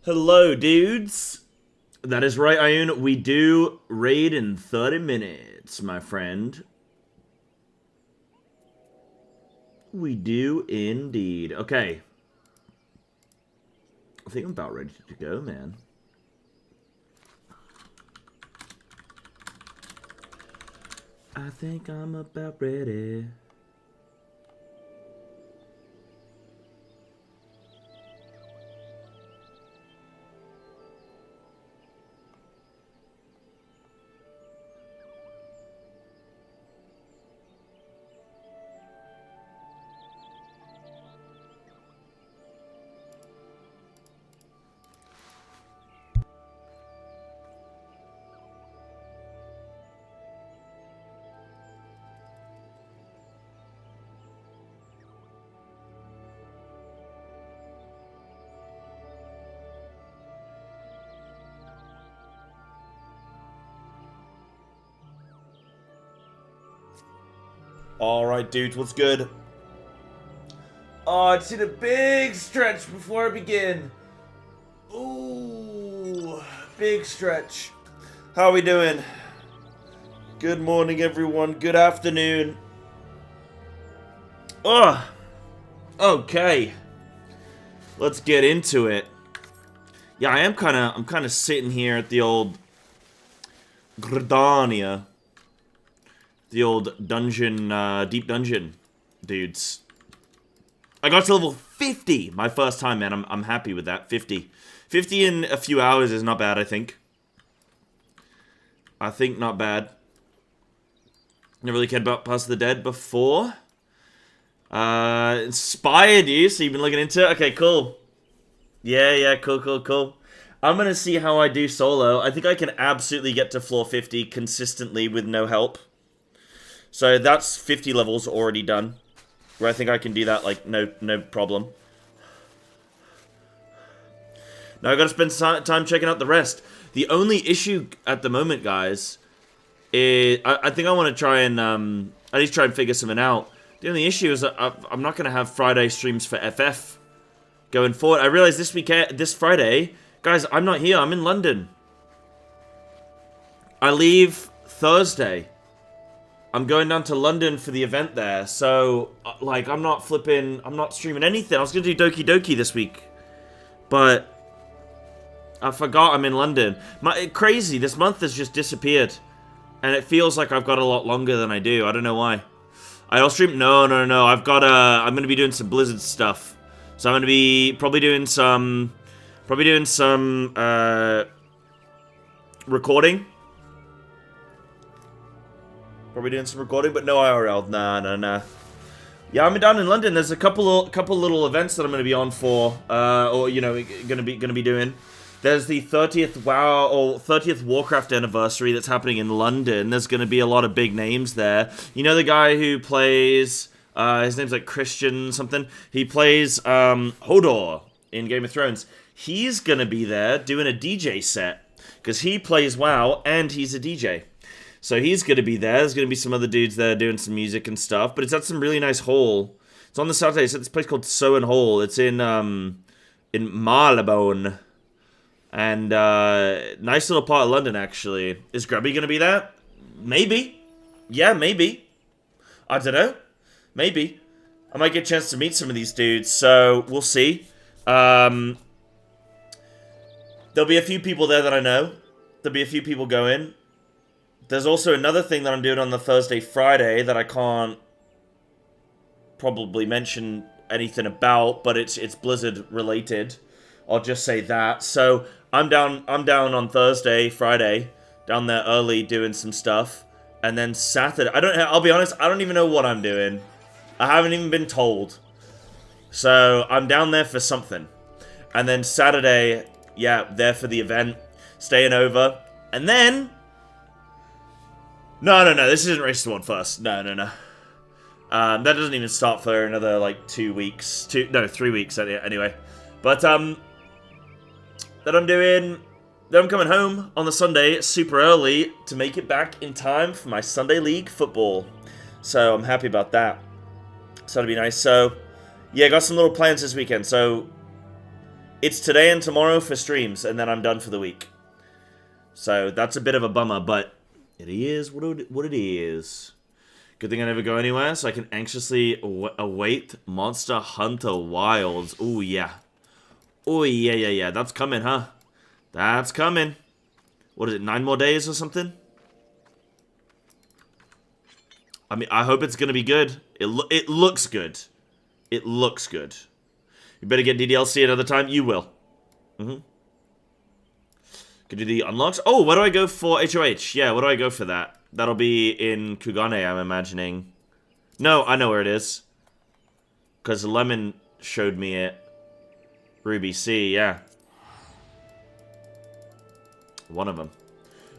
Hello, dudes. That is right, Ioun. We do raid in 30 minutes, my friend. We do indeed. Okay. I think I'm about ready to go, man. I think I'm about ready. Alright, dudes, what's good? Oh, it's in a big stretch before I begin. Ooh, big stretch. How are we doing? Good morning, everyone. Good afternoon. Ugh. Okay. Let's get into it. Yeah, I'm kind of sitting here at the old Gridania. The old dungeon, deep dungeon, dudes. I got to level 50 my first time, man. I'm happy with that. 50. 50 in a few hours is not bad, I think. I think not bad. Never really cared about Pass of the Dead before. Inspired you, so you've been looking into it? Okay, cool. Yeah, cool. I'm gonna see how I do solo. I think I can absolutely get to floor 50 consistently with no help. So that's 50 levels already done. Where I think I can do that, like, no problem. Now I gotta spend time checking out the rest. The only issue at the moment, guys, is I think I want to try and at least try and figure something out. The only issue is that I'm not gonna have Friday streams for FF going forward. I realized this Friday, guys, I'm not here. I'm in London. I leave Thursday. I'm going down to London for the event there, so, like, I'm not streaming anything. I was gonna do Doki Doki this week, but I forgot I'm in London. Crazy, this month has just disappeared, and it feels like I've got a lot longer than I do. I don't know why. I'll stream, no, I'm gonna be doing some Blizzard stuff, so I'm gonna be probably doing some recording. Probably doing some recording, but no IRL. Nah. Yeah, I'm down in London. There's a couple little events that I'm going to be on for, or you know, gonna be doing. There's the 30th WoW or 30th Warcraft anniversary that's happening in London. There's going to be a lot of big names there. You know the guy who plays, his name's like Christian something. He plays Hodor in Game of Thrones. He's going to be there doing a DJ set because he plays WoW and he's a DJ. So he's going to be there. There's going to be some other dudes there doing some music and stuff. But it's at some really nice hall. It's on the Saturday. It's at this place called Sohan Hall. It's in Marylebone. And nice little part of London, actually. Is Grubby going to be there? Maybe. Yeah, maybe. I don't know. Maybe. I might get a chance to meet some of these dudes. So we'll see. There'll be a few people there that I know. There'll be a few people going. There's also another thing that I'm doing on the Thursday, Friday that I can't probably mention anything about, but it's Blizzard related. I'll just say that. So I'm down on Thursday, Friday, down there early doing some stuff, and then Saturday. I'll be honest, I don't even know what I'm doing. I haven't even been told. So I'm down there for something, and then Saturday, yeah, there for the event, staying over, and then. No, this isn't Race to 1 first. No. That doesn't even start for another, like, 2 weeks. 3 weeks, anyway. But, that I'm coming home on the Sunday super early to make it back in time for my Sunday League football. So, I'm happy about that. So, that'll be nice. So, yeah, got some little plans this weekend. So, It's today and tomorrow for streams, and then I'm done for the week. So that's a bit of a bummer, but it is what it is. Good thing I never go anywhere, so I can anxiously await Monster Hunter Wilds. Oh yeah. Oh yeah. That's coming, huh? That's coming. What is it, 9 more days or something? I mean, I hope it's gonna be good. It looks good. It looks good. You better get DDLC another time. You will. Could do the unlocks. Oh, where do I go for HOH? Yeah, where do I go for that? That'll be in Kugane, I'm imagining. No, I know where it is. Because Lemon showed me it. Ruby C, yeah. One of them.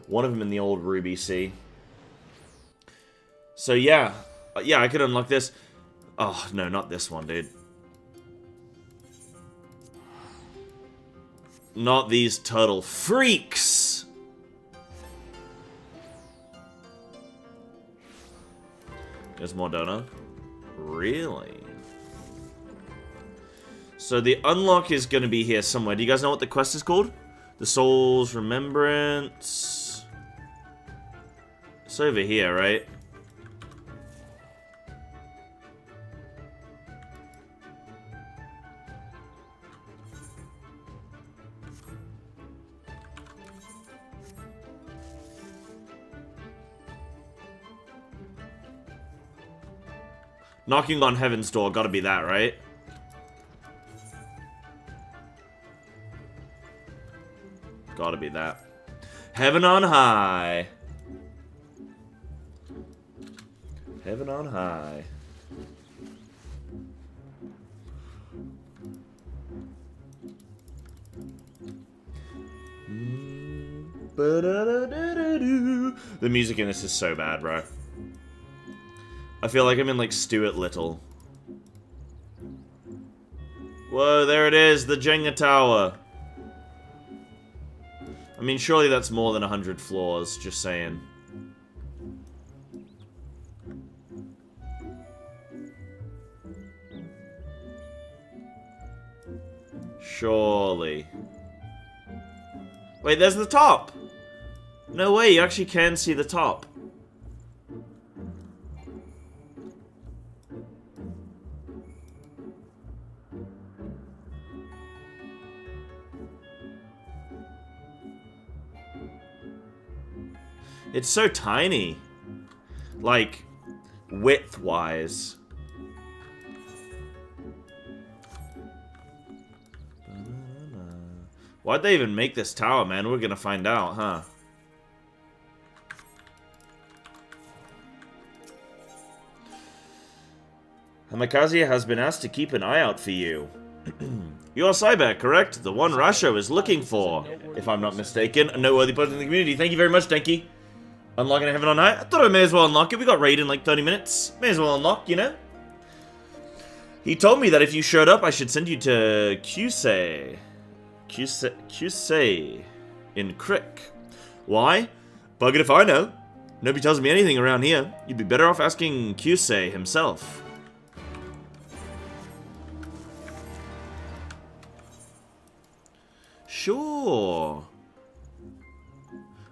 One of them in the old Ruby C. So yeah. Yeah, I could unlock this. Oh, no, not this one, dude. Not these turtle freaks! There's more donut. Really? So the unlock is going to be here somewhere. Do you guys know what the quest is called? The Soul's Remembrance. It's over here, right? Knocking on Heaven's Door, gotta be that, right? Gotta be that. Heaven on high. Heaven on high. The music in this is so bad, bro. I feel like I'm in, like, Stuart Little. Whoa, there it is, the Jenga Tower. I mean, surely that's more than 100 floors, just saying. Surely. Wait, there's the top! No way, you actually can see the top. It's so tiny. Like, width-wise. Why'd they even make this tower, man? We're gonna find out, huh? Hamikaze has been asked to keep an eye out for you. You're Psybear, correct? The one Rasho is looking for. If I'm not mistaken, a noteworthy person in the community. Thank you very much, Denki. Unlocking Heaven on High? I thought I may as well unlock it. We got raid in like 30 minutes. May as well unlock, you know? He told me that if you showed up, I should send you to Kyusei in Crick. Why? Bug it if I know. Nobody tells me anything around here. You'd be better off asking Kyusei himself. Sure.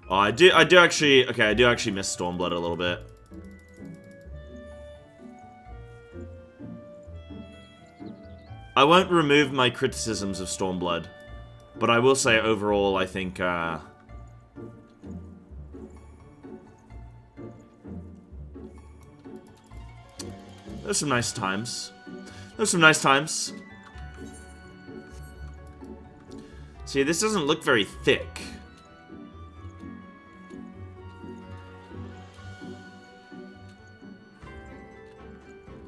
Oh, I do actually miss Stormblood a little bit. I won't remove my criticisms of Stormblood, but I will say overall, I think, there's some nice times. There's some nice times. See, this doesn't look very thick.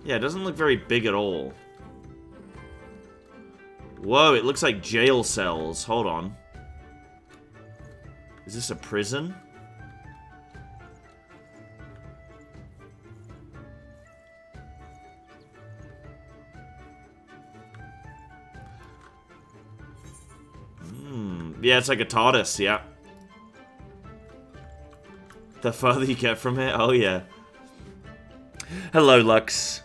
Yeah, it doesn't look very big at all. Whoa, it looks like jail cells. Hold on. Is this a prison? Yeah, it's like a TARDIS, yeah. The further you get from it, oh yeah. Hello, Lux.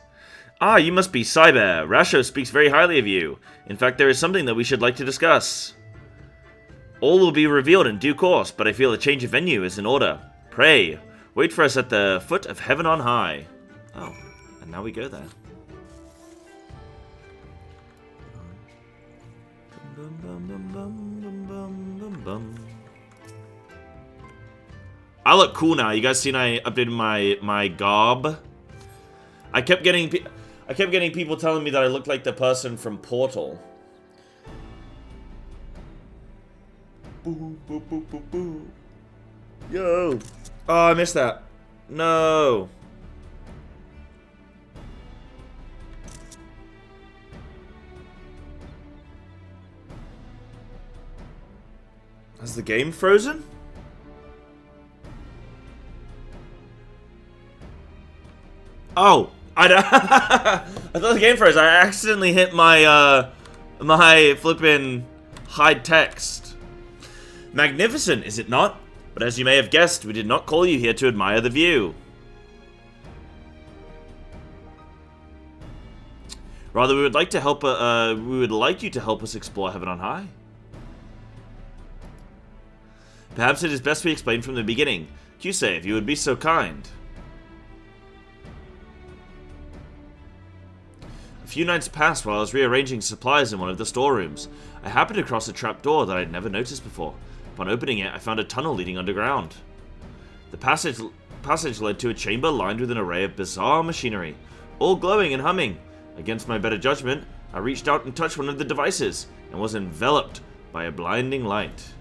Ah, you must be Psybear. Rasho speaks very highly of you. In fact, there is something that we should like to discuss. All will be revealed in due course, but I feel a change of venue is in order. Pray, wait for us at the foot of heaven on high. Oh, and now we go there. I look cool now. You guys seen I updated my garb? I kept getting people telling me that I look like the person from Portal. Boo, boo, boo, boo, boo. Yo. Oh, I missed that. No. Has the game frozen? Oh, I thought the game froze. I accidentally hit my my flippin' hide text. Magnificent, is it not? But as you may have guessed, we did not call you here to admire the view. Rather, we would like you to help us explore heaven on high. Perhaps it is best we explain from the beginning. Kyusei, if you would be so kind. A few nights passed while I was rearranging supplies in one of the storerooms. I happened across a trapdoor that I had never noticed before. Upon opening it, I found a tunnel leading underground. The passage led to a chamber lined with an array of bizarre machinery, all glowing and humming. Against my better judgment, I reached out and touched one of the devices, and was enveloped by a blinding light.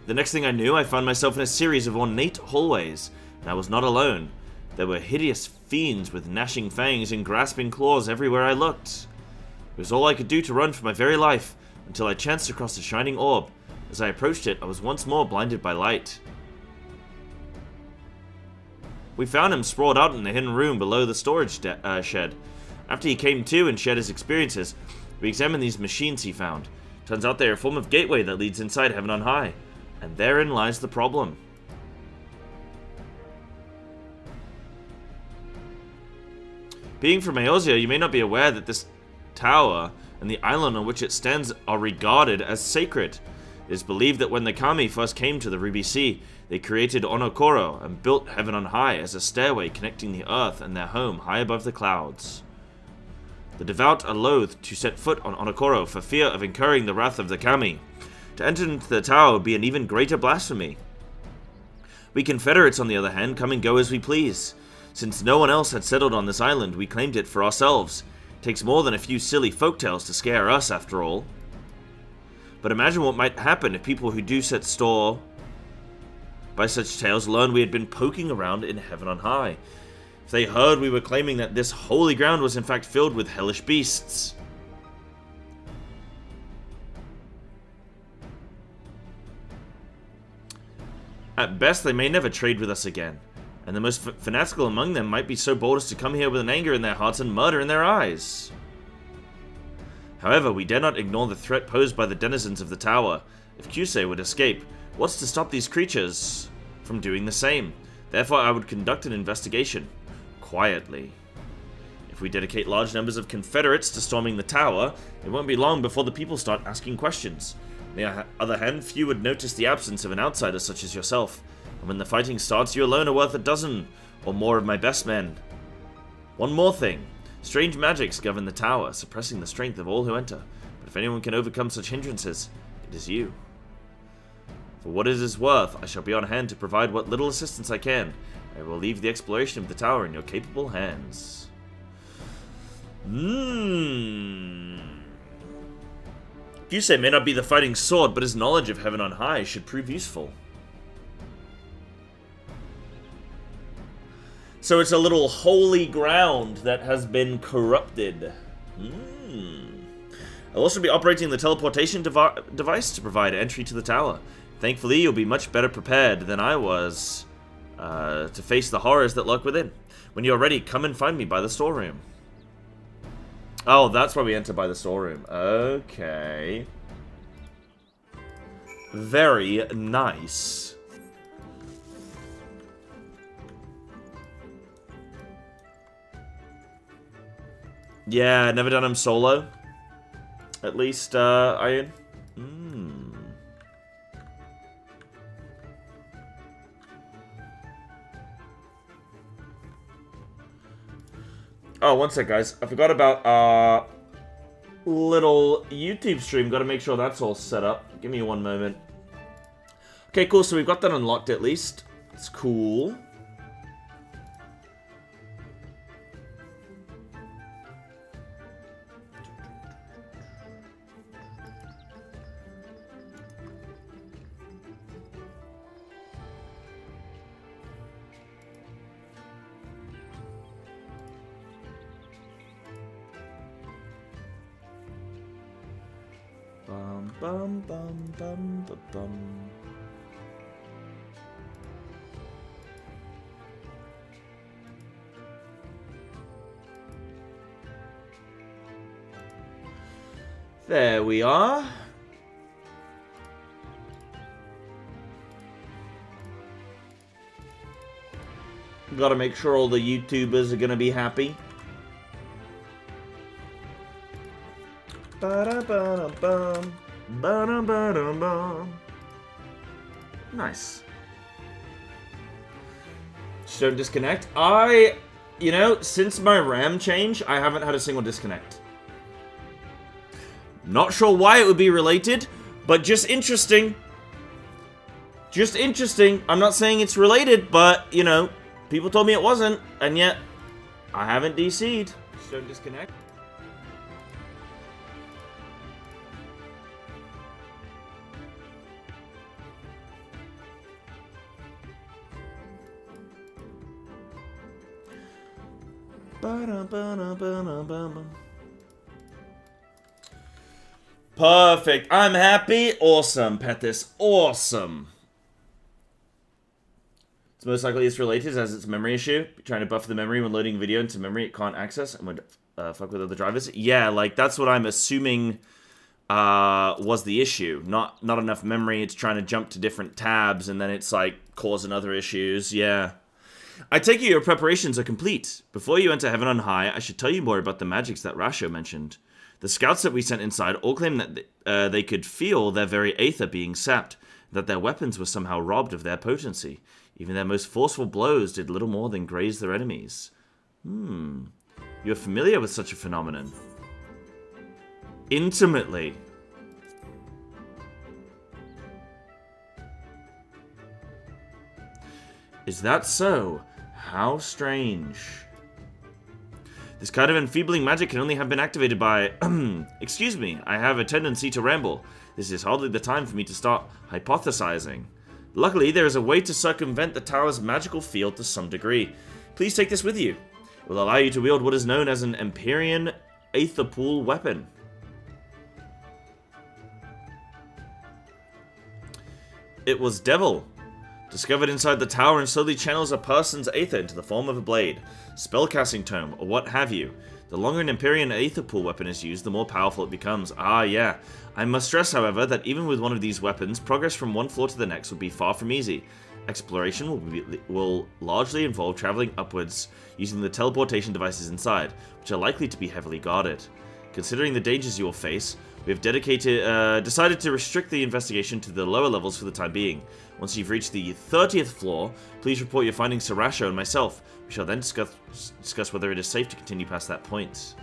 The next thing I knew, I found myself in a series of ornate hallways, and I was not alone. There were hideous fiends with gnashing fangs and grasping claws everywhere I looked. It was all I could do to run for my very life, until I chanced across a shining orb. As I approached it, I was once more blinded by light. We found him sprawled out in the hidden room below the storage shed. After he came to and shared his experiences, we examined these machines he found. Turns out they are a form of gateway that leads inside heaven on high. And therein lies the problem. Being from Eorzea, you may not be aware that this tower and the island on which it stands are regarded as sacred. It is believed that when the kami first came to the Ruby Sea, they created Onokoro and built heaven on high as a stairway connecting the earth and their home high above the clouds. The devout are loath to set foot on Onokoro for fear of incurring the wrath of the kami. To enter into the tower would be an even greater blasphemy. We Confederates, on the other hand, come and go as we please. Since no one else had settled on this island, we claimed it for ourselves. It takes more than a few silly folktales to scare us, after all. But imagine what might happen if people who do set store by such tales learned we had been poking around in heaven on high. If they heard we were claiming that this holy ground was in fact filled with hellish beasts. At best, they may never trade with us again, and the most fanatical among them might be so bold as to come here with an anger in their hearts and murder in their eyes. However, we dare not ignore the threat posed by the denizens of the tower. If Kyusei would escape, what's to stop these creatures from doing the same? Therefore, I would conduct an investigation, quietly. If we dedicate large numbers of Confederates to storming the tower, it won't be long before the people start asking questions. On the other hand, few would notice the absence of an outsider such as yourself, and when the fighting starts, you alone are worth a dozen or more of my best men. One more thing. Strange magics govern the tower, suppressing the strength of all who enter, but if anyone can overcome such hindrances, it is you. For what it is worth, I shall be on hand to provide what little assistance I can. I will leave the exploration of the tower in your capable hands. Kyusei may not be the fighting sword, but his knowledge of heaven on high should prove useful. So it's a little holy ground that has been corrupted. I'll also be operating the teleportation device to provide entry to the tower. Thankfully, you'll be much better prepared than I was to face the horrors that lurk within. When you're ready, come and find me by the storeroom. Oh, that's why we enter by the storeroom. Okay. Very nice. Yeah, never done him solo. At least, Iron. Oh, one sec, guys. I forgot about our little YouTube stream. Got to make sure that's all set up. Give me one moment. Okay, cool. So we've got that unlocked at least. It's cool. Bum, bum, bum, bum, bum, bum. There we are. Gotta make sure all the YouTubers are gonna be happy. Ba-da-ba-da-bum. Ba-da-ba-da-bum. Nice. Just don't disconnect. You know, since my RAM change, I haven't had a single disconnect. Not sure why it would be related, but just interesting. Just interesting. I'm not saying it's related, but, you know, people told me it wasn't, and yet I haven't DC'd. Just don't disconnect. Perfect. I'm happy. Awesome, pet this. Awesome. It's most likely it's related as it's a memory issue. Trying to buffer the memory when loading video into memory it can't access and would fuck with other drivers. Yeah, like that's what I'm assuming was the issue. Not enough memory. It's trying to jump to different tabs and then it's like causing other issues. Yeah. I take it your preparations are complete. Before you enter Heaven on High, I should tell you more about the magics that Rasho mentioned. The scouts that we sent inside all claimed that they could feel their very aether being sapped, that their weapons were somehow robbed of their potency. Even their most forceful blows did little more than graze their enemies. You're familiar with such a phenomenon? Intimately. Is that so? How strange. This kind of enfeebling magic can only have been activated by... Excuse me, I have a tendency to ramble. This is hardly the time for me to start hypothesizing. Luckily, there is a way to circumvent the tower's magical field to some degree. Please take this with you. It will allow you to wield what is known as an Empyrean Aether Pool weapon. It was Devil. Discovered inside the tower and slowly channels a person's aether into the form of a blade, spellcasting tome, or what have you. The longer an Empyrean Aether Pool weapon is used, the more powerful it becomes. Ah, yeah. I must stress, however, that even with one of these weapons, progress from one floor to the next will be far from easy. Exploration will largely involve traveling upwards using the teleportation devices inside, which are likely to be heavily guarded. Considering the dangers you will face, we have decided to restrict the investigation to the lower levels for the time being. Once you've reached the 30th floor, please report your findings to Rasho and myself. We shall then discuss whether it is safe to continue past that point.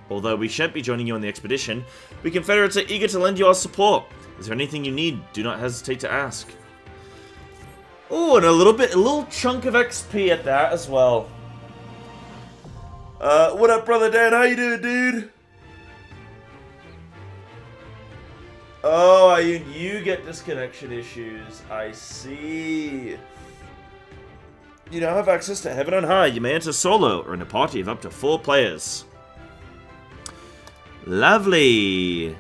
Although we shan't be joining you on the expedition, we Confederates are eager to lend you our support. Is there anything you need? Do not hesitate to ask. Oh, and a little chunk of XP at that as well. What up, brother Dan? How you doing, dude? Oh, you get disconnection issues. I see. You now have access to Heaven on High. You may enter solo or in a party of up to 4 players. Lovely.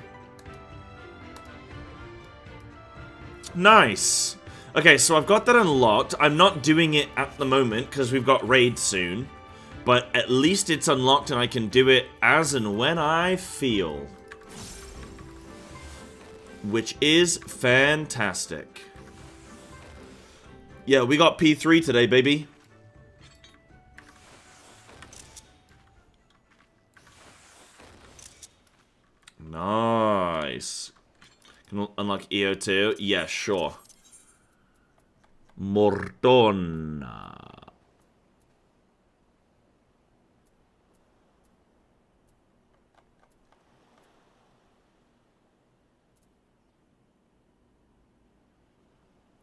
Nice. Okay, so I've got that unlocked. I'm not doing it at the moment because we've got raid soon. But at least it's unlocked and I can do it as and when I feel. Which is fantastic. Yeah, we got P3 today, baby. Nice. Can unlock EO2? Yeah, sure. Mortona.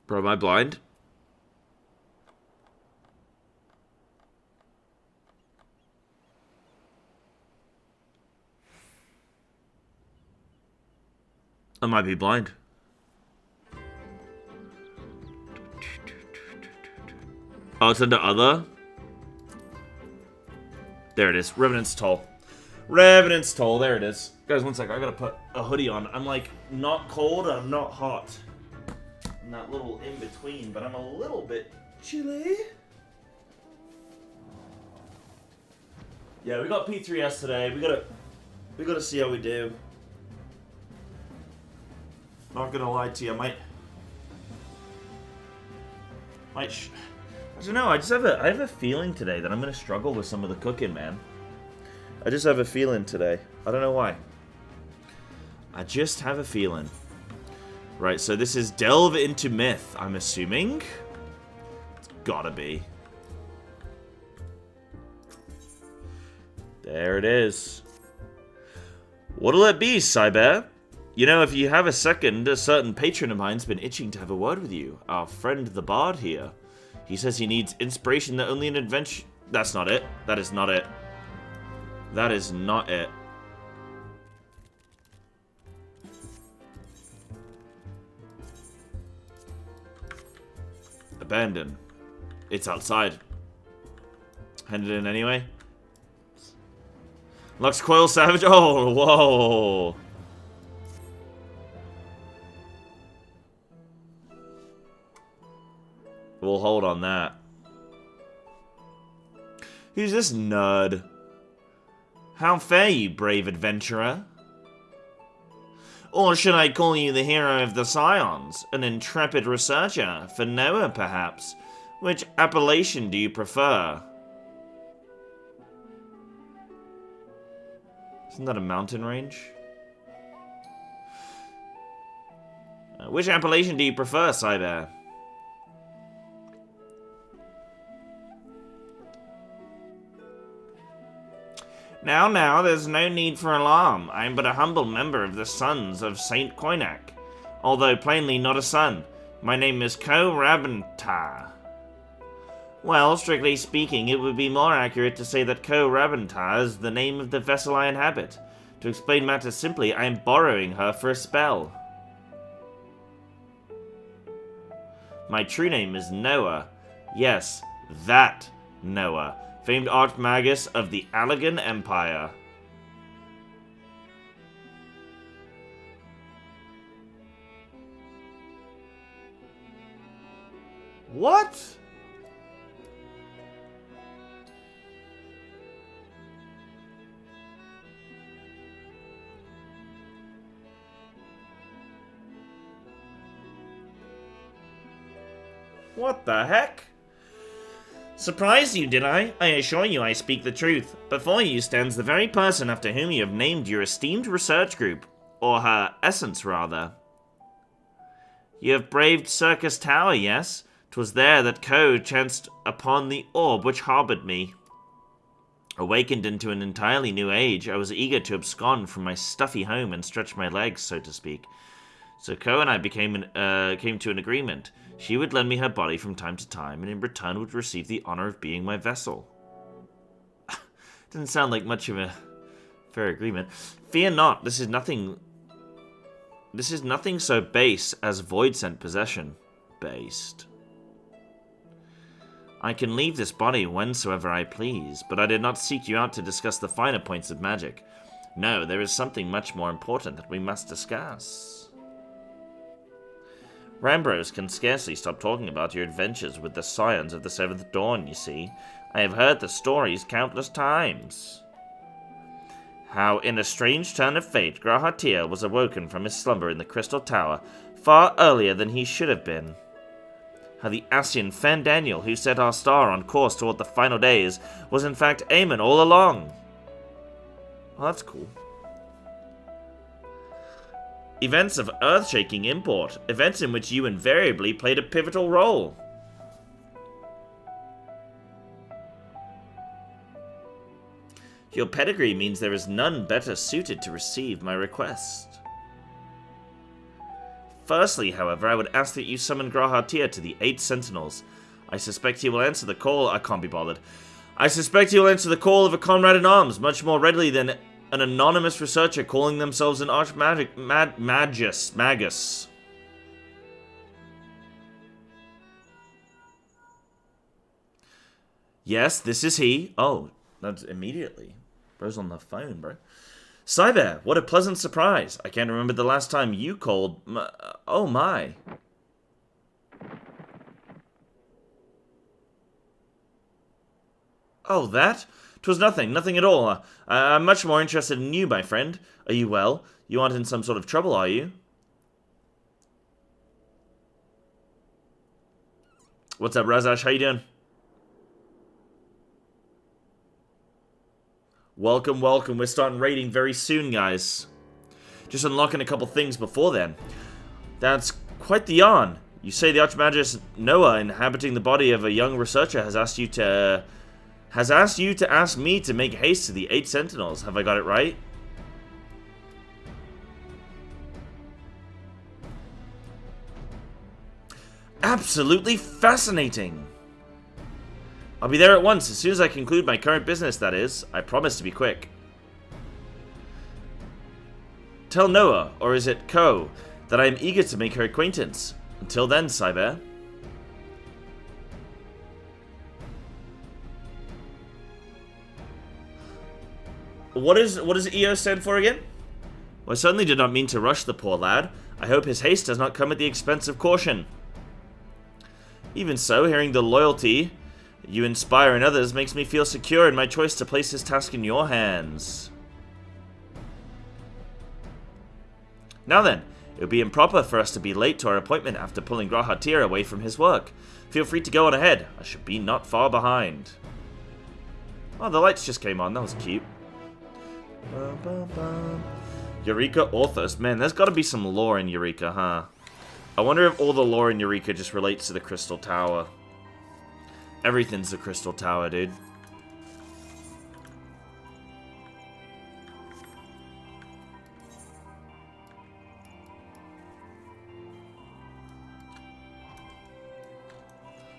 Bro, am I blind? I might be blind. Oh, it's under other? There it is. Revenant's Toll. Revenant's Toll. There it is. Guys, one sec. I gotta put a hoodie on. I'm like, not cold, I'm not hot. I'm that little in between, but I'm a little bit chilly. Yeah, we got P3S today. We gotta see how we do. Not gonna lie to you, I don't know. I have a feeling today that I'm gonna struggle with some of the cooking, man. I just have a feeling today. I don't know why. I just have a feeling. Right, so this is Delve into Myth, I'm assuming. It's gotta be. There it is. What'll it be, Psybear? You know, if you have a second, a certain patron of mine's been itching to have a word with you. Our friend the Bard here. He says he needs inspiration that only an adventure... That's not it. That is not it. That is not it. Abandon. It's outside. Hand it in anyway. Lux Coil Savage. Oh, whoa. We'll hold on that. Who's this nerd? How fare you, brave adventurer? Or should I call you the hero of the Scions? An intrepid researcher? For Noah, perhaps? Which appellation do you prefer? Isn't that a mountain range? Which appellation do you prefer, Psybear? Now, there's no need for alarm. I am but a humble member of the Sons of Saint Koinak, although plainly not a son. My name is Ko-Rabantar. Well, strictly speaking, it would be more accurate to say that Ko-Rabantar is the name of the vessel I inhabit. To explain matters simply, I am borrowing her for a spell. My true name is Noah. Yes, that Noah. Famed Archmagus of the Allegan Empire. What? What the heck? Surprised you, did I? I assure you I speak the truth. Before you stands the very person after whom you have named your esteemed research group. Or her essence, rather. You have braved Circus Tower, yes? 'Twas there that Ko chanced upon the orb which harboured me. Awakened into an entirely new age, I was eager to abscond from my stuffy home and stretch my legs, so to speak. So Ko and I came to an agreement. She would lend me her body from time to time, and in return would receive the honor of being my vessel. Doesn't sound like much of a fair agreement. Fear not, this is nothing so base as void-sent possession. Based. I can leave this body whensoever I please, but I did not seek you out to discuss the finer points of magic. No, there is something much more important that we must discuss. Rambros can scarcely stop talking about your adventures with the Scions of the Seventh Dawn, you see. I have heard the stories countless times. How, in a strange turn of fate, Grahatir was awoken from his slumber in the Crystal Tower far earlier than he should have been. How the Ascian Fandaniel, who set our star on course toward the final days, was in fact Aemon all along. Oh, that's cool. Events of earth-shaking import. Events in which you invariably played a pivotal role. Your pedigree means there is none better suited to receive my request. Firstly, however, I would ask that you summon Grahatir to the 8 Sentinels. I suspect he will answer the call. I can't be bothered. I suspect he will answer the call of a comrade in arms much more readily than an anonymous researcher calling themselves an magus. Yes, this is he. Oh, that's immediately. Bro's on the phone, bro. Psybear, what a pleasant surprise. I can't remember the last time you called. Oh my. Oh, that? 'Twas nothing, nothing at all. I'm much more interested in you, my friend. Are you well? You aren't in some sort of trouble, are you? What's up, Razash? How you doing? Welcome, welcome. We're starting raiding very soon, guys. Just unlocking a couple things before then. That's quite the yarn. You say the Archmagus Noah, inhabiting the body of a young researcher, has asked you to ask me to make haste to the 8 Sentinels. Have I got it right? Absolutely fascinating. I'll be there at once, as soon as I conclude my current business, that is. I promise to be quick. Tell Noah, or is it Ko, that I am eager to make her acquaintance. Until then, Psybear. What does EO stand for again? Well, I certainly did not mean to rush the poor lad. I hope his haste does not come at the expense of caution. Even so, hearing the loyalty you inspire in others makes me feel secure in my choice to place this task in your hands. Now then, it would be improper for us to be late to our appointment after pulling Grahatir away from his work. Feel free to go on ahead. I should be not far behind. Oh, the lights just came on. That was cute. Eureka Orthos. Man, there's got to be some lore in Eureka, huh? I wonder if all the lore in Eureka just relates to the Crystal Tower. Everything's the Crystal Tower, dude.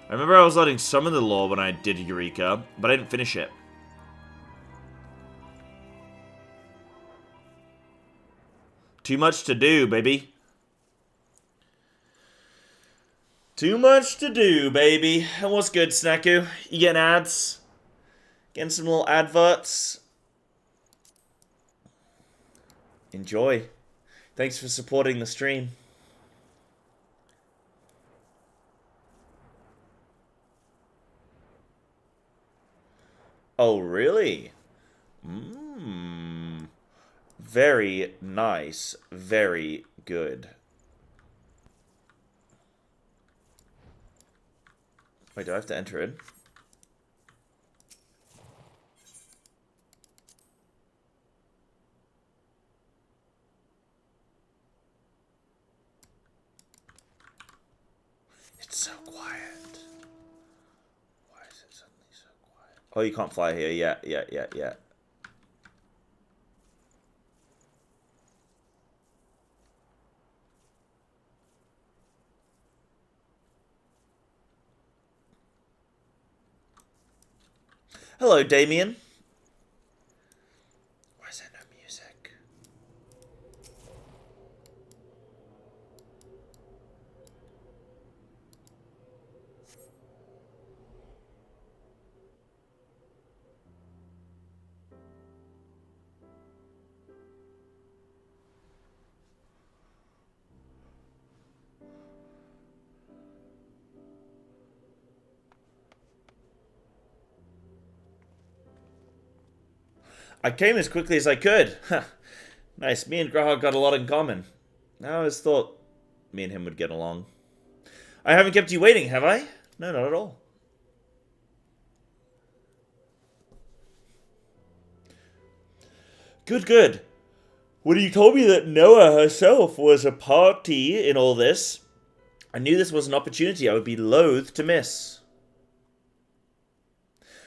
I remember I was letting some of the lore when I did Eureka, but I didn't finish it. Too much to do, baby. Too much to do, baby. And what's good, Snacku? You getting ads? Getting some little adverts? Enjoy. Thanks for supporting the stream. Oh, really? Very nice. Very good. Wait, do I have to enter in? It's so quiet. Why is it suddenly so quiet? Oh, you can't fly here. Yeah. Hello, Damien. Why is there no music? I came as quickly as I could. Nice. Me and Graha got a lot in common. I always thought me and him would get along. I haven't kept you waiting, have I? No, not at all. Good. When you told me that Noah herself was a party in all this, I knew this was an opportunity I would be loath to miss.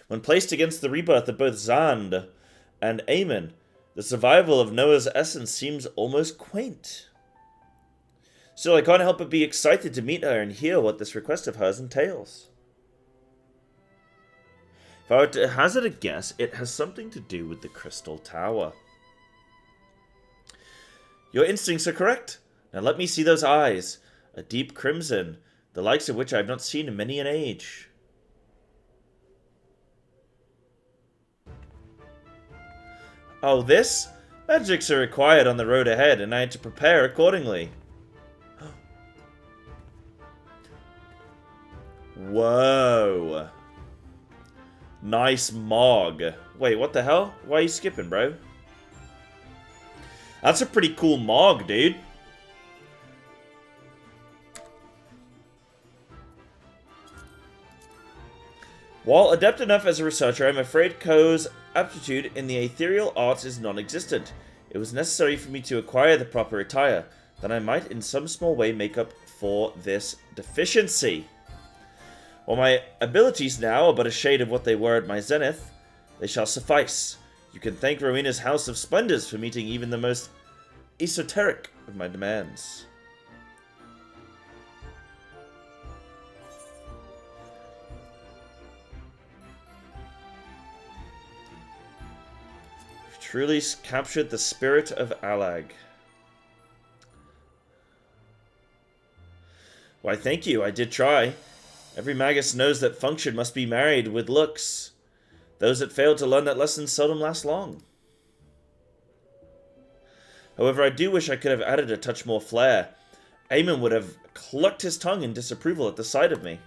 When placed against the rebirth of both Zand and Aemon, the survival of Noah's essence seems almost quaint. Still, I can't help but be excited to meet her and hear what this request of hers entails. If I were to hazard a guess, it has something to do with the Crystal Tower. Your instincts are correct. Now let me see those eyes. A deep crimson, the likes of which I have not seen in many an age. Oh, this? Magics are required on the road ahead, and I had to prepare accordingly. Whoa. Nice Mog. Wait, what the hell? Why are you skipping, bro? That's a pretty cool Mog, dude. While adept enough as a researcher, I'm afraid Ko's aptitude in the ethereal arts is non-existent. It was necessary for me to acquire the proper attire, that I might in some small way make up for this deficiency. While my abilities now are but a shade of what they were at my zenith, they shall suffice. You can thank Rowena's House of Splendors for meeting even the most esoteric of my demands. You've truly captured the spirit of Alag. Why, thank you, I did try. Every magus knows that function must be married with looks. Those that fail to learn that lesson seldom last long. However, I do wish I could have added a touch more flair. Aemon would have clucked his tongue in disapproval at the sight of me.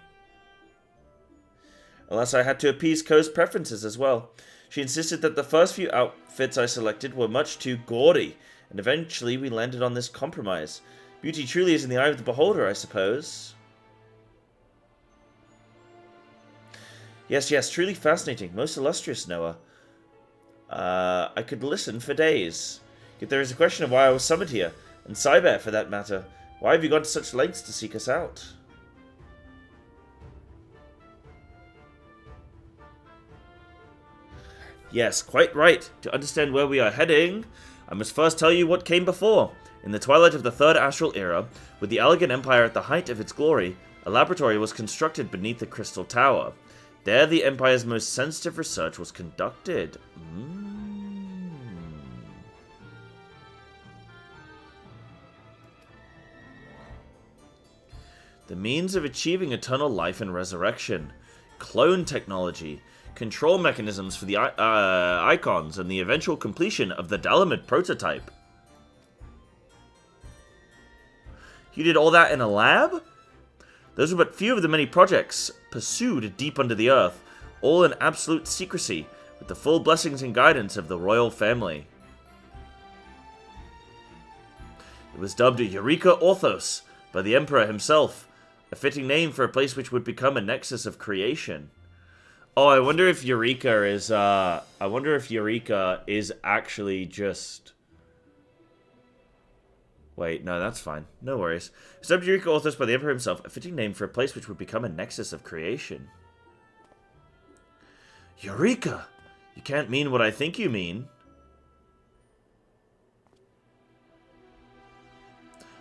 Unless I had to appease Ko's preferences as well. She insisted that the first few outfits I selected were much too gaudy, and eventually we landed on this compromise. Beauty truly is in the eye of the beholder, I suppose. Yes, truly fascinating. Most illustrious, Noah. I could listen for days. Yet there is a question of why I was summoned here, and Psybear for that matter. Why have you gone to such lengths to seek us out? Yes, quite right. To understand where we are heading, I must first tell you what came before. In the twilight of the Third Astral Era, with the Allegan Empire at the height of its glory, a laboratory was constructed beneath the Crystal Tower. There the Empire's most sensitive research was conducted. The means of achieving eternal life and resurrection, clone technology, control mechanisms for the icons, and the eventual completion of the Dalamid prototype. You did all that in a lab? Those were but few of the many projects pursued deep under the earth, all in absolute secrecy, with the full blessings and guidance of the royal family. It was dubbed Eureka Orthos by the Emperor himself, a fitting name for a place which would become a nexus of creation. Oh, I wonder if Eureka is actually just... Wait, no, that's fine. No worries. It's dubbed Eureka Orthos by the Emperor himself, a fitting name for a place which would become a nexus of creation. Eureka! You can't mean what I think you mean.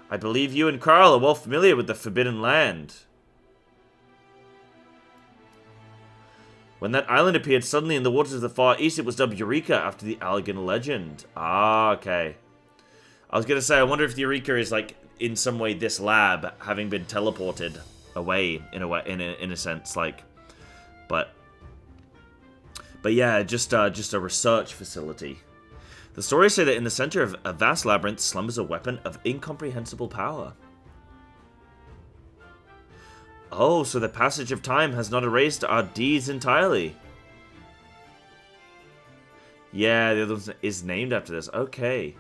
I believe you and Carl are well familiar with the Forbidden Land. When that island appeared suddenly in the waters of the Far East, it was dubbed Eureka after the Allegan legend. Ah, okay. I was going to say, I wonder if the Eureka is, like, in some way this lab, having been teleported away, in a sense, like, but yeah, just a research facility. The stories say that in the center of a vast labyrinth slumbers a weapon of incomprehensible power. Oh, so the passage of time has not erased our deeds entirely. Yeah, the other one is named after this. Okay.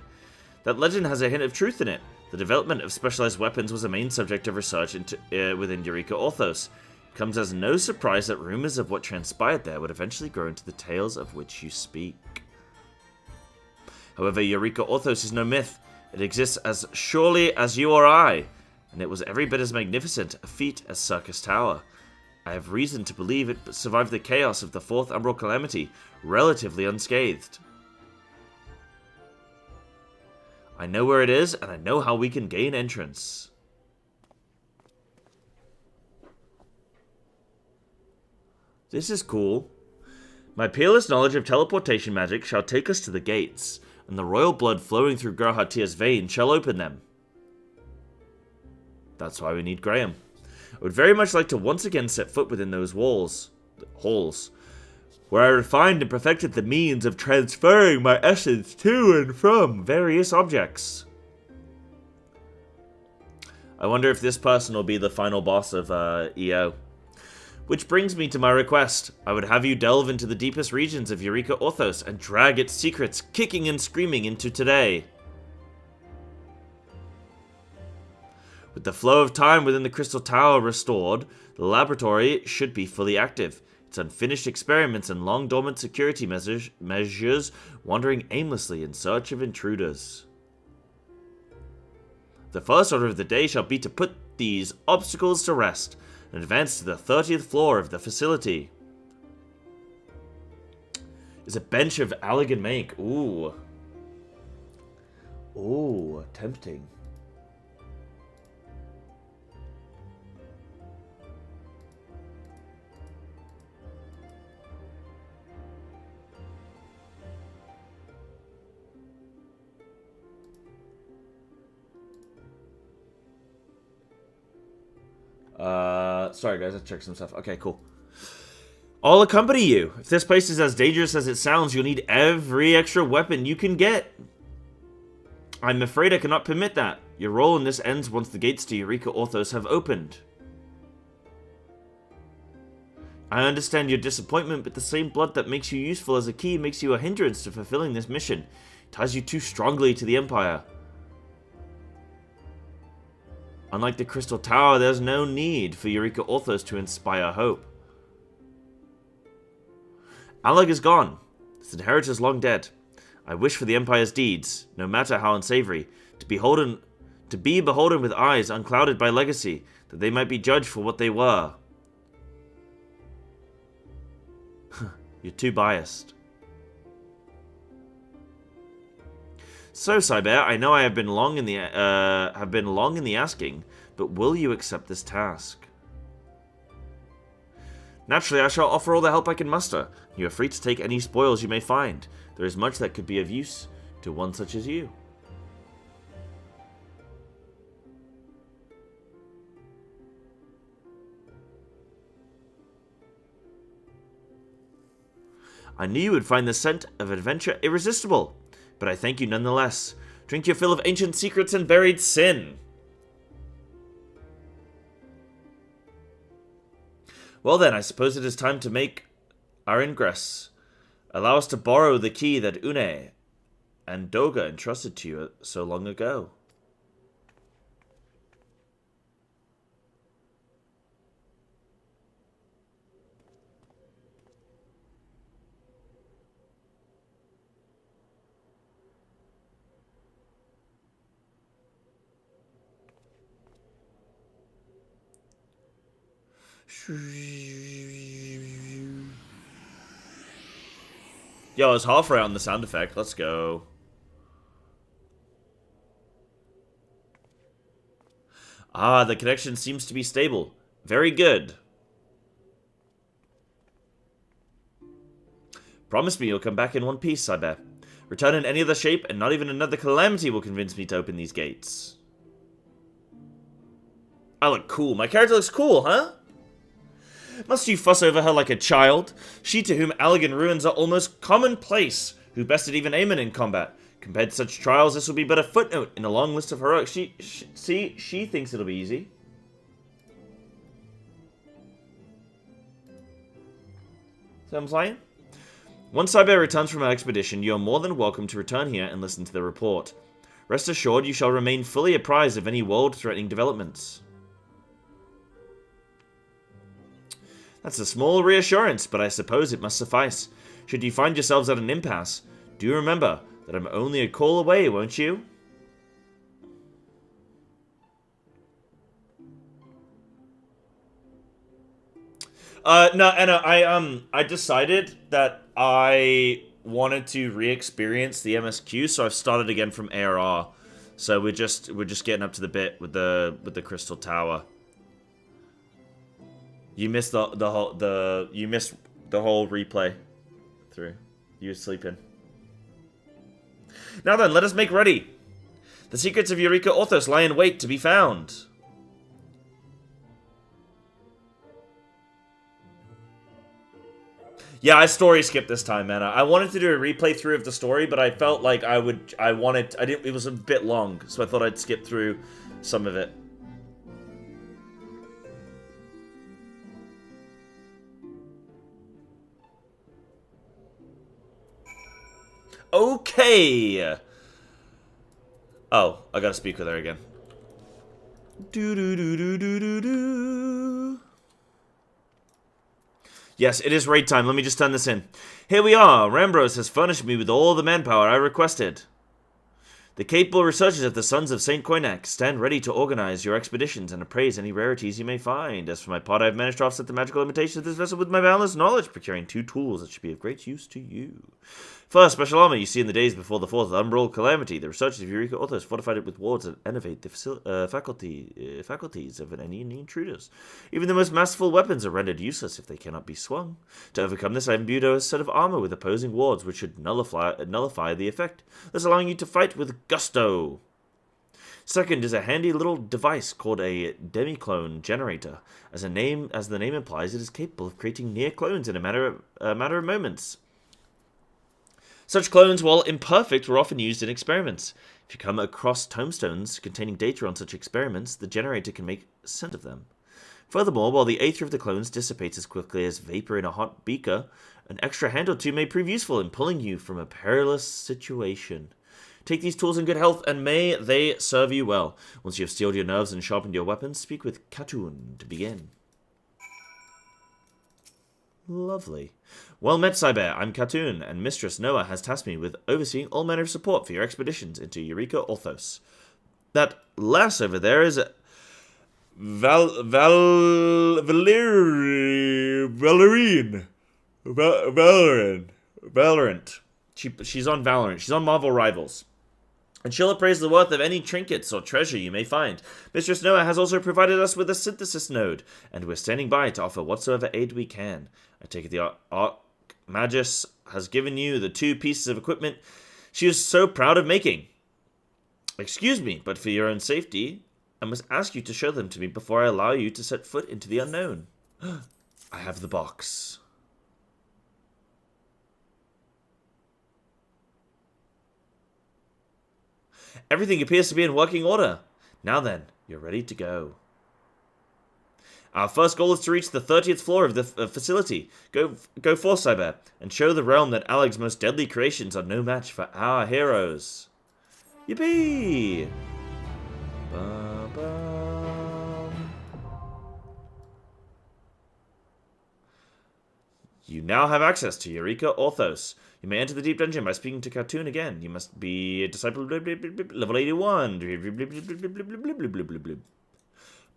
That legend has a hint of truth in it. The development of specialized weapons was a main subject of research within Eureka Orthos. It comes as no surprise that rumors of what transpired there would eventually grow into the tales of which you speak. However, Eureka Orthos is no myth. It exists as surely as you or I, and it was every bit as magnificent a feat as Circus Tower. I have reason to believe it survived the chaos of the Fourth Umbral Calamity relatively unscathed. I know where it is, and I know how we can gain entrance. This is cool. My peerless knowledge of teleportation magic shall take us to the gates, and the royal blood flowing through Gerhartia's veins shall open them. That's why we need Graham. I would very much like to once again set foot within those halls, where I refined and perfected the means of transferring my essence to and from various objects. I wonder if this person will be the final boss of EO. Which brings me to my request. I would have you delve into the deepest regions of Eureka Orthos and drag its secrets kicking and screaming into today. With the flow of time within the Crystal Tower restored, the laboratory should be fully active. Its unfinished experiments and long-dormant security measures wandering aimlessly in search of intruders. The first order of the day shall be to put these obstacles to rest and advance to the 30th floor of the facility. Is a bench of elegant make. Ooh. Ooh, tempting. Sorry guys, I checked some stuff. Okay, cool. I'll accompany you. If this place is as dangerous as it sounds, you'll need every extra weapon you can get. I'm afraid I cannot permit that. Your role in this ends once the gates to Eureka Orthos have opened. I understand your disappointment, but the same blood that makes you useful as a key makes you a hindrance to fulfilling this mission. It ties you too strongly to the Empire. Unlike the Crystal Tower, there's no need for Eureka Orthos to inspire hope. Alec is gone. His inheritor's long dead. I wish for the Empire's deeds, no matter how unsavory, to be beholden with eyes unclouded by legacy, that they might be judged for what they were. You're too biased. So, Psybear, I know I have been long in the asking, but will you accept this task? Naturally, I shall offer all the help I can muster. You are free to take any spoils you may find. There is much that could be of use to one such as you. I knew you would find the scent of adventure irresistible, but I thank you nonetheless. Drink your fill of ancient secrets and buried sin. Well then, I suppose it is time to make our ingress. Allow us to borrow the key that Une and Doga entrusted to you so long ago. Yo, I was halfway on the sound effect. Let's go. Ah, the connection seems to be stable. Very good. Promise me you'll come back in one piece, Psybear. Return in any other shape, and not even another calamity will convince me to open these gates. I look cool. My character looks cool, huh? Must you fuss over her like a child? She to whom elegant ruins are almost commonplace, who bested even Aemon in combat. Compared to such trials, this will be but a footnote in a long list of heroics. She thinks it'll be easy. So I'm saying? Once Psybear returns from our expedition, you are more than welcome to return here and listen to the report. Rest assured, you shall remain fully apprised of any world-threatening developments. That's a small reassurance, but I suppose it must suffice. Should you find yourselves at an impasse, do remember that I'm only a call away, won't you? No, Anna, I decided that I wanted to re-experience the MSQ, so I've started again from ARR. So we're just getting up to the bit with the Crystal Tower. You missed the whole replay through. You were sleeping. Now then, let us make ready. The secrets of Eureka Orthos lie in wait to be found. Yeah, I story skipped this time, man. I wanted to do a replay through of the story, but I felt like it was a bit long, so I thought I'd skip through some of it. Okay. Oh, I gotta speak with her again. Do. Yes, it is raid time. Let me just turn this in. Here we are. Rambros has furnished me with all the manpower I requested. The capable researchers of the Sons of St. Coinac stand ready to organize your expeditions and appraise any rarities you may find. As for my part, I have managed to offset the magical limitations of this vessel with my boundless knowledge, procuring 2 tools that should be of great use to you. First, special armor you see in the days before the 4th Umbral Calamity. The researchers of Eureka Orthos fortified it with wards that innovate the faculties of any intruders. Even the most masterful weapons are rendered useless if they cannot be swung. To overcome this, I imbued a set of armor with opposing wards which should nullify the effect, thus allowing you to fight with gusto. Second is a handy little device called a demi-clone generator. As the name implies, it is capable of creating near clones in a matter of moments. Such clones, while imperfect, were often used in experiments. If you come across tombstones containing data on such experiments, the generator can make sense of them. Furthermore, while the aether of the clones dissipates as quickly as vapor in a hot beaker, an extra hand or two may prove useful in pulling you from a perilous situation. Take these tools in good health, and may they serve you well. Once you have steeled your nerves and sharpened your weapons, speak with Khatun to begin. Lovely. Well met, Psybear. I'm Khatun, and Mistress Noah has tasked me with overseeing all manner of support for your expeditions into Eureka Orthos. That lass over there is Valorant. She's on Valorant. She's on Marvel Rivals. And she'll appraise the worth of any trinkets or treasure you may find. Mistress Noah has also provided us with a synthesis node, and we're standing by to offer whatsoever aid we can. I take it the Archmagus has given you the 2 pieces of equipment she is so proud of making. Excuse me, but for your own safety, I must ask you to show them to me before I allow you to set foot into the unknown. I have the box. Everything appears to be in working order. Now then, you're ready to go. Our first goal is to reach the 30th floor of the facility. Go forth, Psybear, and show the realm that Aleg's most deadly creations are no match for our heroes. Yippee! Ba-bum. You now have access to Eureka Orthos. You may enter the deep dungeon by speaking to Khatun again. You must be a disciple level 81.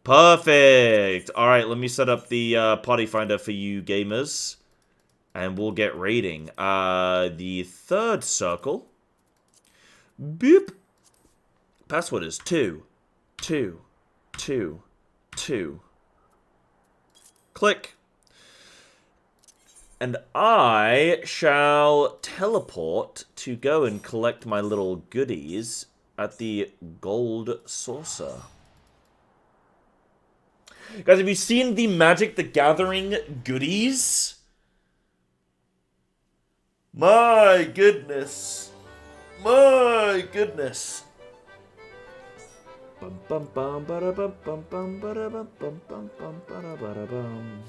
Perfect. Alright, let me set up the party finder for you gamers. And we'll get raiding. The 3rd circle. Boop. Password is 2. Click. And I shall teleport to go and collect my little goodies at the gold saucer. Guys, have you seen the Magic the Gathering goodies? My goodness. My goodness. Bum bum bum ba bum bum bum ba bum bum bum bum ba bum.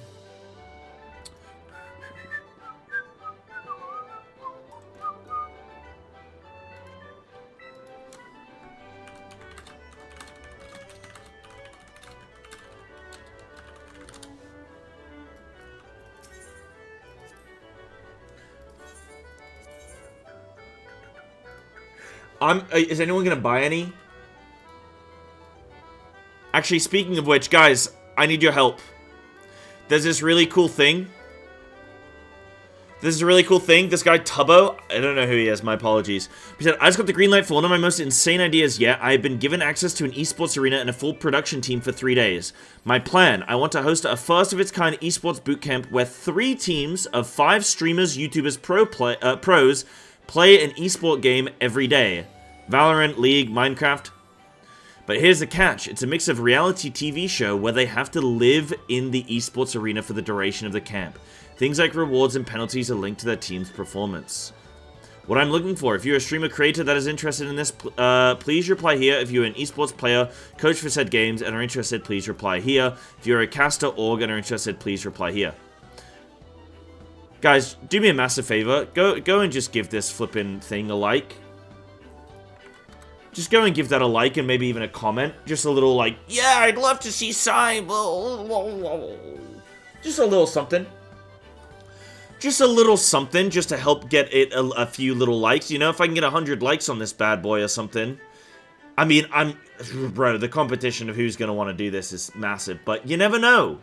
Is anyone gonna buy any? Actually, speaking of which, guys, I need your help. There's this really cool thing. This guy, Tubbo, I don't know who he is, my apologies. He said, I just got the green light for one of my most insane ideas yet. I have been given access to an esports arena and a full production team for 3 days. My plan, I want to host a first-of-its-kind esports bootcamp where 3 teams of 5 streamers, YouTubers, pros play an esport game every day. Valorant, League, Minecraft. But here's the catch. It's a mix of reality TV show where they have to live in the esports arena for the duration of the camp. Things like rewards and penalties are linked to their team's performance. What I'm looking for, if you're a streamer creator that is interested in this, please reply here. If you're an esports player, coach for said games, and are interested, please reply here. If you're a caster, org, and are interested, please reply here. Guys, do me a massive favor. Go and just give this flippin' thing a like. Just go and give that a like and maybe even a comment. Just a little like, yeah, I'd love to see Psybear. Just a little something. Just a little something just to help get it a few little likes. You know, if I can get 100 likes on this bad boy or something. I mean, bro, the competition of who's going to want to do this is massive. But you never know.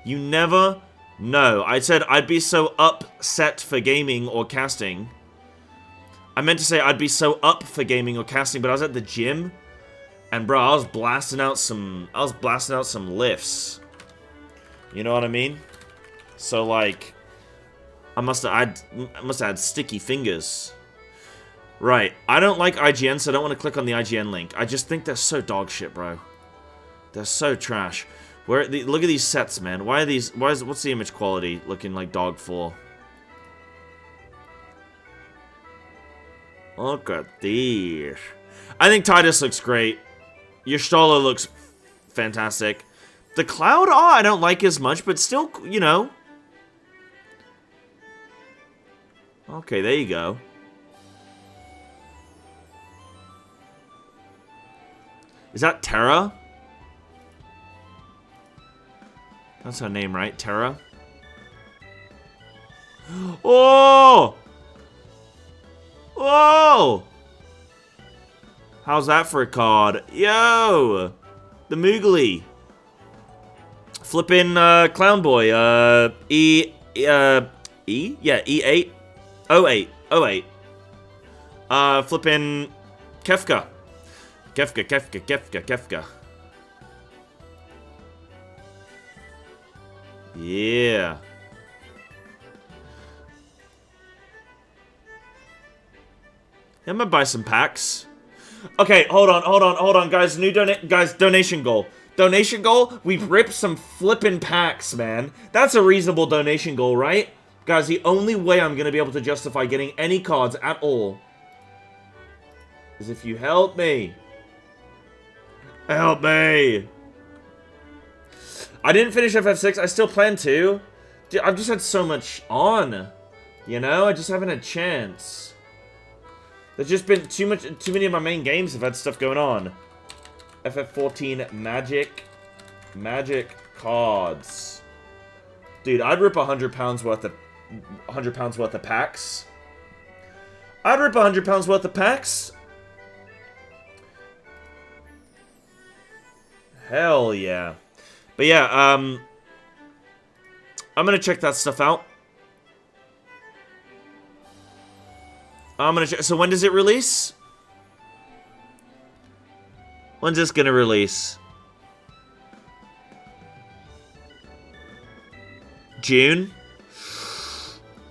You never know. I said I'd be so upset for gaming or casting. I meant to say I'd be so up for gaming or casting, but I was at the gym. And bro, I was blasting out some lifts. You know what I mean? So like, I must have had sticky fingers. Right. I don't like IGN, so I don't want to click on the IGN link. I just think they're so dog shit, bro. They're so trash. Look at these sets, man. What's the image quality looking like dog for? Look at these. I think Titus looks great. Y'shtola looks fantastic. The Cloud I don't like as much, but still, you know. Okay, there you go. Is that Terra? That's her name, right? Terra? Oh! Whoa! How's that for a card? Yo! The Moogly. Flippin' Clown Boy. E? Yeah, E8. 08. Flippin' Kefka. Kefka. Yeah. I'm gonna buy some packs. Okay, hold on, guys. Donation goal. Donation goal? We've ripped some flippin' packs, man. That's a reasonable donation goal, right? Guys, the only way I'm gonna be able to justify getting any cards at all is if you help me. Help me! I didn't finish FF6. I still plan to. Dude, I've just had so much on. You know? I just haven't had a chance. There's just been too many of my main games have had stuff going on. FF14 Magic cards. Dude, I'd rip £100 worth of packs. I'd rip £100 worth of packs. Hell yeah. But yeah, I'm gonna check that stuff out. I'm gonna check. So when does it release? When's this gonna release? June?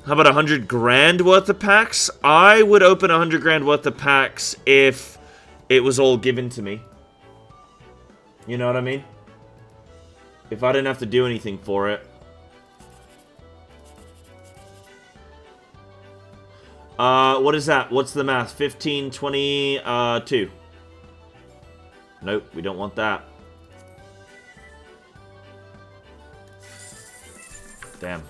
How about 100 grand worth of packs? I would open 100 grand worth of packs if it was all given to me. You know what I mean? If I didn't have to do anything for it. What is that? What's the math? 15, 22. Nope, we don't want that. Damn.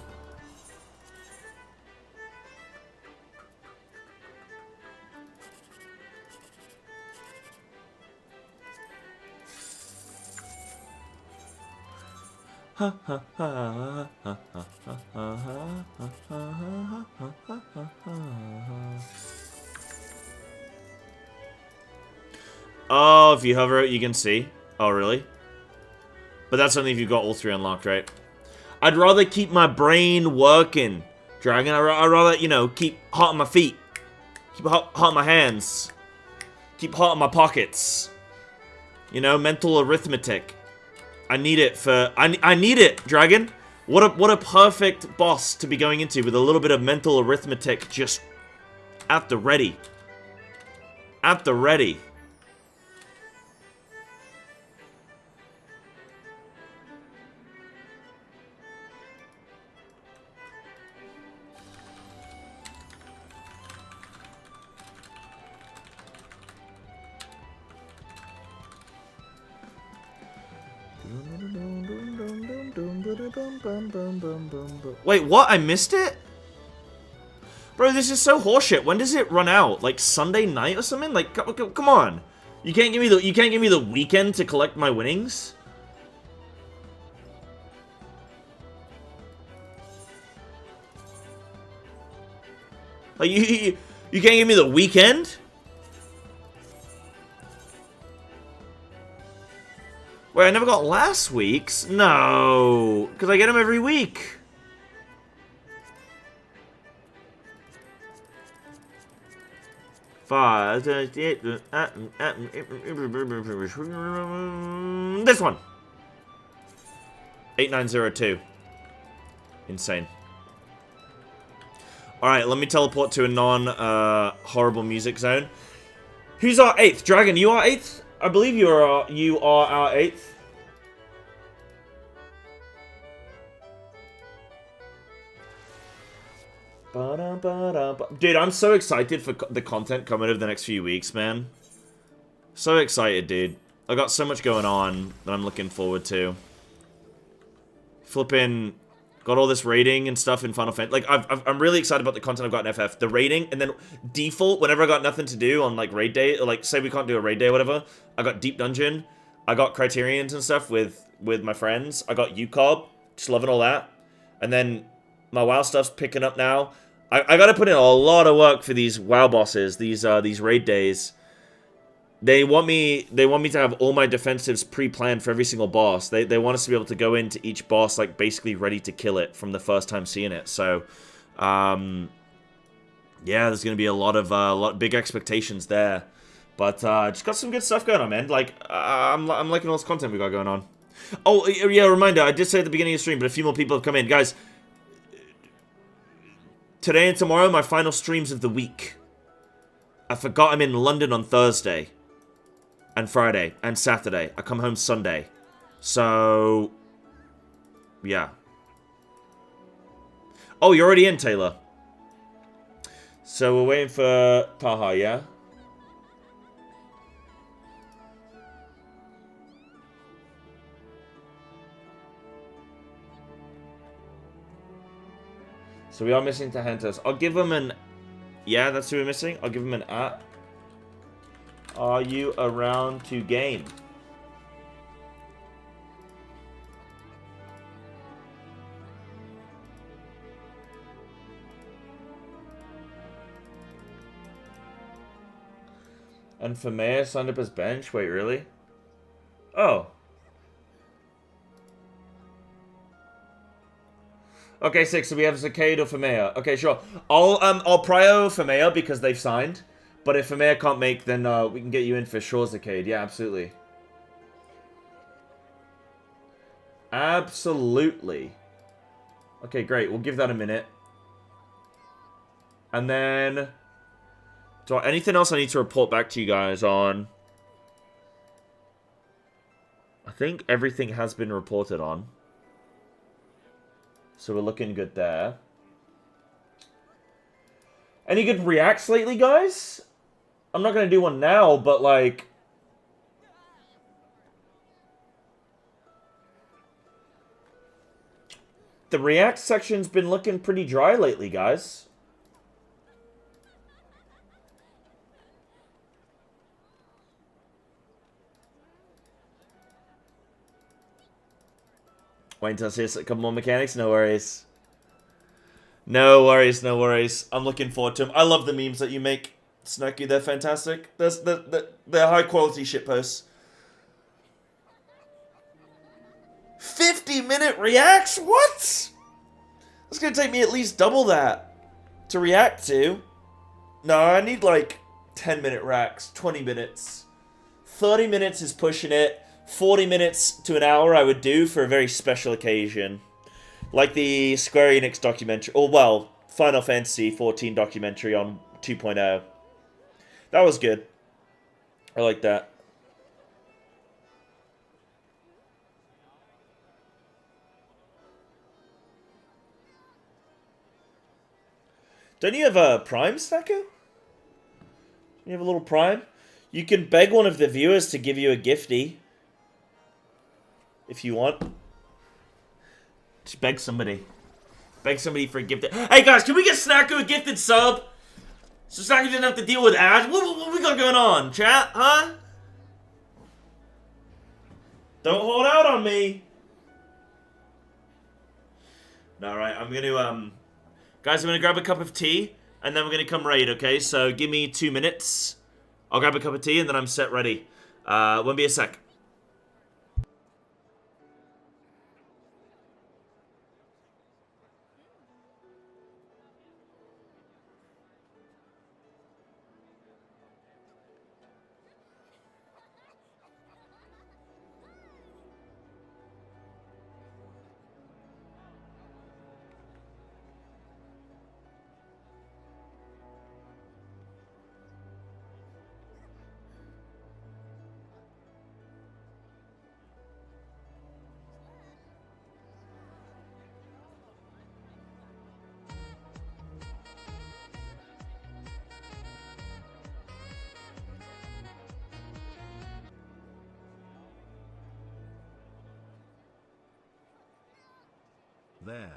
Oh, if you hover it, you can see. Oh, really? But that's only if you've got all 3 unlocked, right? I'd rather keep my brain working, Dragon. I'd rather, you know, keep hot on my feet. Keep hot on my hands. Keep hot in my pockets. You know, mental arithmetic. I need it for... I need it, Dragon. What a perfect boss to be going into with a little bit of mental arithmetic just at the ready. At the ready. Wait, what? I missed it? Bro, this is so horseshit. When does it run out? Like Sunday night or something? Like, come on. You can't give me the weekend to collect my winnings? Like, you can't give me the weekend? Wait, I never got last week's? No, because I get them every week. This one. 8902. Insane. Alright, let me teleport to a non-horrible music zone. Who's our 8th? Dragon, you are 8th? I believe you are our 8th. Dude, I'm so excited for the content coming over the next few weeks, man. So excited, dude. I got so much going on that I'm looking forward to. Flipping... Got all this raiding and stuff in Final Fantasy. Like, I'm really excited about the content I've got in FF. The raiding, and then default, whenever I got nothing to do on, like, raid day, or, like, say we can't do a raid day or whatever, I got Deep Dungeon, I got Criterions and stuff with my friends, I got UCOB, just loving all that, and then my WoW stuff's picking up now. I gotta put in a lot of work for these WoW bosses, these raid days. They want me to have all my defensives pre-planned for every single boss. They want us to be able to go into each boss like basically ready to kill it from the first time seeing it. So, yeah, there's gonna be a lot of big expectations there. But just got some good stuff going on, man. Like I'm liking all this content we got going on. Oh yeah, reminder. I did say at the beginning of the stream, but a few more people have come in, guys. Today and tomorrow, my final streams of the week. I forgot I'm in London on Thursday. And Friday, and Saturday. I come home Sunday. So... yeah. Oh, you're already in, Taylor. So we're waiting for Taha, yeah? So we are missing Tahentos. I'll give him an... yeah, that's who we're missing. I'll give him an at. Are you around to game? And Famea signed up as bench? Wait, really? Oh. Okay, 6, so we have Zacade or Famea. Okay, sure. I'll prio Famea because they've signed. But if Famea can't make, then we can get you in for sure, Zacade. Yeah, absolutely. Absolutely. Okay, great. We'll give that a minute. And then... anything else I need to report back to you guys on? I think everything has been reported on. So we're looking good there. Any good reacts lately, guys? I'm not going to do one now, but like... the react section's been looking pretty dry lately, guys. Wait until I see a couple more mechanics? No worries. No worries, no worries. I'm looking forward to them. I love the memes that you make. Snacky, they're fantastic. They're high quality shitposts. 50-minute reacts? What? That's gonna take me at least double that to react to. No, I need like 10-minute racks, 20 minutes. 30 minutes is pushing it. 40 minutes to an hour I would do for a very special occasion. Like the Square Enix documentary, or well, Final Fantasy 14 documentary on 2.0. That was good. I like that. Don't you have a Prime, Stacker? You have a little Prime? You can beg one of the viewers to give you a gifty. If you want. Just beg somebody. Beg somebody for a gift. Hey guys, can we get Snacker a gifted sub? So Snacker didn't have to deal with ads? What we got going on, chat? Huh? Don't hold out on me. Alright, I'm gonna, guys, I'm gonna grab a cup of tea, and then we're gonna come raid, okay? So give me 2 minutes. I'll grab a cup of tea, and then I'm set ready. Won't be a sec. There.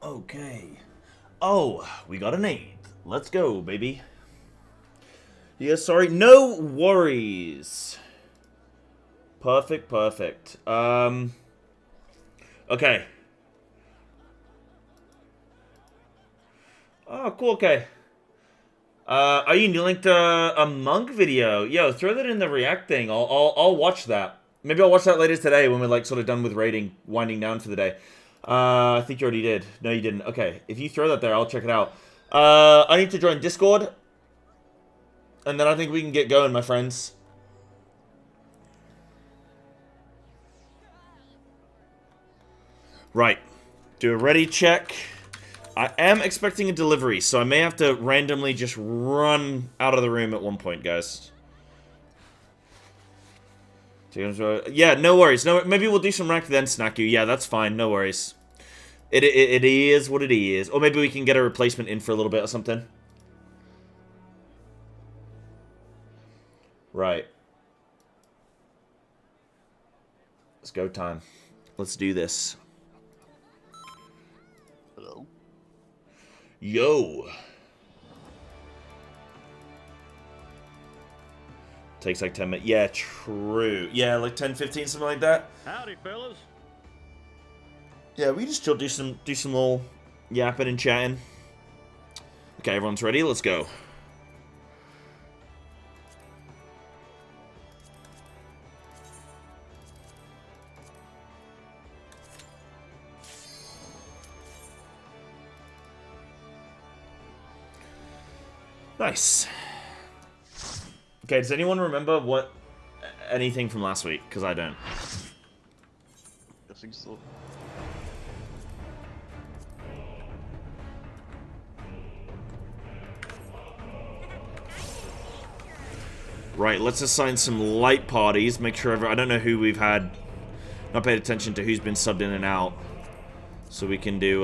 Okay. Oh, we got an 8th. Let's go, baby. Yeah, sorry. No worries. Perfect, perfect. Okay. Oh, cool, okay. Are you linked a monk video? Yo, throw that in the React thing. I'll watch that. Maybe I'll watch that later today when we're like sort of done with raiding, winding down for the day. I think you already did. No, you didn't. Okay, if you throw that there, I'll check it out. I need to join Discord, and then I think we can get going, my friends. Right. Do a ready check. I am expecting a delivery, so I may have to randomly just run out of the room at one point, guys. Yeah, no worries. No, maybe we'll do some ranked then, Snack You. Yeah, that's fine. No worries. It is what it is. Or maybe we can get a replacement in for a little bit or something. Right. Let's go time. Let's do this. Hello. Yo. Takes like 10 minutes. Yeah, true. Yeah, like 10, 15, something like that. Howdy, fellas. Yeah, we just chill, do some little yapping and chatting. Okay, everyone's ready. Let's go. Nice. Okay, does anyone remember anything from last week? Because I don't. I think so. Right, let's assign some light parties. Make sure I don't know who we've had. Not paid attention to who's been subbed in and out. So we can do,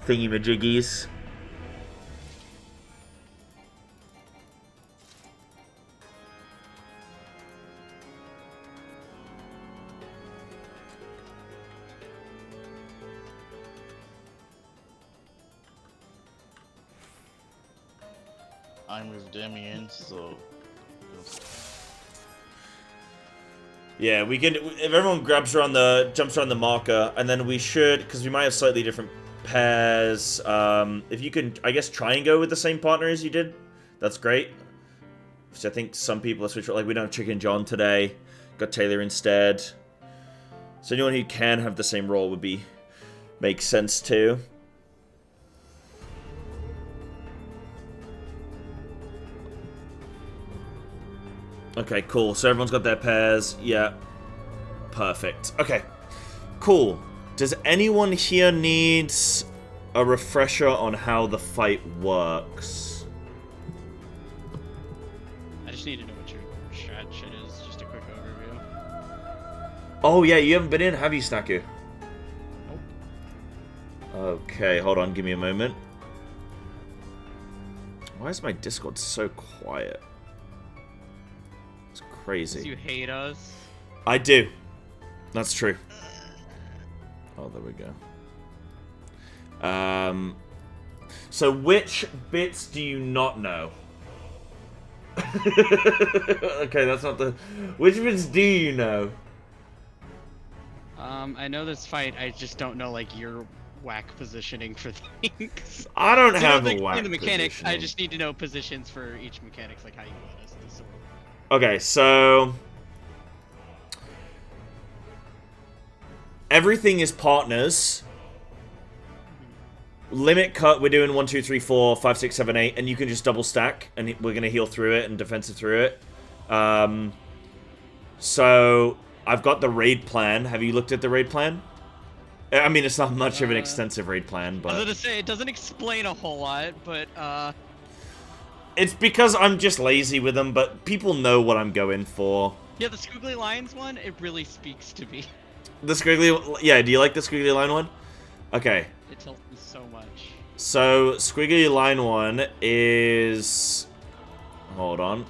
thingy-majiggies. I'm with Damien, so... Yeah, we can. If everyone jumps around the marker, and then we should, because we might have slightly different pairs. If you can, I guess, try and go with the same partner as you did, that's great. Which I think some people are switching. Like we don't have Chicken John today, got Taylor instead. So anyone who can have the same role would make sense too. Okay, cool. So everyone's got their pairs. Yeah. Perfect. Okay. Cool. Does anyone here needs a refresher on how the fight works? I just need to know what your strat shit is. Just a quick overview. Oh, yeah. You haven't been in, have you, Snaku? Nope. Okay. Hold on. Give me a moment. Why is my Discord so quiet? Crazy. You hate us? I do. That's true. Oh, there we go. So which bits do you not know? Okay, that's not the... Which bits do you know? I know this fight, I just don't know, like, your whack positioning for things. I don't have a like, whack in the mechanics, positioning. I just need to know positions for each mechanics, like how you want us to sort. Okay, so... Everything is partners. Limit cut, we're doing 1, 2, 3, 4, 5, 6, 7, 8, and you can just double stack, and we're going to heal through it and defensive through it. So, I've got the raid plan. Have you looked at the raid plan? I mean, it's not much of an extensive raid plan, but... I was gonna say, it doesn't explain a whole lot, but, It's because I'm just lazy with them, but people know what I'm going for. yeah, the squiggly lines one, it really speaks to me. The squiggly... Yeah, do you like the squiggly line one? Okay. It tells me so much. So, squiggly line one is... Hold on.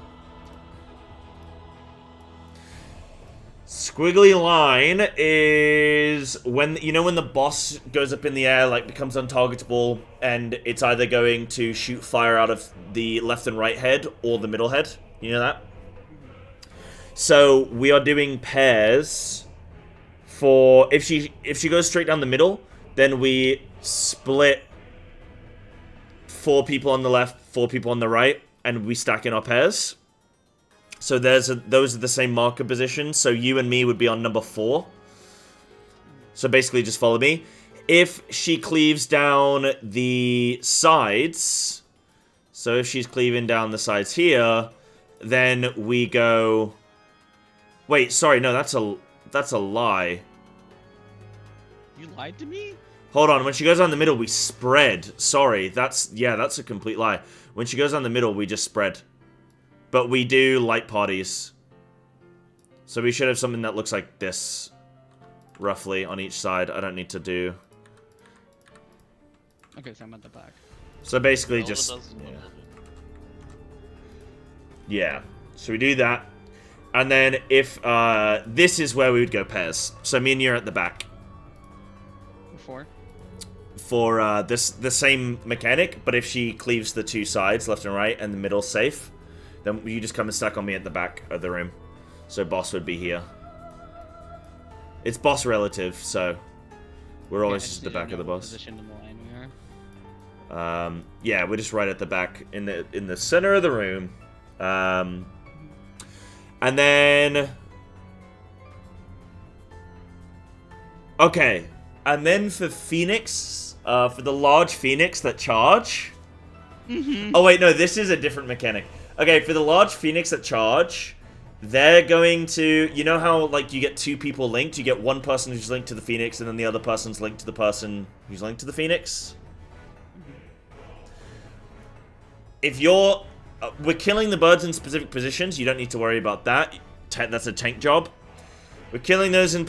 Squiggly line is when, you know, when the boss goes up in the air, like becomes untargetable, and it's either going to shoot fire out of the left and right head or the middle head. You know that? So we are doing pairs for if she goes straight down the middle, then we split 4 people on the left, 4 people on the right, and we stack in our pairs. So those are the same marker positions. So you and me would be on number 4. So basically just follow me. If she cleaves down the sides, so if she's cleaving down the sides here, then we go... Wait, sorry, no, that's a lie. You lied to me? Hold on, when she goes down the middle, we spread. Sorry, that's a complete lie. When she goes down the middle, we just spread. But we do light parties. So we should have something that looks like this. Roughly, on each side. I don't need to do... Okay, so I'm at the back. So basically just... Yeah. So we do that. And then if... this is where we would go pairs. So me and you are at the back. For? For the same mechanic, but if she cleaves the 2 sides, left and right, and the middle's safe, then you just come and stack on me at the back of the room. So boss would be here. It's boss relative, so we're always just at the back of the boss. Position in the line we are. Yeah, we're just right at the back in the center of the room. And then okay, and then for Phoenix, for the large Phoenix that charge. Oh wait, no, this is a different mechanic. Okay, for the large Phoenix that charge, they're going to... You know how, like, you get 2 people linked? You get one person who's linked to the Phoenix, and then the other person's linked to the person who's linked to the Phoenix? If you're... we're killing the birds in specific positions. You don't need to worry about that. That's a tank job. We're killing those in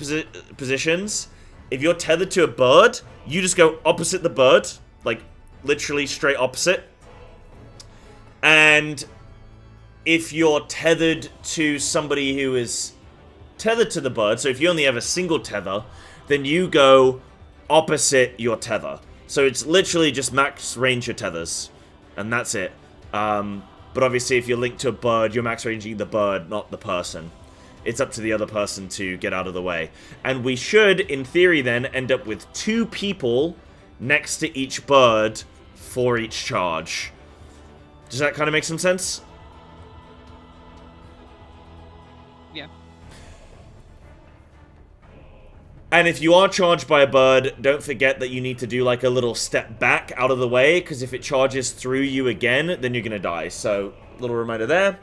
positions. If you're tethered to a bird, you just go opposite the bird. Like, literally straight opposite. And... if you're tethered to somebody who is tethered to the bird, so if you only have a single tether, then you go opposite your tether. So it's literally just max range your tethers. And that's it. But obviously if you're linked to a bird, you're max ranging the bird, not the person. It's up to the other person to get out of the way. And we should, in theory then, end up with 2 people next to each bird for each charge. Does that kind of make some sense? Yeah. And if you are charged by a bird, don't forget that you need to do like a little step back out of the way, because if it charges through you again, then you're going to die. So, little reminder there.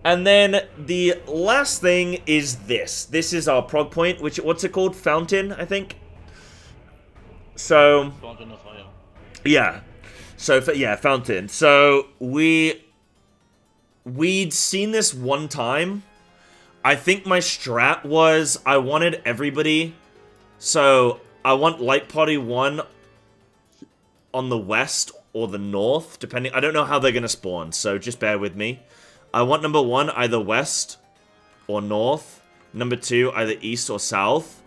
And then the last thing is this. This is our prog point, which, what's it called? Fountain, I think? So... Fountain of fire. Yeah. So, yeah, fountain. So, we'd seen this one time. I think my strat was I wanted everybody. So, I want Light Party 1 on the west or the north, depending. I don't know how they're going to spawn, so just bear with me. I want number 1 either west or north. Number 2 either east or south.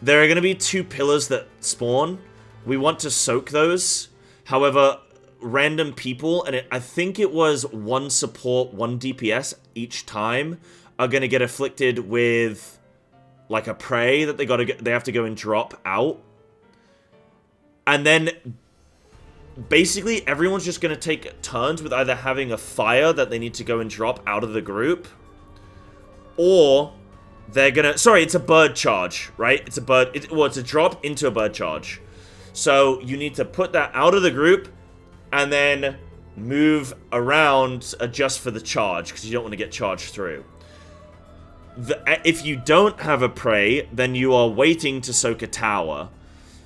There are going to be 2 pillars that spawn. We want to soak those. However, random people, and I think it was 1 support, 1 DPS each time, are going to get afflicted with like a prey that they have to go and drop out. And then basically everyone's just going to take turns with either having a fire that they need to go and drop out of the group, or they're going to... Sorry, it's a bird charge, right? It's a bird... it's a drop into a bird charge. So you need to put that out of the group and then move around, adjust for the charge, because you don't want to get charged through. If you don't have a prey, then you are waiting to soak a tower.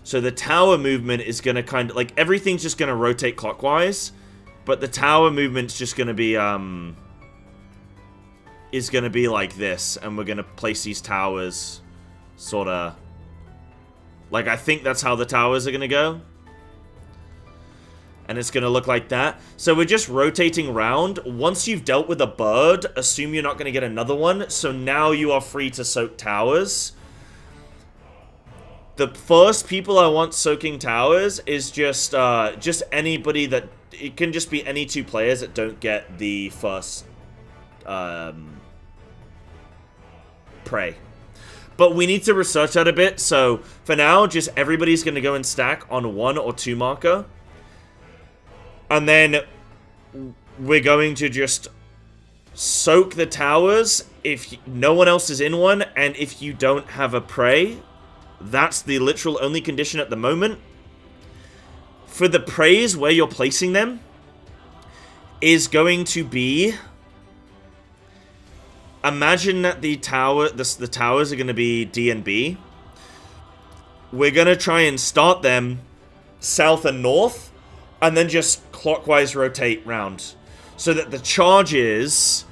So the tower movement is going to kind of... like, everything's just going to rotate clockwise, but the tower movement's just going to be, is going to be like this, and we're going to place these towers sort of... like, I think that's how the towers are going to go. And it's going to look like that. So we're just rotating around. Once you've dealt with a bird, assume you're not going to get another one. So now you are free to soak towers. The first people I want soaking towers is just anybody that... It can just be any 2 players that don't get the first prey. But we need to research that a bit. So for now, just everybody's going to go and stack on 1 or 2 marker. And then we're going to just soak the towers if no one else is in one, and if you don't have a prey. That's the literal only condition at the moment. For the preys, where you're placing them is going to be... Imagine that the towers are going to be D and B. We're going to try and start them south and north, and then just clockwise rotate round. So that the charges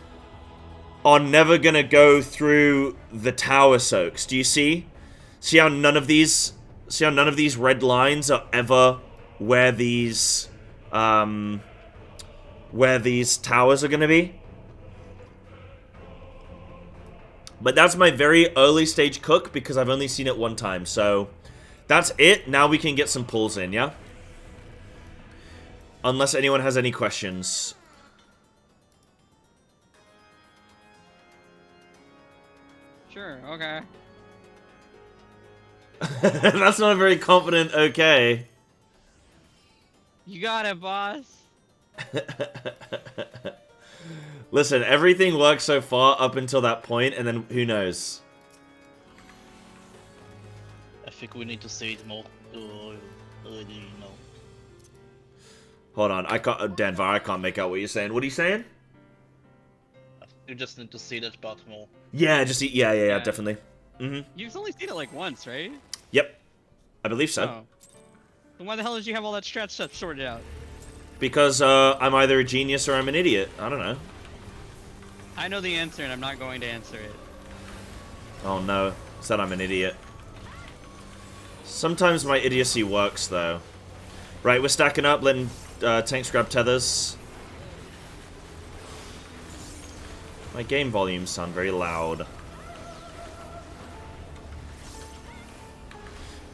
are never going to go through the tower soaks. Do you see? See how none of these red lines are ever where these towers are going to be? But that's my very early stage cook because I've only seen it 1 time. So that's it. Now we can get some pulls in, yeah? Unless anyone has any questions. Sure, okay. That's not a very confident okay. You got it, boss. Listen, everything worked so far up until that point, and then who knows? I think we need to say it more. Hold on, I can't, Denver, I can't make out what you're saying. What are you saying? You just need to see that part more. Yeah, yeah, definitely. You've only seen it like once, right? Yep, I believe so. Oh. Then why the hell did you have all that strat stuff sorted out? Because I'm either a genius or I'm an idiot. I don't know. I know the answer, and I'm not going to answer it. Oh no, said I'm an idiot. Sometimes my idiocy works, though. Right, we're stacking up, letting tanks grab tethers. My game volumes sound very loud.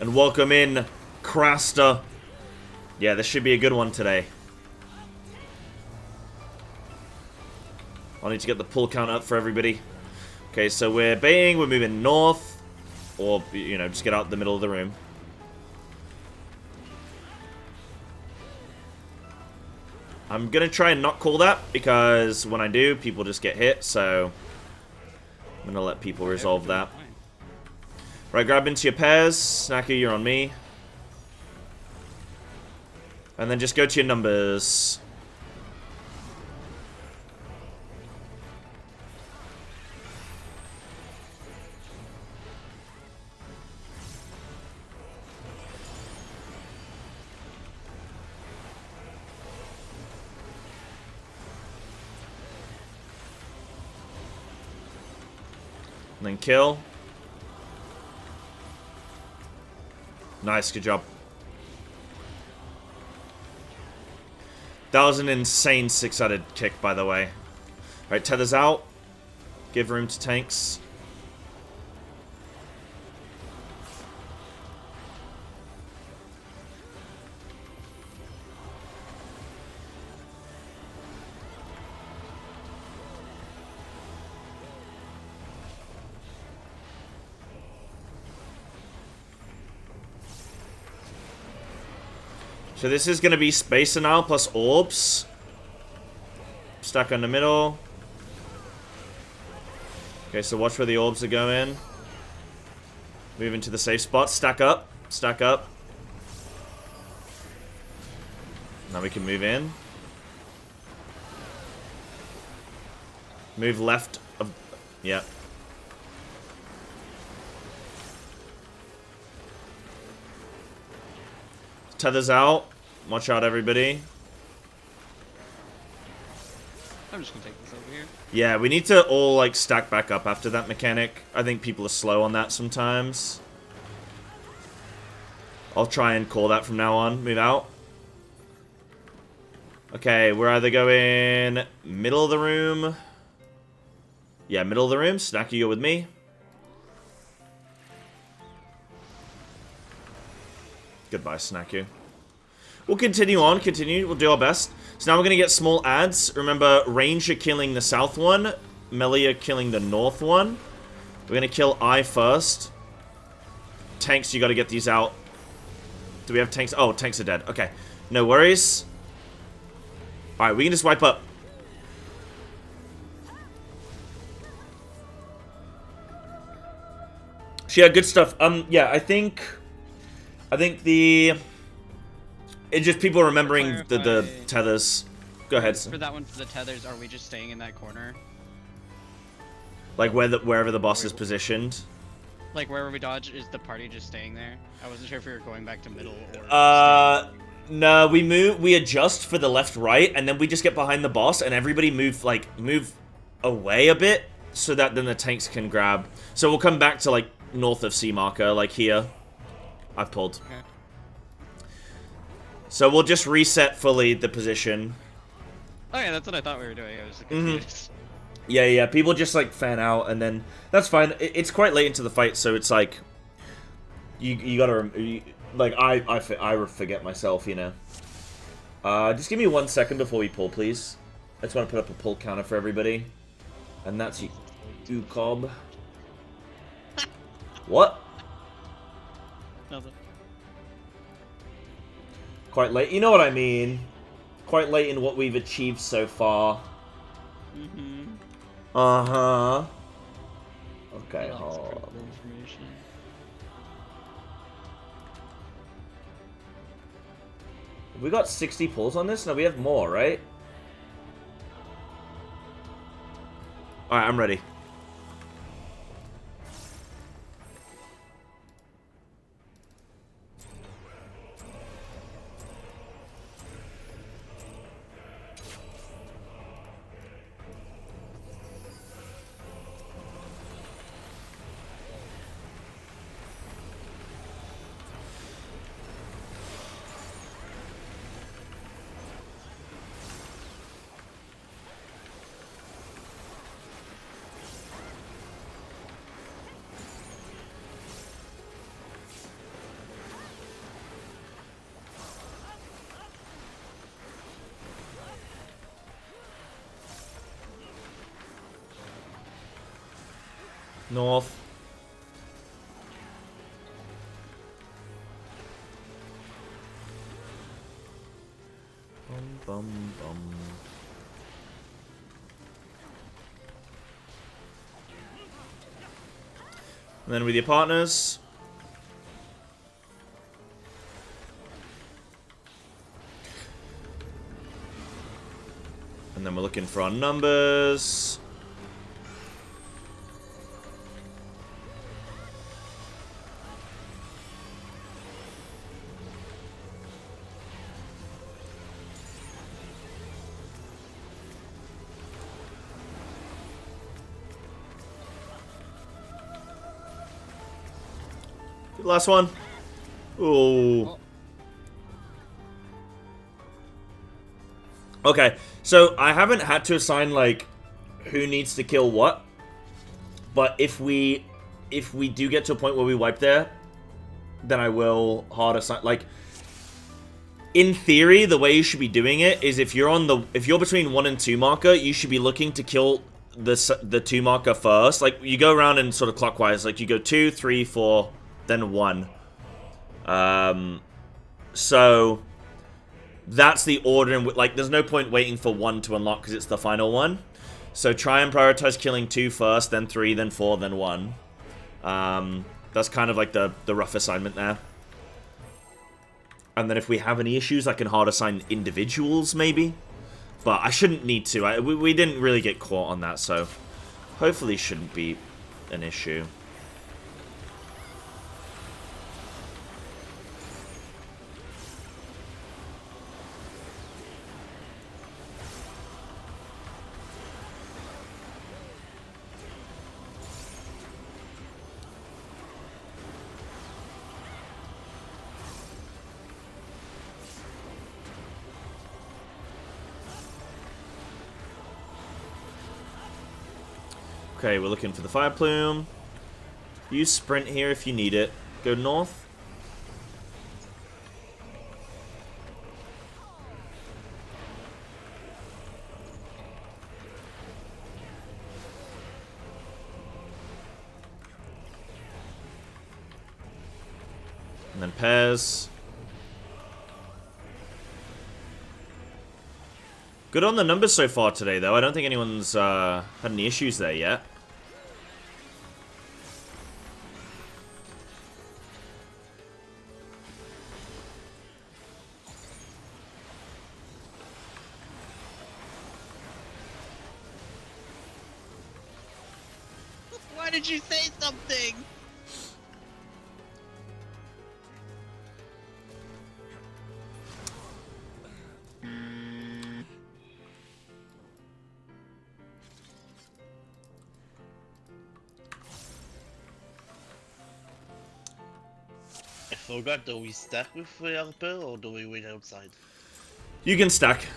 And welcome in, Craster. Yeah, this should be a good one today. I'll need to get the pull count up for everybody. Okay, so we're baiting, we're moving north. Or, you know, just get out the middle of the room. I'm gonna try and not call that, because when I do, people just get hit, so... I'm gonna let people resolve that. Right, grab into your pairs. Snacky, you're on me. And then just go to your numbers. And then kill. Nice, good job. That was an insane 6-sided kick, by the way. Alright, tethers out. Give room to tanks. So this is going to be Space Anile plus Orbs. Stack on the middle. Okay, so watch where the Orbs are going. Move into the safe spot. Stack up. Stack up. Now we can move in. Move left of... Yeah. Tethers out. Watch out, everybody. I'm just gonna take this over here. Yeah, we need to all, like, stack back up after that mechanic. I think people are slow on that sometimes. I'll try and call that from now on. Move out. Okay, we're either going middle of the room. Yeah, middle of the room. Snacky, you're with me. Goodbye, Snacky. We'll continue on, We'll do our best. So now we're going to get small adds. Remember, Ranger killing the south one. Melia killing the north one. We're going to kill I first. Tanks, you got to get these out. Do we have tanks? Oh, tanks are dead. Okay. No worries. Alright, we can just wipe up. Yeah, good stuff. Yeah, I think the... It's just people remembering the tethers. Go ahead. For that one, for the tethers, are we just staying in that corner? Like wherever the boss is positioned? Like wherever we dodge, is the party just staying there? I wasn't sure if we were going back to middle or... No, we adjust for the left-right, and then we just get behind the boss, and everybody move away a bit, so that then the tanks can grab. So we'll come back to, like, north of C marker, like here. I've pulled. Okay. So we'll just reset fully the position. Oh yeah, that's what I thought we were doing. I was confused. Yeah, people just, like, fan out, and then... That's fine. It's quite late into the fight, so it's like... You gotta... Like, I forget myself, you know. Just give me 1 second before we pull, please. I just want to put up a pull counter for everybody. And that's you, Cobb. What? Nothing. Quite late. You know what I mean. Quite late in what we've achieved so far. Mm-hmm. Uh-huh. Okay, hold on. We got 60 pulls on this? No, we have more, right? Alright, I'm ready. North. Bum, bum. And then with your partners. And then we're looking for our numbers. Last one. Ooh. Okay, so I haven't had to assign, like, who needs to kill what. But if we do get to a point where we wipe there, then I will hard assign, like, in theory, the way you should be doing it is if you're between 1 and 2 marker, you should be looking to kill the 2 marker first. Like, you go around in sort of clockwise, like you go 2, 3, 4, then 1. So that's the order in which, like, there's no point waiting for 1 to unlock because it's the final one. So try and prioritize killing 2 first, then 3, then 4, then 1. That's kind of like the rough assignment there. And then if we have any issues, I can hard assign individuals, maybe. But I shouldn't need to. We didn't really get caught on that, so hopefully shouldn't be an issue. Okay, we're looking for the fire plume. Use sprint here if you need it. Go north. And then pairs. Good on the numbers so far today, though. I don't think anyone's had any issues there yet. Why did you say something? I forgot, do we stack with helper or do we wait outside? You can stack.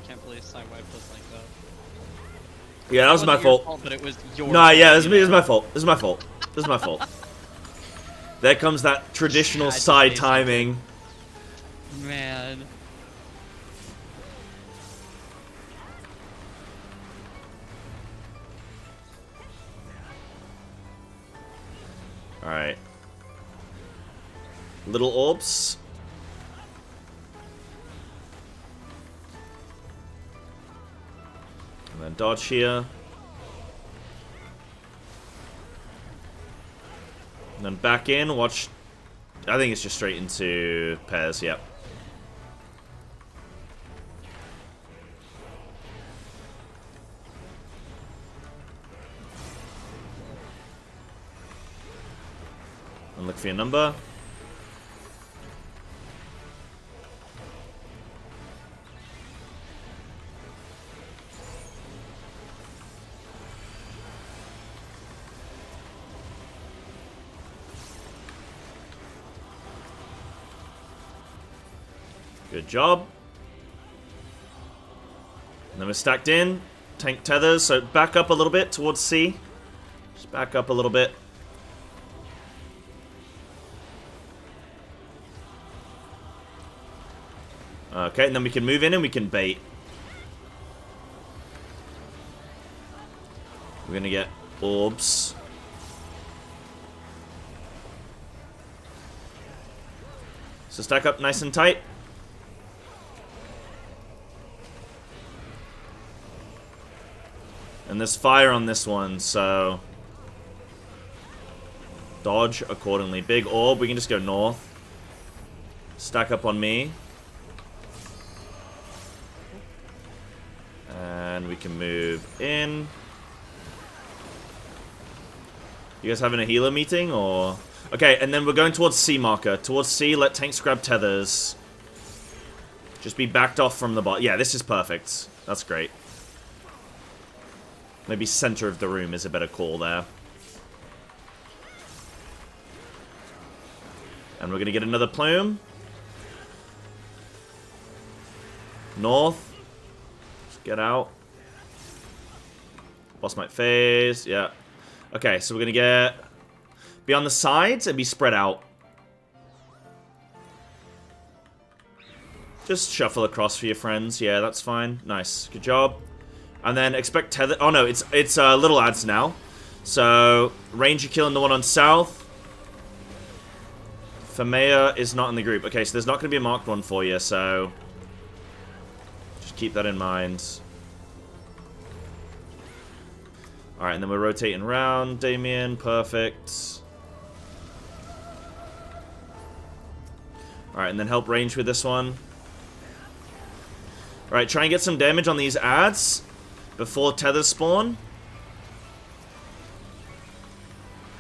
Can't believe Psy wiped us like that. Yeah, that was my fault. But it was your Nah, yeah, fault, it was my fault. This is my fault. This is my fault. There comes that traditional side timing. Man. Alright. Little orbs. And then dodge here. And then back in, watch. I think it's just straight into pairs, yep. And look for your number. Good job. And then we're stacked in. Tank tethers, so back up a little bit towards C. Just back up a little bit. Okay, and then we can move in and we can bait. We're gonna get orbs. So stack up nice and tight. And there's fire on this one, so dodge accordingly. Big orb, we can just go north. Stack up on me. And we can move in. You guys having a healer meeting, or? Okay, and then we're going towards C marker. Towards C, let tanks grab tethers. Just be backed off from the bot. Yeah, this is perfect. That's great. Maybe center of the room is a better call there. And we're gonna get another plume. North. Let's get out. Boss might phase. Yeah. Okay, so we're gonna get... Be on the sides and be spread out. Just shuffle across for your friends. Yeah, that's fine. Nice. Good job. And then expect tether... Oh no, it's little ads now. So, Ranger killing the one on south. Famea is not in the group. Okay, so there's not going to be a marked one for you, so... Just keep that in mind. Alright, and then we're rotating around. Damien, perfect. Alright, and then help range with this one. Alright, try and get some damage on these ads before tethers spawn.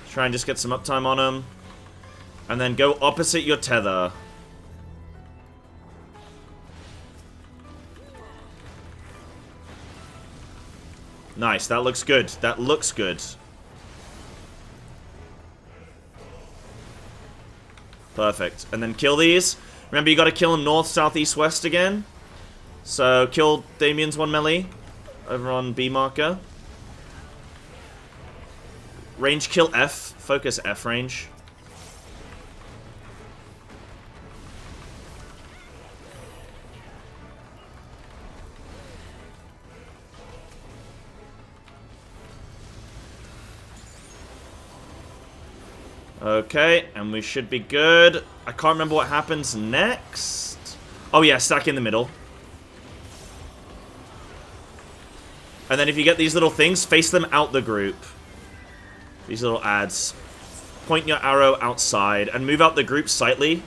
Try and just get some uptime on them. And then go opposite your tether. Nice, that looks good. That looks good. Perfect. And then kill these. Remember, you gotta kill them north, south, east, west again. So, kill Damien's one melee. Over on B marker. Range kill F. Focus F range. Okay, and we should be good. I can't remember what happens next. Oh yeah, stack in the middle. And then if you get these little things, face them out the group. These little ads. Point your arrow outside and move out the group slightly.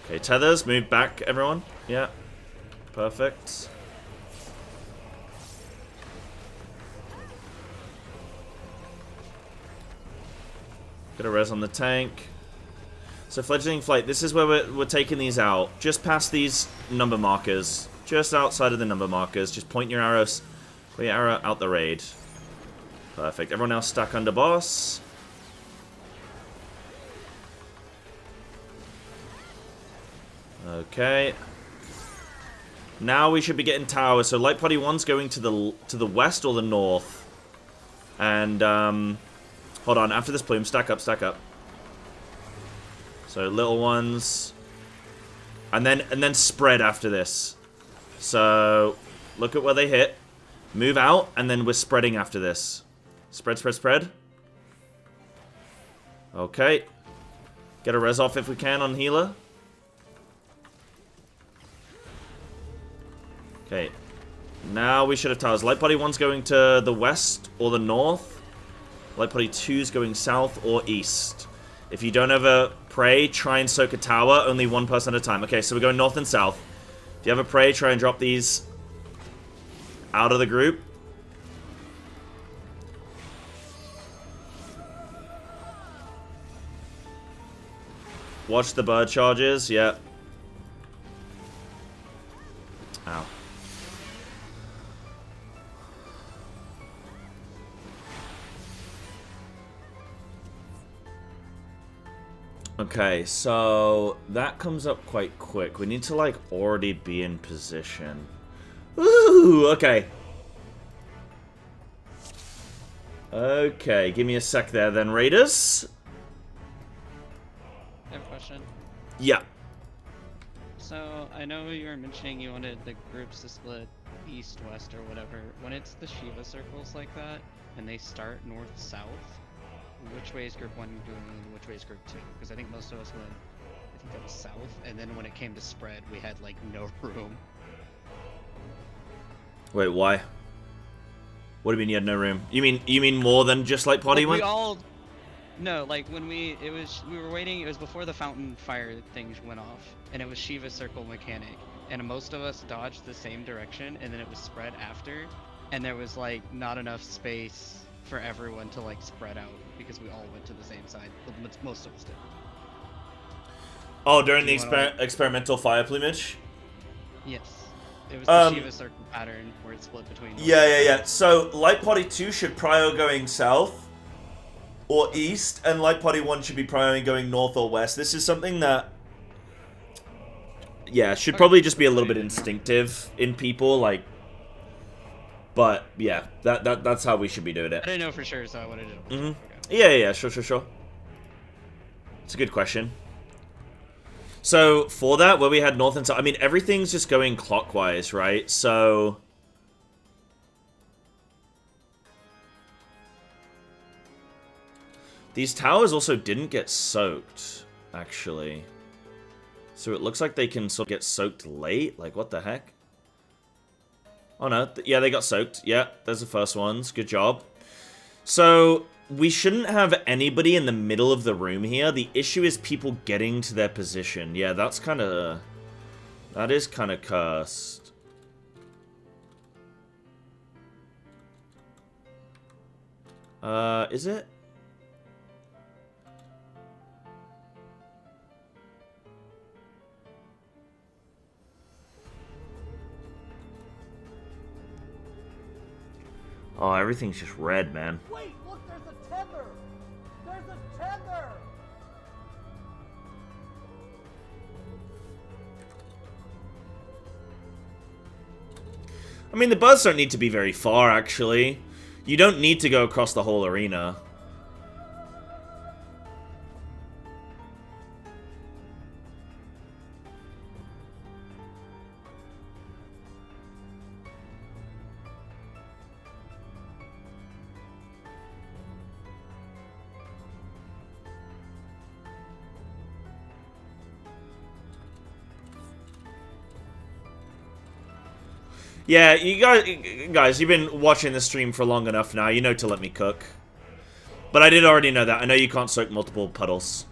Okay, tethers, move back, everyone. Yeah. Perfect. Got a res on the tank. So fledgling flight, this is where we're taking these out. Just past these number markers. Just outside of the number markers. Just point your arrows. Point your arrow out the raid. Perfect. Everyone else stack under boss. Okay. Now we should be getting towers. So light party 1's going to the west or the north. And hold on, after this plume, stack up, stack up. So little ones. And then spread after this. So look at where they hit. Move out, and then we're spreading after this. Spread, spread, spread. Okay. Get a res off if we can on healer. Okay, now we should have towers. Light Body 1's going to the west or the north. Light Body 2's going south or east. If you don't have a prey, try and soak a tower. Only one person at a time. Okay, so we're going north and south. If you have a prey, try and drop these out of the group. Watch the bird charges. Yeah. Ow. Okay, so that comes up quite quick. We need to, like, already be in position. Ooh, okay. Okay, give me a sec there then, Raiders. I have a question. Yeah. So, I know you were mentioning you wanted the groups to split east-west or whatever. When it's the Shiva circles like that, and they start north-south, which way is group 1 doing and which way is group 2? Because I think most of us went, I think that was south, and then when it came to spread, we had, like, no room. Wait, why? What do you mean you had no room? You mean more than just like potty went? We all... No, like, when we were waiting, it was before the fountain fire things went off, and it was Shiva circle mechanic, and most of us dodged the same direction, and then it was spread after, and there was, like, not enough space for everyone to, like, spread out, because we all went to the same side. Most of us did. Oh, during the experimental fire plumage? Yes. It was the Shiva circle pattern where it split between... Yeah. So, Light Party 2 should prio going south or east, and Light Party 1 should be prioing going north or west. This is something that... Yeah, should probably just be a little bit instinctive in people, like... But, yeah, that's how we should be doing it. I didn't know for sure, so I wanted to... Mm-hmm. Yeah, sure. It's a good question. So, for that, where we had north and south... I mean, everything's just going clockwise, right? So... These towers also didn't get soaked, actually. So it looks like they can sort of get soaked late. Like, what the heck? Oh, no. Yeah, they got soaked. Yeah, there's the first ones. Good job. So, we shouldn't have anybody in the middle of the room here. The issue is people getting to their position. Yeah, that's kind of... That is kind of cursed. Is it? Oh, everything's just red, man. Wait, look, there's a tether! There's a tether! I mean, the birds don't need to be very far, actually. You don't need to go across the whole arena. Yeah, you guys, you've been watching the stream for long enough now. You know to let me cook. But I did already know that. I know you can't soak multiple puddles.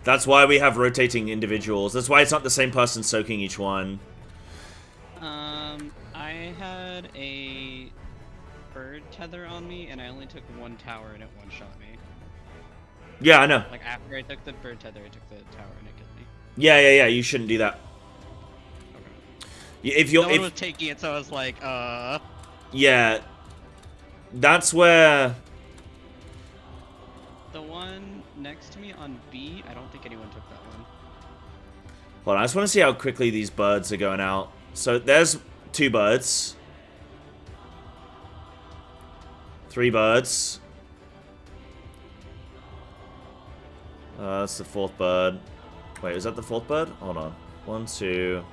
That's why we have rotating individuals. That's why it's not the same person soaking each one. I had a bird tether on me, and I only took one tower, and it one-shot me. Yeah, I know. Like, after I took the bird tether, I took the tower, and it killed me. Yeah, you shouldn't do that. Okay. If you're... No one was taking it, so I was like, Yeah. That's where... The one next to me on B, I don't think anyone took that one. Hold on, I just want to see how quickly these birds are going out. So, there's 2 birds. 3 birds. That's the 4th bird. Wait, is that the 4th bird? Hold on. 1, 2.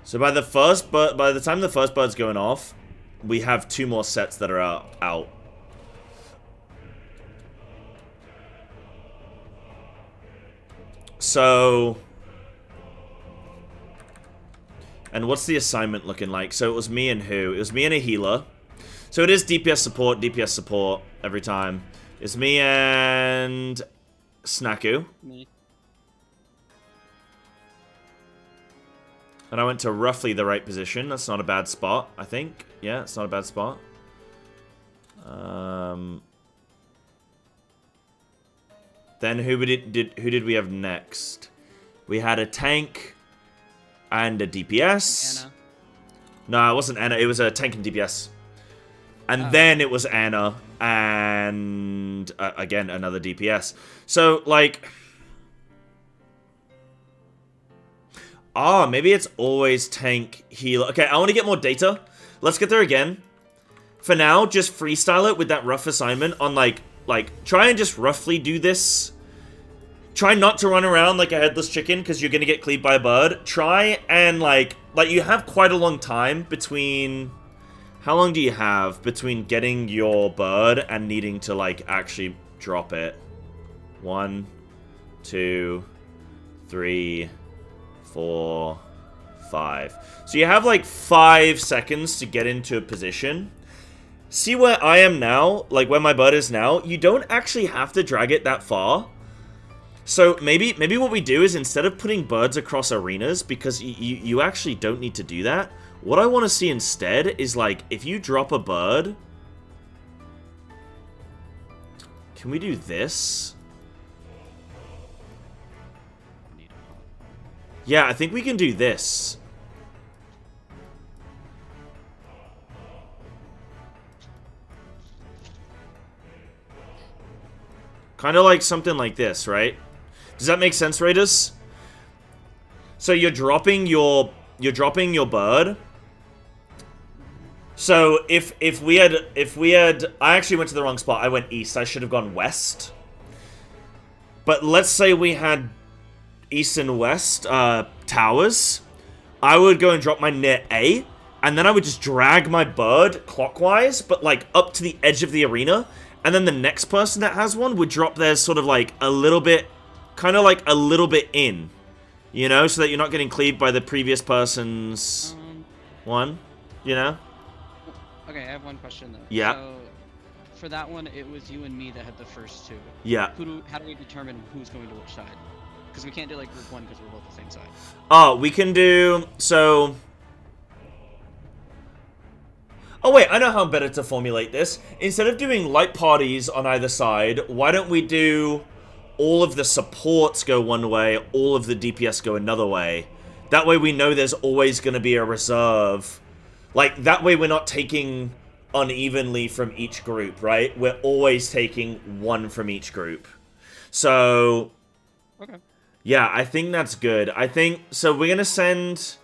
So by the time the first bird's going off, we have 2 more sets that are out. So, and what's the assignment looking like? So it was me and who? It was me and a healer. So it is DPS support every time. It's me and Snaku. Me. And I went to roughly the right position. That's not a bad spot, I think. Yeah, it's not a bad spot. Then who did we have next? We had a tank and a DPS. Anna. No, it wasn't Anna. It was a tank and DPS. And then it was Anna and again another DPS. So like, maybe it's always tank healer. Okay, I want to get more data. Let's get there again. For now, just freestyle it with that rough assignment on like try and just roughly do this. Try not to run around like a headless chicken because you're gonna get cleaved by a bird. Try and like you have quite a long time between. How long do you have between getting your bird and needing to like actually drop it? 1, 2, 3, 4, 5. So you have like 5 seconds to get into a position. See where I am now, like where my bird is now. You don't actually have to drag it that far. So maybe what we do is instead of putting birds across arenas, because you actually don't need to do that. What I want to see instead is like if you drop a bird. Can we do this? Yeah, I think we can do this. Kind of like something like this, right? Does that make sense, Raiders? So you're dropping your bird. So if we had I actually went to the wrong spot. I went east. I should have gone west. But let's say we had east and west towers. I would go and drop my near A, and then I would just drag my bird clockwise, but like up to the edge of the arena. And then the next person that has one would drop theirs sort of like a little bit, kind of like a little bit in, you know, so that you're not getting cleaved by the previous person's one, you know? Okay, I have one question though. Yeah. So, for that one, it was you and me that had the first 2. Yeah. How do we determine who's going to which side? Because we can't do like group 1 because we're both the same side. Oh, we can do, so... Oh wait, I know how better to formulate this. Instead of doing light parties on either side, why don't we do all of the supports go one way, all of the DPS go another way. That way we know there's always going to be a reserve. Like, that way we're not taking unevenly from each group, right? We're always taking one from each group. So, Okay. yeah, I think that's good. I think, so we're going to send...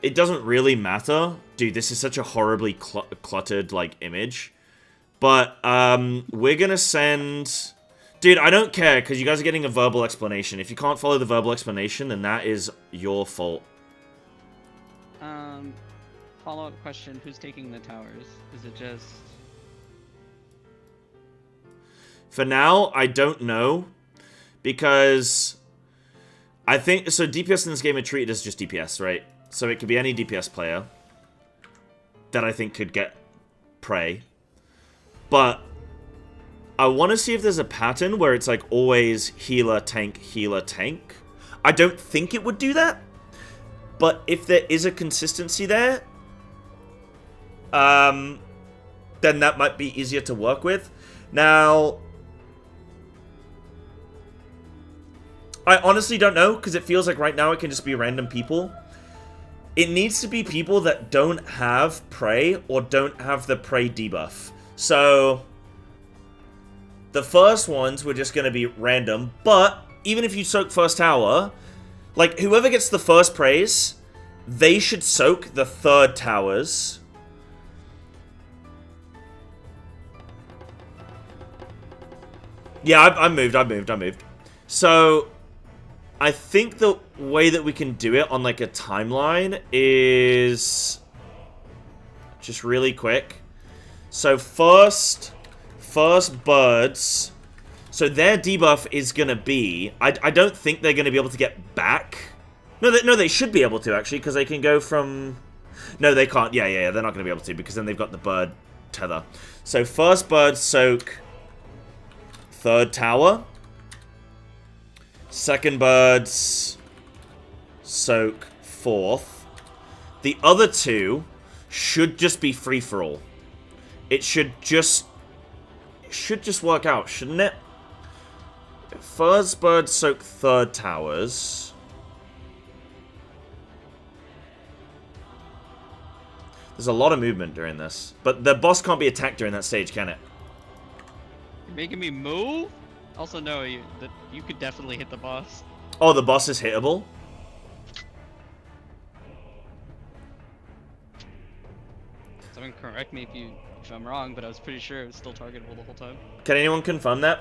It doesn't really matter. Dude, this is such a horribly cluttered, like, image. But, we're gonna send... Dude, I don't care, because you guys are getting a verbal explanation. If you can't follow the verbal explanation, then that is your fault. Follow-up question, who's taking the towers? Is it just... For now, I don't know. Because... I think... So, DPS in this game are treated as just DPS, right? So, it could be any DPS player that I think could get prey. But I want to see if there's a pattern where it's like always healer, tank, healer, tank. I don't think it would do that. But if there is a consistency there, then that might be easier to work with. Now, I honestly don't know, because it feels like right now it can just be random people. It needs to be people that don't have prey or don't have the prey debuff. So, the first ones were just going to be random, but even if you soak first tower, like, whoever gets the first praise, they should soak the third towers. Yeah, I moved. So, I think the way that we can do it on, like, a timeline is just really quick. So first birds, so their debuff is going to be, I don't think they're going to be able to get back. No, they should be able to, actually, because they can go from, no, they can't, yeah, they're not going to be able to, because then they've got the bird tether. So first bird soak third tower, second birds soak fourth. The other two should just be free-for-all. It should just work out, shouldn't it? First bird soak third towers. There's a lot of movement during this. But the boss can't be attacked during that stage, can it? You're making me move? Also, no, you could definitely hit the boss. Oh, the boss is hittable? Someone correct me if I'm wrong, but I was pretty sure it was still targetable the whole time. Can anyone confirm that?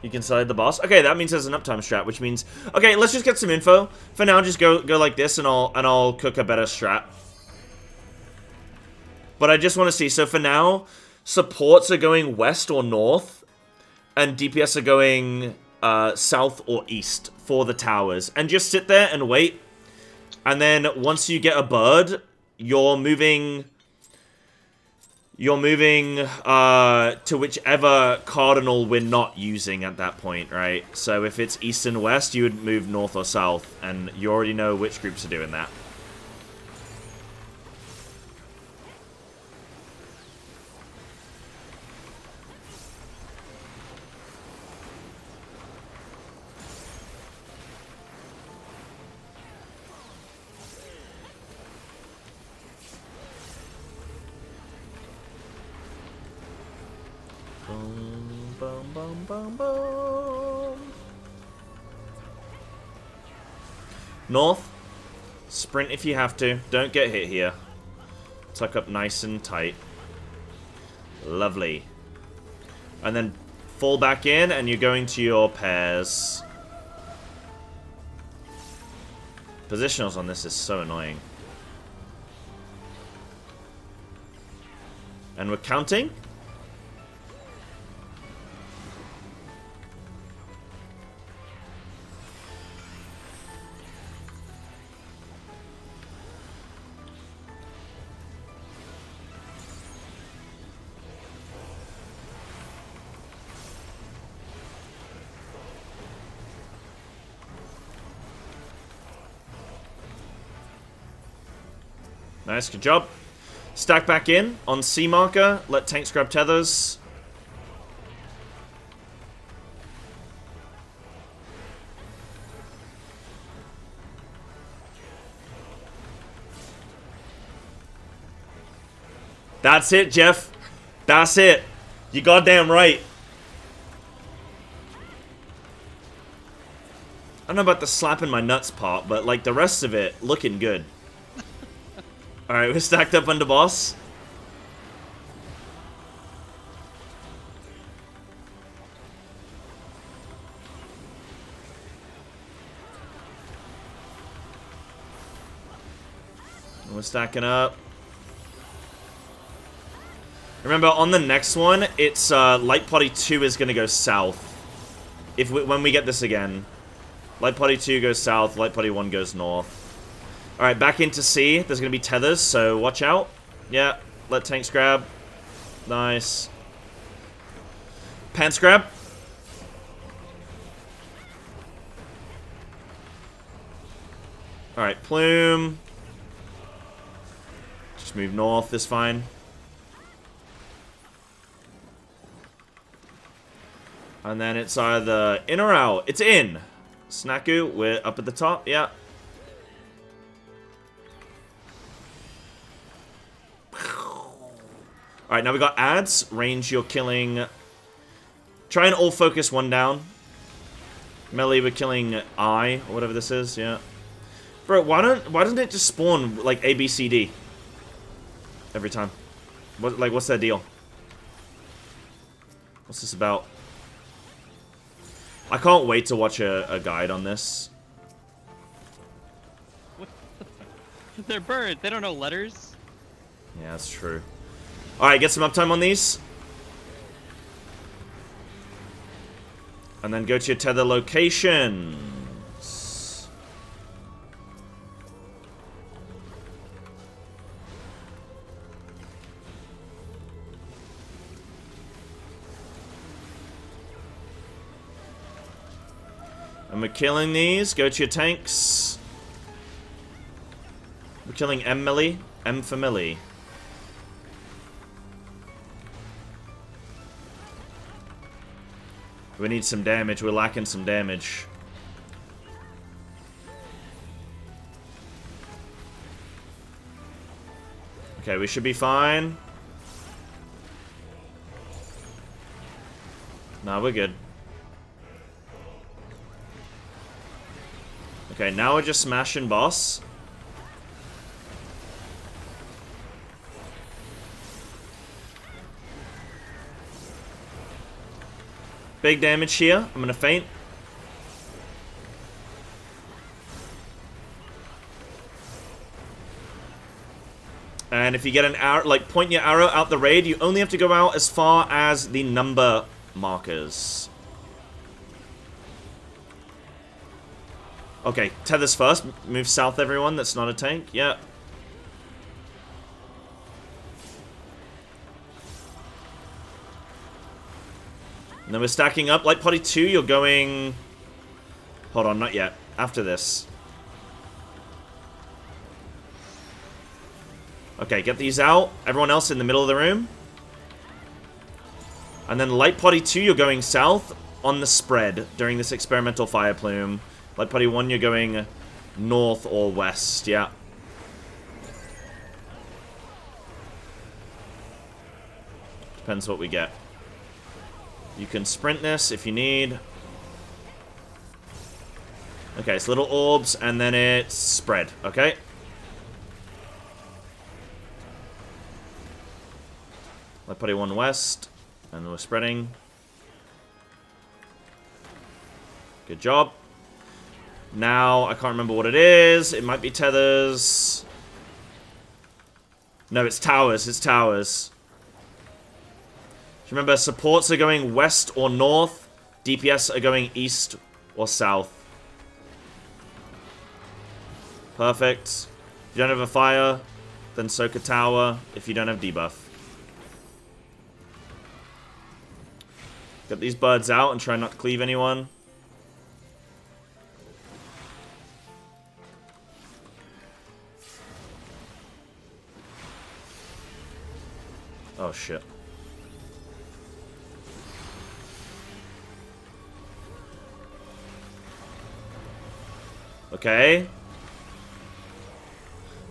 You can select the boss? Okay, that means there's an uptime strat, which means... Okay, let's just get some info. For now, just go like this, and I'll cook a better strat. But I just want to see. So for now, supports are going west or north, and DPS are going south or east for the towers. And just sit there and wait. And then once you get a bird, you're moving to whichever cardinal we're not using at that point, right? So if it's east and west, you would move north or south, and you already know which groups are doing that. North, sprint if you have to. Don't get hit here. Tuck up nice and tight. Lovely. And then fall back in, and you're going to your pairs. Positionals on this is so annoying. And we're counting. Nice, good job. Stack back in on C marker. Let tanks grab tethers. That's it, Jeff. That's it. You goddamn right. I don't know about the slapping my nuts part, but like the rest of it, looking good. Alright, we're stacked up under boss. We're stacking up. Remember, on the next one, it's Light Potty 2 is going to go south. When we get this again. Light Potty 2 goes south, Light Potty 1 goes north. Alright, back into C. There's going to be tethers, so watch out. Yeah, let tanks grab. Nice. Pants grab. Alright, plume. Just move north is fine. And then it's either in or out. It's in. Snaku, we're up at the top. Yeah. Alright, now we got ads. Range, you're killing. Try and all focus one down. Melee, we're killing I, or whatever this is. Yeah. Bro, why doesn't it just spawn like A, B, C, D every time? What's that deal? What's this about? I can't wait to watch a guide on this. They're birds. They don't know letters. Yeah, that's true. Alright, get some uptime on these. And then go to your tether locations. And we're killing these. Go to your tanks. We're killing M melee. M for melee. We need some damage. We're lacking some damage. Okay, we should be fine. No, we're good. Okay, now we're just smashing boss. Big damage here. I'm gonna faint. And if you get an arrow, like point your arrow out the raid, you only have to go out as far as the number markers. Okay, tethers first. Move south, everyone. That's not a tank. Yeah. And then we're stacking up. Light Potty 2, you're going... Hold on, not yet. After this. Okay, get these out. Everyone else in the middle of the room. And then Light Potty 2, you're going south on the spread during this experimental fire plume. Light Potty 1, you're going north or west, yeah. Depends what we get. You can sprint this if you need. Okay, it's little orbs, and then it's spread, okay? Light Potty 1 west, and we're spreading. Good job. Now, I can't remember what it is. It might be tethers. No, it's towers. It's towers. Remember, supports are going west or north. DPS are going east or south. Perfect. If you don't have a fire, then soak a tower if you don't have debuff. Get these birds out and try not to cleave anyone. Oh, shit. Okay.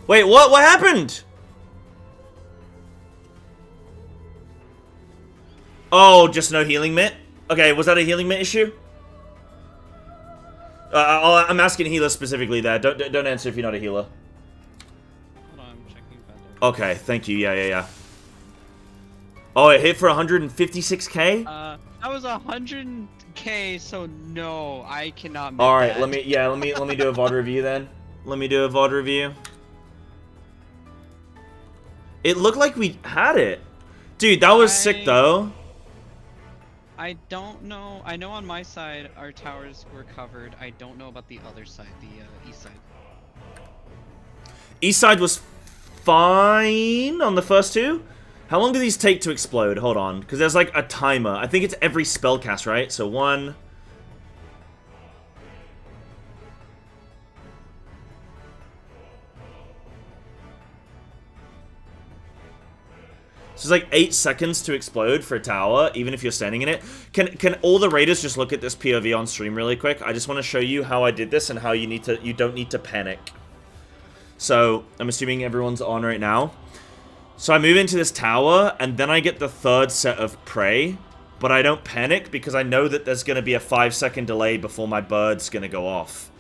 Wait, what? What happened? Oh, just no healing mitt? Okay, was that a healing mitt issue? I'm asking healer specifically there. Don't answer if you're not a healer. Hold on, I'm checking Panda. Okay, thank you. Yeah. Oh, it hit for 156k? That was 100k, so no, I cannot make All right, that. let me do a VOD review then. Let me do a VOD review. It looked like we had it. Dude, that was sick though. I don't know. I know on my side our towers were covered. I don't know about the other side, the east side. East side was fine on the first two. How long do these take to explode? Hold on, because there's like a timer. I think it's every spell cast, right? So 1. So it's like 8 seconds to explode for a tower, even if you're standing in it. Can all the raiders just look at this POV on stream really quick? I just want to show you how I did this and how you don't need to panic. So I'm assuming everyone's on right now. So I move into this tower, and then I get the 3rd set of prey, but I don't panic because I know that there's going to be a 5-second delay before my bird's going to go off.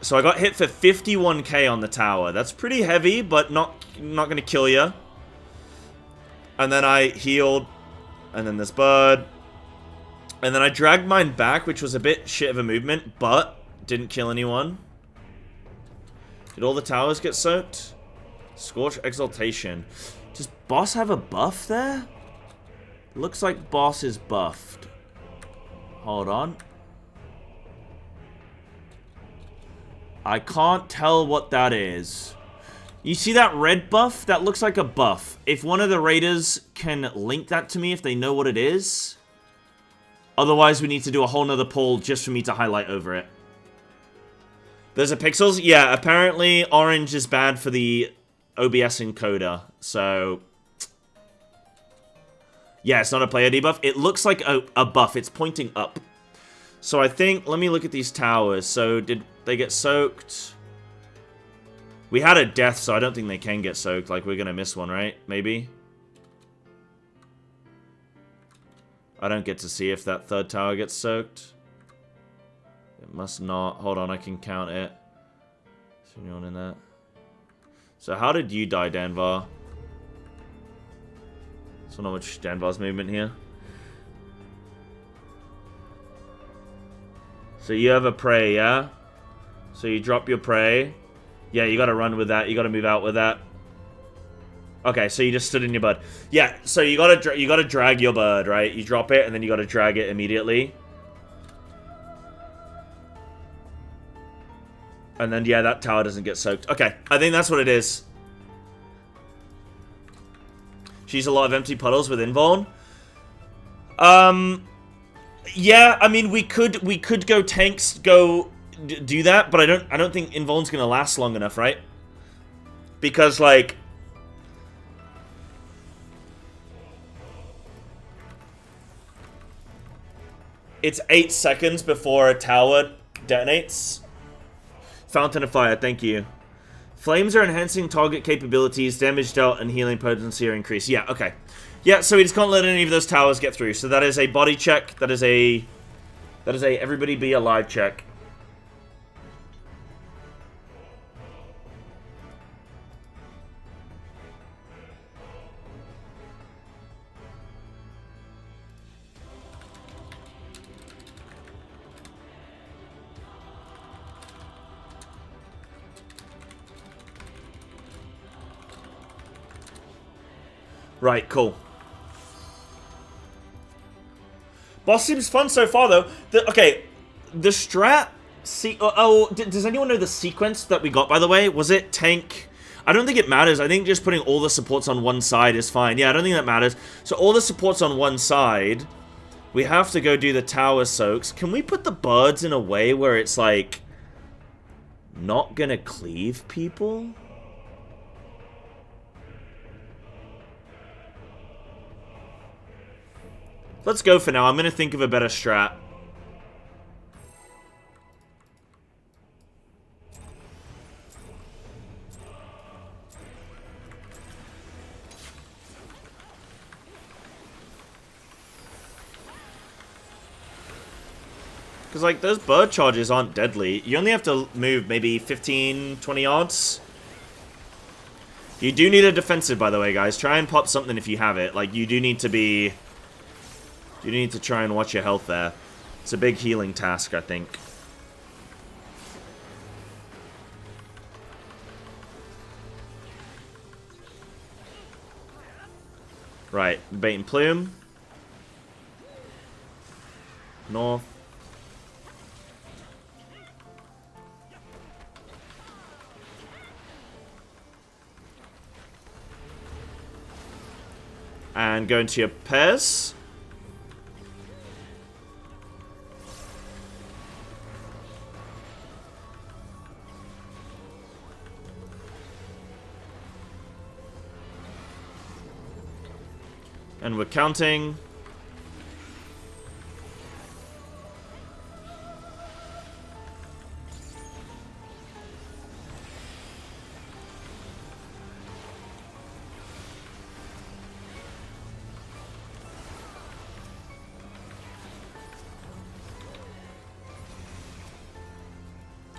So I got hit for 51k on the tower. That's pretty heavy, but not going to kill you. And then I healed, and then this bird. And then I dragged mine back, which was a bit shit of a movement, but didn't kill anyone. Did all the towers get soaked? Scorch Exaltation. Does boss have a buff there? Looks like boss is buffed. Hold on. I can't tell what that is. You see that red buff? That looks like a buff. If one of the raiders can link that to me if they know what it is. Otherwise, we need to do a whole nother poll just for me to highlight over it. There's a pixels? Yeah, apparently orange is bad for the OBS encoder. So, yeah, it's not a player debuff. It looks like a buff. It's pointing up. So I think, let me look at these towers. So did they get soaked? We had a death, so I don't think they can get soaked. Like, we're going to miss one, right? Maybe? I don't get to see if that 3rd tower gets soaked. It must not. Hold on, I can count it. Is there anyone in that? So how did you die, Danvar? So not much Danvar's movement here. So you have a prey, yeah? So you drop your prey. Yeah, you gotta run with that. You gotta move out with that. Okay, so you just stood in your bird. Yeah, so you gotta drag your bird, right? You drop it, and then you gotta drag it immediately. And then, yeah, that tower doesn't get soaked. Okay, I think that's what it is. She used a lot of empty puddles with invuln. Yeah, I mean, we could go tanks, do that, but I don't think invuln's gonna last long enough, right? Because, like, it's 8 seconds before a tower detonates. Fountain of Fire, thank you. Flames are enhancing target capabilities, damage dealt, and healing potency are increased. Yeah, okay. Yeah, so we just can't let any of those towers get through. So that is a body check. That is a everybody be alive check. Right, cool. Boss seems fun so far, though. Okay, the strat... does anyone know the sequence that we got, by the way? Was it tank... I don't think it matters. I think just putting all the supports on one side is fine. Yeah, I don't think that matters. So all the supports on one side. We have to go do the tower soaks. Can we put the birds in a way where it's, like... not gonna cleave people? Let's go for now. I'm going to think of a better strat. Because, like, those bird charges aren't deadly. You only have to move maybe 15, 20 yards. You do need a defensive, by the way, guys. Try and pop something if you have it. Like, you do need to be... You need to try and watch your health there. It's a big healing task, I think. Right, bait and plume. North. And go into your pairs. And we're counting.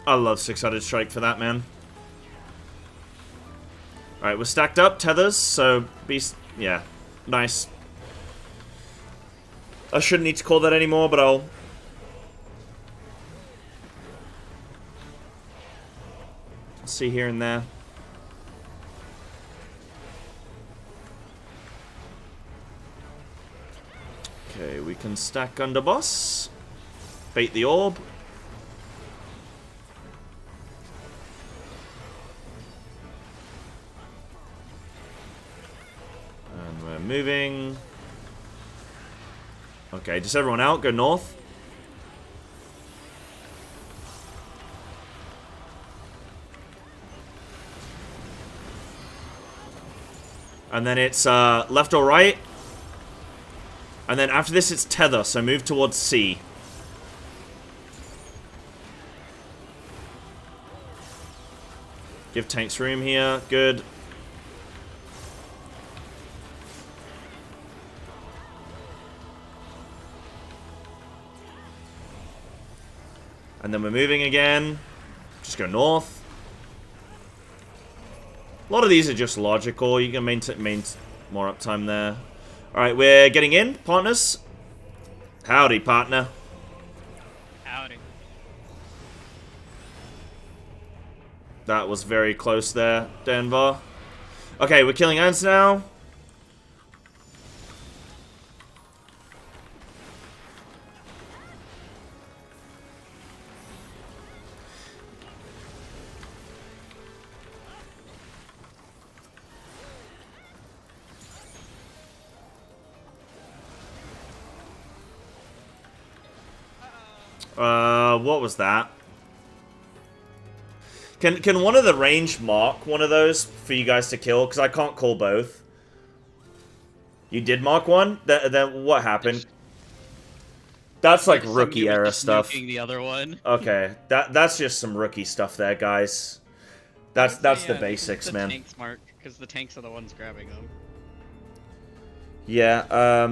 I love six-sided strike for that, man. Alright, we're stacked up, tethers, so yeah, nice. I shouldn't need to call that anymore, but I'll... see here and there. Okay, we can stack underboss. Bait the orb. And we're moving. Okay, just everyone out, go north. And then it's left or right. And then after this it's tether, so move towards C. Give tanks room here, good. And then we're moving again. Just go north. A lot of these are just logical. You can maintain more uptime there. Alright, we're getting in, partners. Howdy, partner. Howdy. That was very close there, Denver. Okay, we're killing ants now. What was that? Can one of the range mark one of those for you guys to kill? Because I can't call both. You did mark one? Then what happened? That's like rookie era stuff. The other one. Okay, that's just some rookie stuff there, guys. That's the basics, man. Tanks mark, because the tanks are the ones grabbing them. Yeah.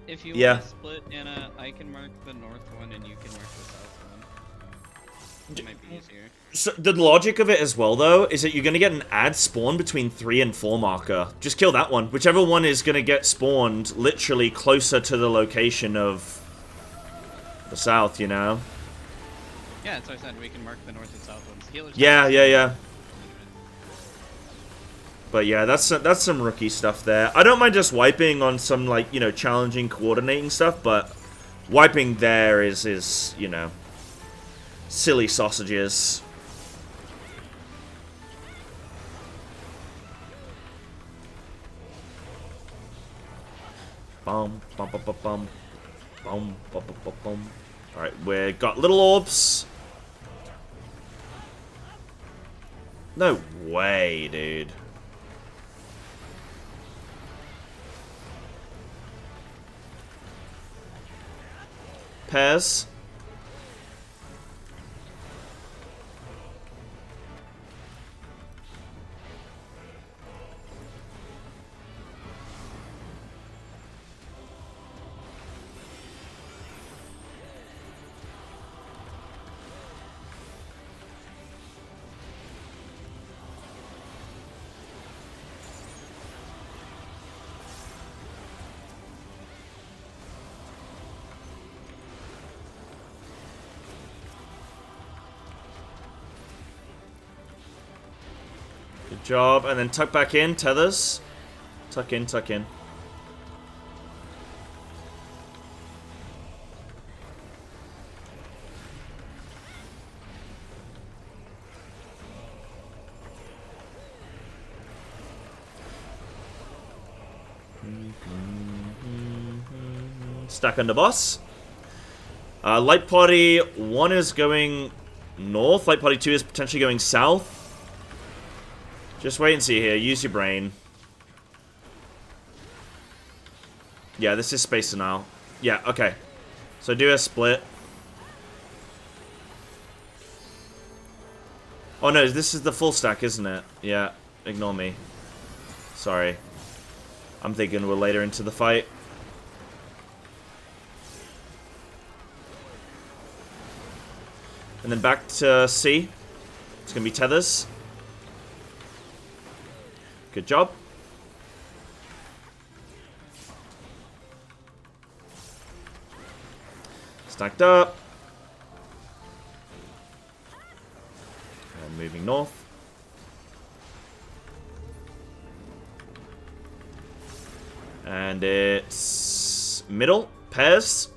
If you want to split, Anna, I can mark the north one and you can mark the south one. It might be easier. So the logic of it as well, though, is that you're going to get an ad spawn between 3 and 4 marker. Just kill that one. Whichever one is going to get spawned literally closer to the location of the south, you know? Yeah, that's what I said. We can mark the north and south ones. Healers Yeah. But yeah, that's some rookie stuff there. I don't mind just wiping on some, like, you know, challenging coordinating stuff, but wiping there is you know, silly sausages. Bum, bum, bum, bum, bum. Bum, bum, bum, bum, bum. Alright, we've got little orbs. No way, dude. pairs. Good job. And then tuck back in, tethers. Tuck in, tuck in. Stack under boss. Light party 1 is going north. Light party 2 is potentially going south. Just wait and see here. Use your brain. Yeah, this is space now. Yeah, okay. So do a split. Oh no, this is the full stack, isn't it? Yeah, ignore me. Sorry. I'm thinking we're later into the fight. And then back to C. It's going to be tethers. Good job. Stacked up. And moving north. And it's middle, pairs.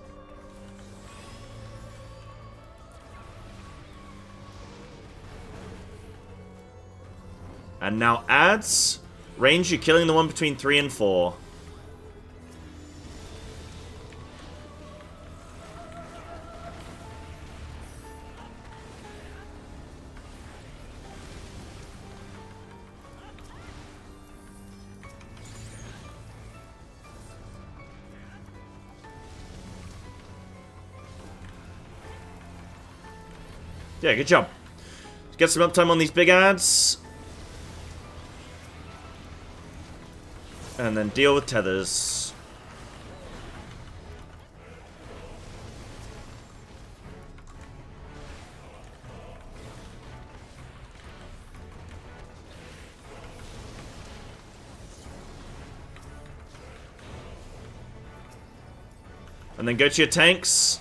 And now adds. Range, you're killing the one between 3 and 4. Yeah, good job. Get some uptime on these big ads. And then deal with tethers. And then go to your tanks.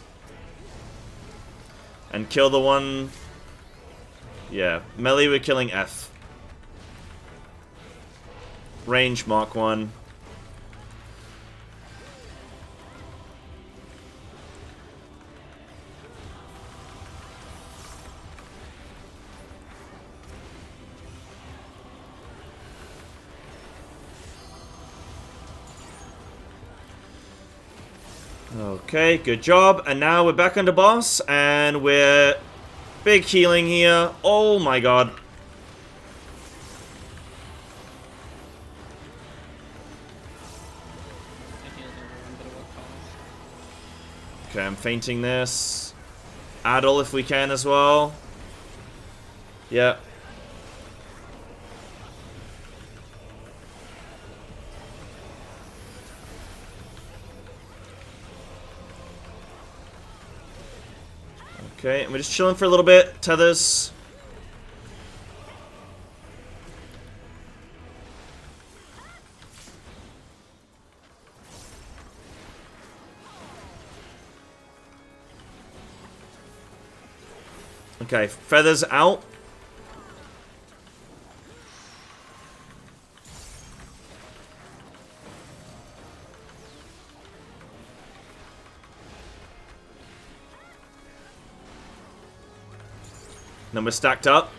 And kill the one... Yeah, melee we're killing F. Range, mark 1. Okay, good job. And now we're back under boss, and we're... Big healing here. Oh my god. Okay, I'm fainting this. Addle if we can as well. Yeah. Okay, and we're just chilling for a little bit. Tethers. Okay, feathers out. Then we're stacked up.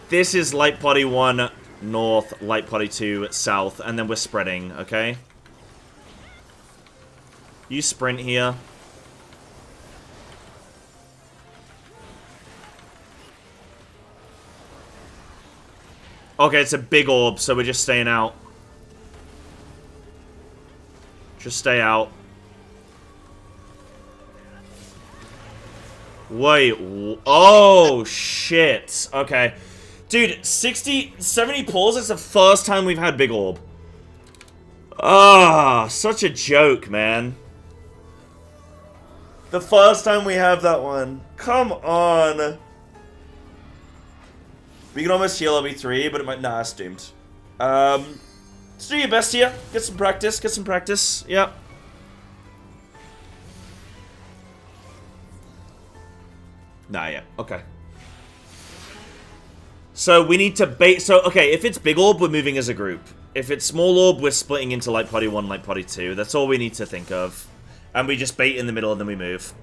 This is light party 1 north, light party 2 south, and then we're spreading, okay? You sprint here. Okay, it's a big orb, so we're just staying out. Just stay out. Wait, oh, shit. Okay. Dude, 70 pulls is the first time we've had Big Orb. Ah, such a joke, man. The first time we have that one. Come on. We can almost heal LB3, but it might... Nah, it's doomed. Let's do your best here. Get some practice, Yep. Nah, yeah. Okay. So we need to bait... So, okay, if it's Big Orb, we're moving as a group. If it's Small Orb, we're splitting into Light Party 1, Light Party 2. That's all we need to think of. And we just bait in the middle and then we move.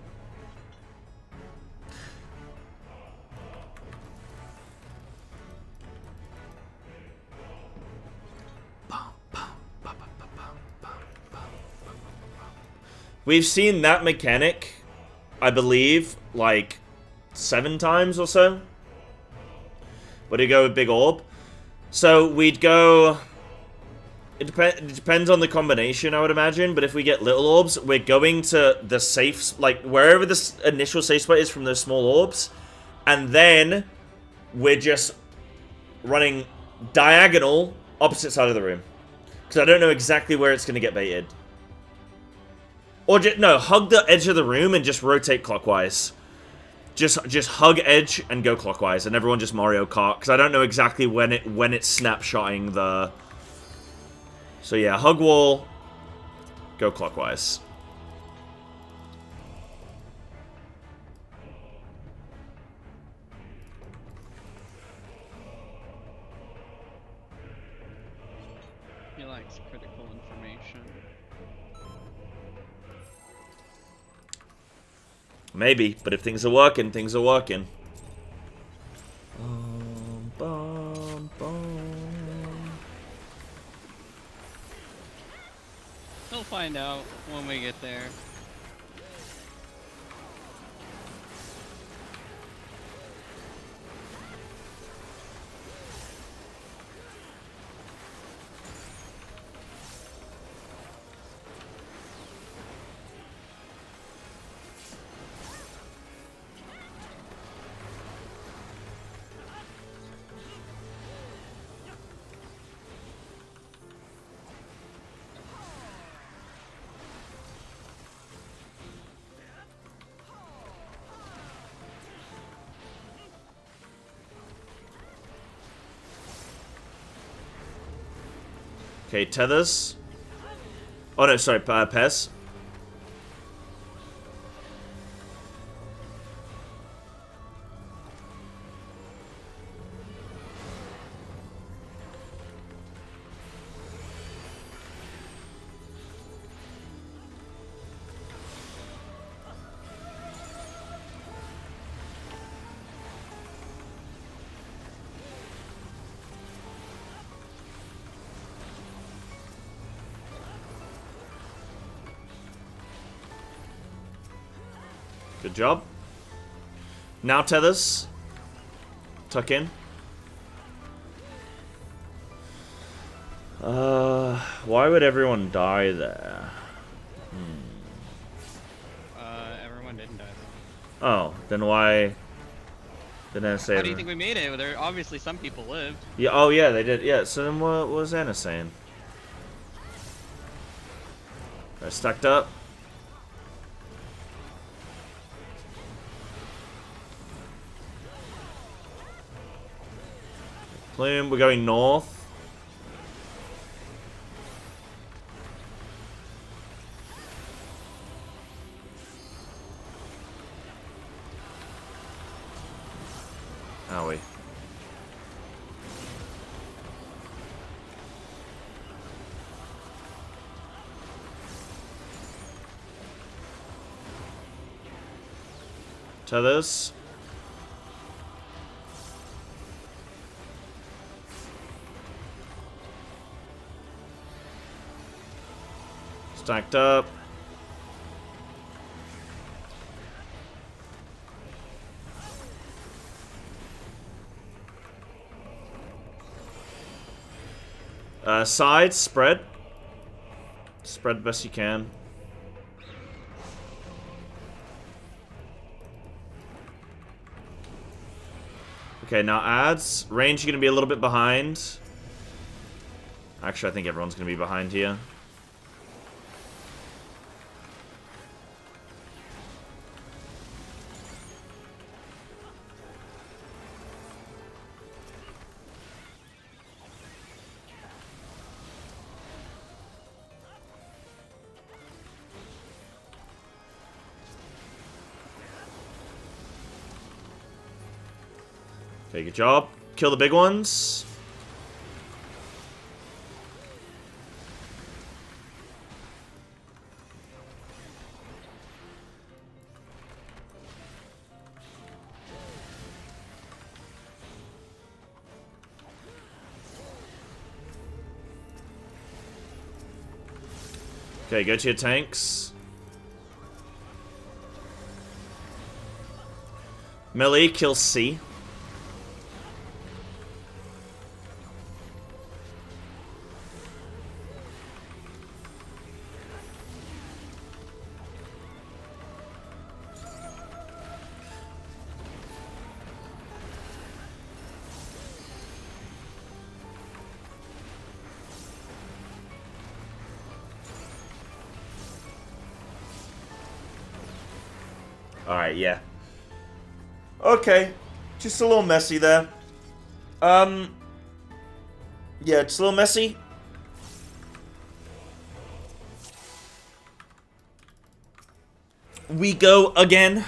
We've seen that mechanic, I believe, like 7 times or so. Where do you go with Big Orb? So we'd go... It depends on the combination, I would imagine. But if we get little orbs, we're going to the safe... Like, wherever this initial safe spot is from those small orbs. And then we're just running diagonal opposite side of the room. Because I don't know exactly where it's going to get baited. Or just, no, hug the edge of the room and just rotate clockwise. Just hug edge and go clockwise, and everyone just Mario Kart, because I don't know exactly when it's snapshotting the... So yeah, hug wall, go clockwise. He likes critical information. Maybe, but if things are working, things are working. Bum, bum. We'll find out when we get there. Okay, tethers. Oh no, sorry, Pez. Good job. Now tethers. Tuck in. Why would everyone die there? Everyone didn't die though. Oh, then why did Anna say... How do you think we made it? There obviously some people lived. Yeah, oh yeah, they did. Yeah, so then what was Anna saying? They're stacked up. Plume, we're going north. Are we? Tethers. Stacked up. Sides, spread. Spread the best you can. Okay, now ads. Range, you're going to be a little bit behind. Actually, I think everyone's going to be behind here. Okay, good job. Kill the big ones. Okay, go to your tanks. Melee kills C. Alright, yeah. Okay. Just a little messy there. Yeah, just a little messy. We go again.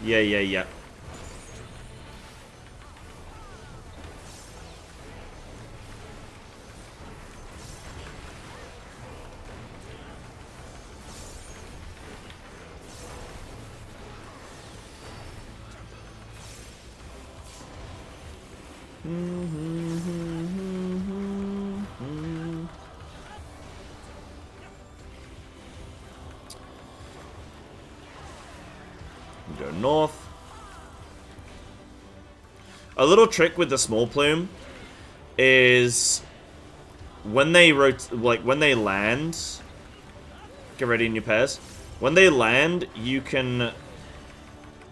Yeah. Go north. A little trick with the small plume is when they when they land, get ready in your pairs. When they land, you can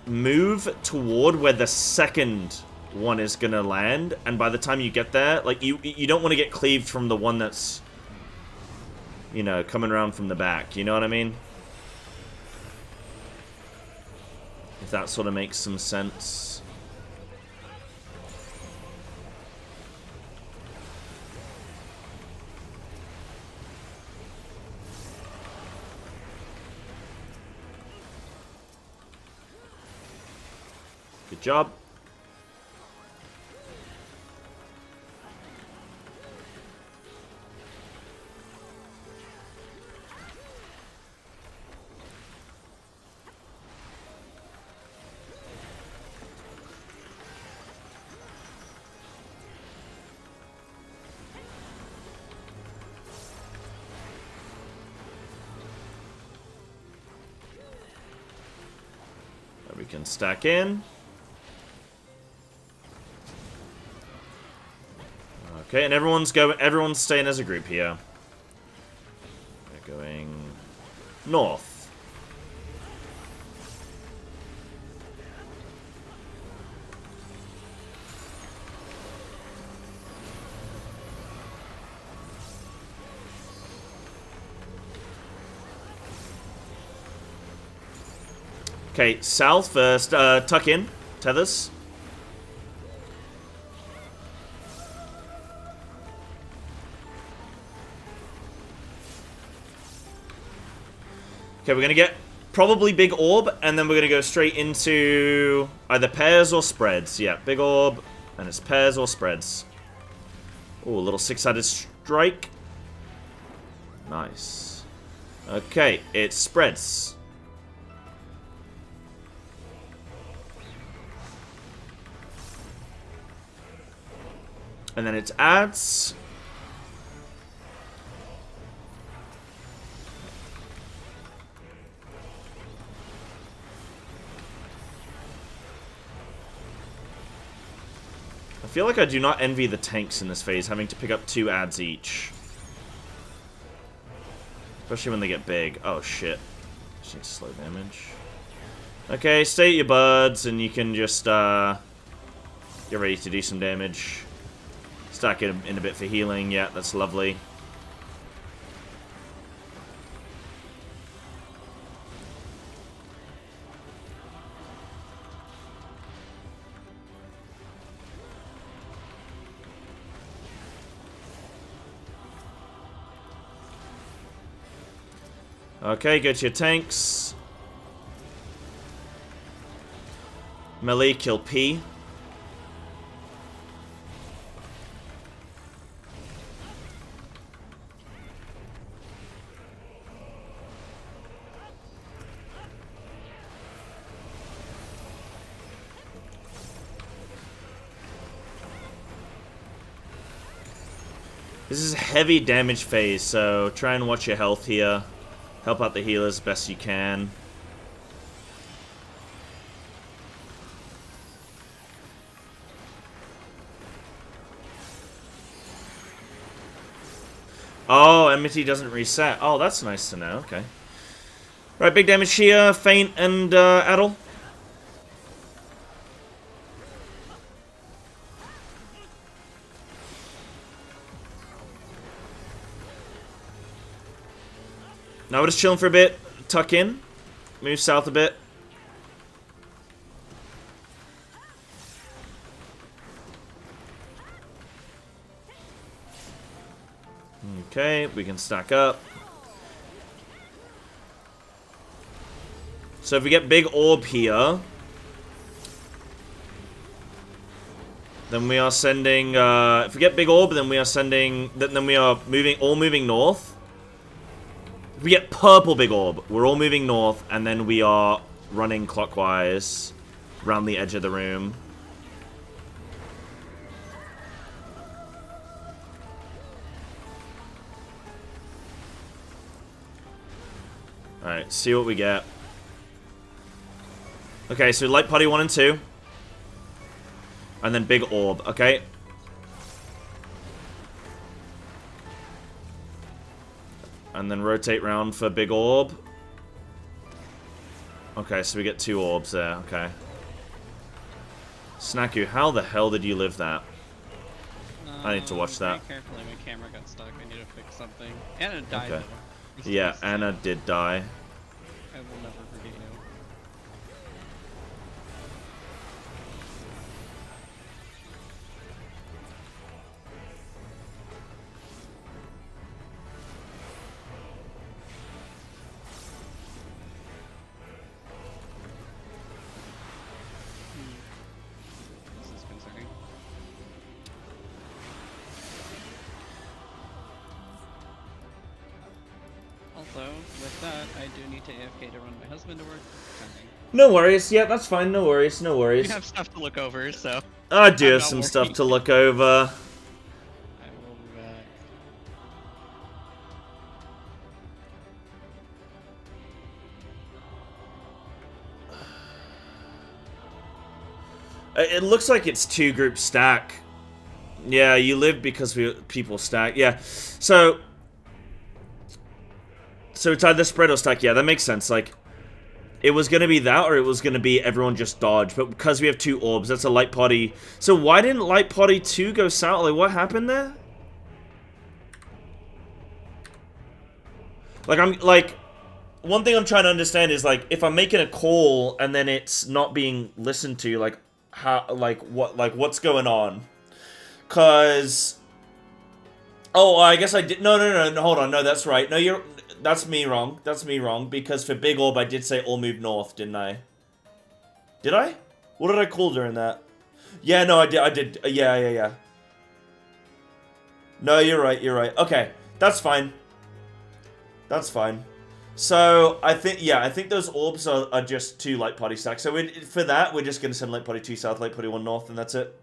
move toward where the second one is gonna land, and by the time you get there, like you don't want to get cleaved from the one that's, you know, coming around from the back. You know what I mean? If that sort of makes some sense. Good job. We can stack in. Okay, and everyone's staying as a group here. We're going north. Okay, south first. Tuck in. Tethers. Okay, we're gonna get probably big orb, and then we're gonna go straight into either pairs or spreads. Yeah, big orb, and it's pairs or spreads. Ooh, a little six-sided strike. Nice. Okay, it's spreads. And then it's ads. I feel like I do not envy the tanks in this phase, having to pick up 2 ads each. Especially when they get big. Oh, shit. Just need slow damage. Okay, stay at your buds, and you can just, get ready to do some damage. Stack it in a bit for healing. Yeah, that's lovely. Okay, go to your tanks. Melee, kill P. This is a heavy damage phase, so try and watch your health here. Help out the healers best you can. Oh, enmity doesn't reset. Oh, that's nice to know. Okay. Right, big damage here. Feint and Addle. Now we're just chilling for a bit. Tuck in. Move south a bit. Okay, we can stack up. So if we get big orb here, then we are sending. If we get big orb, then we are sending. Then we are moving north. If we get purple big orb, we're all moving north, and then we are running clockwise around the edge of the room. Alright, see what we get. Okay, so light party 1 and 2. And then big orb, okay? And then rotate round for big orb. Okay, so we get 2 orbs there, okay. Snacku, how the hell did you live that? I need to watch that. Very carefully, my camera got stuck. I need to fix something. Anna died, Okay. though. Yeah, Anna did die. I will never forget you. This is concerning. Also, with that, I do need to AFK to run my husband to work. Timing. No worries, yeah, that's fine, no worries, no We worries. have stuff to look over, so I do I'm have not some working. stuff to look over. I will be back. It looks like it's 2 group stack. Yeah, you live because people stack. Yeah, so it's either spread or stack. Yeah, that makes sense. Like, it was gonna be that, or it was gonna be everyone just dodge. But because we have 2 orbs, that's a light party. So why didn't light party 2 go south? Like, what happened there? Like, I'm like, one thing I'm trying to understand is, like, if I'm making a call and then it's not being listened to, like, how, like, what's going on? Cause, oh, I guess I did. No, hold on. No, that's right. No, that's me wrong. That's me wrong. Because for big orb, I did say all move north, didn't I? Did I? What did I call during that? Yeah, no, I did. Yeah. No, you're right. Okay, that's fine. That's fine. So, I think those orbs are just 2 light party stacks. So, for that, we're just going to send light party 2 south, light party 1 north, and that's it.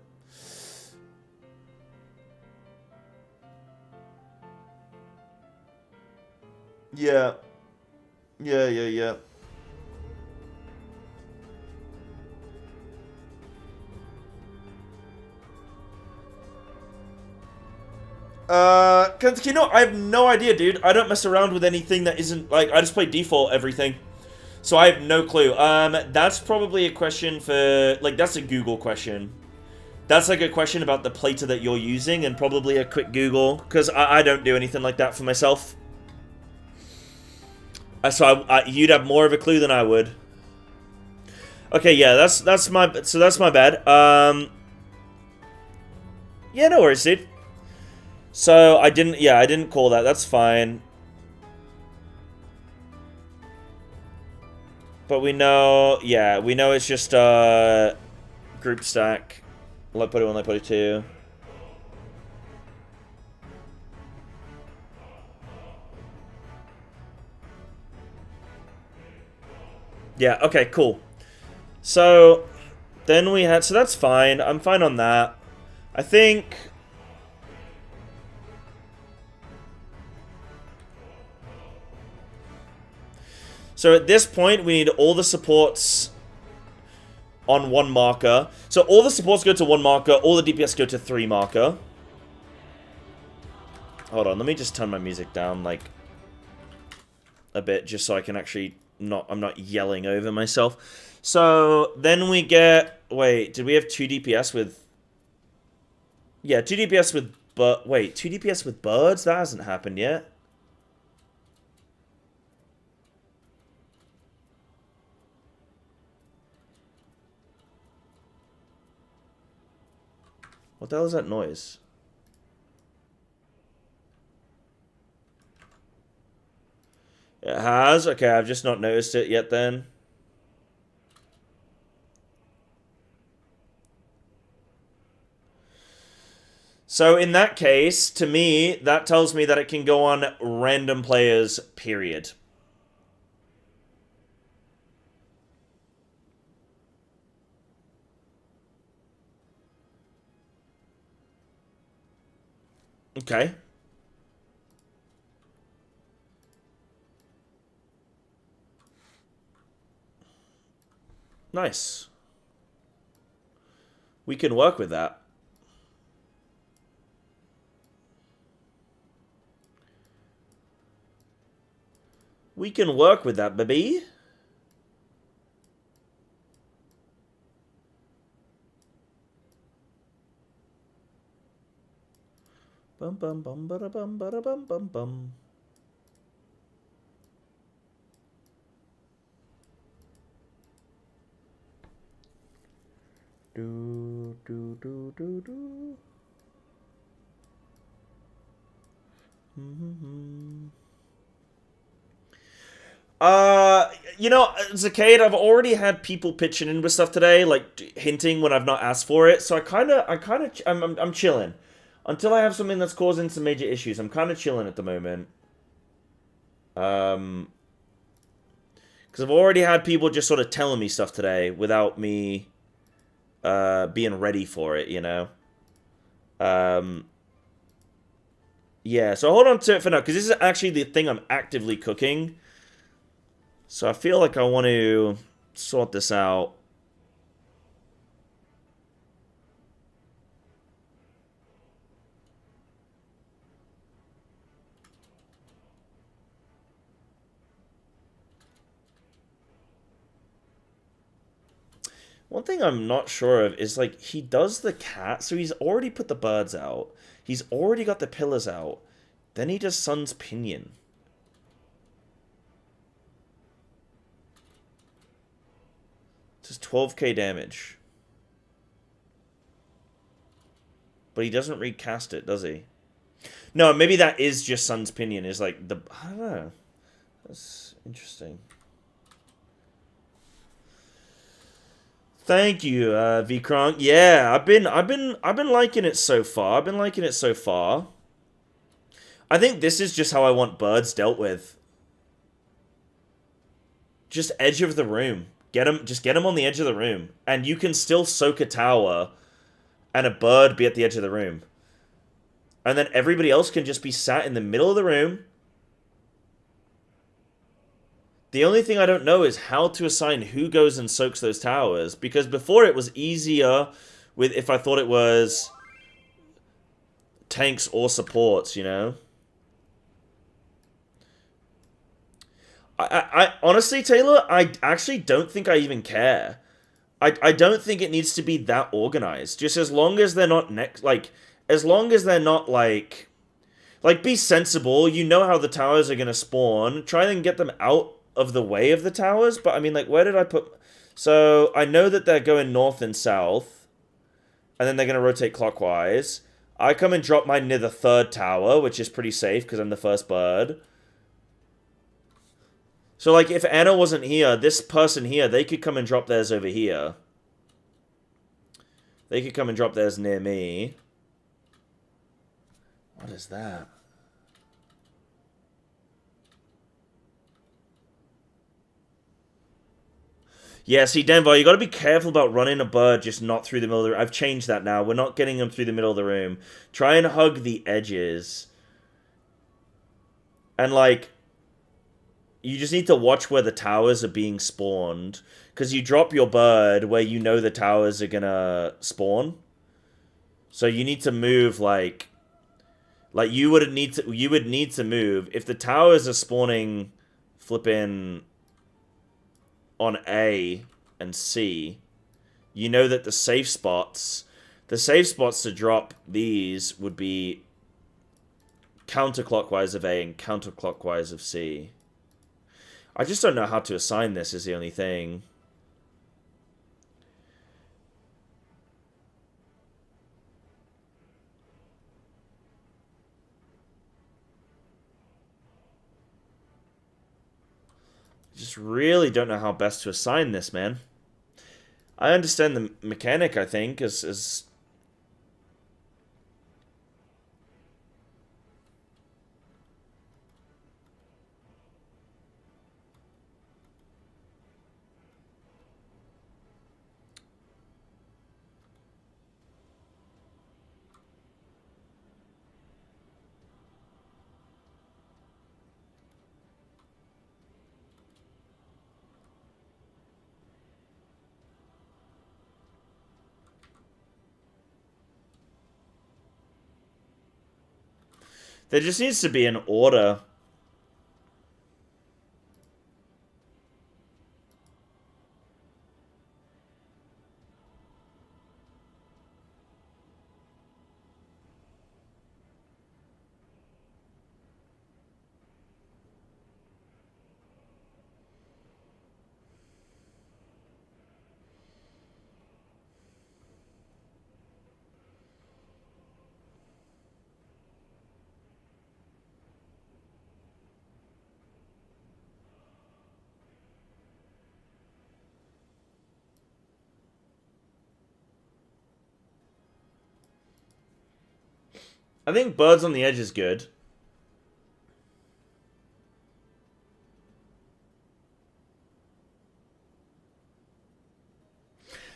Yeah. Cause, you know, I have no idea, dude. I don't mess around with anything that isn't, like, I just play default everything. So I have no clue. That's probably a question for, like, that's a Google question. That's like a question about the plater that you're using, and probably a quick Google, because I don't do anything like that for myself. So you'd have more of a clue than I would. Okay, yeah, that's my bad. Yeah, no worries, dude. So I didn't call that. That's fine. But we know, yeah, we know it's just group stack. Let put it 1, let put it 2. Yeah, okay, cool. So then we had, so that's fine. I'm fine on that. I think so at this point we need all the supports on 1 marker. So all the supports go to 1 marker, all the DPS go to 3 marker. Hold on, let me just turn my music down like a bit just so I can actually I'm not yelling over myself. So then we get, wait, did we have 2 DPS with, yeah, 2 DPS with, but wait, 2 DPS with birds? That hasn't happened yet. What the hell is that noise? It has? Okay, I've just not noticed it yet then. So in that case, to me, that tells me that it can go on random players, period. Okay. Nice. We can work with that. We can work with that, baby. Bum bum bum bada bum bada bum bum bum. Do do do do do. You know, Zacade, I've already had people pitching in with stuff today, like hinting when I've not asked for it. So I'm chilling until I have something that's causing some major issues. I'm kind of chilling at the moment. Because I've already had people just sort of telling me stuff today without me being ready for it, you know. Yeah, so hold on to it for now, because this is actually the thing I'm actively cooking. So I feel like I want to sort this out. One thing I'm not sure of is, like, he does the cat, so he's already put the birds out. He's already got the pillars out. Then he does Sun's Pinion. Does 12k damage. But he doesn't recast it, does he? No, maybe that is just Sun's Pinion, is like the... I don't know. That's interesting. Thank you, Vikron. Yeah, I've been liking it so far. I think this is just how I want birds dealt with. Just edge of the room. Just get them on the edge of the room. And you can still soak a tower and a bird be at the edge of the room. And then everybody else can just be sat in the middle of the room. The only thing I don't know is how to assign who goes and soaks those towers. Because before it was easier with if I thought it was tanks or supports, you know? I honestly, Taylor, I actually don't think I even care. I don't think it needs to be that organized. Just as long as they're not as long as they're not like, be sensible. You know how the towers are gonna spawn. Try and get them out of the way of the towers. But I mean, like, where did I put? So I know that they're going north and south, and then they're gonna rotate clockwise. I come and drop mine near the third tower, which is pretty safe because I'm the first bird. So, like, if Anna wasn't here, this person here, they could come and drop theirs over here. They could come and drop theirs near me. What is that? Yeah, see, Denver, you gotta be careful about running a bird just not through the middle of the room. I've changed that now. We're not getting them through the middle of the room. Try and hug the edges. And, like, you just need to watch where the towers are being spawned. Because you drop your bird where you know the towers are gonna spawn. So you need to move, like you would need to move. If the towers are spawning flipping on A and C, you know that the safe spots to drop these would be counterclockwise of A and counterclockwise of C. I just don't know how to assign this is the only thing. Just really don't know how best to assign this, man. I understand the mechanic, I think, is there just needs to be an order. I think birds on the edge is good.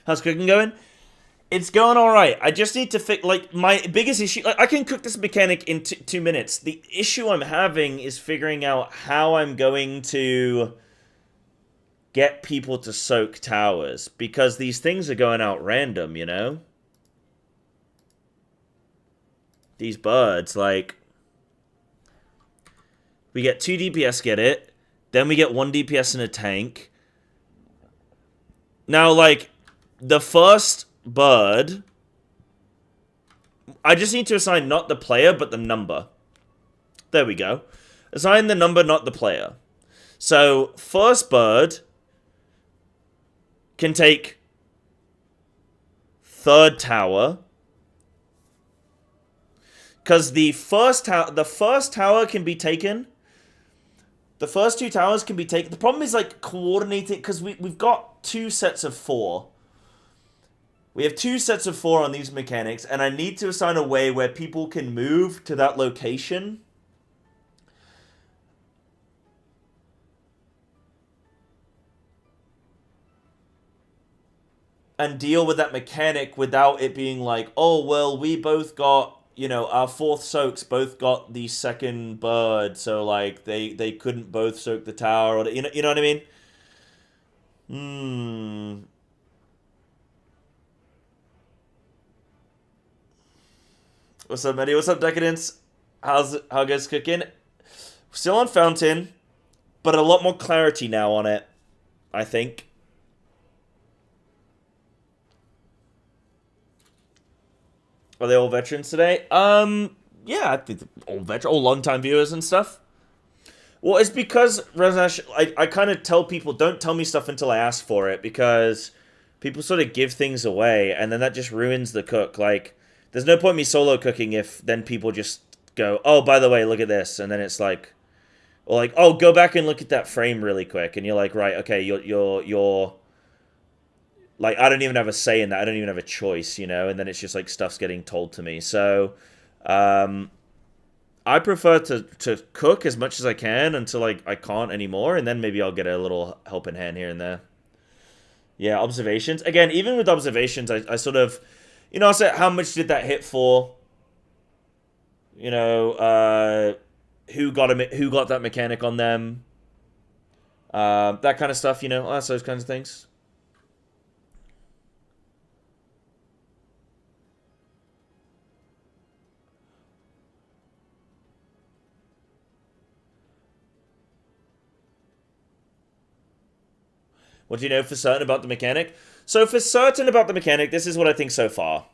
How's cooking going? It's going alright. I just need to fix, like, my biggest issue, like, I can cook this mechanic in 2 minutes. The issue I'm having is figuring out how I'm going to get people to soak towers, because these things are going out random, you know? These birds, like, we get 2 DPS get it, then we get 1 DPS in a tank. Now, like, the first bird, I just need to assign not the player, but the number. There we go. Assign the number, not the player. So, first bird can take third tower. Because the first tower can be taken. The first 2 towers can be taken. The problem is, like, coordinating, because we've got 2 sets of 4. We have 2 sets of 4 on these mechanics, and I need to assign a way where people can move to that location. And deal with that mechanic without it being like, oh, well, we both got, you know, our 4th soaks both got the second bird, so, like, they couldn't both soak the tower, or, you know what I mean? What's up, Eddie? What's up, Decadence? How goes cooking? Still on Fountain, but a lot more clarity now on it, I think. Are they all veterans today? Yeah, I think all long-time viewers and stuff. Well, it's because, Rezash, I kind of tell people, don't tell me stuff until I ask for it, because people sort of give things away, and then that just ruins the cook. Like, there's no point me solo cooking if then people just go, oh, by the way, look at this, and then it's like, or like, oh, go back and look at that frame really quick, and you're like, right, okay, you're like, I don't even have a say in that, I don't even have a choice, you know, and then it's just like stuff's getting told to me, so, I prefer to cook as much as I can until I can't anymore, and then maybe I'll get a little helping hand here and there. Yeah, observations. Again, even with observations, I sort of, you know, I said, how much did that hit for? You know, who got that mechanic on them? That kind of stuff, you know, those kinds of things. What do you know for certain about the mechanic? So for certain about the mechanic, this is what I think so far.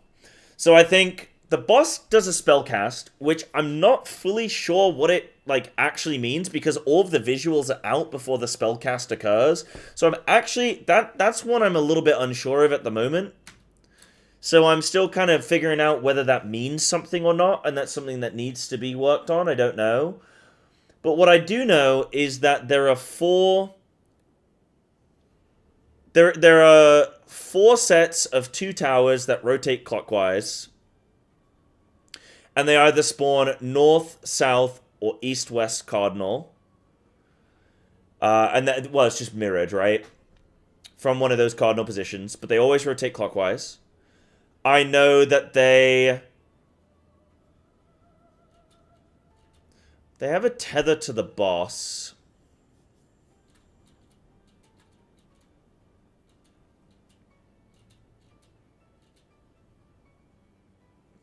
So I think the boss does a spell cast, which I'm not fully sure what it like actually means, because all of the visuals are out before the spell cast occurs. So I'm actually, that's one I'm a little bit unsure of at the moment. So I'm still kind of figuring out whether that means something or not, and that's something that needs to be worked on. I don't know. But what I do know is that there are four sets of 2 towers that rotate clockwise, and they either spawn north, south, or east-west cardinal. And that, well, it's just mirrored, right? From one of those cardinal positions, but they always rotate clockwise. I know that they have a tether to the boss.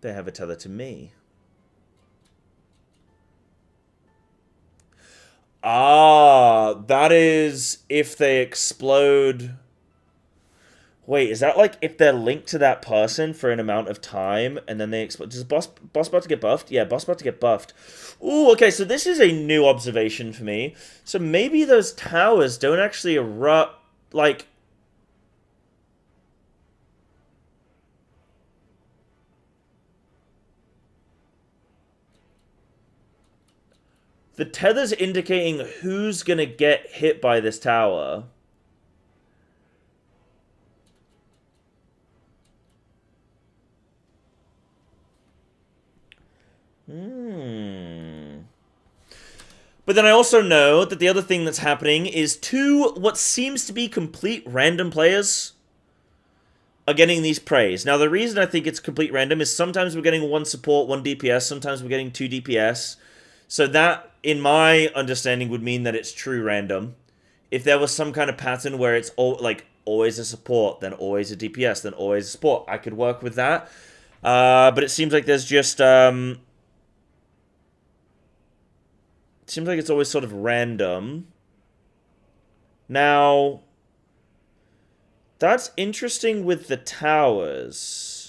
They have a tether to me. Ah, that is if they explode. Wait, is that like if they're linked to that person for an amount of time and then they explode? Does boss about to get buffed? Yeah, boss about to get buffed. Ooh, okay, so this is a new observation for me. So maybe those towers don't actually erupt, like... The tether's indicating who's gonna get hit by this tower. But then I also know that the other thing that's happening is 2 what seems to be complete random players are getting these praise. Now, the reason I think it's complete random is sometimes we're getting 1 support, 1 DPS, sometimes we're getting 2 DPS. So that, in my understanding, would mean that it's true random. If there was some kind of pattern where it's like always a support, then always a DPS, then always a support, I could work with that. But it seems like there's just... it seems like it's always sort of random. Now, that's interesting with the towers.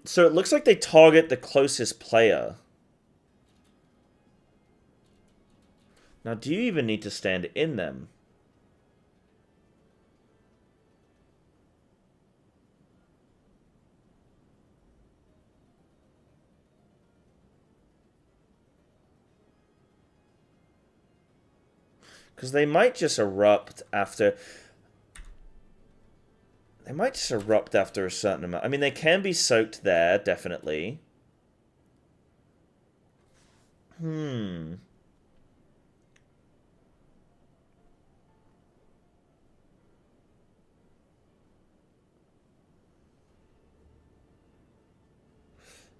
So it looks like they target the closest player. Now, do you even need to stand in them? Because they might just erupt after... They might just erupt after a certain amount. I mean, they can be soaked there, definitely.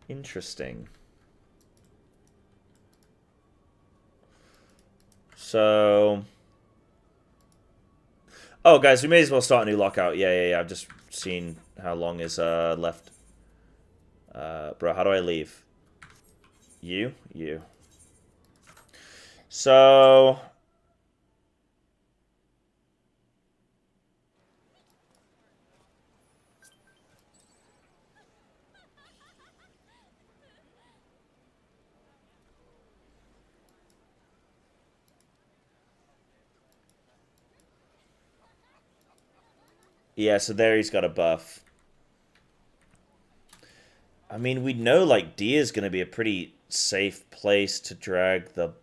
Interesting. So... Oh, guys, we may as well start a new lockout. Yeah. I've just seen how long is left. Bro, how do I leave? You. So... Yeah, so there he's got a buff. I mean, we know, like, D is going to be a pretty safe place to drag the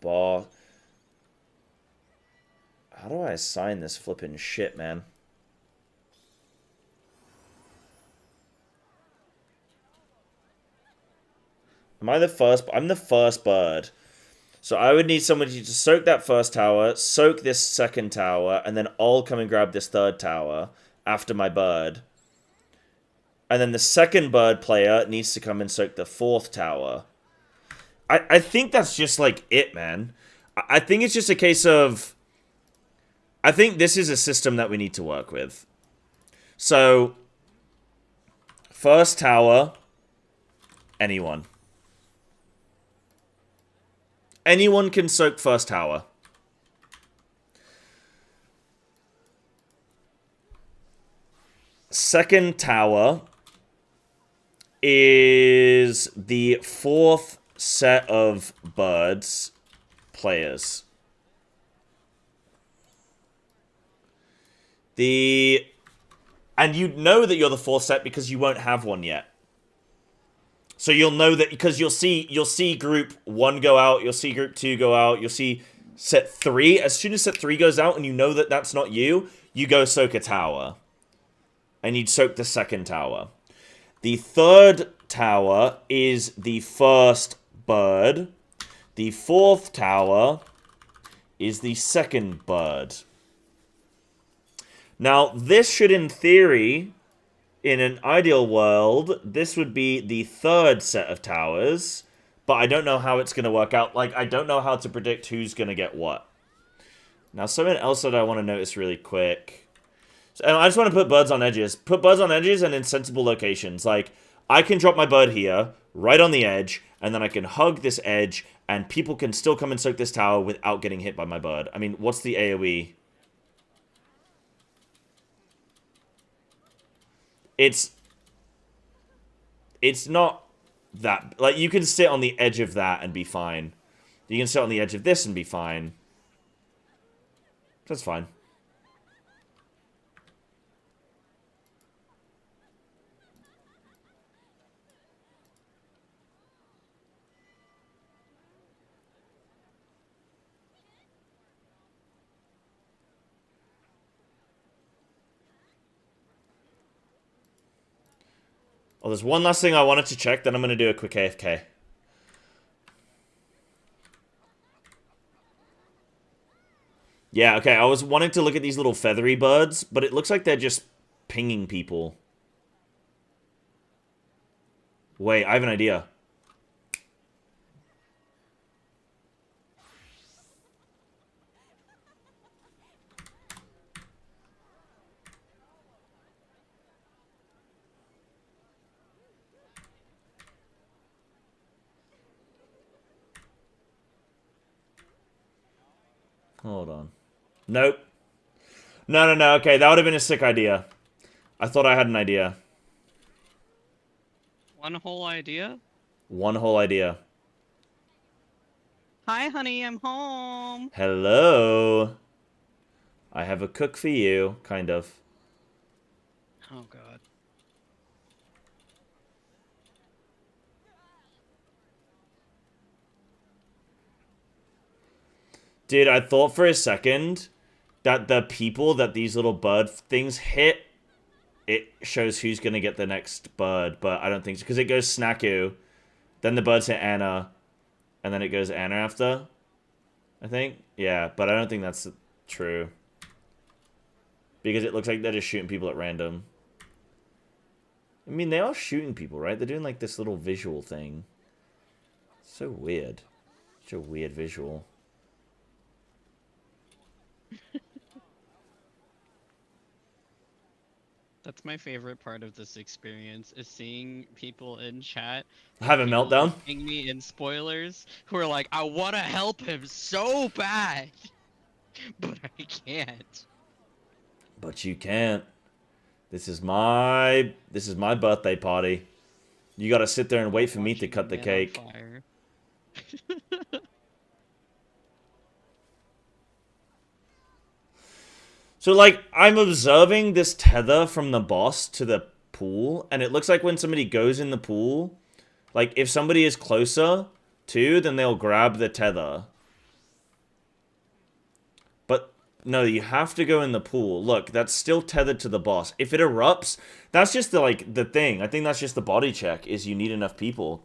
ball. How do I assign this flipping shit, man? Am I the first? I'm the first bird. So I would need somebody to soak that first tower, soak this second tower, and then I'll come and grab this third tower after my bird. And then the second bird player needs to come and soak the fourth tower. I think that's just, like, it, man. I think it's just a case of... I think this is a system that we need to work with. So, first tower, anyone. Anyone can soak first tower. Second tower is the fourth set of birds players. And you know that you're the fourth set because you won't have one yet. So you'll know that because you'll see group 1 go out, you'll see group 2 go out, you'll see set 3. As soon as set 3 goes out and you know that that's not you, you go soak a tower. And you'd soak the second tower. The third tower is the first bird. The fourth tower is the second bird. Now, this should, in theory, in an ideal world, this would be the third set of towers. But I don't know how it's going to work out. Like, I don't know how to predict who's going to get what. Now, something else that I want to notice really quick. And I just want to put birds on edges. Put birds on edges and in sensible locations. Like, I can drop my bird here, right on the edge, and then I can hug this edge, and people can still come and soak this tower without getting hit by my bird. I mean, what's the AoE? It's not that... Like, you can sit on the edge of that and be fine. You can sit on the edge of this and be fine. That's fine. Oh, there's one last thing I wanted to check, then I'm going to do a quick AFK. Yeah, okay, I was wanting to look at these little feathery birds, but it looks like they're just pinging people. Wait, I have an idea. Hold on. Nope. No. Okay, that would have been a sick idea. I thought I had an idea. One whole idea? One whole idea. Hi, honey, I'm home. Hello. I have a cook for you, kind of. Oh, God. Dude, I thought for a second that the people that these little bird things hit, it shows who's going to get the next bird, but I don't think so. Because it goes Snacku, then the birds hit Anna, and then it goes Anna after, I think. Yeah, but I don't think that's true. Because it looks like they're just shooting people at random. I mean, they are shooting people, right? They're doing like this little visual thing. So weird. Such a weird visual. That's my favorite part of this experience, is seeing people in chat, like Have a people meltdown? ping me in spoilers, who are like, I want to help him so bad, but I can't. But you can't. This is my birthday party. You gotta sit there and wait for me to Watching cut the a man on cake. fire. So, like, I'm observing this tether from the boss to the pool, and it looks like when somebody goes in the pool, like, if somebody is closer to, then they'll grab the tether. But, no, you have to go in the pool. Look, that's still tethered to the boss. If it erupts, that's just, the thing. I think that's just the body check, is you need enough people.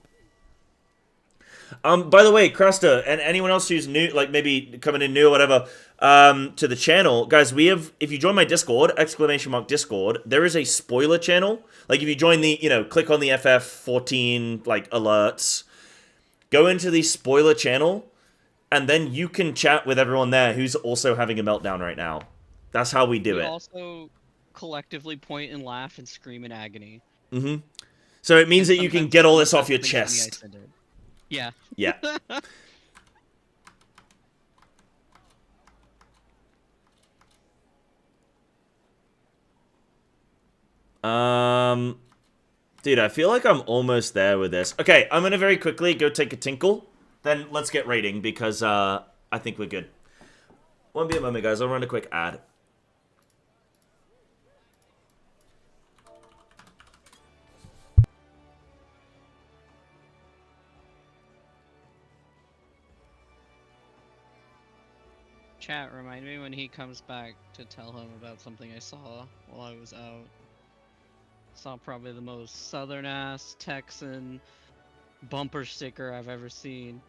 By the way, Cresta, and anyone else who's new, like maybe coming in new or whatever, to the channel, guys, we have, if you join my Discord, !Discord, there is a spoiler channel. Like, if you join the, click on the FF14, like, alerts, go into the spoiler channel, and then you can chat with everyone there who's also having a meltdown right now. That's how we do it. We also collectively point and laugh and scream in agony. Mm-hmm. So it means that you can get all this off your chest. Yeah. Yeah. Dude, I feel like I'm almost there with this. Okay, I'm gonna very quickly go take a tinkle. Then let's get rating, because, I think we're good. Won't be a moment, guys. I'll run a quick ad. Chat, remind me when he comes back to tell him about something I saw while I was out. Saw probably the most southern-ass Texan bumper sticker I've ever seen.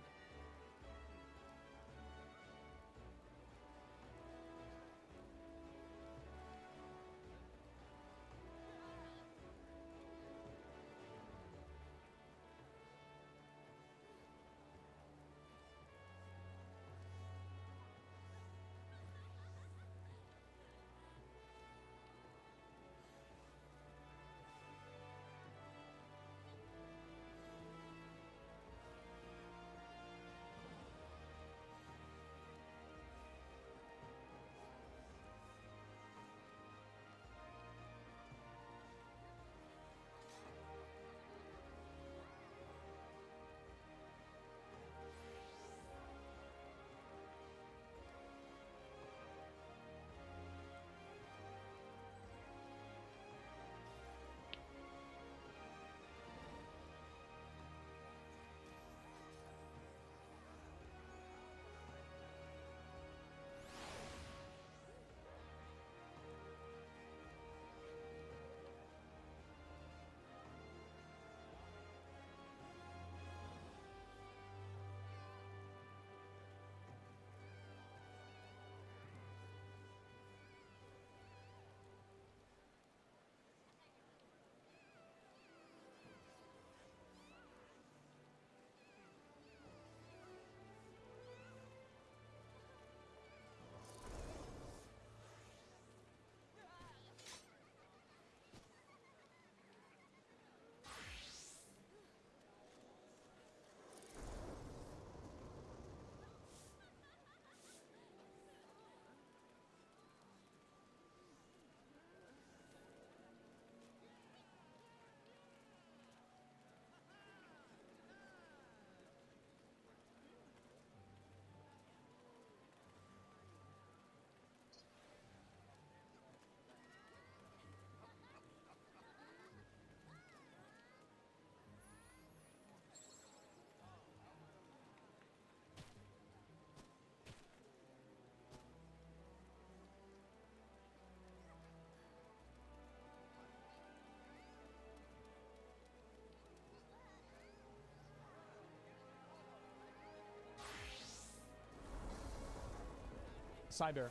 Psybear,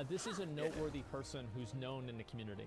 this is a noteworthy person who's known in the community.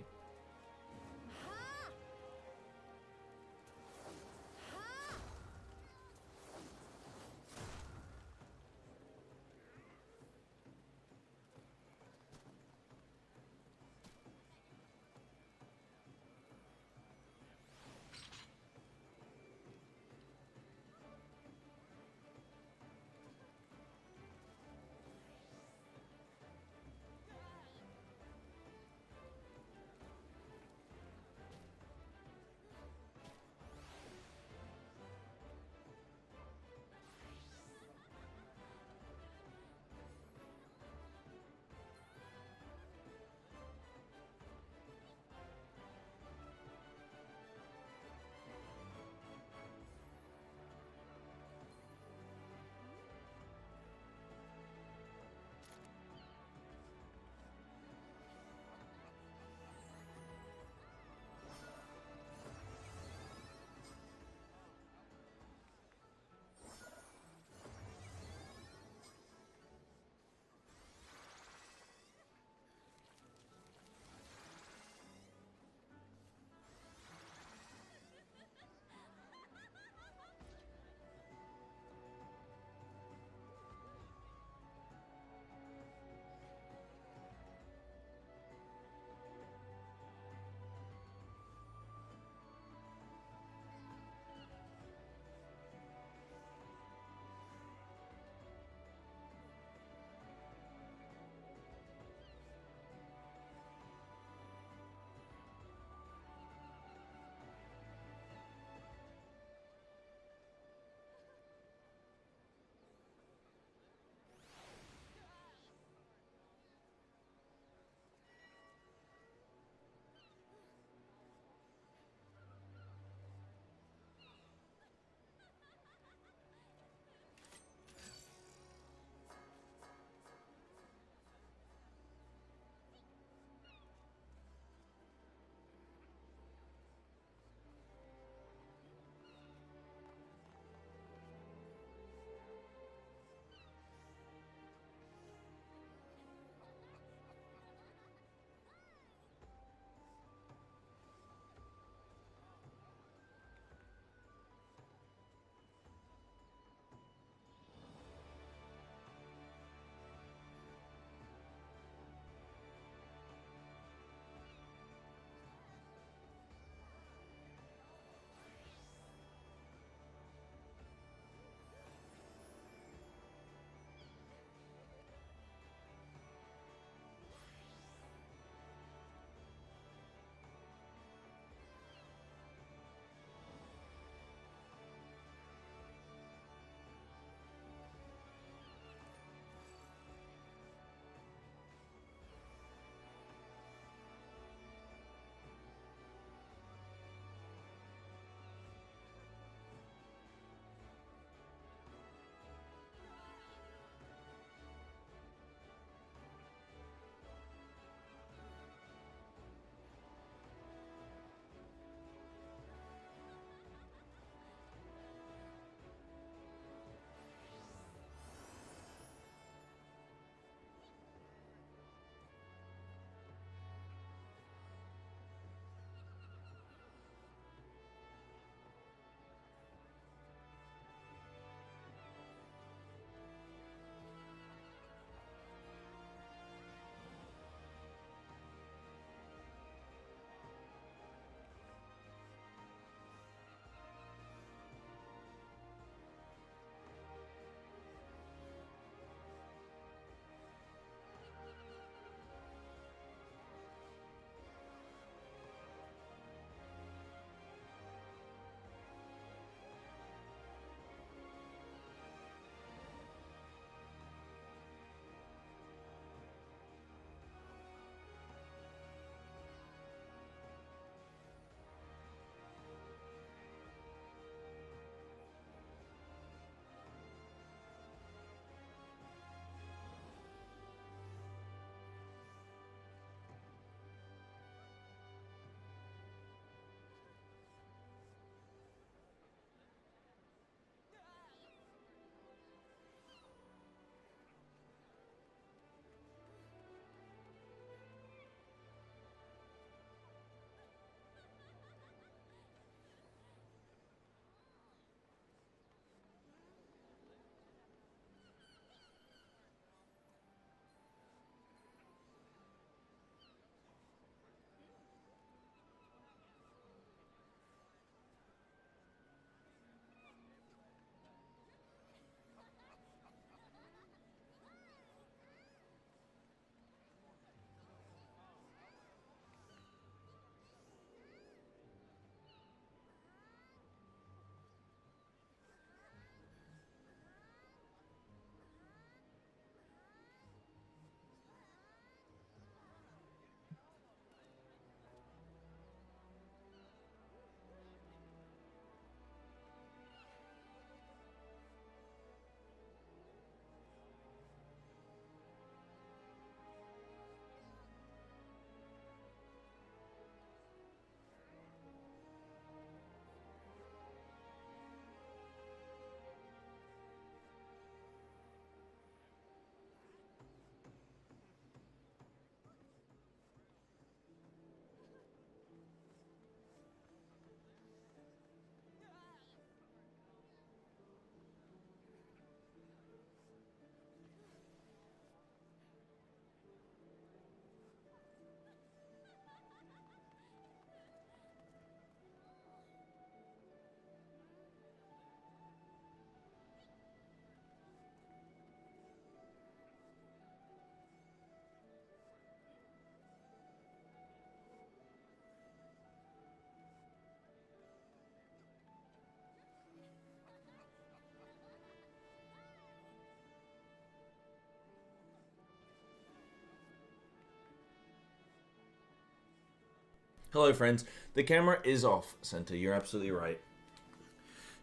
Hello, friends. The camera is off, Center. You're absolutely right.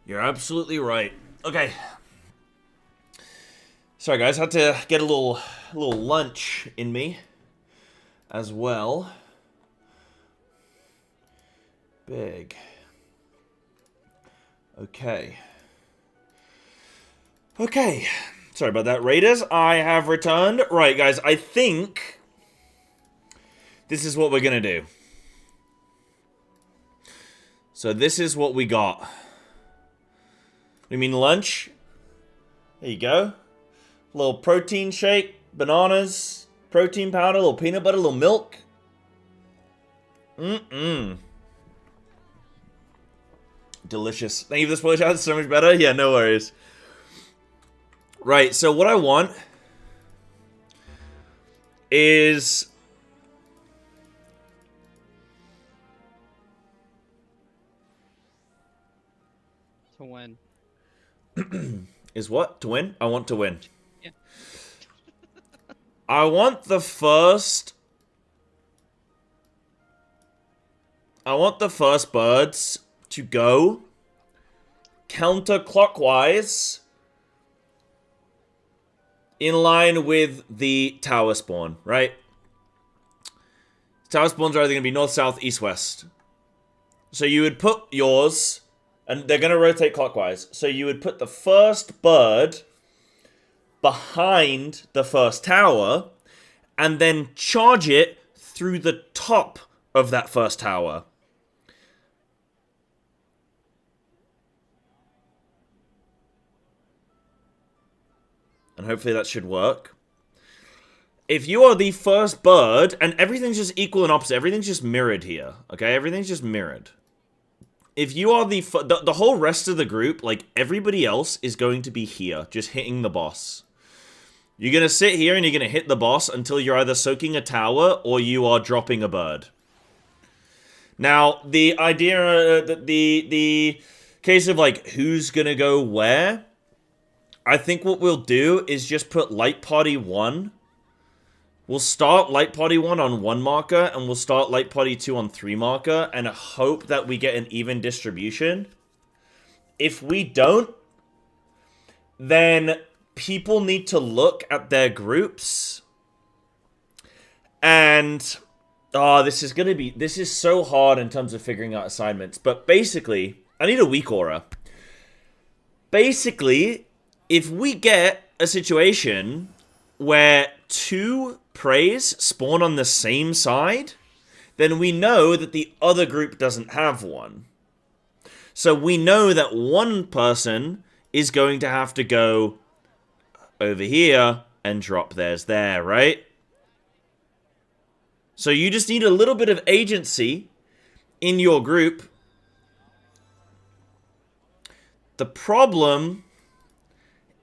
You're absolutely right. Okay. Sorry, guys. Had to get a little lunch in me as well. Big. Okay. Okay. Sorry about that, Raiders. I have returned. Right, guys. I think this is what we're gonna do. So this is what we got. You mean lunch? There you go. A little protein shake, bananas, protein powder, a little peanut butter, a little milk. Delicious. Thank you for the spoiler shout. It's so much better. Yeah, no worries. Right, so what I want is... To win. Is what? To win? I want to win. Yeah. I want the first birds to go counterclockwise in line with the tower spawn, right? Tower spawns are either going to be north, south, east, west. So you would put yours, and they're going to rotate clockwise. So you would put the first bird behind the first tower, and then charge it through the top of that first tower. And hopefully that should work. If you are the first bird, and everything's just equal and opposite, everything's just mirrored here, okay? Everything's just mirrored. If you are the whole rest of the group, like, everybody else is going to be here, just hitting the boss. You're going to sit here and you're going to hit the boss until you're either soaking a tower or you are dropping a bird. Now, the idea, the case of, like, who's going to go where, I think what we'll do is just put Light Party 1. We'll start Light Party 1 on 1 marker, and we'll start Light Party 2 on 3 marker, and hope that we get an even distribution. If we don't, then people need to look at their groups. And, this is so hard in terms of figuring out assignments. But basically, I need a weak aura. Basically, if we get a situation where 2 preys spawn on the same side, then we know that the other group doesn't have one. So we know that one person is going to have to go over here and drop theirs there, right? So you just need a little bit of agency in your group. The problem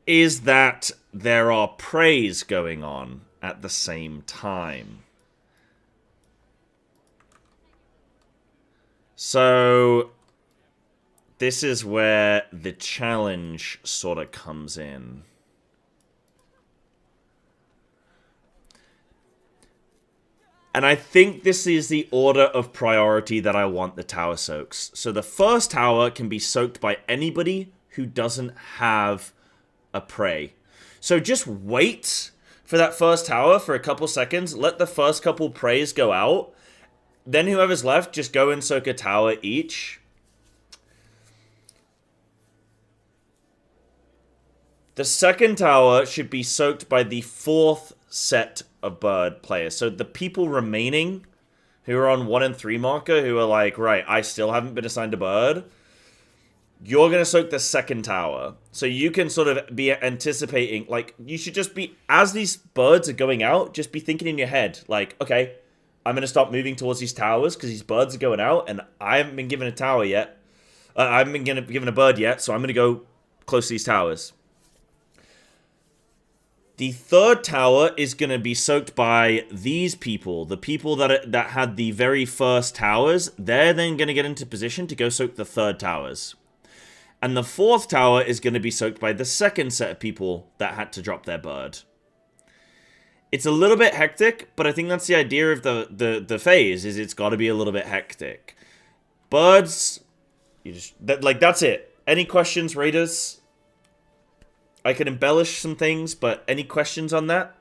is that there are preys going on at the same time. So this is where the challenge sort of comes in. And I think this is the order of priority that I want the tower soaks. So the first tower can be soaked by anybody who doesn't have a prey. So just wait for that first tower for a couple seconds. Let the first couple preys go out. Then whoever's left, just go and soak a tower each. The second tower should be soaked by the 4th set of bird players. So the people remaining who are on 1 and 3 marker, who are like, right, I still haven't been assigned a bird, you're going to soak the second tower. So you can sort of be anticipating, like, you should just be, as these birds are going out, just be thinking in your head, like, okay, I'm going to start moving towards these towers because these birds are going out and I haven't been given a tower yet. I haven't been given a bird yet, so I'm going to go close to these towers. The third tower is going to be soaked by these people. The people that had the very first towers, they're then going to get into position to go soak the third towers. And the 4th tower is going to be soaked by the second set of people that had to drop their bird. It's a little bit hectic, but I think that's the idea of the phase, is it's got to be a little bit hectic. Birds, you just, that's it. Any questions, Raiders? I can embellish some things, but any questions on that?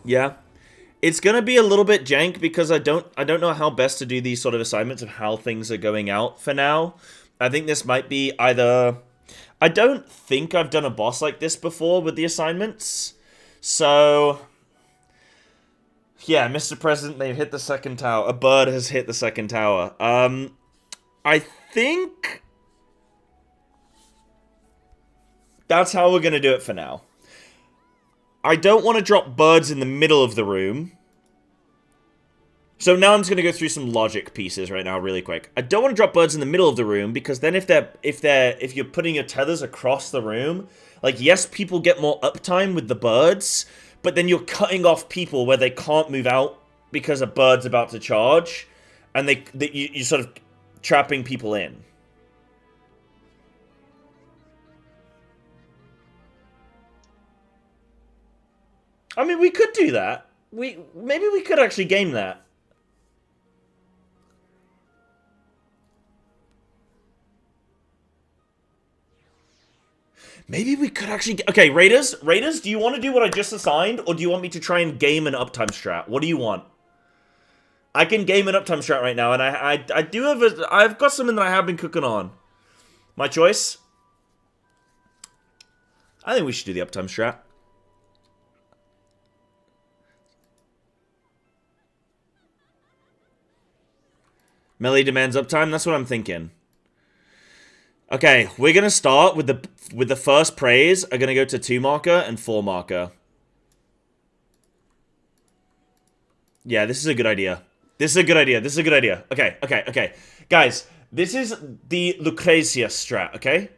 Yeah. It's going to be a little bit jank because I don't know how best to do these sort of assignments of how things are going out for now. I think this might be either... I don't think I've done a boss like this before with the assignments. So... yeah, Mr. President, they've hit the second tower. A bird has hit the second tower. I think... that's how we're going to do it for now. I don't want to drop birds in the middle of the room. So now I'm just going to go through some logic pieces right now really quick. I don't want to drop birds in the middle of the room because then if you're putting your tethers across the room, like, yes, people get more uptime with the birds, but then you're cutting off people where they can't move out because a bird's about to charge, and you're sort of trapping people in. I mean, we could do that. Maybe we could actually game that. Maybe we could actually... okay, Raiders, do you want to do what I just assigned, or do you want me to try and game an uptime strat? What do you want? I can game an uptime strat right now, and I do have I've got something that I have been cooking on. My choice? I think we should do the uptime strat. Melee demands uptime, that's what I'm thinking. Okay, we're gonna start with the first praise. I'm gonna go to 2 marker and 4 marker. Yeah, this is a good idea. This is a good idea. This is a good idea. Okay. Guys, this is the Lucrezia strat, okay?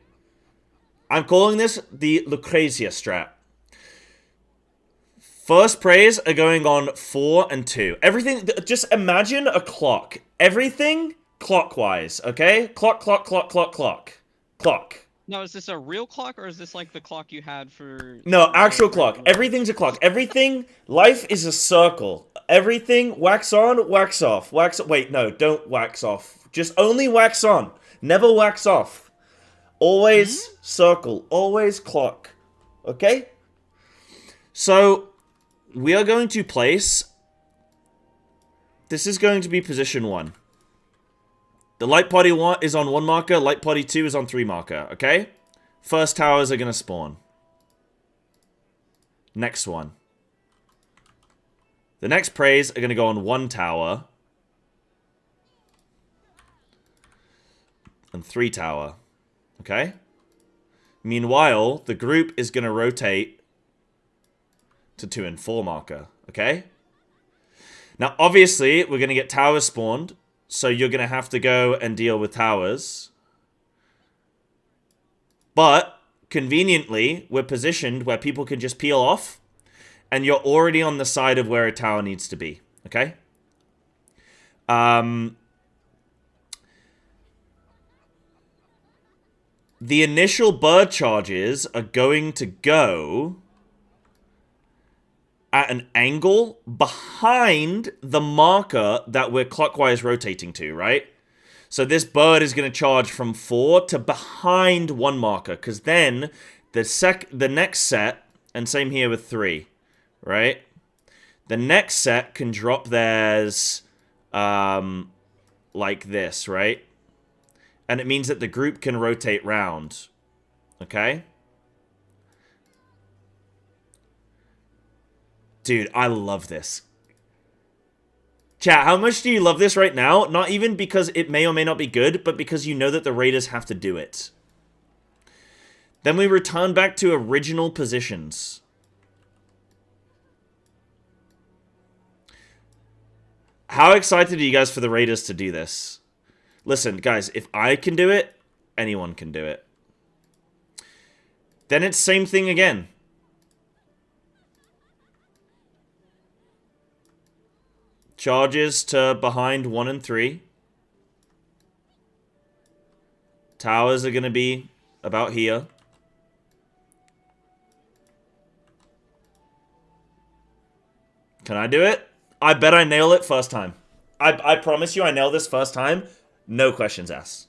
I'm calling this the Lucrezia strat. First praise are going on 4 and 2. Everything, just imagine a clock. Everything clockwise, okay? Clock. Now, is this a real clock, or is this like the clock you had for... no, actual clock. Everything's a clock. Everything, life is a circle. Everything, wax on, wax off. Wait, no, don't wax off. Just only wax on. Never wax off. Always circle. Always clock. Okay? So, we are going to place... this is going to be position 1. The light party 1 is on 1 marker, light party 2 is on 3 marker, okay? First towers are going to spawn. Next one. The next praise are going to go on 1 tower. And 3 tower. Okay? Meanwhile, the group is going to rotate to 2 and 4 marker, okay? Now, obviously, we're going to get towers spawned. So you're going to have to go and deal with towers. But, conveniently, we're positioned where people can just peel off. And you're already on the side of where a tower needs to be. Okay? The initial bird charges are going to go... at an angle behind the marker that we're clockwise rotating to, right? So this bird is going to charge from 4 to behind 1 marker, because then the next set, and same here with 3, right? The next set can drop theirs like this, right? And it means that the group can rotate round, okay? Dude, I love this. Chat, how much do you love this right now? Not even because it may or may not be good, but because you know that the Raiders have to do it. Then we return back to original positions. How excited are you guys for the Raiders to do this? Listen, guys, if I can do it, anyone can do it. Then it's same thing again. Charges to behind 1 and 3. Towers are going to be about here. Can I do it? I bet I nail it first time. I promise you I nail this first time. No questions asked.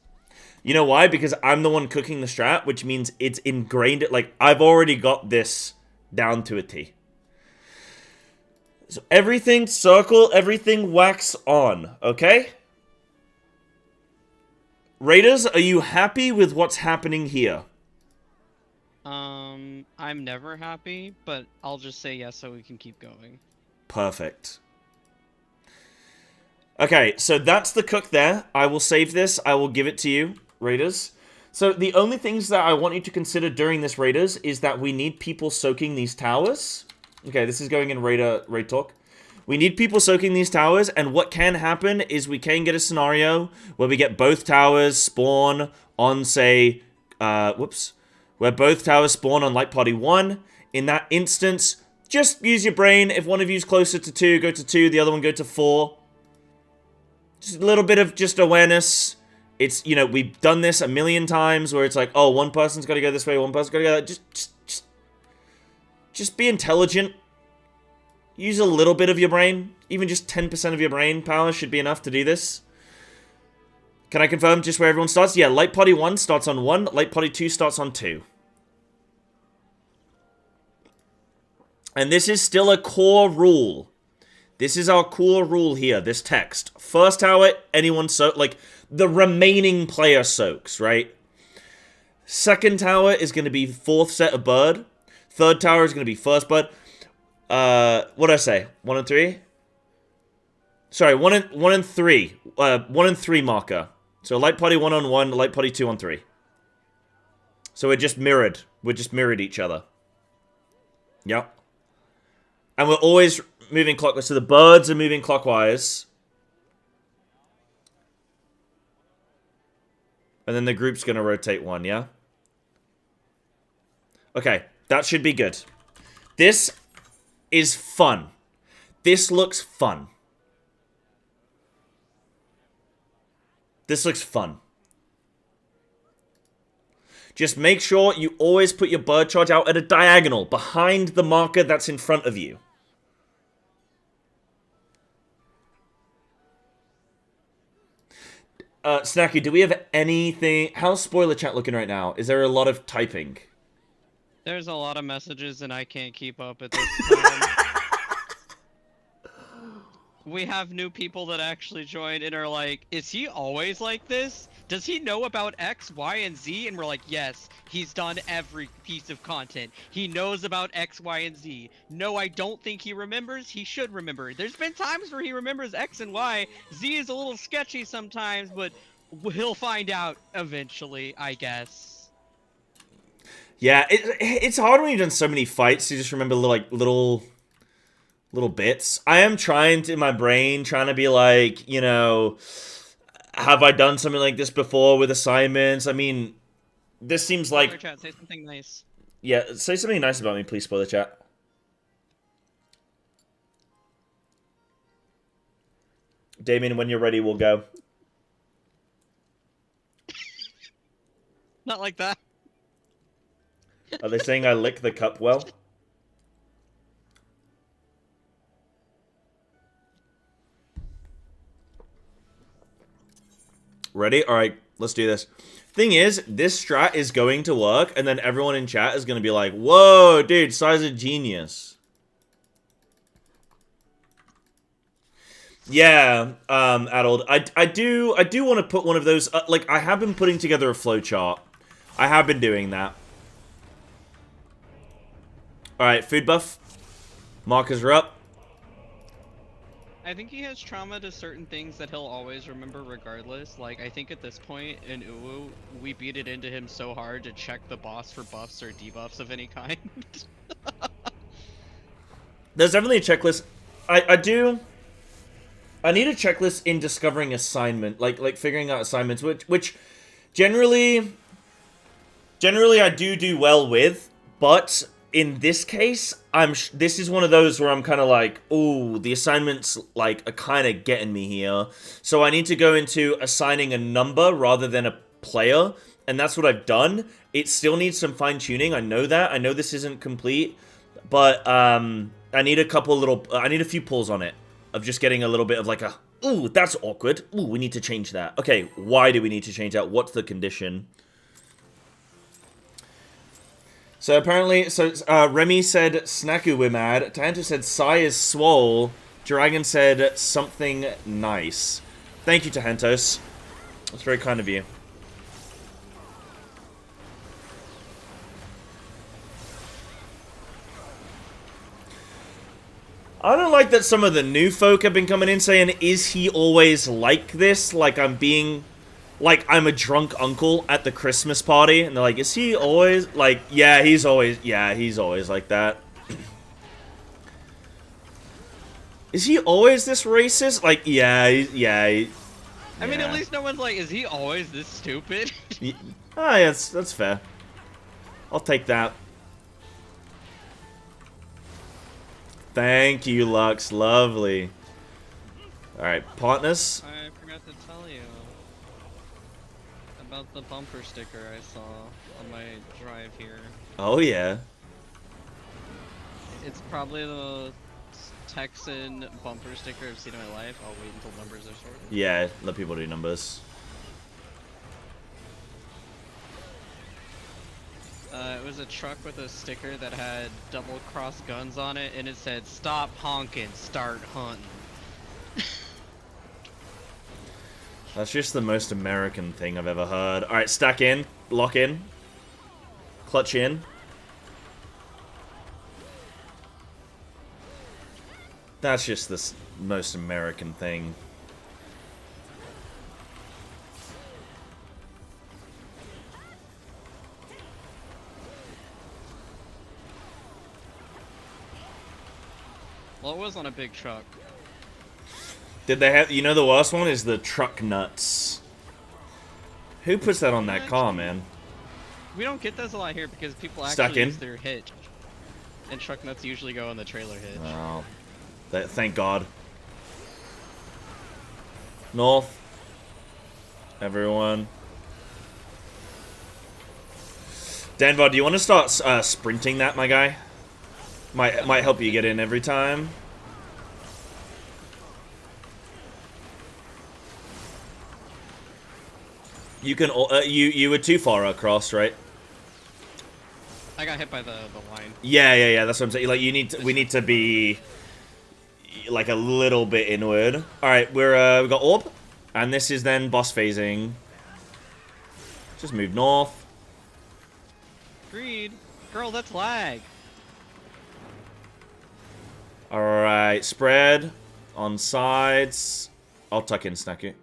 You know why? Because I'm the one cooking the strat, which means it's ingrained. Like, I've already got this down to a T. So everything circle, everything wax on, okay? Raiders, are you happy with what's happening here? I'm never happy, but I'll just say yes so we can keep going. Perfect. Okay, so that's the cook there. I will save this. I will give it to you, Raiders. So the only things that I want you to consider during this, Raiders, is that we need people soaking these towers. Okay, this is going in raid talk. We need people soaking these towers, and what can happen is we can get a scenario where we get both towers spawn on, say, where both towers spawn on Light Party 1. In that instance, just use your brain. If one of you is closer to 2, go to 2, the other one go to 4. Just a little bit of just awareness. It's, you know, we've done this a million times where it's like, oh, one person's got to go this way, one person's got to go that. Just be intelligent. Use a little bit of your brain. Even just 10% of your brain power should be enough to do this. Can I confirm just where everyone starts? Yeah, Light Party 1 starts on 1. Light Party 2 starts on 2. And this is still a core rule. This is our core rule here, this text. First tower, anyone soak, like, the remaining player soaks, right? Second tower is going to be fourth set of bird. Third tower is going to be first bird. What did I say? 1 and 3? Sorry, 1 and 3. 1 and 3 marker. So Light Party 1 on 1, Light Party 2 on 3. So we're just mirrored. We're just mirrored each other. Yep. And we're always moving clockwise. So the birds are moving clockwise. And then the group's going to rotate 1, yeah? Okay, that should be good. This is fun. This looks fun. This looks fun. Just make sure you always put your bird charge out at a diagonal behind the marker that's in front of you. Snacky, do we have anything... How's spoiler chat looking right now? Is there a lot of typing? There's a lot of messages and I can't keep up at this time. We have new people that actually joined and are like, is he always like this? Does he know about X, Y, and Z? And we're like, yes, he's done every piece of content. He knows about X, Y, and Z. No, I don't think he remembers. He should remember. There's been times where he remembers X and Y. Z is a little sketchy sometimes, but he'll find out eventually, I guess. Yeah, it's hard when you've done so many fights to just remember little bits. I am trying to, in my brain, trying to be like, you know, have I done something like this before with assignments? I mean, this seems like... Spoiler chat, say something nice. Yeah, say something nice about me, please, spoiler chat. Damien, when you're ready, we'll go. Not like that. Are they saying I lick the cup well? Ready? Alright, let's do this. Thing is, this strat is going to work, and then everyone in chat is going to be like, whoa, dude, Psy's a genius. Yeah, Addled. I do want to put one of those, like, I have been putting together a flowchart. I have been doing that. Alright, food buff. Markers are up. I think he has trauma to certain things that he'll always remember regardless. Like, I think at this point in Uwu, we beat it into him so hard to check the boss for buffs or debuffs of any kind. There's definitely a checklist. I need a checklist in discovering assignment, like figuring out assignments, which generally I do well with, but in this case, this is one of those where I'm kind of like, ooh, the assignments like are kind of getting me here. So I need to go into assigning a number rather than a player and that's what I've done. It still needs some fine-tuning. I know that. I know this isn't complete, but I need a couple little... I need a few pulls on it of just getting a little bit of like a... Ooh, that's awkward. Ooh, we need to change that. Okay, why do we need to change that? What's the condition? So apparently... So Remy said, Snaku we're mad. Tahento said, Psy is swole. Dragon said, something nice. Thank you, Tahentos. That's very kind of you. I don't like that some of the new folk have been coming in saying, is he always like this? Like I'm being... Like I'm a drunk uncle at the Christmas party. And they're like, is he always... Like, yeah, he's always like that. Is he always this racist? Like, yeah. I mean, at least no one's like, is he always this stupid? Ah, yeah, that's fair. I'll take that. Thank you, Lux. Lovely. Alright, partners. I forgot to tell you about the bumper sticker I saw on my drive here. Oh, yeah. It's probably the Texan bumper sticker I've seen in my life. I'll wait until numbers are sorted. Yeah, let people do numbers. It was a truck with a sticker that had double-cross guns on it, and it said, "Stop honking, start hunting." That's just the most American thing I've ever heard. Alright, stack in, lock in, clutch in. That's just the most American thing. Well, it was on a big truck. Did they have... You know the worst one is the truck nuts. Who puts that on that car, man? We don't get those a lot here because people Stuck actually in? use their hitch. And truck nuts usually go on the trailer hitch. Oh. Thank God. North. Everyone. Denver, do you want to start sprinting that, my guy? Might help you get in every time. You can you were too far across, right? I got hit by the line. Yeah. That's what I'm saying. Like we need to be like a little bit inward. All right, we got orb, and this is then boss phasing. Just move north. Greed, girl, that's lag. Alright, spread on sides. I'll tuck in Snaku.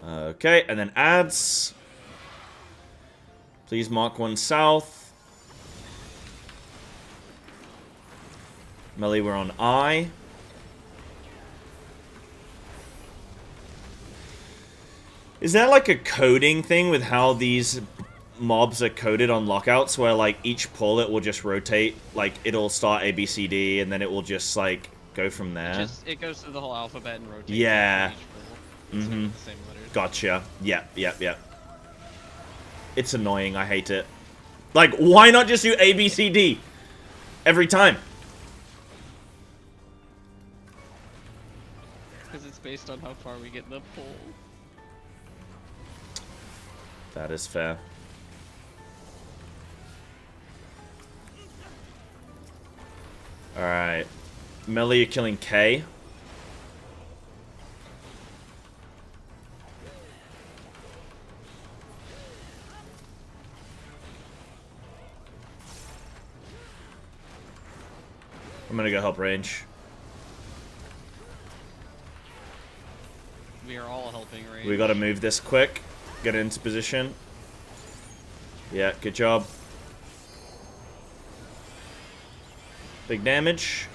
Okay, and then adds. Please mark one south. Melee, we're on I. Is that like a coding thing with how these mobs are coded on lockouts where like each pull it will just rotate, like it'll start A, B, C, D, and then it will just like go from there? It goes through the whole alphabet and rotates. Yeah. Each pull. Mm-hmm. The same letters. Gotcha. Yep. It's annoying. I hate it. Like, why not just do A, B, C, D every time? Because it's based on how far we get in the pull. That is fair. Alright. Melee, you're killing K. I'm gonna go help range. We are all helping range. We gotta move this quick. Get into position. Yeah, good job. Big damage.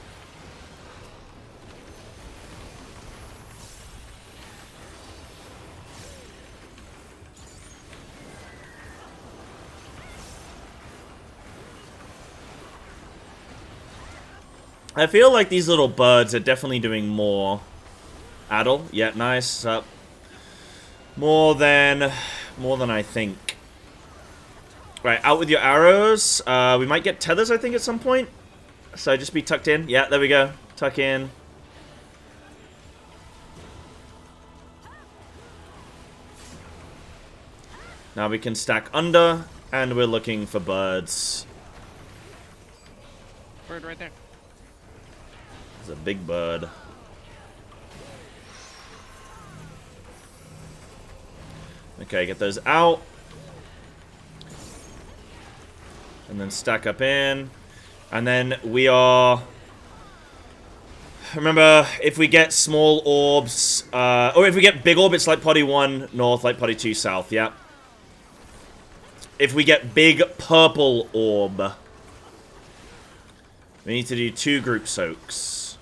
I feel like these little birds are definitely doing more. Addle, yeah, nice. Up. More than I think. Right, out with your arrows. We might get tethers, I think, at some point. So just be tucked in. Yeah, there we go. Tuck in. Now we can stack under, and we're looking for birds. Bird right there. There's a big bird. Okay, get those out. And then stack up in. And then we are... Remember, if we get small orbs... or if we get big orbs, light potty 1 north, light potty 2 south, yeah. If we get big purple orb, we need to do 2 group soaks.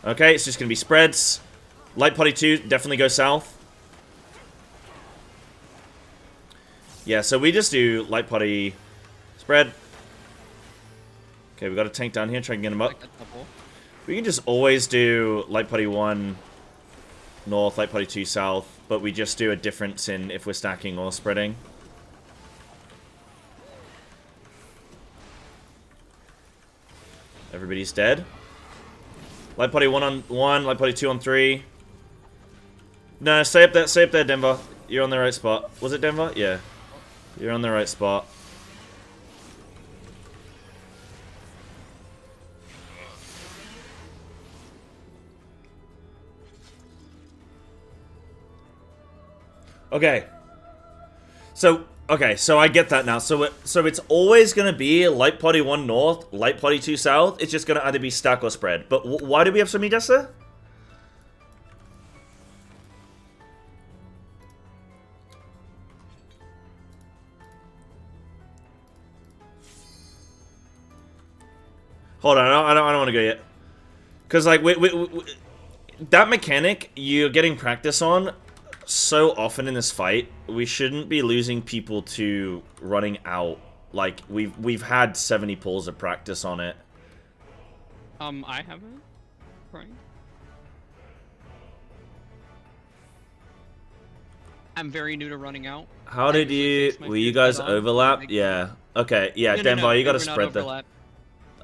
Okay, it's just going to be spreads. Light potty 2, definitely go south. Yeah, so we just do light potty spread. Okay, we got a tank down here, try and get him up. We can just always do light potty 1 north, light potty 2 south, but we just do a difference in if we're stacking or spreading. Everybody's dead. Light potty 1 on 1, light potty 2 on 3. No, stay up there, Denver. You're on the right spot. Was it Denver? Yeah. You're on the right spot. Okay. So I get that now. So it's always going to be light potty 1 north, light potty 2 south. It's just going to either be stack or spread. But why do we have so many deaths there? Hold on, I don't want to go yet. Because, like, that mechanic you're getting practice on so often in this fight, we shouldn't be losing people to running out. Like, we've had 70 pulls of practice on it. I haven't. Right. I'm very new to running out. How did you... Were you guys overlap? Yeah. Okay, yeah, Denver, you gotta spread the...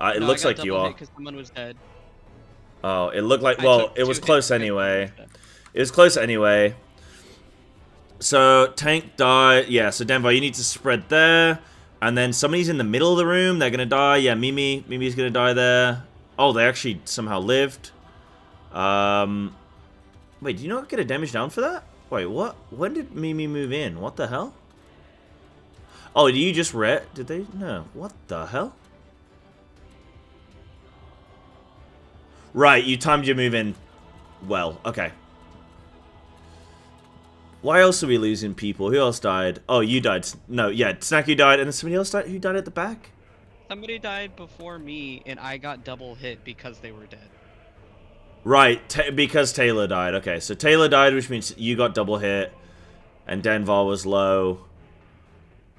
it looks like you are. Because someone was dead. Oh, it looked like... Well, it was close anyway. It was close anyway. So, tank died. Yeah, so Denver, you need to spread there. And then somebody's in the middle of the room. They're gonna die. Yeah, Mimi. Mimi's gonna die there. Oh, they actually somehow lived. Wait, do you not get a damage down for that? Wait, what? When did Mimi move in? What the hell? Oh, did you just Did they? No. What the hell? Right, you timed your move in well. Okay. Why else are we losing people? Who else died? Oh, you died. No, yeah, Snacky died, and then somebody else died. Who died at the back? Somebody died before me, and I got double hit because they were dead. Right, because Taylor died. Okay, so Taylor died, which means you got double hit, and Denvar was low,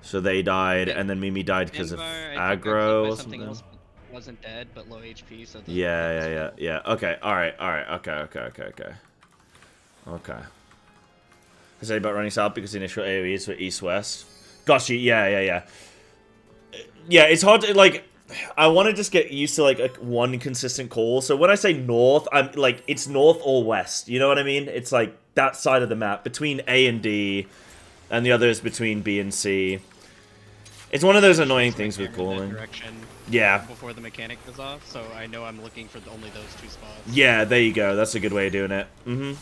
so they died, and then Mimi died because of aggro or something. Else wasn't dead, but low HP, so... Yeah. Okay, alright. Okay. I say about running south because the initial AoE is for east-west. Got you, yeah. Yeah, it's hard to, like... I want to just get used to, like, one consistent call. So when I say north, I'm, like, it's north or west. You know what I mean? It's, like, that side of the map. Between A and D, and the other is between B and C. It's one of those annoying things with calling. Yeah. Before the mechanic goes off, so I know I'm looking for only those 2 spots. Yeah, there you go. That's a good way of doing it. Mm-hmm.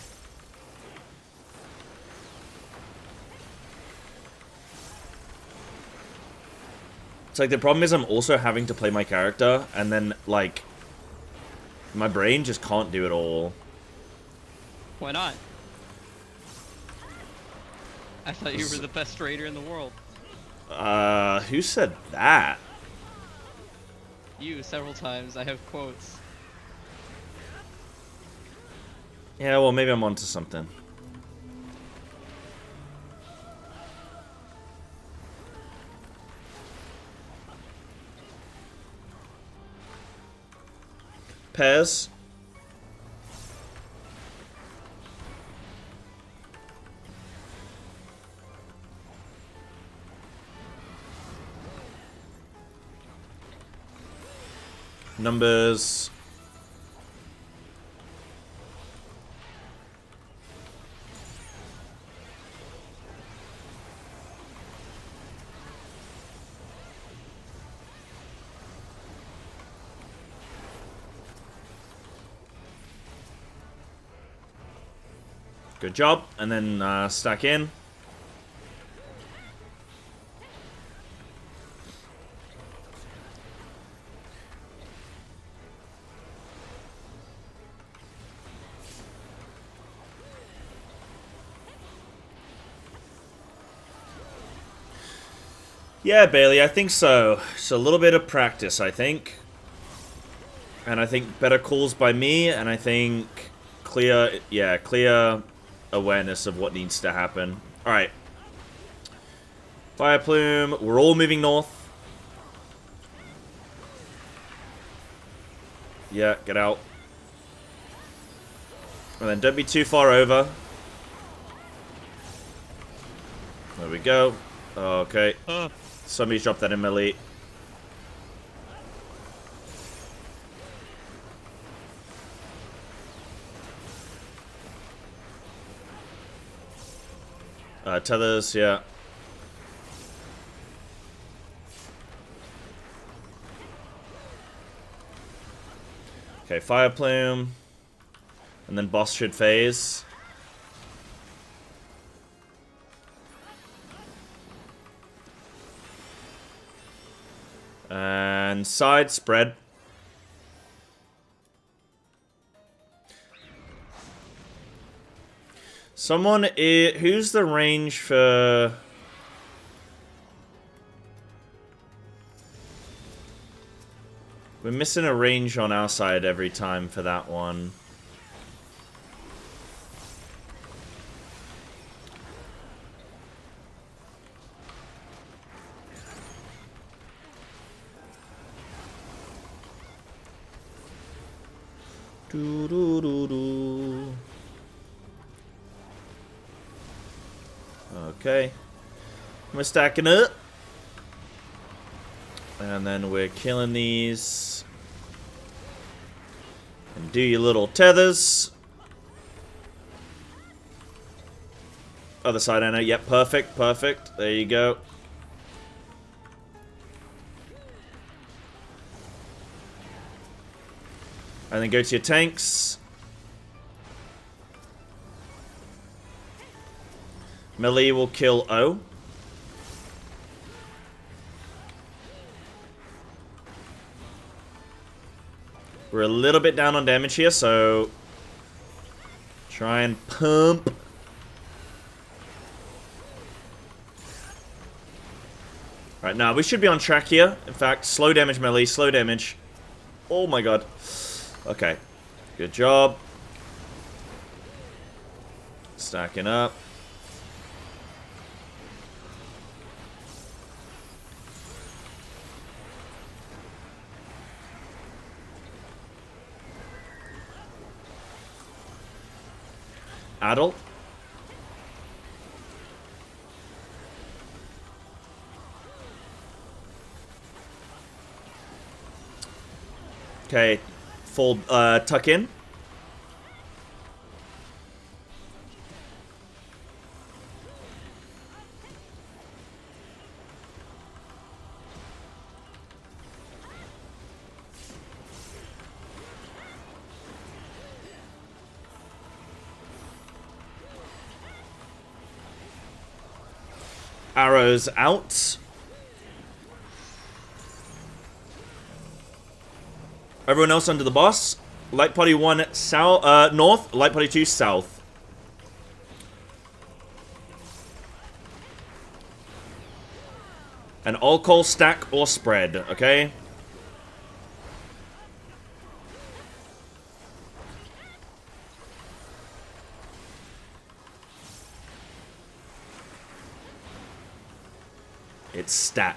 It's like the problem is I'm also having to play my character, and then, like, my brain just can't do it all. Why not? I thought you were the best raider in the world. Who said that? You, several times. I have quotes. Yeah, well, maybe I'm onto something. Pez. Numbers. Good job. And then stack in. Yeah, Bailey, I think so. It's a little bit of practice, I think. And I think better calls by me, and I think clear awareness of what needs to happen. Alright. Fire Plume, we're all moving north. Yeah, get out. And then don't be too far over. There we go. Okay. Somebody's dropped that in melee. Tethers, yeah. Okay, Fire Plume. And then boss should phase. And side spread. Someone who's the range for... We're missing a range on our side every time for that one. Do do do do. Okay. We're stacking up. And then we're killing these. And do your little tethers. Other side, I know. Yep, perfect, perfect. There you go. And then go to your tanks. Melee will kill O. We're a little bit down on damage here, so try and pump. Alright, now we should be on track here. In fact, slow damage melee, slow damage. Oh my god. Okay. Good job. Stacking up. Adult. Okay. Full tuck in. Arrows out. Everyone else under the boss. Light Party 1 south, north. Light Party 2 south. And all call stack or spread, okay? It's stack.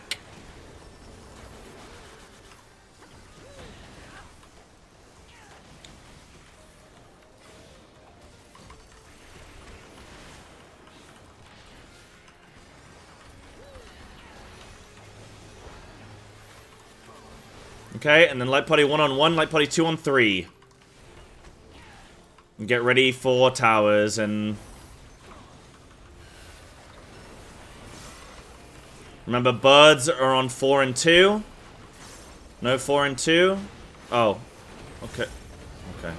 Okay, and then light party 1 on 1, light party 2 on 3. And get ready for towers and... Remember, birds are on 4 and 2. No 4 and 2. Oh. Okay. Okay.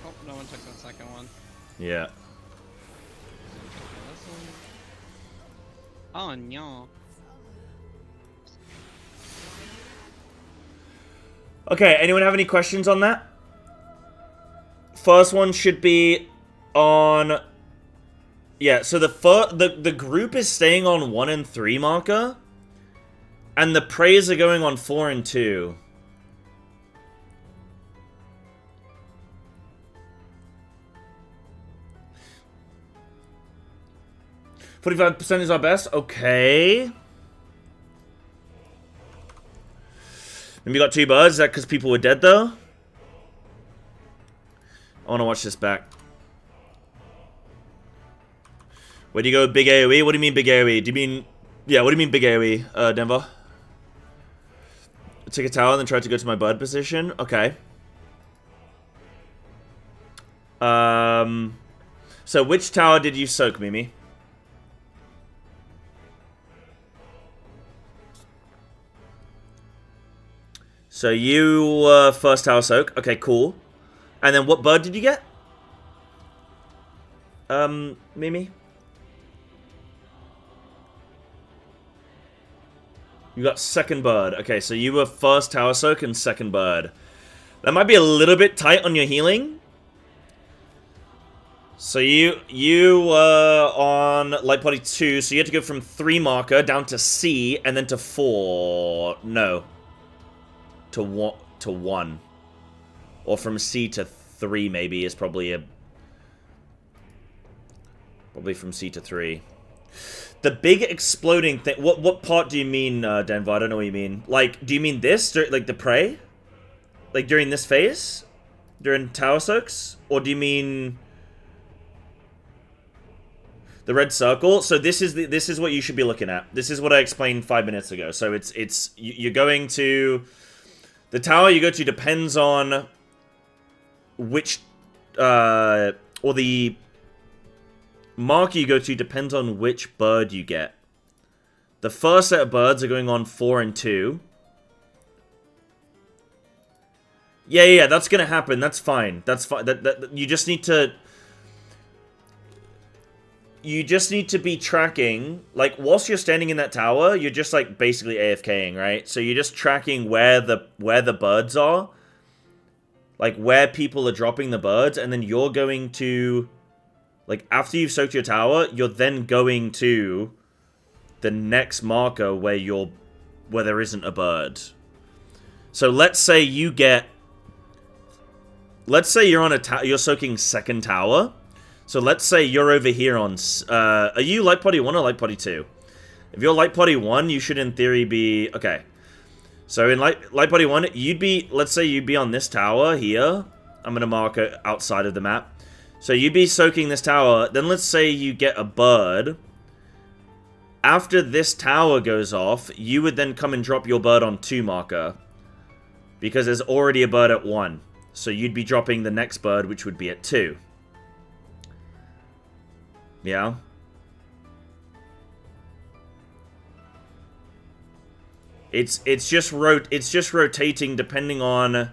Oh, no one took the second one. Yeah. Oh no. Okay, anyone have any questions on that? First one should be on... Yeah, so the group is staying on 1 and 3 marker. And the prays are going on 4 and 2. %45% is our best. Okay. Maybe got 2 birds. Is that because people were dead, though? I want to watch this back. Where do you go, big AoE? What do you mean, big AoE? Do you mean... Yeah, what do you mean, big AoE, Denver? Take a tower and then try to go to my bird position? Okay. So which tower did you soak, Mimi? So you first tower soak. Okay, cool. And then what bird did you get? Mimi? You got second bird. Okay, so you were first tower soak and second bird. That might be a little bit tight on your healing. So you were on light party 2, so you had to go from 3 marker down to C and then to 4. No. To 1. Or from C to 3 maybe is probably a... Probably from C to 3. The big exploding thing... What part do you mean, Denver? I don't know what you mean. Like, do you mean this? Like the prey? Like during this phase? During tower soaks? Or do you mean... The red circle? So this is what you should be looking at. This is what I explained 5 minutes ago. So you're going to... The tower you go to depends on which... or the... marker you go to depends on which bird you get. The first set of birds are going on 4 and 2. Yeah, that's gonna happen. That's fine. That's fine. You just need to... You just need to be tracking... Like, whilst you're standing in that tower, you're just, like, basically AFKing, right? So you're just tracking where the birds are. Like, where people are dropping the birds, and then you're going to... Like, after you've soaked your tower, you're then going to the next marker where there isn't a bird. So let's say you get... Let's say you're on you're soaking second tower. So let's say you're over here on... are you light party 1 or light party 2? If you're light party 1, you should in theory be... Okay. So in light party 1, you'd be... Let's say you'd be on this tower here. I'm going to mark it outside of the map. So you'd be soaking this tower, then let's say you get a bird. After this tower goes off, you would then come and drop your bird on 2 marker. Because there's already a bird at 1. So you'd be dropping the next bird, which would be at 2. Yeah? It's just rotating depending on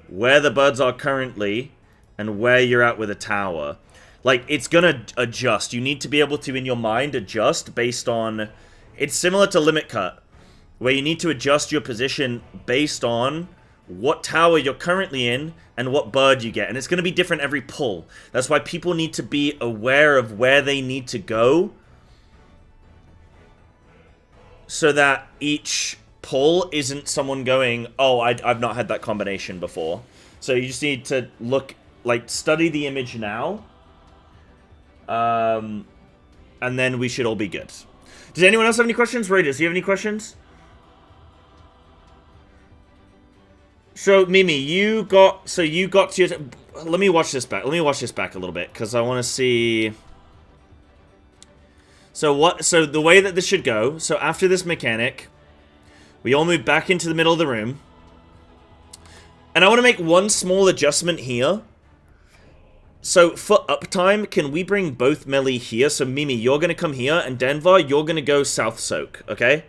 where the birds are currently and where you're at with a tower. Like, it's gonna adjust. You need to be able to, in your mind, adjust based on... It's similar to Limit Cut, where you need to adjust your position based on what tower you're currently in and what bird you get. And it's gonna be different every pull. That's why people need to be aware of where they need to go, so that each pull isn't someone going, oh, I've not had that combination before. So you just need to look... Like, study the image now. And then we should all be good. Does anyone else have any questions? Raiders, do you have any questions? So, Mimi, you got to your... Let me watch this back. Let me watch this back a little bit, because I want to see... So the way that this should go, so after this mechanic, we all move back into the middle of the room. And I want to make one small adjustment here. So for uptime, can we bring both melee here? So Mimi, you're going to come here, and Denver, you're going to go South Soak, okay?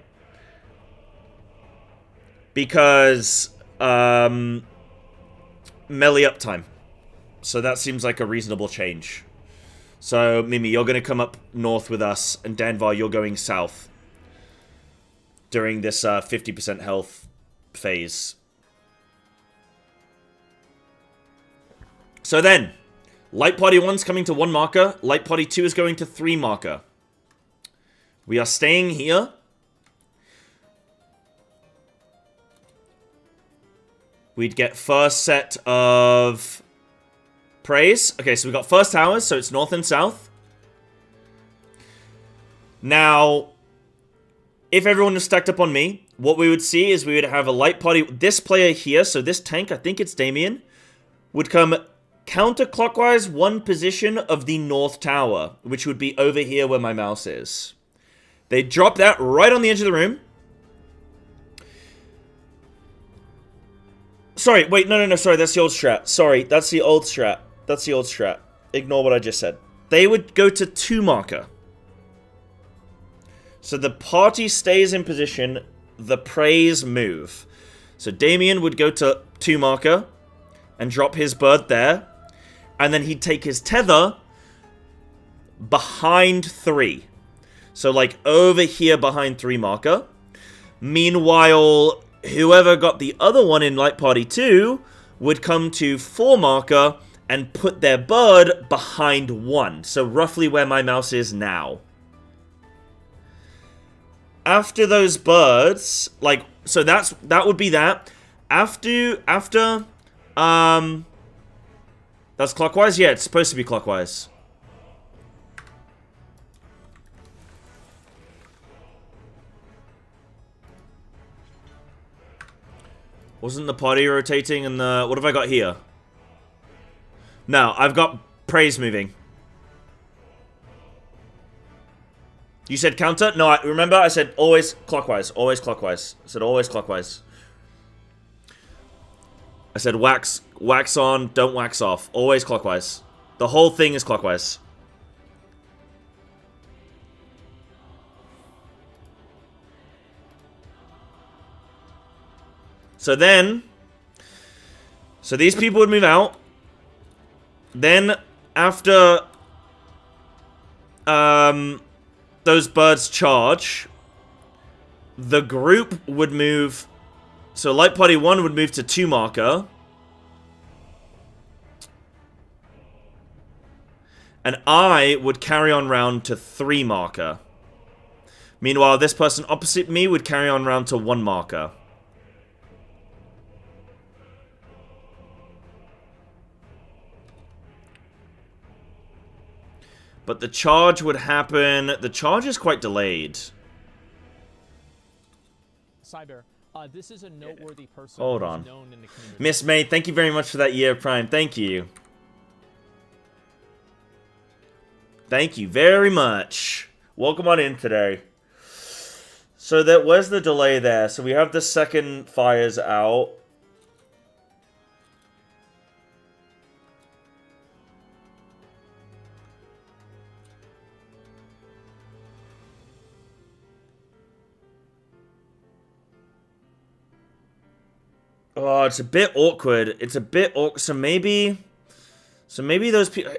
Because melee uptime. So that seems like a reasonable change. So Mimi, you're going to come up north with us, and Denver, you're going south during this 50% health phase. So then, Light Party 1's coming to 1 marker. Light Party 2 is going to 3 marker. We are staying here. We'd get first set of praise. Okay, so we got first towers, so it's north and south. Now, if everyone was stacked up on me, what we would see is we would have a Light Party. This player here, so this tank, I think it's Damien, would come counterclockwise 1 position of the north tower, which would be over here where my mouse is. They drop that right on the edge of the room. Sorry, wait, no, sorry, that's the old strat. Sorry, that's the old strat. That's the old strat. Ignore what I just said. They would go to 2 marker. So the party stays in position, the praise move. So Damien would go to 2 marker and drop his bird there. And then he'd take his tether behind 3. So like over here behind 3 marker. Meanwhile, whoever got the other one in Light Party 2 would come to 4 marker and put their bird behind 1. So roughly where my mouse is now. After those birds, like, so that would be that. After, that's clockwise? Yeah, it's supposed to be clockwise. Wasn't the party rotating and the... What have I got here? No, I've got praise moving. You said counter? No, remember I said always clockwise. Always clockwise. I said always clockwise. I said wax on, don't wax off. Always clockwise. The whole thing is clockwise. So then, so these people would move out. Then after those birds charge, the group would move. So Light Party 1 would move to 2 marker. And I would carry on round to 3 marker. Meanwhile, this person opposite me would carry on round to 1 marker. But the charge would happen... The charge is quite delayed. Psybear, this is a noteworthy person Hold who's on. known in the community. Miss May, thank you very much for that year of Prime. Thank you. Thank you very much. Welcome on in today. So where's the delay there? So we have the second fires out. Oh, it's a bit awkward. It's a bit awkward. So maybe those people...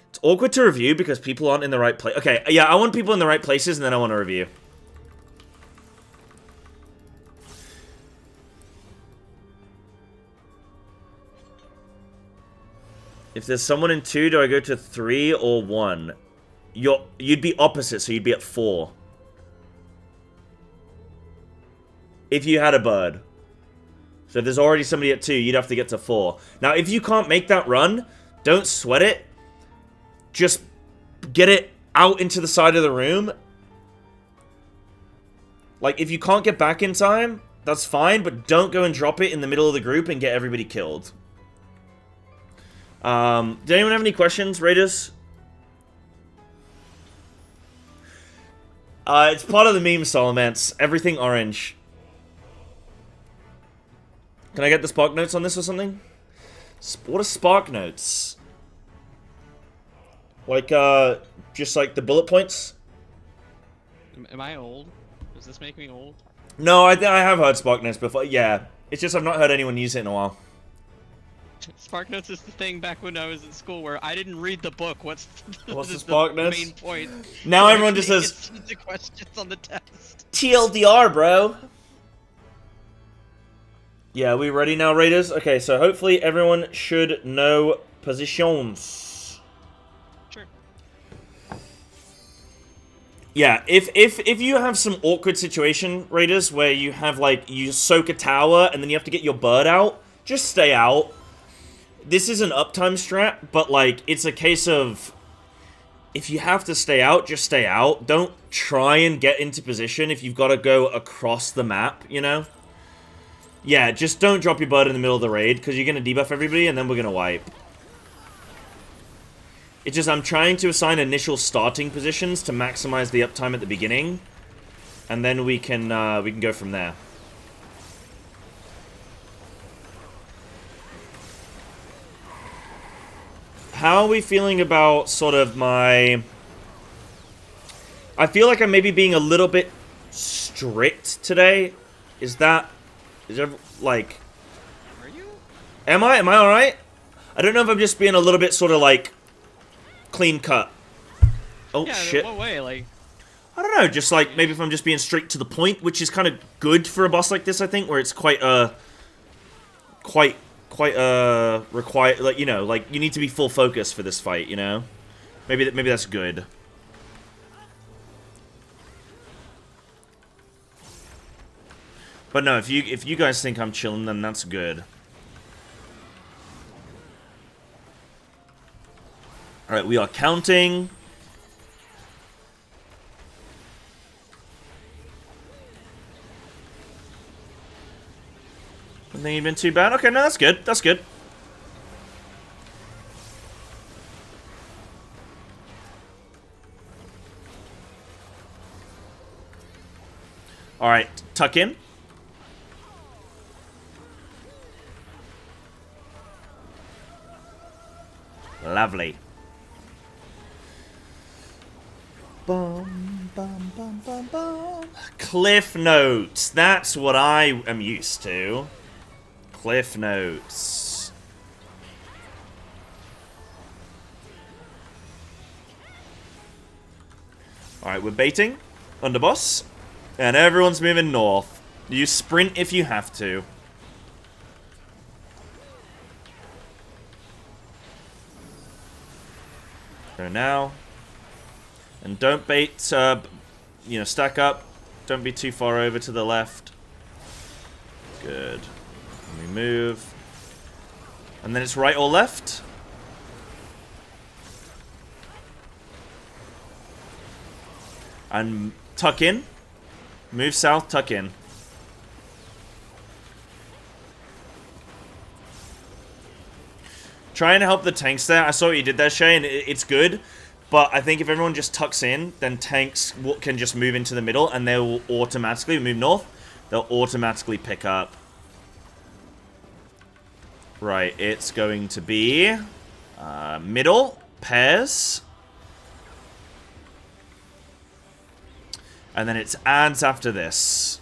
It's awkward to review because people aren't in the right place. Okay, yeah, I want people in the right places and then I want to review. If there's someone in 2, do I go to 3 or 1? You'd be opposite, so you'd be at 4. If you had a bird. So if there's already somebody at 2, you'd have to get to 4. Now, if you can't make that run, don't sweat it. Just get it out into the side of the room. Like, if you can't get back in time, that's fine, but don't go and drop it in the middle of the group and get everybody killed. Did anyone have any questions, Raiders? It's part of the meme, Solomance. Everything orange. Can I get the spark notes on this or something? What are spark notes? Like, just like the bullet points? Am I old? Does this make me old? No, I have heard spark notes before. Yeah. It's just I've not heard anyone use it in a while. Spark notes is the thing back when I was in school where I didn't read the book. What's the spark notes? Main point? Now everyone just says the questions on the test. TLDR, bro. Yeah, we ready now, Raiders? Okay, so hopefully everyone should know positions. Sure. Yeah, if you have some awkward situation, Raiders, where you have like you soak a tower and then you have to get your bird out, just stay out. This is an uptime strat, but like it's a case of if you have to stay out, just stay out. Don't try and get into position if you've got to go across the map, you know? Yeah, just don't drop your bird in the middle of the raid, because you're going to debuff everybody, and then we're going to wipe. It's just I'm trying to assign initial starting positions to maximize the uptime at the beginning, and then we can go from there. How are we feeling about sort of my... I feel like I'm maybe being a little bit strict today. Is that... Is there, like... Are you? Am I alright? I don't know if I'm just being a little bit sort of, like, clean cut. Oh, yeah, shit. In what way? Like... I don't know, just, like, maybe if I'm just being straight to the point, which is kind of good for a boss like this, I think, where it's quite, require, like, you know, like, you need to be full focus for this fight, you know? Maybe that's good. But no, if you guys think I'm chilling, then that's good. Alright, we are counting. I think you've been too bad. Okay, no, that's good. That's good. Alright, tuck in. Lovely. Bum, bum, bum, bum, bum. Cliff notes. That's what I am used to. Cliff notes. Alright, we're baiting. Underboss. And everyone's moving north. You sprint if you have to. Go now. And don't bait, you know, stack up. Don't be too far over to the left. Good. And we move. And then it's right or left. And tuck in. Move south, tuck in. Trying to help the tanks there. I saw what you did there, Shay, and it's good. But I think if everyone just tucks in, then tanks can just move into the middle, and they will automatically move north. They'll automatically pick up. Right, it's going to be middle, pairs. And then it's adds after this.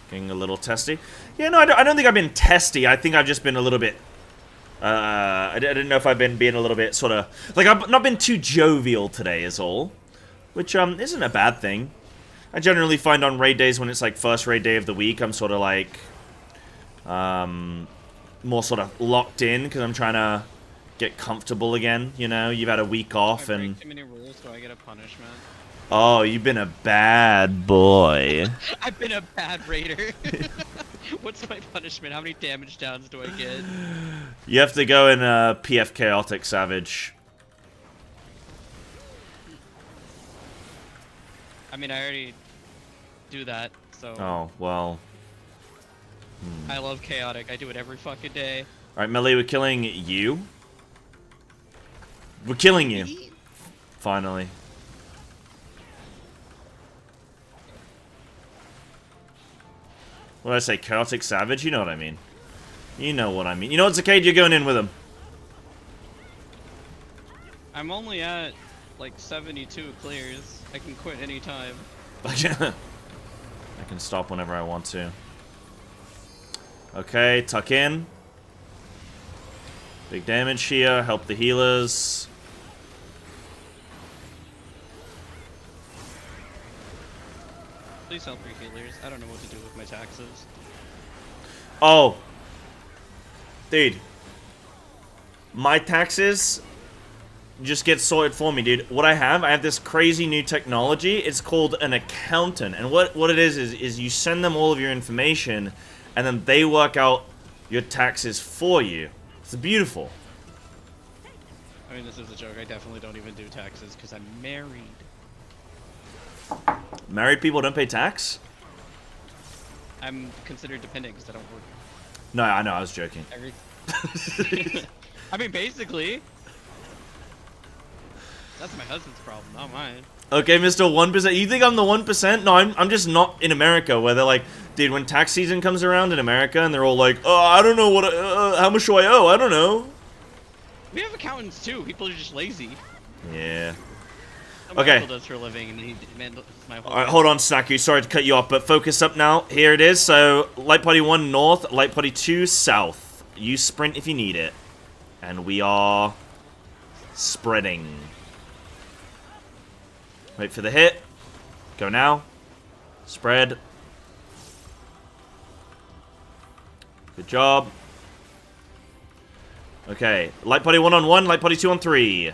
Getting a little testy. Yeah, no, I don't think I've been testy. I think I've just been a little bit... I didn't know if I've been being a little bit sort of... Like, I've not been too jovial today is all. Which, isn't a bad thing. I generally find on raid days when it's, like, first raid day of the week, I'm sort of, like... more sort of locked in, because I'm trying to get comfortable again, you know? You've had a week off, and... If I break too many rules, do I get a punishment? Oh, you've been a bad boy. I've been a bad raider. What's my punishment? How many damage downs do I get? You have to go in PF Chaotic Savage. I mean, I already do that, so... Oh, well... I love Chaotic. I do it every fucking day. Alright, Melee, we're killing you. We're killing you. Finally. What did I say? Chaotic Savage? You know what I mean. You know what I mean. You know what, Zacade? You're going in with him. I'm only at like 72 clears. I can quit anytime. I can stop whenever I want to. Okay, tuck in. Big damage here. Help the healers. Please help your healers. I don't know what to do with my taxes. Oh. Dude. My taxes just get sorted for me, dude. What I have this crazy new technology. It's called an accountant. And what it is you send them all of your information, and then they work out your taxes for you. It's beautiful. I mean, this is a joke. I definitely don't even do taxes because I'm married. Married people don't pay tax? I'm considered dependent because I don't work. No, I know, I was joking. I mean, basically. That's my husband's problem, not mine. Okay, Mr. 1%. You think I'm the 1%? No, I'm just not in America, where they're like, dude, when tax season comes around in America, and they're all like, oh, I don't know what, how much do I owe? I don't know. We have accountants too. People are just lazy. Yeah. My Okay. uncle does for a living, and he demands my whole. All right, hold on, Snacky. Sorry to cut you off, but focus up now. Here it is. So, Light Party 1 north, Light Party 2 south. You sprint if you need it. And we are spreading. Wait for the hit. Go now. Spread. Good job. Okay, Light Party 1 on 1, Light Party 2 on 3.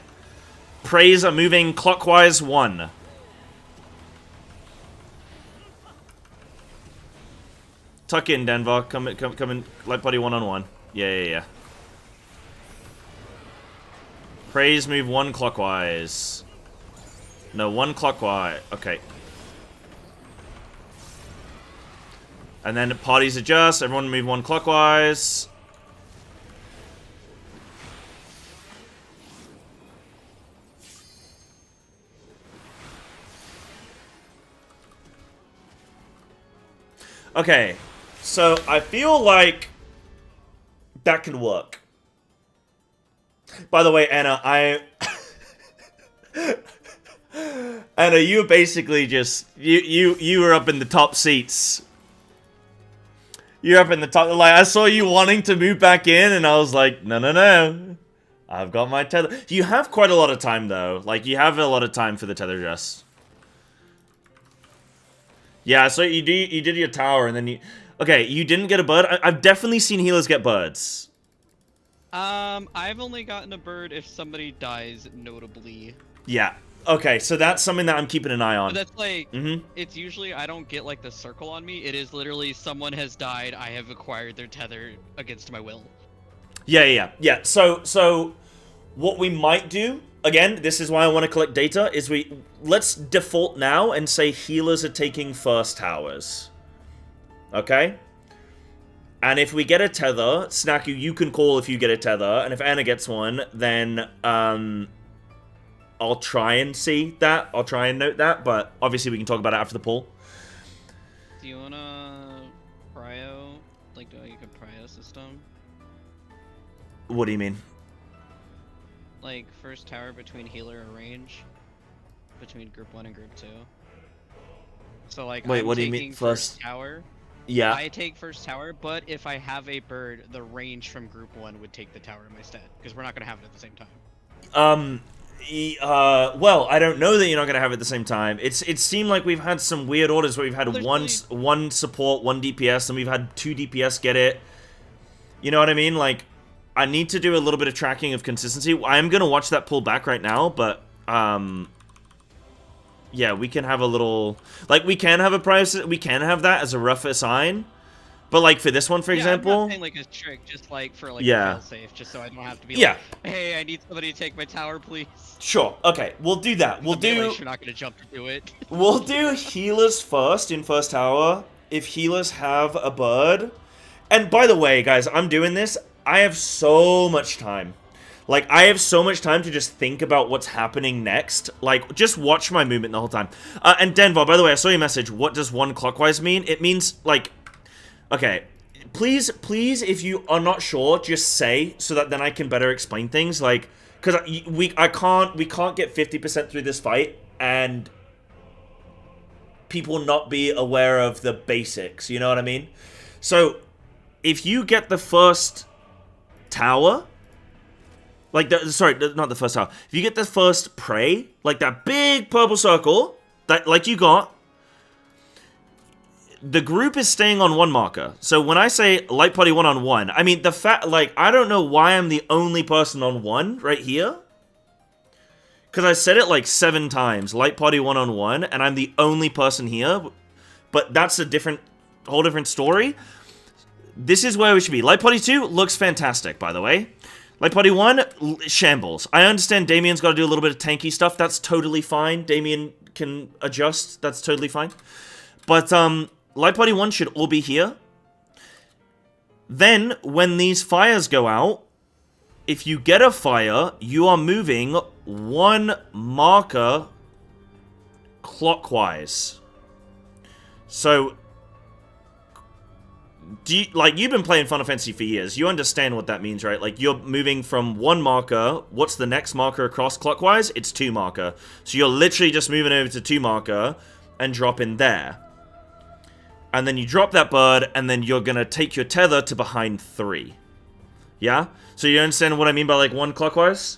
Praise are moving clockwise 1. Tuck in, Denver. Come in. Light Party 1 on 1. Yeah. Praise move 1 clockwise. No, 1 clockwise. Okay. And then parties adjust. Everyone move 1 clockwise. Okay, so I feel like that can work. By the way, Anna, Anna, you basically just you were up in the top seats. You're up in the top. Like, I saw you wanting to move back in, and I was like, no. I've got my tether. You have quite a lot of time, though. Like, you have a lot of time for the tether dress. Yeah, so you did your tower, and then you... Okay, you didn't get a bird? I've definitely seen healers get birds. I've only gotten a bird if somebody dies, notably. Yeah. Okay, so that's something that I'm keeping an eye on. But that's like, it's usually, I don't get like the circle on me. It is literally someone has died, I have acquired their tether against my will. Yeah. So what we might do, again, this is why I want to collect data, is let's default now and say healers are taking first towers. Okay? And if we get a tether, Snacky, you can call if you get a tether, and if Anna gets one, then I'll try and see that. I'll try and note that, but obviously we can talk about it after the poll. Do you wanna prio, like, do you could prio system? What do you mean? Like, first tower between healer or range, between group 1 and group 2. So, like, wait, I'm what do you taking mean first tower? Yeah. I take first tower, but if I have a bird, the range from group 1 would take the tower in my stead, because we're not gonna have it at the same time. Well, I don't know that you're not gonna have it at the same time. It seemed like we've had some weird orders where we've had one support, 1 DPS, and we've had 2 DPS get it. You know what I mean? Like, I need to do a little bit of tracking of consistency. I am gonna watch that pull back right now, but yeah, we can have a little, like, we can have a price, we can have that as a rough assign, but like for this one, for example, I'm not saying like a trick, just like for like a fail safe, just so I don't have to be like, hey, I need somebody to take my tower, please. Sure. Okay, we'll do that. We'll do. You're not gonna jump to do it. We'll do healers first in first tower. If healers have a bird, and by the way, guys, I'm doing this. I have so much time. Like, I have so much time to just think about what's happening next. Like, just watch my movement the whole time. And Denvar, by the way, I saw your message. What does 1 clockwise mean? It means, like... Okay. Please, if you are not sure, just say, so that then I can better explain things. Like, because we can't get 50% through this fight, and people not be aware of the basics. You know what I mean? So, if you get the first tower... Like, sorry, not the first tower. If you get the first prey, like that big purple circle, that like you got, the group is staying on 1 marker. So when I say light party 1 on 1, I mean the fact, like, I don't know why I'm the only person on 1 right here. Because I said it like 7 times, light party 1 on 1, and I'm the only person here. But that's a whole different story. This is where we should be. Light party 2 looks fantastic, by the way. Light Party 1, shambles. I understand Damien's got to do a little bit of tanky stuff. That's totally fine. Damien can adjust. That's totally fine. But Light Party 1 should all be here. Then, when these fires go out, if you get a fire, you are moving 1 marker clockwise. So... you've been playing Final Fantasy for years. You understand what that means, right? Like, you're moving from 1 marker. What's the next marker across clockwise? It's 2 marker. So you're literally just moving over to 2 marker and drop in there. And then you drop that bird, and then you're gonna take your tether to behind 3. Yeah? So you understand what I mean by, like, 1 clockwise?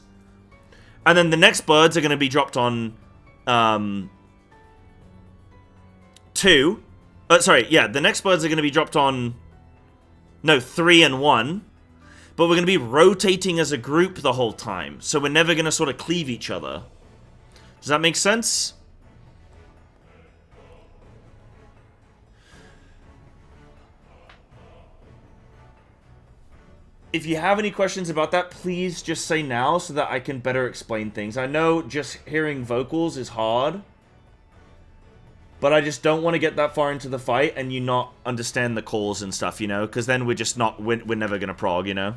And then the next birds are gonna be dropped on, 2. Sorry, yeah, the next birds are going to be dropped on... No, 3 and 1. But we're going to be rotating as a group the whole time. So we're never going to sort of cleave each other. Does that make sense? If you have any questions about that, please just say now so that I can better explain things. I know just hearing vocals is hard. But I just don't want to get that far into the fight and you not understand the calls and stuff, you know? Because then we're just not... We're never going to prog, you know?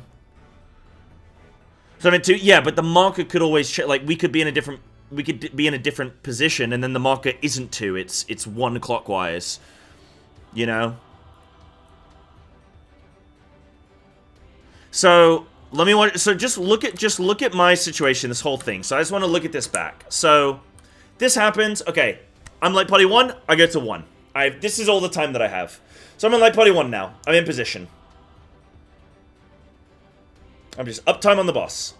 So I mean, yeah, but the marker could always... Like, we could be in a different... We could be in a different position and then the marker isn't 2. It's 1 clockwise. You know? So, let me watch... So just look at my situation, this whole thing. So I just want to look at this back. So, this happens... Okay. I'm Light Party 1, I go to 1. This is all the time that I have. So I'm in Light Party 1 now. I'm in position. I'm just uptime on the boss.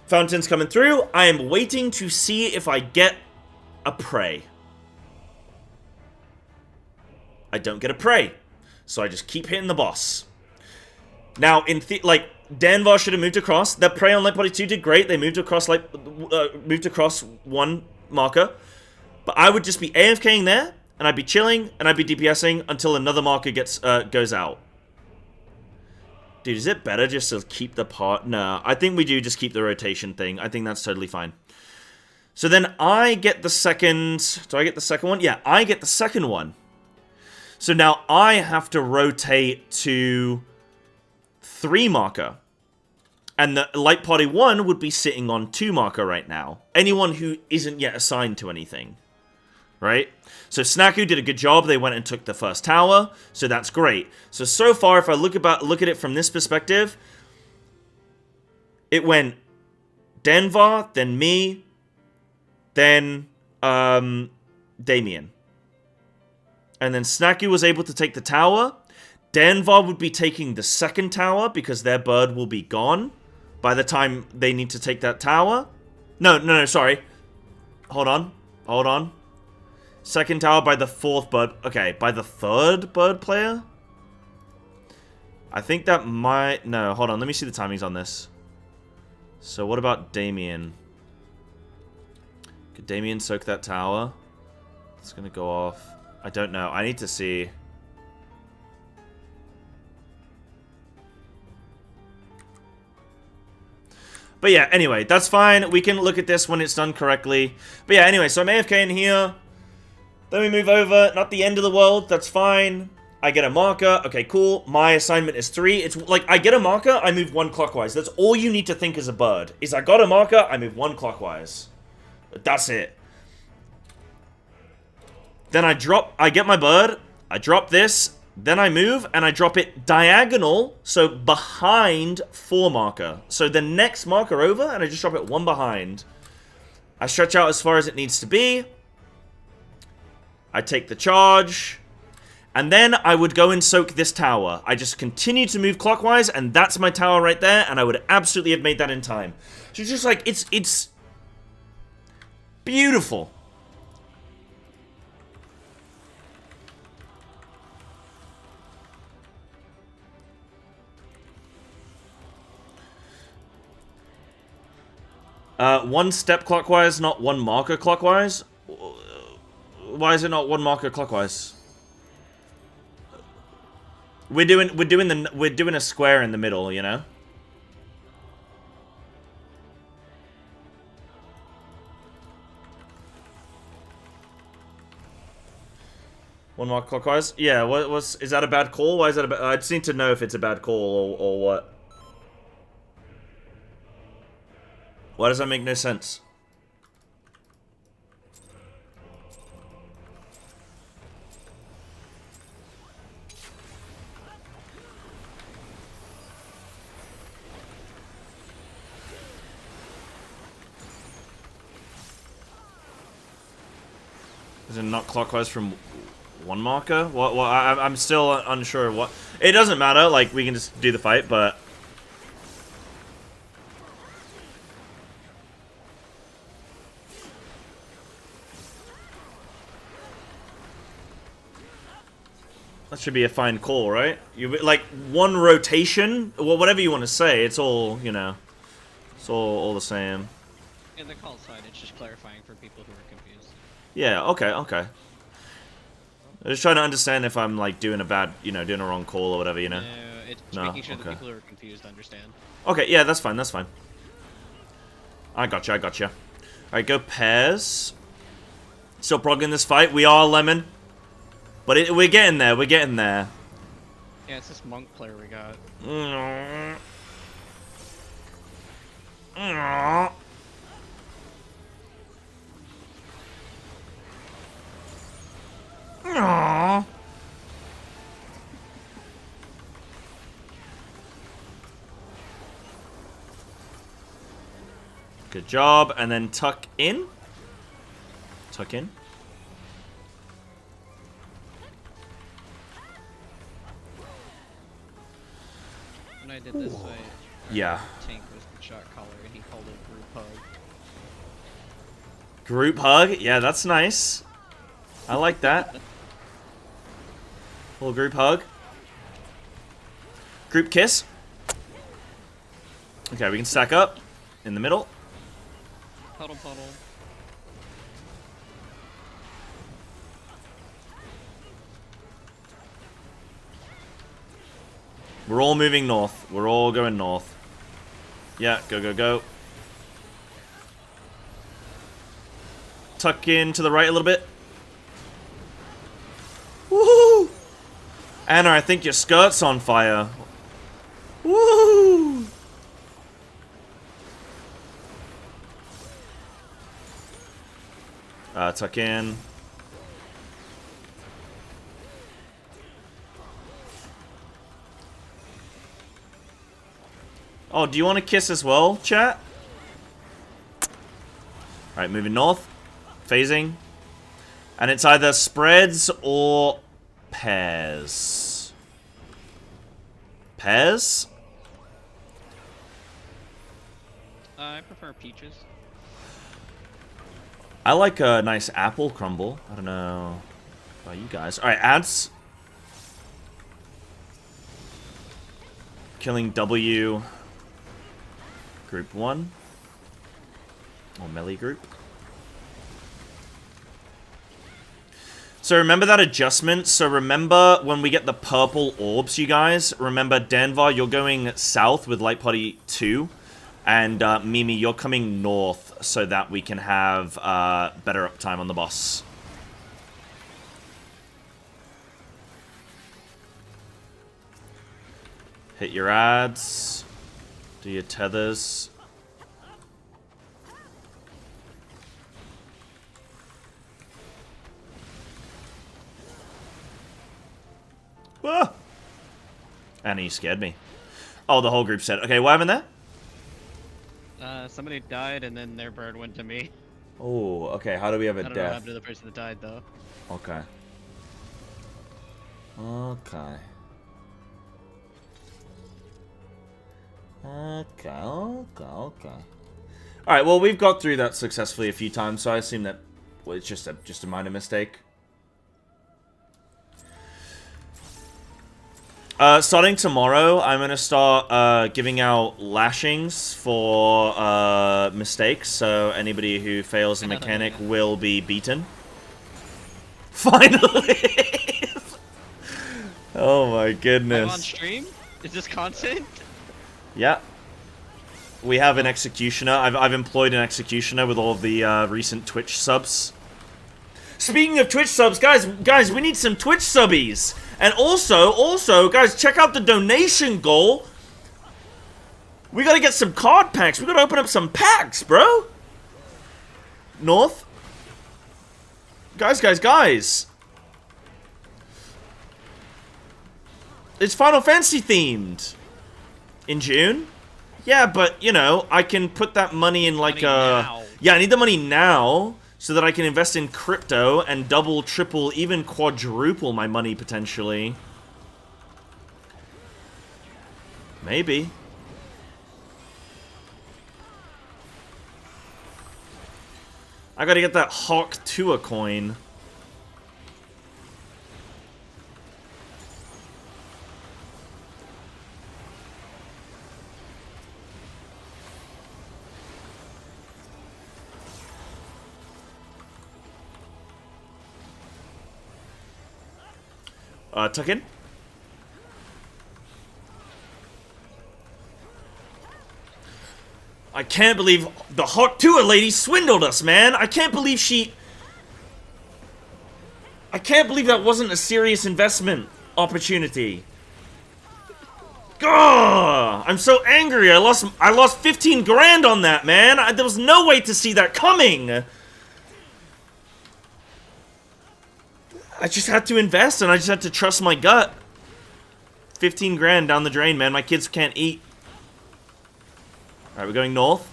Fountain's coming through. I am waiting to see if I get a prey. I don't get a prey. So I just keep hitting the boss. Now, like, Danvar should have moved across. That prey on Light Party 2 did great. They moved across, moved across 1 marker. But I would just be AFKing there, and I'd be chilling, and I'd be DPSing until another marker goes out. Dude, is it better just to keep the part? No, I think we do just keep the rotation thing. I think that's totally fine. So then I get the second... Do I get the second one? Yeah, I get the second one. So now I have to rotate to 3 marker. And the Light Party 1 would be sitting on 2 marker right now. Anyone who isn't yet assigned to anything. Right? So Snaku did a good job. They went and took the first tower. So that's great. So far, if I look at it from this perspective, it went Denvar, then me, then Damien. And then Snaku was able to take the tower. Denvar would be taking the second tower because their bird will be gone by the time they need to take that tower. No, sorry. Hold on. Second tower by the 4th bird. Okay, by the 3rd bird player? I think that might... No, hold on. Let me see the timings on this. So what about Damien? Could Damien soak that tower? It's going to go off. I don't know. I need to see... But yeah, anyway, that's fine. We can look at this when it's done correctly. But yeah, anyway, so I'm AFK in here. Then we move over. Not the end of the world. That's fine. I get a marker. Okay, cool. My assignment is 3. It's like, I get a marker, I move 1 clockwise. That's all you need to think as a bird. Is I got a marker, I move 1 clockwise. That's it. Then I get my bird, I drop this, then I move, and I drop it diagonal, so behind 4 marker. So the next marker over, and I just drop it 1 behind. I stretch out as far as it needs to be. I take the charge. And then I would go and soak this tower. I just continue to move clockwise, and that's my tower right there, and I would absolutely have made that in time. So it's just like, it's beautiful. One step clockwise, not 1 marker clockwise? Why is it not 1 marker clockwise? We're doing a square in the middle, you know? One marker clockwise? Yeah, is that a bad call? Why is that a bad... I just need to know if it's a bad call or what. Why does that make no sense? Is it not clockwise from 1 marker? Well, I'm still unsure what... It doesn't matter, like, we can just do the fight, but... That should be a fine call, right? You like, 1 rotation? Well, whatever you want to say, it's all, you know... It's all the same. Yeah, the call's fine, it's just clarifying for people who are confused. Yeah, okay. I'm just trying to understand if I'm, like, doing a bad, you know, doing a wrong call or whatever, you know? No, it's making sure that people who are confused understand. Okay, yeah, that's fine. I gotcha. Alright, go pairs. Still progging this fight. We are lemon. But we're getting there, Yeah, it's this monk player we got. Aww. Good job, and then tuck in. Tuck in. When I did this fight, Yeah. tank was the shot caller and he called it group hug. Group hug? Yeah, that's nice. I like that. Little group hug. Group kiss. Okay, we can stack up in the middle. Puddle. We're all moving north. We're all going north. Yeah, go. Tuck in to the right a little bit. Woohoo! Anna, I think your skirt's on fire. Woohoo! Tuck in. Oh, do you want to kiss as well, chat? Alright, moving north. Phasing. And it's either spreads or pairs. Pairs? I prefer peaches. I like a nice apple crumble. I don't know about you guys. Alright, ads. Killing W. Group 1. Or melee group. So remember that adjustment? So remember when we get the purple orbs, you guys? Remember, Danvar, you're going south with Light Party 2. And Mimi, you're coming north so that we can have better uptime on the boss. Hit your ads. Do your tethers. Ah! And he scared me. Oh, the whole group said, okay, what happened there? Somebody died and then their bird went to me. Oh, okay, how do we have a I don't know what death? happened to the person that died though. Okay. Okay. Okay. Alright, well, we've got through that successfully a few times, so I assume that it's just a minor mistake. Starting tomorrow, I'm going to start giving out lashings for mistakes, so anybody who fails a mechanic will be beaten. Finally! Oh my goodness. I'm on stream? Is this content? Yeah. We have an executioner. I've employed an executioner with all of the recent Twitch subs. Speaking of Twitch subs, guys, we need some Twitch subbies. And also, guys, check out the donation goal. We gotta get some card packs. We gotta open up some packs, bro. North. Guys. It's Final Fantasy themed. In June? Yeah, but, you know, I can put that money in like now. Yeah, I need the money now. So that I can invest in crypto and double, triple, even quadruple my money potentially. Maybe. I gotta get that Hawk Tua coin. Tuck in. I can't believe the Hawk Tua lady swindled us, man. I can't believe that wasn't a serious investment opportunity. Gah! I'm so angry. I lost 15 grand on that, man. There was no way to see that coming. I just had to invest, and I just had to trust my gut. 15 grand down the drain, man. My kids can't eat. Alright, we're going north.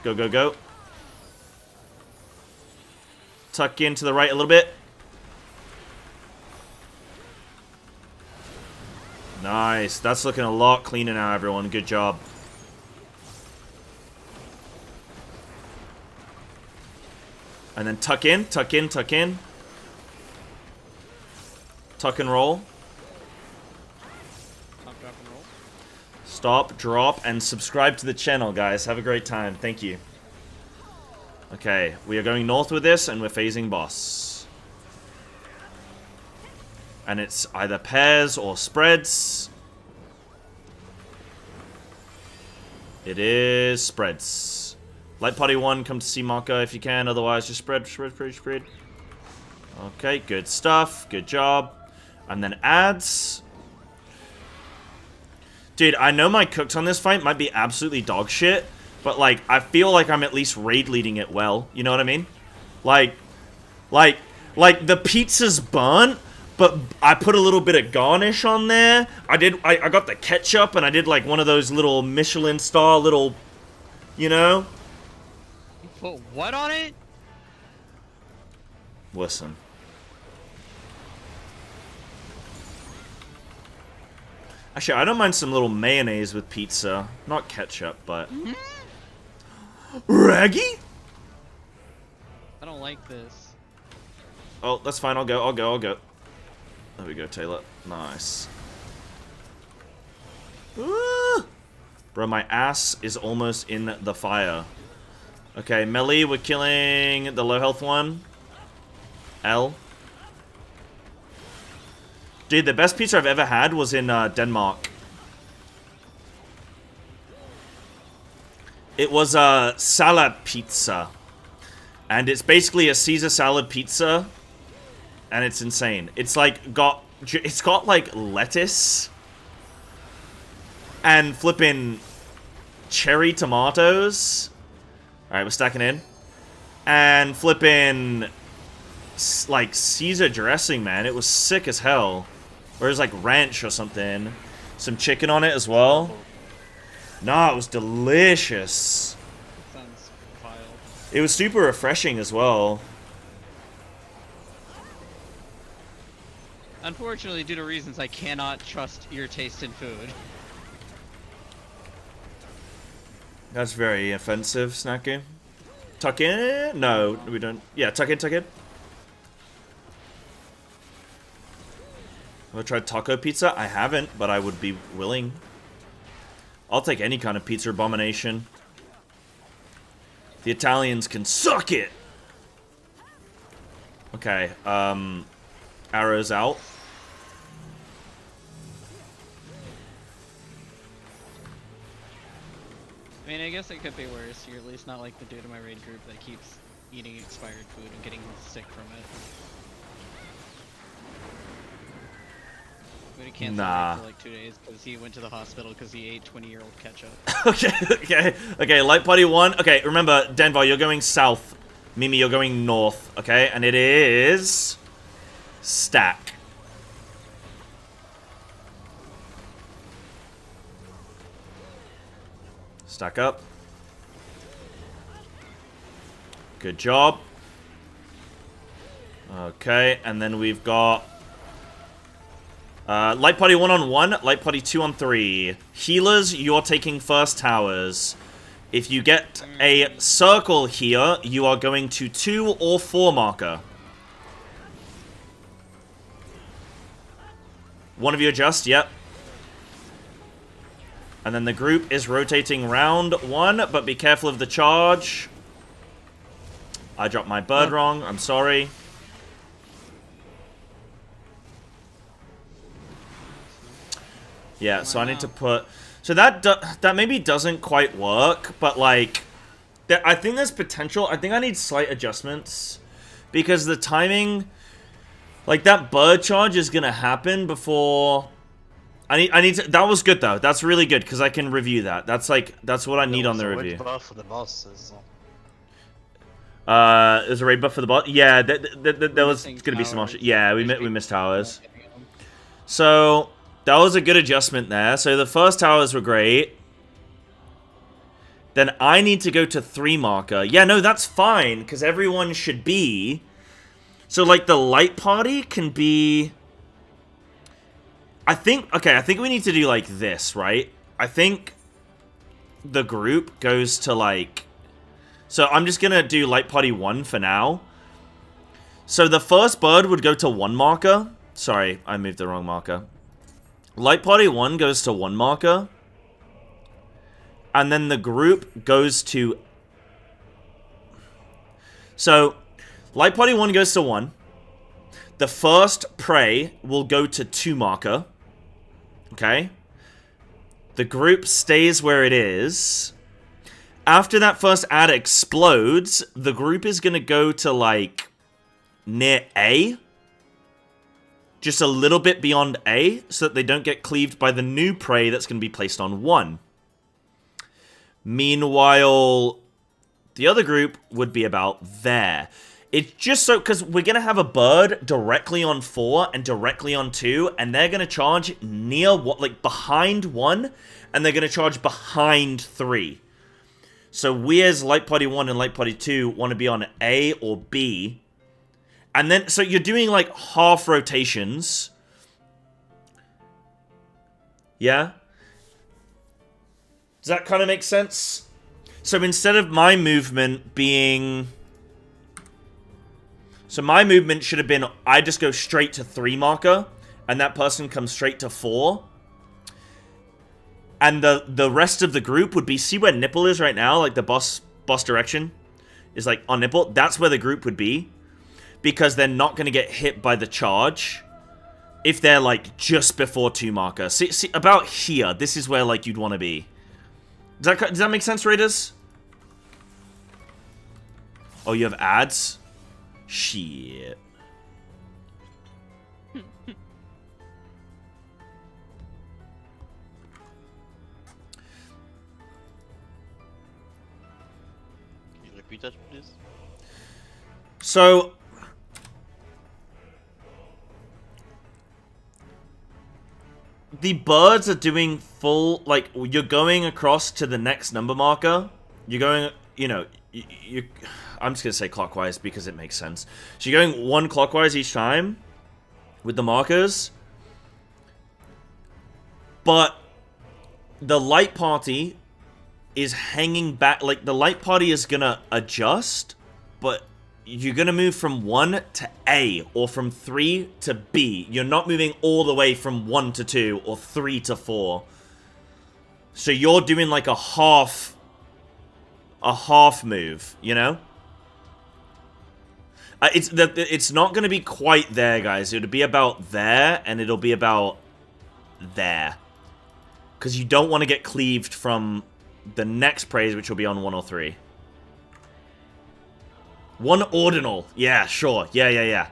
Go. Tuck in to the right a little bit. Nice. That's looking a lot cleaner now, everyone. Good job. And then tuck in. Tuck and roll. Stop, drop, and subscribe to the channel, guys. Have a great time. Thank you. Okay, we are going north with this, and we're phasing boss. And it's either pairs or spreads. It is spreads. Light Party 1, come to see Marco if you can. Otherwise, just spread. Okay, good stuff. Good job. And then ads. Dude, I know my cooks on this fight might be absolutely dog shit, but, like, I feel like I'm at least raid leading it well. You know what I mean? Like, the pizza's burnt, but I put a little bit of garnish on there. I got the ketchup, and I did, like, one of those little Michelin-star little, you know? You put what on it? Listen. Actually, I don't mind some little mayonnaise with pizza. Not ketchup, but... Raggy? I don't like this. Oh, that's fine. I'll go. There we go, Taylor. Nice. Ooh. Bro, my ass is almost in the fire. Okay, melee, we're killing the low health one. L. Dude, the best pizza I've ever had was in Denmark. It was a salad pizza. And it's basically a Caesar salad pizza. And it's insane. It's like got like lettuce. and flipping cherry tomatoes. Alright, we're stacking in. And flipping, like, Caesar dressing, man. It was sick as hell. Or it was like ranch or something. Some chicken on it as well. Nah, it was delicious. Sounds vile. It was super refreshing as well. Unfortunately, due to reasons, I cannot trust your taste in food. That's very offensive, Snacky. Tuck in? No, we don't. Yeah, tuck in, tuck in. Have I tried taco pizza? I haven't, but I would be willing. I'll take any kind of pizza abomination. The Italians can suck it! Okay, arrows out. I mean, I guess it could be worse. You're at least not like the dude in my raid group that keeps eating expired food and getting sick from it. But he canceled Nah. for like 2 days because he went to the hospital because he ate 20-year-old ketchup. Okay, light party 1. Okay, remember, Denver, you're going south. Mimi, you're going north, okay? And it is... stack. Stack up. Good job. Okay, and then we've got... light party 1 on 1, light party 2 on 3. Healers, you're taking first towers. If you get a circle here, you are going to 2 or 4 marker. One of you adjust, yep. And then the group is rotating round 1, but be careful of the charge. I dropped my bird wrong, I'm sorry. Yeah, so I need to put... So that maybe doesn't quite work, but like... I think there's potential. I think I need slight adjustments. Because the timing... Like, that bird charge is gonna happen before... I need to... That was good, though. That's really good, because I can review that. That's like... That's what I need on the review. Buff for the bosses. There's a raid buff for the bot? Yeah, there was gonna be some option. Yeah, we missed towers. So... That was a good adjustment there. So the first towers were great. Then I need to go to 3 marker. Yeah, no, that's fine, because everyone should be. So, like, the light party can be... I think we need to do, like, this, right? I think the group goes to, like... So I'm just going to do light party 1 for now. So the first bird would go to 1 marker. Sorry, I moved the wrong marker. Light party 1 goes to 1 marker. And then the group goes to... So, light party 1 goes to 1. The first prey will go to 2 marker. Okay? The group stays where it is. After that first ad explodes, the group is going to go to, like, near A. Just a little bit beyond A, so that they don't get cleaved by the new prey that's going to be placed on 1. Meanwhile, the other group would be about there. It's just so, because we're going to have a bird directly on 4 and directly on 2, and they're going to charge near, like, behind 1, and they're going to charge behind 3. So we as Light Party 1 and Light Party 2 want to be on A or B. And then, so you're doing, like, half rotations. Yeah? Does that kind of make sense? So instead of my movement being... So my movement should have been, I just go straight to 3 marker, and that person comes straight to 4. And the rest of the group would be, see where nipple is right now? Like the boss direction is like on nipple. That's where the group would be. Because they're not going to get hit by the charge if they're, like, just before 2 marker. See, about here, this is where, like, you'd want to be. Does that make sense, Raiders? Oh, you have ads? Shit. repeat that, please? So the birds are doing full, like, you're going across to the next number marker. You're going, you know, I'm just going to say clockwise because it makes sense. So you're going one clockwise each time with the markers. But the light party is hanging back. Like, the light party is going to adjust, but you're going to move from 1 to A or from 3 to B. You're not moving all the way from 1 to 2 or 3 to 4. So you're doing like a half move, you know? It's not going to be quite there, guys. It'll be about there, and it'll be about there. Because you don't want to get cleaved from the next praise, which will be on 103. One ordinal. Yeah, sure. Yeah.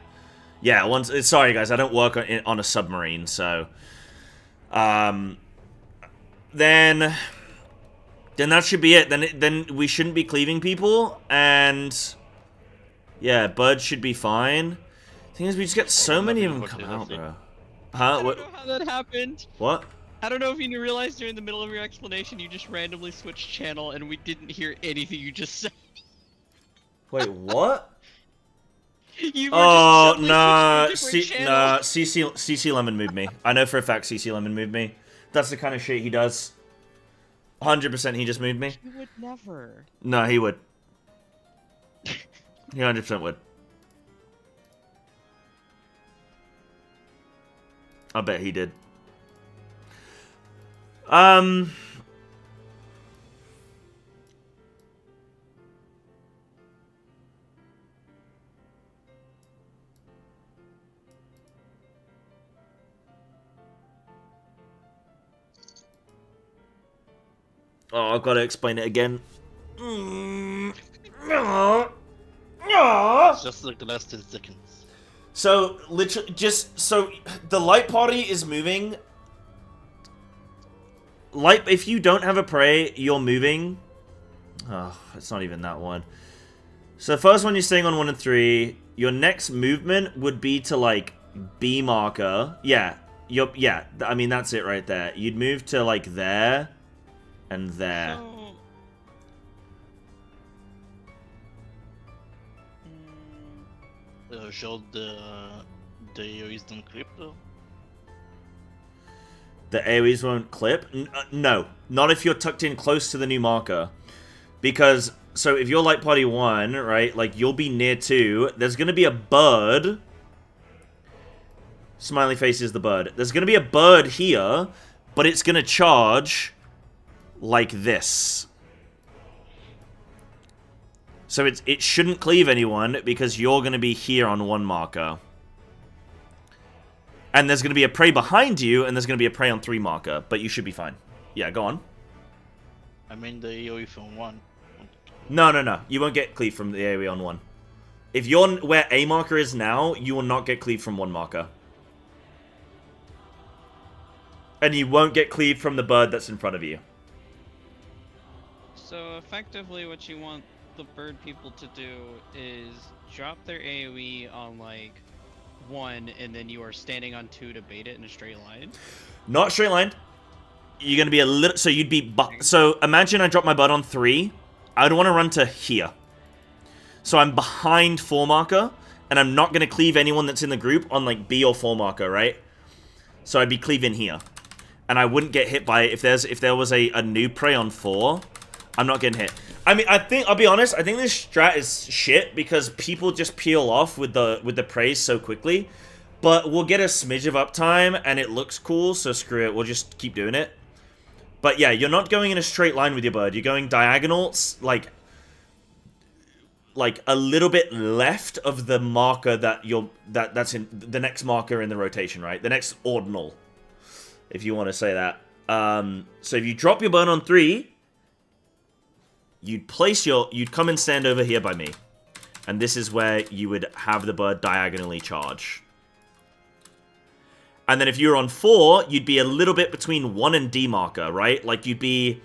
Yeah, sorry, guys. I don't work on a submarine, so... Then that should be it. Then we shouldn't be cleaving people, and... Yeah, birds should be fine. Thing is, we just get so many of them come out, bro. Huh? I don't know how that happened. What? I don't know if you realized during the middle of your explanation you just randomly switched channel and we didn't hear anything you just said. Wait, what? You were Oh, just nah. switching to a different channel. CC Lemon moved me. I know for a fact CC Lemon moved me. That's the kind of shit he does. 100% he just moved me. He would never. No, he would. He 100% would. I bet he did. Oh, I've got to explain it again. It's just like the last 10 seconds. So, literally, so the light party is moving. If you don't have a prey, you're moving. Oh, it's not even that one. So the first one you're staying on 1 and 3. Your next movement would be to, like, B marker. Yeah, I mean, that's it right there. You'd move to, like, there and there. Showed the AoEs don't clip though? The AoEs won't clip? No, not if you're tucked in close to the new marker. Because, so if you're light party 1, right, like you'll be near 2, there's going to be a bird. Smiley face is the bird. There's going to be a bird here, but it's going to charge like this. So it shouldn't cleave anyone because you're going to be here on 1 marker. And there's going to be a prey behind you, and there's going to be a prey on 3 marker, but you should be fine. Yeah, go on. I mean the AoE from 1. No. You won't get cleave from the AoE on 1. If you're where A marker is now, you will not get cleave from 1 marker. And you won't get cleave from the bird that's in front of you. So effectively what you want the bird people to do is drop their AoE on like 1 and then you are standing on 2 to bait it in a straight line. Not straight line. You're gonna be a little. So you'd be. So imagine I drop my bird on 3. I'd want to run to here. So I'm behind 4 marker, and I'm not gonna cleave anyone that's in the group on like B or 4 marker, right? So I'd be cleaving here, and I wouldn't get hit by it if there was a new prey on 4. I'm not getting hit. I mean, I'll be honest, I think this strat is shit because people just peel off with the praise so quickly. But we'll get a smidge of uptime and it looks cool, so screw it, we'll just keep doing it. But yeah, you're not going in a straight line with your bird, you're going diagonal, like a little bit left of the marker that's in the next marker in the rotation, right? The next ordinal, if you want to say that. So if you drop your bird on 3, you'd come and stand over here by me. And this is where you would have the bird diagonally charge. And then if you're on 4, you'd be a little bit between 1 and D marker, right? Like you'd be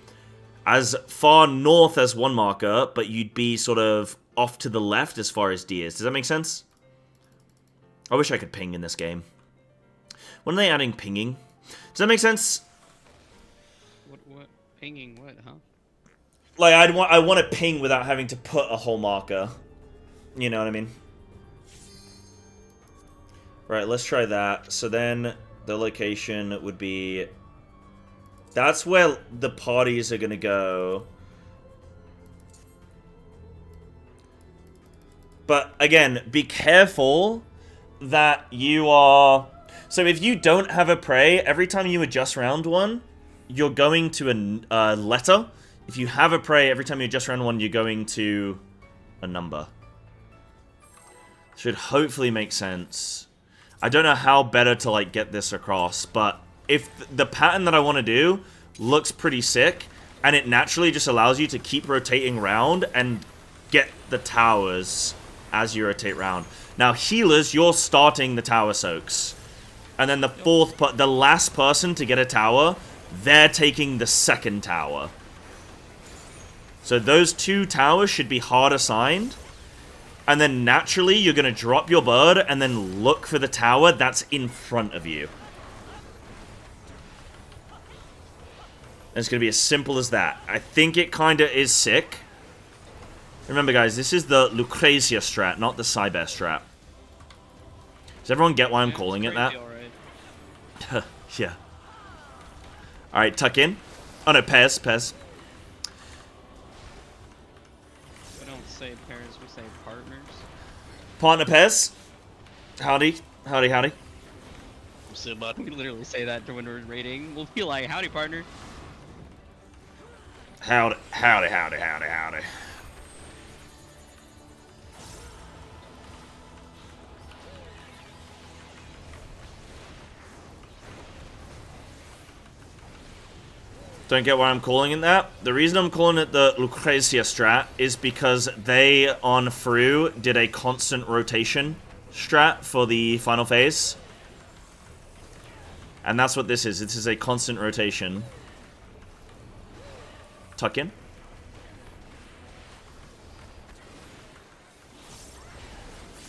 as far north as one marker, but you'd be sort of off to the left as far as D is. Does that make sense? I wish I could ping in this game. When are they adding pinging? Does that make sense? What? Pinging what, huh? Like, I want to ping without having to put a whole marker. You know what I mean? Right, let's try that. So then the location would be... That's where the parties are going to go. But, again, be careful that you are... So if you don't have a prey, every time you adjust round one, you're going to a letter. If you have a prey, every time you adjust round one, you're going to a number. Should hopefully make sense. I don't know how better to, like, get this across, but if the pattern that I want to do looks pretty sick, and it naturally just allows you to keep rotating round and get the towers as you rotate round. Now, healers, you're starting the tower soaks. And then the last person to get a tower, they're taking the second tower. So those 2 towers should be hard assigned. And then naturally, you're going to drop your bird and then look for the tower that's in front of you. And it's going to be as simple as that. I think it kind of is sick. Remember, guys, this is the Lucrezia strat, not the Psybear strat. Does everyone get why I'm calling it that? Yeah. Alright, tuck in. Oh no, Pez. We don't say pairs, we say partners. Partner Pez. Howdy. Howdy. We literally say that when we're raiding. We'll be like, howdy, partner. Howdy. Don't get why I'm calling it that. The reason I'm calling it the Lucrezia strat is because they, on Fru, did a constant rotation strat for the final phase. And that's what this is. This is a constant rotation. Tuck in.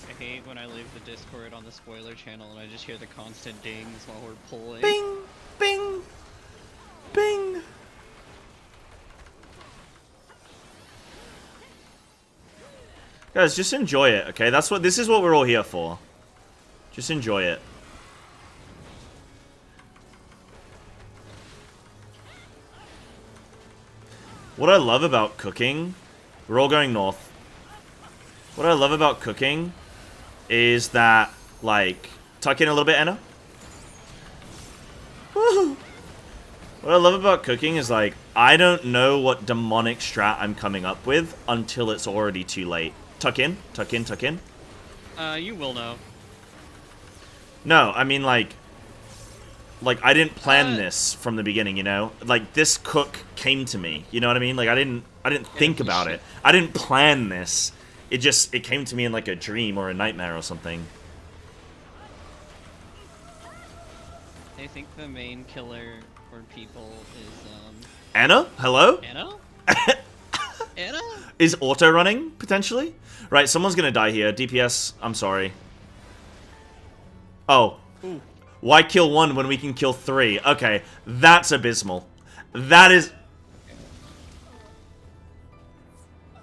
I hate when I leave the Discord on the spoiler channel and I just hear the constant dings while we're pulling. Bing! Bing! Bing! Guys, just enjoy it, okay? This is what we're all here for. Just enjoy it. What I love about cooking, we're all going north. What I love about cooking is that, like, tuck in a little bit, Anna. Woohoo! What I love about cooking is, like, I don't know what demonic strat I'm coming up with until it's already too late. Tuck in. You will know. No, I mean, like I didn't plan this from the beginning, you know? Like, this cook came to me, you know what I mean? Like, I didn't think about it. I didn't plan this. It came to me in, like, a dream or a nightmare or something. I think the main killer for people is, Anna? Hello? Anna? Anna? Is auto running, potentially? Right, someone's gonna die here. DPS, I'm sorry. Oh. Ooh. Why kill 1 when we can kill 3? Okay, that's abysmal. That is...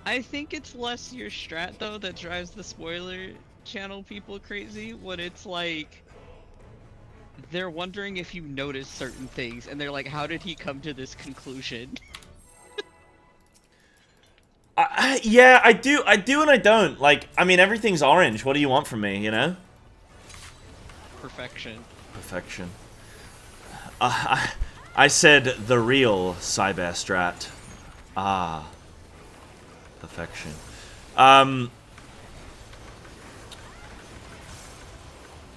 I think it's less your strat, though, that drives the spoiler channel people crazy, when it's like... They're wondering if you notice certain things, and they're like, how did he come to this conclusion? Yeah, I do and I don't. Like, I mean, everything's orange. What do you want from me, you know? Perfection. Perfection. I said the real Psybear strat. Ah. Perfection.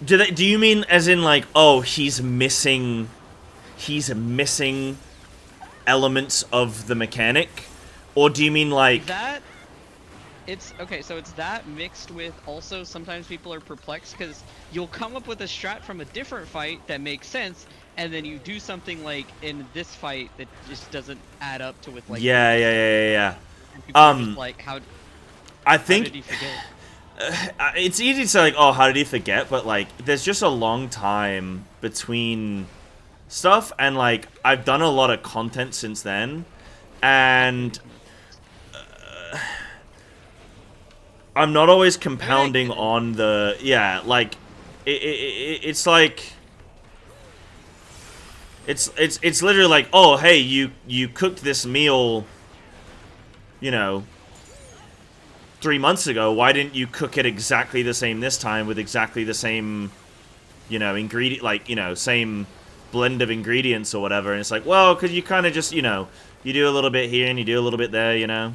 Do you mean as in, like, oh, he's missing elements of the mechanic? Or do you mean, like... That... It's... Okay, so it's that mixed with also sometimes people are perplexed because you'll come up with a strat from a different fight that makes sense, and then you do something like in this fight that just doesn't add up to with like. Yeah. And people are just like, I how think did he forget? it's easy to say like, oh, how did he forget? But like, there's just a long time between stuff, and like, I've done a lot of content since then, and I'm not always compounding on the like, it's like. It's literally like, oh, hey, you cooked this meal, you know, 3 months ago. Why didn't you cook it exactly the same this time with exactly the same, you know, ingredient, like, you know, same blend of ingredients or whatever? And it's like, well, because you kind of just, you know, you do a little bit here and you do a little bit there, you know?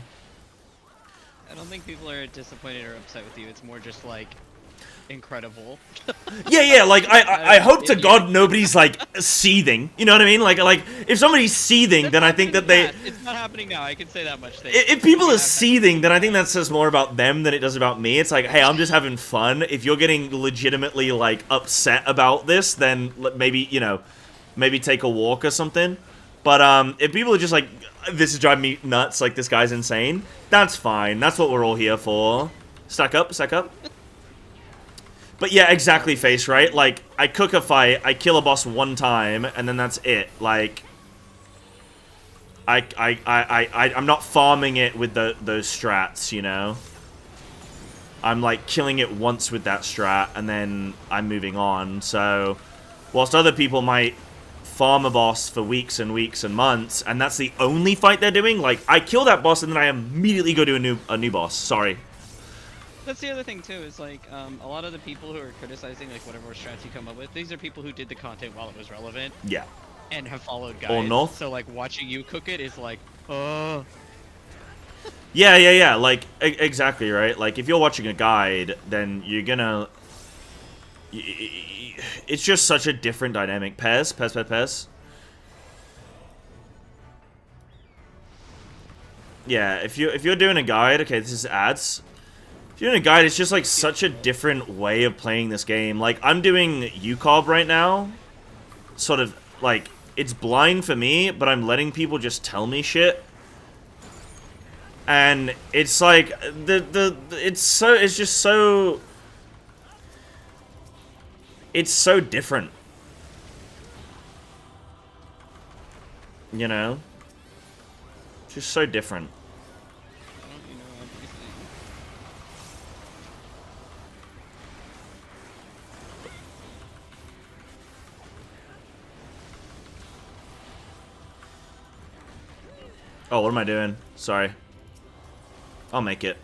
I don't think people are disappointed or upset with you. It's more just like incredible. Yeah, like, I hope to God nobody's, like, seething. You know what I mean? Like, if somebody's seething, then I think that they... It's not happening now, I can say that much. If people are seething, then I think that says more about them than it does about me. It's like, hey, I'm just having fun. If you're getting legitimately, like, upset about this, then maybe, you know, maybe take a walk or something. But, if people are just like, this is driving me nuts, like, this guy's insane, that's fine. That's what we're all here for. Stack up, stack up. But yeah, exactly, Face, right? Like, I cook a fight, I kill a boss one time, and then that's it. Like, I'm not farming it with those strats, you know? I'm, like, killing it once with that strat, and then I'm moving on. So, whilst other people might farm a boss for weeks and weeks and months, and that's the only fight they're doing, like, I kill that boss, and then I immediately go to a new boss. Sorry. That's the other thing too, is like, a lot of the people who are criticizing like whatever strats you come up with, these are people who did the content while it was relevant. Yeah. And have followed guides. Or North. So like, watching you cook it is like, Yeah, like, exactly, right? Like, if you're watching a guide, then you're gonna... It's just such a different dynamic. Pez. Yeah, if you're doing a guide, okay, this is ads. If you're doing a guide, it's just like such a different way of playing this game. Like, I'm doing UCOB right now. Sort of, like, it's blind for me, but I'm letting people just tell me shit. And it's like, it's just so... It's so different. You know? It's just so different. Oh, what am I doing? Sorry. I'll make it.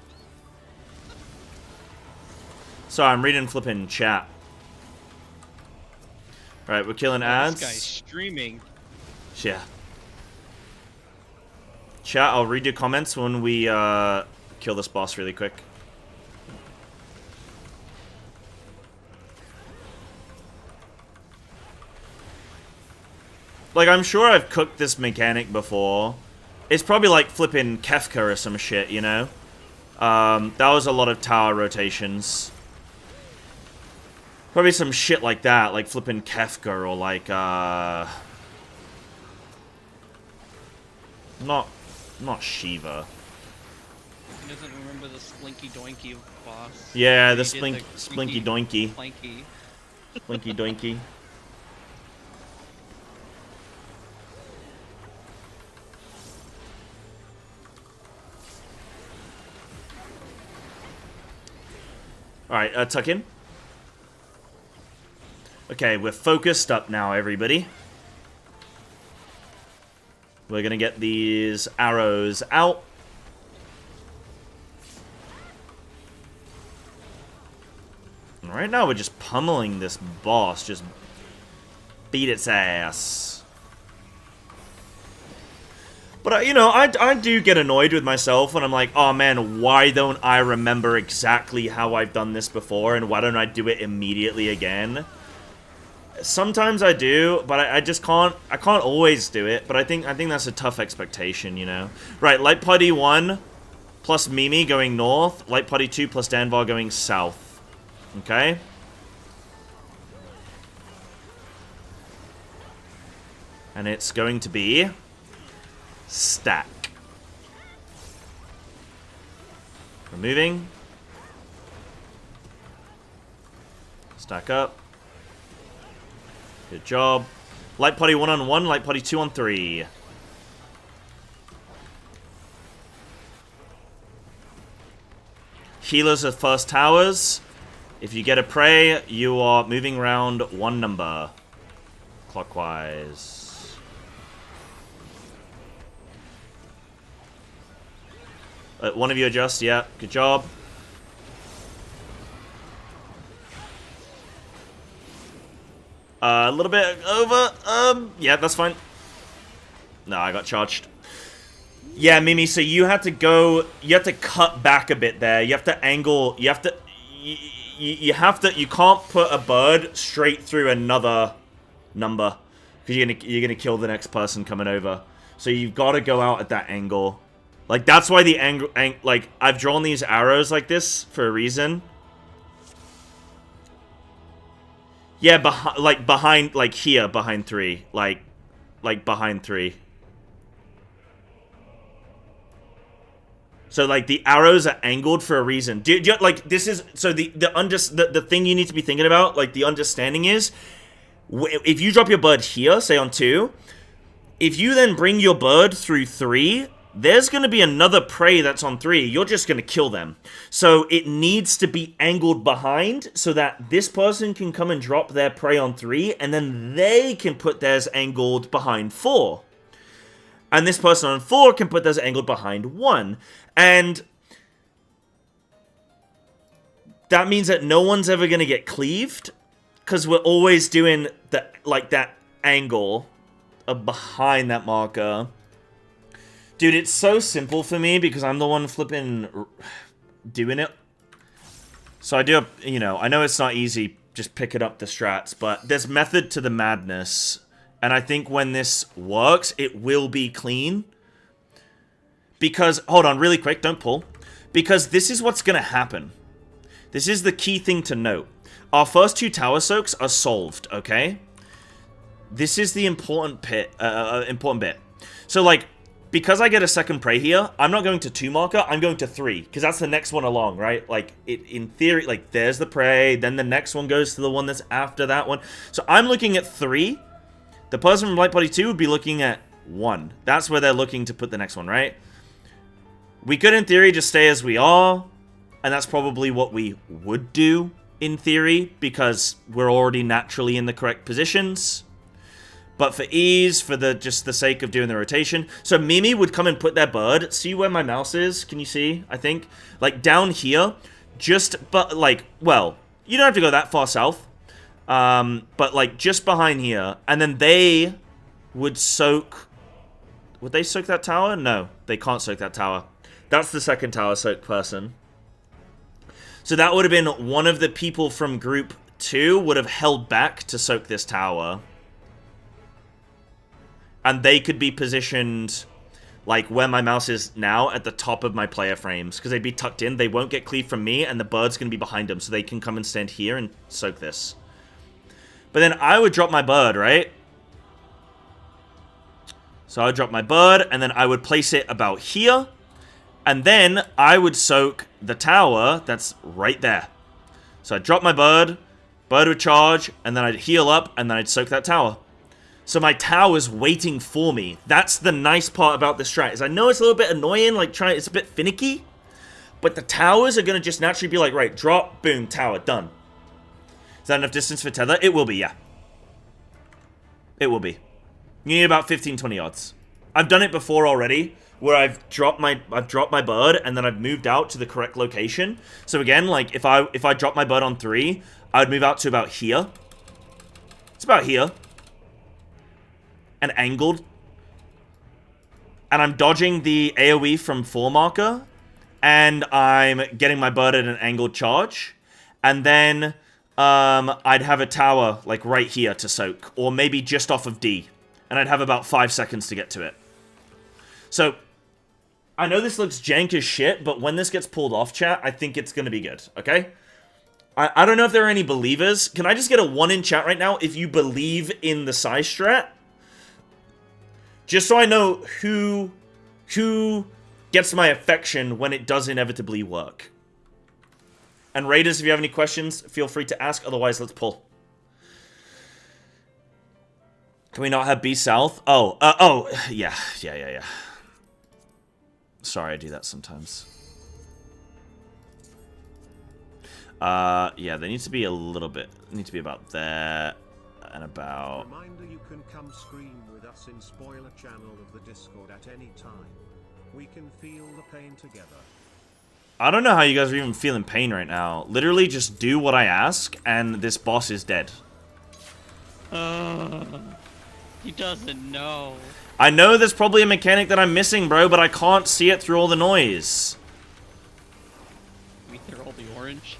Sorry, I'm reading flipping chat. Alright, we're killing ads. This guy's streaming. Yeah. Chat, I'll read your comments when we kill this boss really quick. Like, I'm sure I've cooked this mechanic before. It's probably like flipping Kefka or some shit, you know? That was a lot of tower rotations. Probably some shit like that, like flipping Kefka or like, Not Shiva. He doesn't remember the Splinky Doinky boss. Yeah, the He did Splinky Doinky. Splinky. Splinky Doinky. Alright, tuck in. Okay, we're focused up now, everybody. We're gonna get these arrows out. And right now, we're just pummeling this boss. Just beat its ass. But, you know, I do get annoyed with myself when I'm like, oh man, why don't I remember exactly how I've done this before, and why don't I do it immediately again? Sometimes I do, but I just can't, I can't always do it, but I think that's a tough expectation, you know? Right, Light Party 1 plus Mimi going north, Light Party 2 plus Danvar going south. Okay? And it's going to be stack. Removing. Stack up. Good job. Light potty 1 on 1, light potty 2 on 3. Healers are first towers. If you get a prey, you are moving around 1 number. Clockwise. One of you adjust, yeah, good job. A little bit over, yeah, that's fine. No, I got charged. Yeah, Mimi, so you have to go, you have to cut back a bit there. You have to angle, you have to, you can't put a bird straight through another number. Because you're gonna kill the next person coming over. So you've got to go out at that angle. Like, that's why the angle, like, I've drawn these arrows like this for a reason. Yeah, behind, like here, behind 3. Like behind 3. So, like, the arrows are angled for a reason. Like, this is, so the thing you need to be thinking about, like, the understanding is, if you drop your bird here, say on 2, if you then bring your bird through 3, there's going to be another prey that's on 3. You're just going to kill them. So it needs to be angled behind so that this person can come and drop their prey on 3, and then they can put theirs angled behind 4. And this person on 4 can put theirs angled behind 1. And that means that no one's ever going to get cleaved, because we're always doing that angle of behind that marker. Dude, it's so simple for me because I'm the one flipping doing it. So I do, you know, I know it's not easy just picking up the strats, but there's method to the madness. And I think when this works, it will be clean. Because, hold on, really quick, don't pull. Because this is what's going to happen. This is the key thing to note. Our first 2 tower soaks are solved, okay? This is the important bit. So, like, because I get a second prey here, I'm not going to 2 marker, I'm going to 3. Because that's the next one along, right? Like, in theory, like, there's the prey, then the next one goes to the one that's after that one. So I'm looking at 3. The person from Light Body 2 would be looking at 1. That's where they're looking to put the next one, right? We could, in theory, just stay as we are. And that's probably what we would do, in theory, because we're already naturally in the correct positions. But for ease, for just the sake of doing the rotation. So Mimi would come and put their bird. See where my mouse is? Can you see? I think. Like, down here. But, like, well, you don't have to go that far south. But, like, just behind here. And then they would soak... Would they soak that tower? No, they can't soak that tower. That's the second tower soak person. So that would have been one of the people from group 2 would have held back to soak this tower. And they could be positioned, like, where my mouse is now, at the top of my player frames. Because they'd be tucked in, they won't get cleaved from me, and the bird's going to be behind them. So they can come and stand here and soak this. But then I would drop my bird, right? So I would drop my bird, and then I would place it about here. And then I would soak the tower that's right there. So I'd drop my bird would charge, and then I'd heal up, and then I'd soak that tower. So my tower's waiting for me. That's the nice part about this strat, is I know it's a little bit annoying, like it's a bit finicky, but the towers are going to just naturally be like, right, drop, boom, tower, done. Is that enough distance for tether? It will be, yeah. It will be. You need about 15-20 yards. I've done it before already, where I've dropped my bird, and then I've moved out to the correct location. So again, like, if I drop my bird on 3, I would move out to about here. It's about here. And angled. And I'm dodging the AoE from 4 marker. And I'm getting my bird at an angled charge. And then I'd have a tower, like, right here to soak. Or maybe just off of D. And I'd have about 5 seconds to get to it. So, I know this looks jank as shit, but when this gets pulled off, chat, I think it's going to be good, okay? I don't know if there are any believers. Can I just get a 1 in chat right now if you believe in the Psy strat? Just so I know who gets my affection when it does inevitably work. And Raiders, if you have any questions, feel free to ask. Otherwise, let's pull. Can we not have B South? Oh, yeah. Sorry, I do that sometimes. Yeah, they need to be a little bit, need to be about there and about... Reminder, you can come scream with us in spoiler channel of the Discord at any time. We can feel the pain together. I don't know how you guys are even feeling pain right now. Literally just do what I ask and this boss is dead. He doesn't know. I know there's probably a mechanic that I'm missing, bro, but I can't see it through all the noise. We throw all the orange.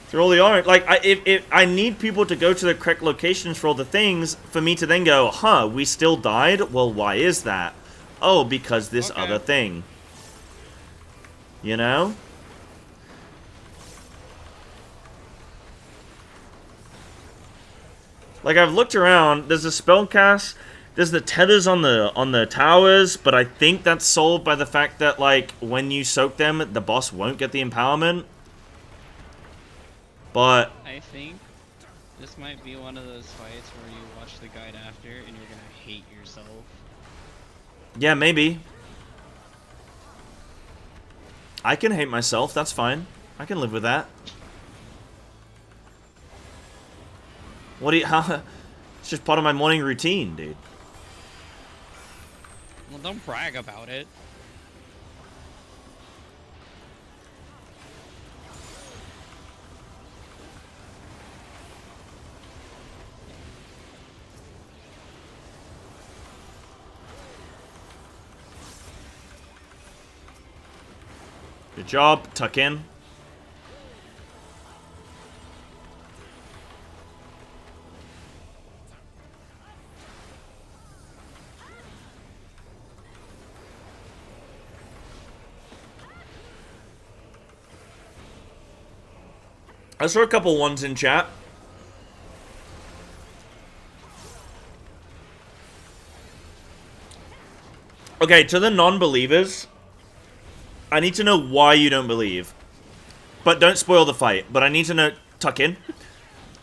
Through all the orange. Like, if I need people to go to the correct locations for all the things for me to then go, huh, we still died? Well, why is that? Oh, because this other thing. You know? Like, I've looked around, there's a spellcast, there's the tethers on the towers, but I think that's solved by the fact that, like, when you soak them, the boss won't get the empowerment. But... I think this might be one of those fights where you watch the guide after and you're gonna hate yourself. yeah, maybe. I can hate myself, that's fine. I can live with that. What do you... How, it's just part of my morning routine, dude. Well, don't brag about it. Good job, tuck in. I saw a couple ones in chat. Okay, to the non-believers, I need to know why you don't believe. But don't spoil the fight. But I need to know... Tuck in.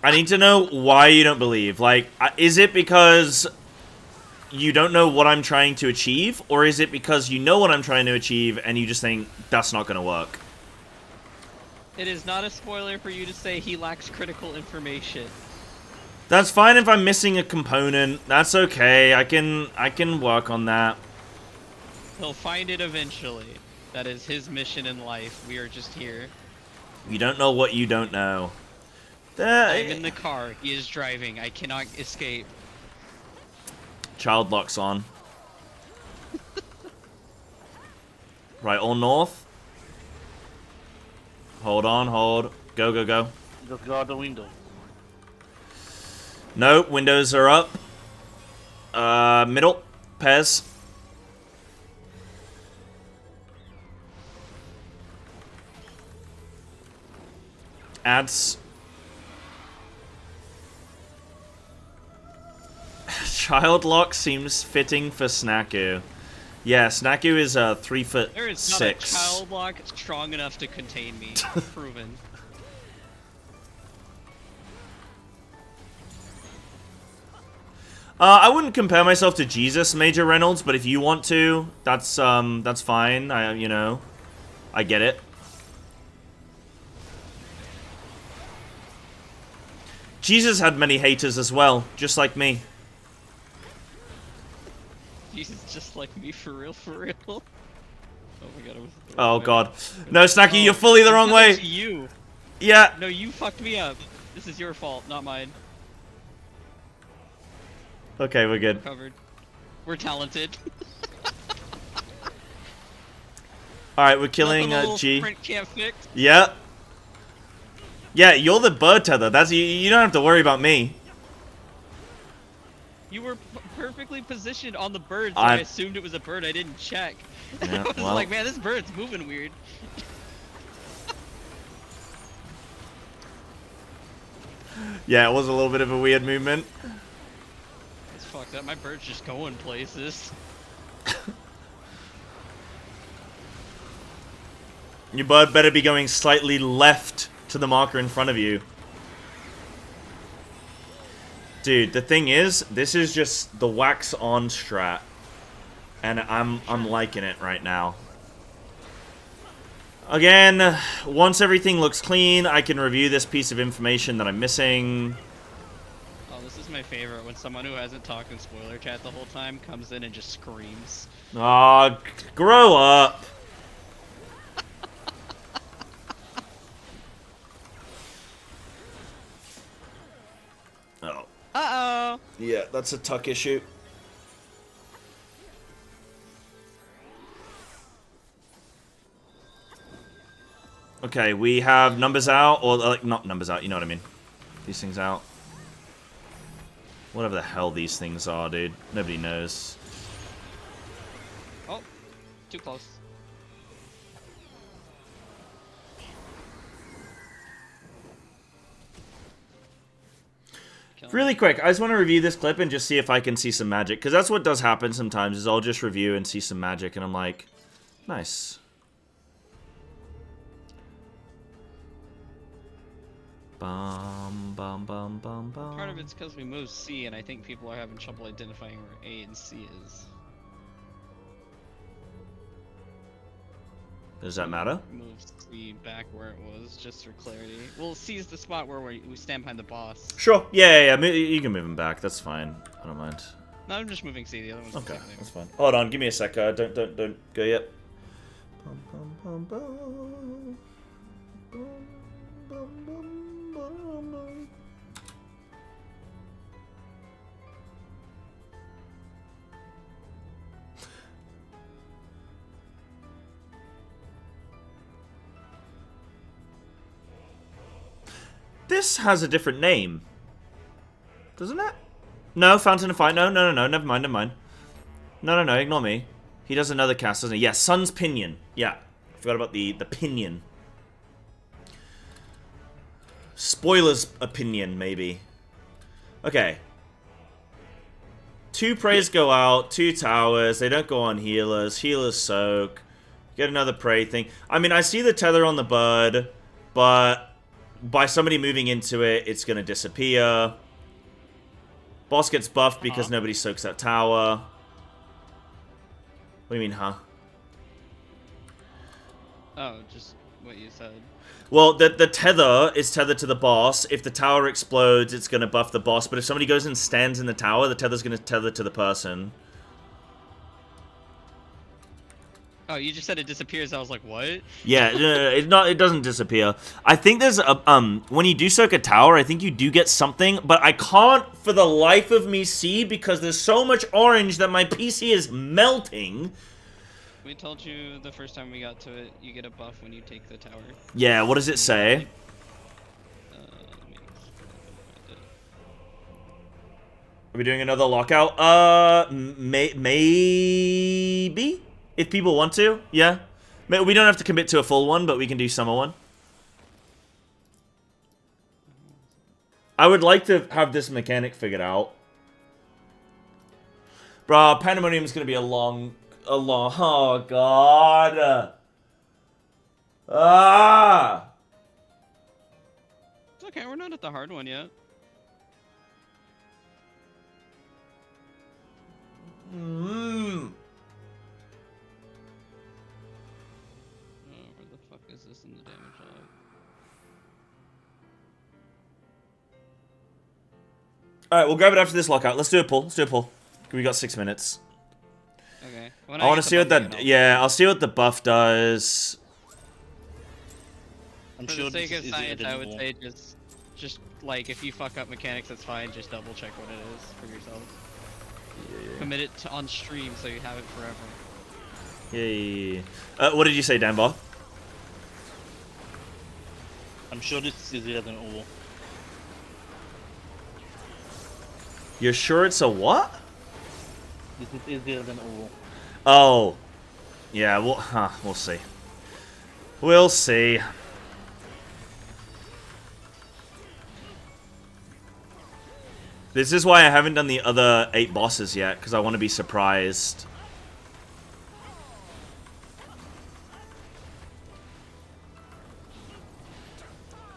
I need to know why you don't believe. Like, is it because you don't know what I'm trying to achieve? Or is it because you know what I'm trying to achieve and you just think, that's not going to work? It is not a spoiler for you to say he lacks critical information. That's fine if I'm missing a component. That's okay. I can work on that. He'll find it eventually. That is his mission in life. We are just here. You don't know what you don't know. I'm in the car. He is driving. I cannot escape. Child lock's on. Right, all north. Hold on, hold. Go, go, go. Just go out the window. Nope, windows are up. Middle. Pez. Ads. Child lock seems fitting for Snacku. Yeah, Snacku is 3'6". There is not a child lock strong enough to contain me. Proven. I wouldn't compare myself to Jesus, Major Reynolds, but if you want to, that's fine. I get it. Jesus had many haters as well, just like me. Jesus, just like me, for real, for real. Oh my god, I was the Oh wrong way. god. No, Snacky, you're fully the wrong way. It's you. Yeah. No, you fucked me up. This is your fault, not mine. Okay, we're good. Covered. We're talented. Alright, we're killing Nothing a little G. sprint can't fix. Yeah. Yeah, you're the bird tether. That's you don't have to worry about me. You were perfectly positioned on the bird, so I assumed it was a bird. I didn't check. Yeah, I was well. like, man, this bird's moving weird. Yeah, it was a little bit of a weird movement. It's fucked up. My bird's just going places. Your bird better be going slightly left to the marker in front of you. Dude, the thing is, this is just the wax on strat. And I'm liking it right now. Again, once everything looks clean, I can review this piece of information that I'm missing. Oh, this is my favorite, when someone who hasn't talked in spoiler chat the whole time comes in and just screams. Aw, grow up. Oh. Uh-oh! Yeah, that's a tuck issue. Okay, we have numbers out, or like not numbers out, you know what I mean. These things out. Whatever the hell these things are, dude. Nobody knows. Oh, too close. Really quick, I just want to review this clip and just see if I can see some magic. Because that's what does happen sometimes, is I'll just review and see some magic, and I'm like, nice. Bum, bum, bum, bum, bum. Part of it's because we moved C, and I think people are having trouble identifying where A and C is. Does that matter? Move C back where it was, just for clarity. Well, C is the spot where we stand behind the boss. Sure. Yeah. You can move him back. That's fine. I don't mind. No, I'm just moving C. The other one's the Okay, same thing. that's fine. Hold on, give me a sec. Don't go yet. Bum, bum, bum, bum. Bum, bum, bum, bum, bum. This has a different name, doesn't it? No, Fountain of Fire. No. Never mind. No. Ignore me. He does another cast, doesn't he? Yeah, Sun's Pinion. Yeah, forgot about the pinion. Spoiler's opinion, maybe. Okay. 2 prays go out, 2 towers. They don't go on healers. Healers soak. Get another prey thing. I mean, I see the tether on the bird, but by somebody moving into it, it's going to disappear. Boss gets buffed because nobody soaks that tower. What do you mean, huh? Oh, just what you said. Well, the tether is tethered to the boss. If the tower explodes, it's going to buff the boss. But if somebody goes and stands in the tower, the tether's going to tether to the person. Oh, you just said it disappears. I was like, what? Yeah, it doesn't disappear. I think there's a when you do soak a tower, I think you do get something, but I can't for the life of me see because there's so much orange that my PC is melting. We told you the first time we got to it, you get a buff when you take the tower. Yeah, what does it say? Let me find it. Are we doing another lockout? Maybe? If people want to, yeah. We don't have to commit to a full one, but we can do summer one. I would like to have this mechanic figured out. Bruh, Pandemonium's gonna be a long, oh god. It's okay, we're not at the hard one yet. Where the fuck is this in the damage log? Alright, we'll grab it after this lockout. Let's do a pull. We got 6 minutes. Okay. I want to see what that... Yeah, I'll see what the buff does. I'm For sure the sake this of is science, I would editable. say just like if you fuck up mechanics, that's fine. Just double check what it is for yourself. Commit it on stream so you have it forever. Yay. What did you say, Danbar? I'm sure this is easier than all. You're sure it's a what? This is easier than all. Oh. Yeah, we'll see. We'll see. This is why I haven't done the other 8 bosses yet, because I want to be surprised.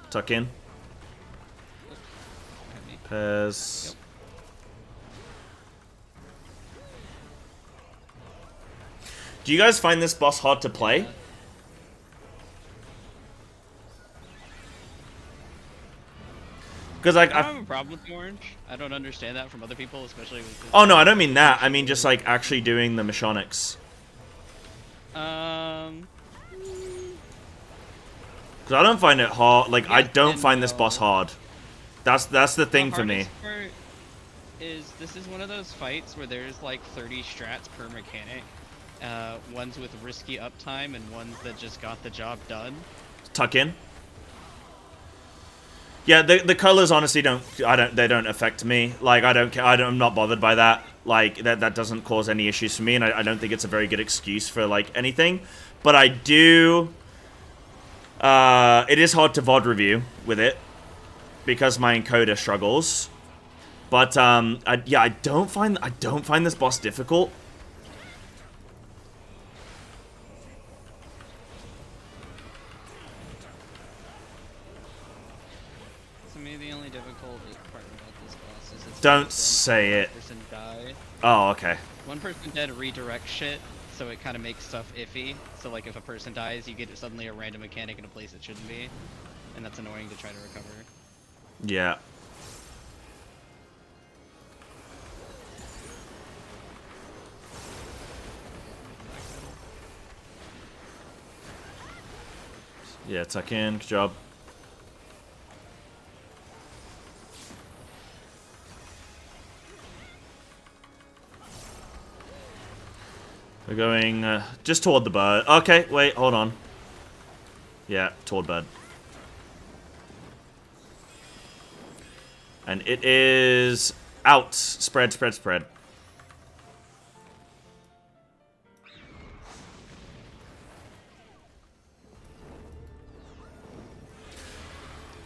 Tuck in. Pairs. Yep. Do you guys find this boss hard to play? Yeah. Because like I don't have a problem with the orange. I don't understand that from other people, especially with this. oh no, I don't mean that. I mean just like actually doing the mechanics. Because I don't find it hard. Like I Yes don't and find this no. boss hard. That's the thing for me. hardest part is this is one of those fights where there's like 30 strats per mechanic. Ones with risky uptime and ones that just got the job done. Tuck in. Yeah, the colors honestly don't affect me. Like I don't care. I'm not bothered by that. Like that doesn't cause any issues for me, and I don't think it's a very good excuse for like anything. But I do. It is hard to VOD review with it because my encoder struggles. But yeah, I don't find this boss difficult. To me, the only difficult part about this boss is it's Don't one say it. person die. Oh, okay. One person dead redirects shit, so it kind of makes stuff iffy. So like if a person dies, you get suddenly a random mechanic in a place it shouldn't be, and that's annoying to try to recover. Yeah. Yeah, tuck in. Good job. We're going just toward the bird. Okay, wait, hold on. Yeah, toward bird. And it is out. Spread, spread, spread.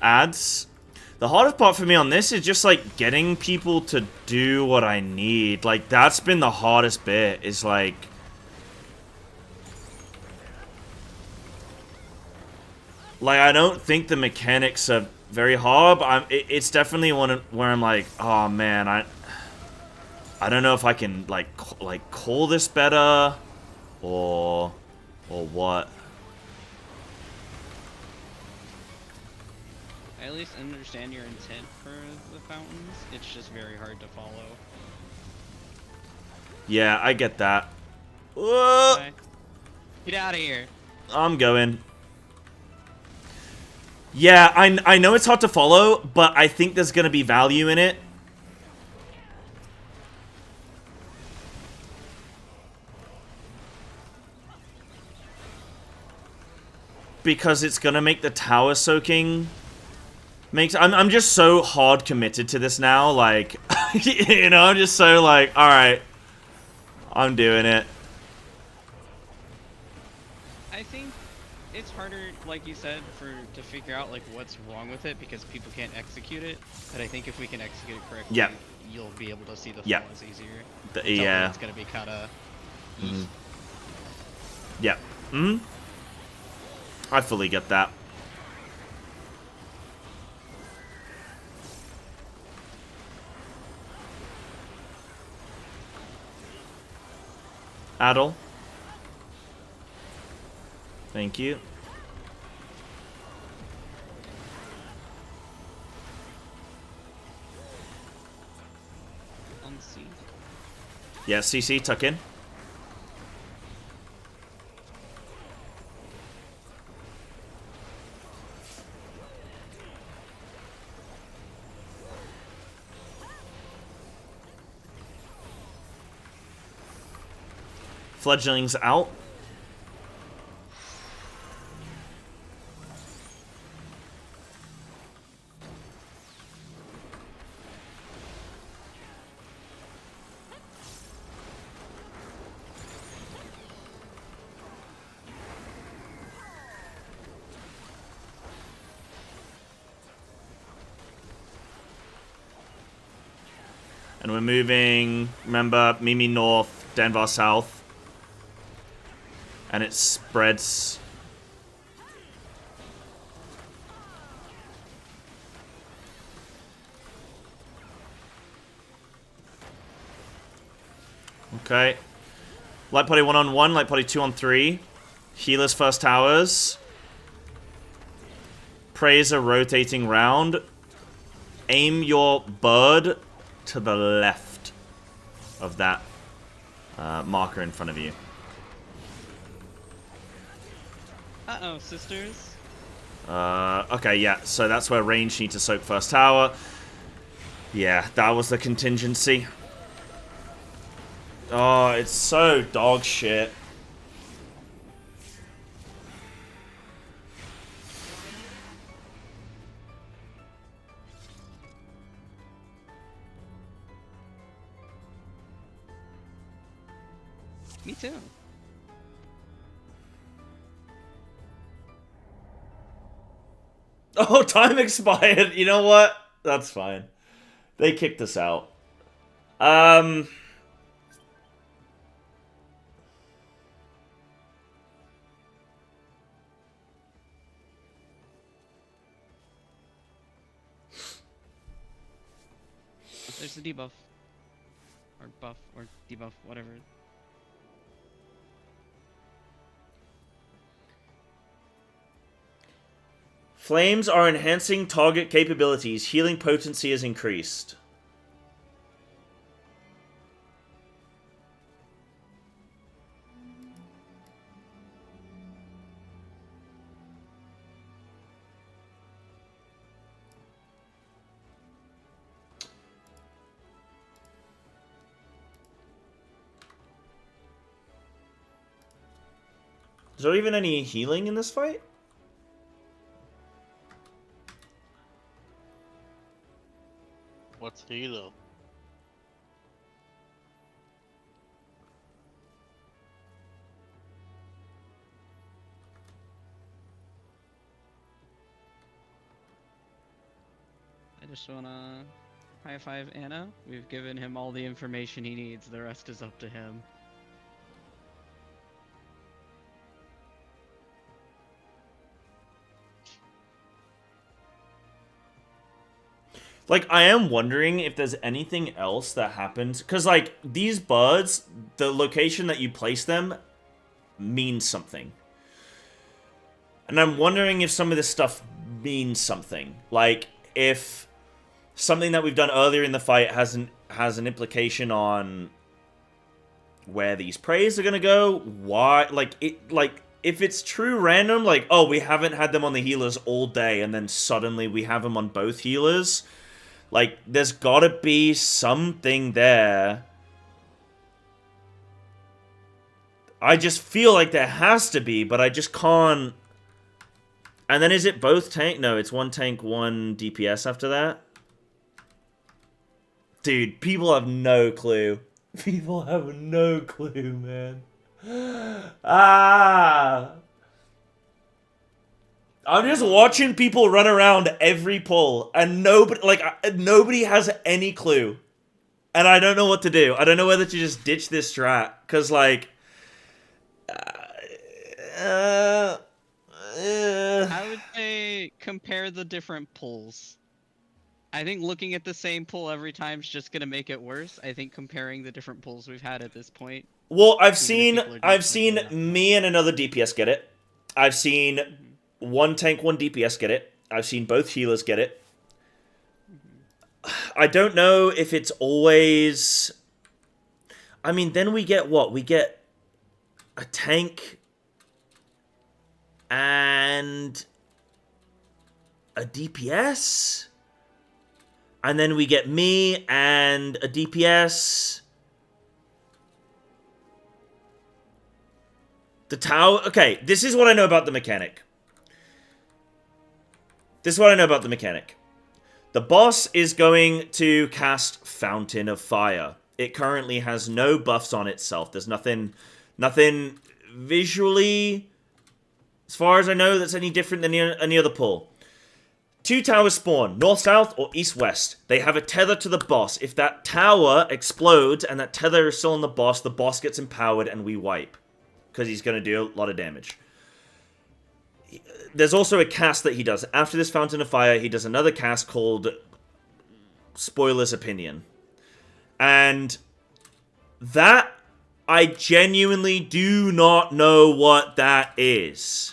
Ads. The hardest part for me on this is just like getting people to do what I need. Like that's been the hardest bit. Is like I don't think the mechanics are very hard, but it's definitely one where I'm like, oh man, I don't know if I can like call this better or what. I at least understand your intent for the fountains. It's just very hard to follow. Yeah, I get that. Whoa, Okay. Get out of here. I'm going. Yeah, I know it's hard to follow, but I think there's gonna be value in it. Because it's gonna make the tower soaking I'm just so hard committed to this now, like you know, I'm just so like, alright. I'm doing it. I think it's harder, like you said, to figure out like what's wrong with it because people can't execute it. But I think if we can execute it correctly, Yeah. you'll be able to see the Yeah. flaws easier. Yeah. It's gonna be kind of. Yeah. I fully get that. Adel. Thank you. On C. Yeah, CC, tuck in. Fledglings out. And we're moving, remember, Mimi north, Denver south. And it spreads. Okay. Light Party 1 on 1, Light Party 2 on 3. Healers first towers. Praise a rotating round. Aim your bird to the left of that marker in front of you. Uh-oh, sisters. Okay, yeah, so that's where range need to soak first tower. Yeah, that was the contingency. Oh, it's so dog shit. Me too. Oh, time expired. You know what? That's fine. They kicked us out. There's the debuff. Or buff, or debuff, whatever. Flames are enhancing target capabilities. Healing potency is increased. Is there even any healing in this fight? What's Halo? I just wanna high five Anna. We've given him all the information he needs. The rest is up to him. Like, I am wondering if there's anything else that happens. Because, like, these birds, the location that you place them means something. And I'm wondering if some of this stuff means something. Like, if something that we've done earlier in the fight has an implication on where these preys are going to go. Why? Like, if it's true random, like, oh, we haven't had them on the healers all day, and then suddenly we have them on both healers. Like, there's gotta be something there. I just feel like there has to be, but I just can't. And then is it both tank? No, it's one tank, one DPS after that. Dude, people have no clue. People have no clue, man. Ah! I'm just watching people run around every pull, and nobody has any clue. And I don't know what to do. I don't know whether to just ditch this strat, because, like... I would say compare the different pulls. I think looking at the same pull every time is just gonna make it worse. I think comparing the different pulls we've had at this point... Well, I've seen me and another DPS get it. I've seen... one tank, one DPS get it. I've seen both healers get it. I don't know if it's always... I mean, then we get what? We get a tank and a DPS? And then we get me and a DPS. The tower... Okay, this is what I know about the mechanic. This is what I know about the mechanic. The boss is going to cast Fountain of Fire. It currently has no buffs on itself. There's nothing visually, as far as I know, that's any different than any other pull. 2 towers spawn, north-south or east-west. They have a tether to the boss. If that tower explodes and that tether is still on the boss gets empowered and we wipe. Because he's going to do a lot of damage. There's also a cast that he does. After this Fountain of Fire, he does another cast called Spoiler's Opinion. And that, I genuinely do not know what that is.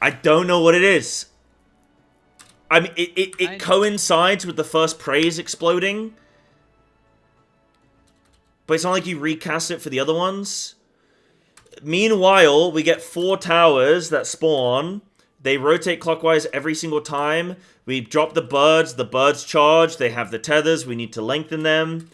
I don't know what it is. I mean, it coincides with the first praise exploding. But it's not like you recast it for the other ones. Meanwhile, we get 4 towers that spawn. They rotate clockwise every single time. We drop the birds charge, they have the tethers, we need to lengthen them.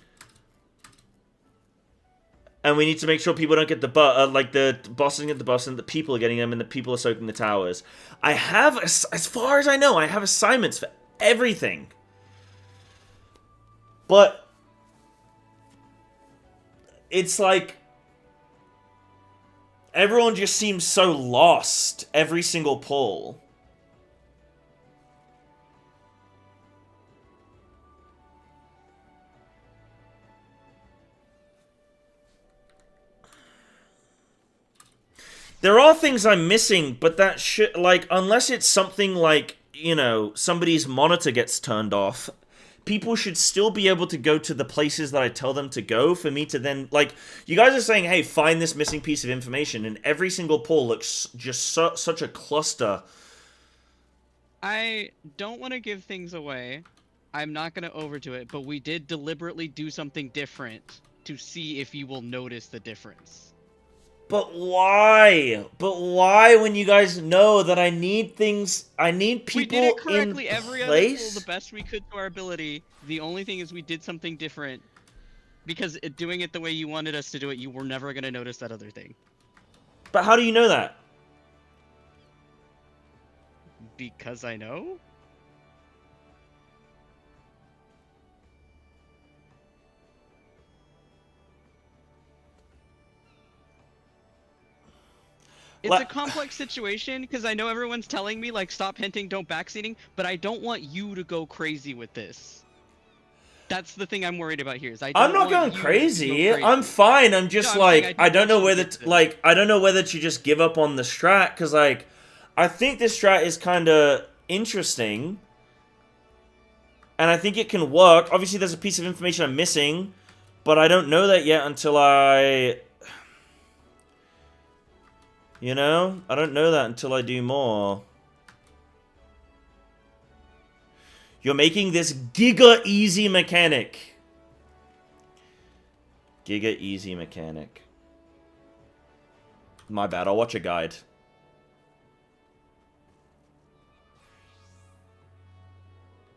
And we need to make sure people don't get the like the boss doesn't get the bus and the people are getting them and the people are soaking the towers. I have, as far as I know, I have assignments for everything. But it's like everyone just seems so lost every single pull. There are things I'm missing, but that shit, like, unless it's something like, you know, somebody's monitor gets turned off, people should still be able to go to the places that I tell them to go for me to then, like, you guys are saying, hey, find this missing piece of information, and every single pull looks just such a cluster. I don't want to give things away. I'm not going to overdo it, but we did deliberately do something different to see if you will notice the difference. But why? But why when you guys know that I need things, I need people in place? We did it correctly every other pull the best we could to our ability. The only thing is we did something different. Because doing it the way you wanted us to do it, you were never going to notice that other thing. But how do you know that? Because I know? It's a complex situation, because I know everyone's telling me, like, stop hinting, don't backseating, but I don't want you to go crazy with this. That's the thing I'm worried about here. Is I'm not going crazy. I'm fine. I'm just like, I don't know whether I don't know whether to just give up on the strat, because, like, I think this strat is kind of interesting, and I think it can work. Obviously, there's a piece of information I'm missing, but I don't know that yet until I... You know? I don't know that until I do more. You're making this giga easy mechanic. Giga easy mechanic. My bad, I'll watch a guide.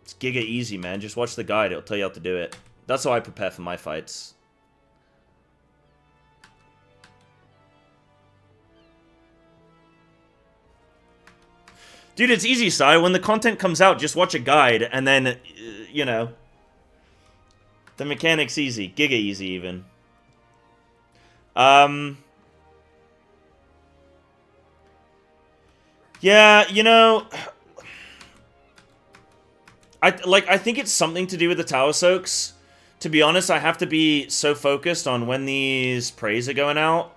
It's giga easy, man. Just watch the guide, it'll tell you how to do it. That's how I prepare for my fights. Dude, it's easy, Sai. When the content comes out, just watch a guide, and then, you know, the mechanic's easy. Giga easy, even. Yeah, you know, I think it's something to do with the tower soaks. To be honest, I have to be so focused on when these praise are going out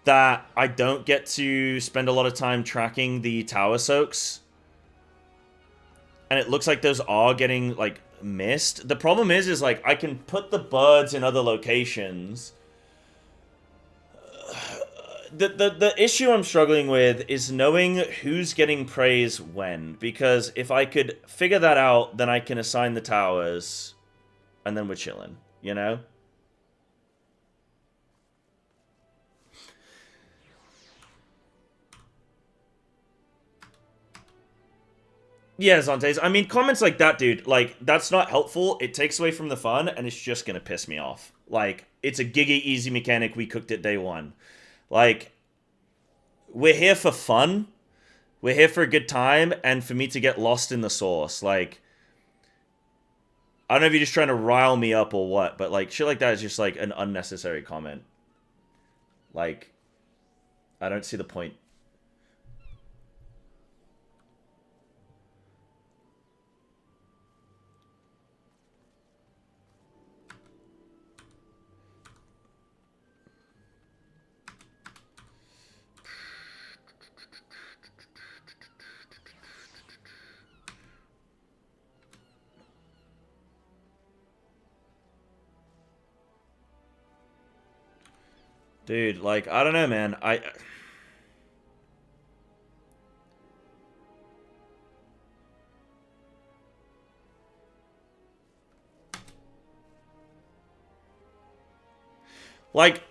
that I don't get to spend a lot of time tracking the tower soaks. And it looks like those are getting, like, missed. The problem is like, I can put the birds in other locations. The issue I'm struggling with is knowing who's getting praise when. Because if I could figure that out, then I can assign the towers. And then we're chilling, you know? Yeah, Zantes. I mean, comments like that, dude, like, that's not helpful. It takes away from the fun, and it's just gonna piss me off. Like, it's a giga easy mechanic. We cooked it day one. Like, we're here for fun. We're here for a good time, and for me to get lost in the source. Like, I don't know if you're just trying to rile me up or what, but like shit like that is just like an unnecessary comment. Like, I don't see the point. Dude, like, I don't know, man. Like,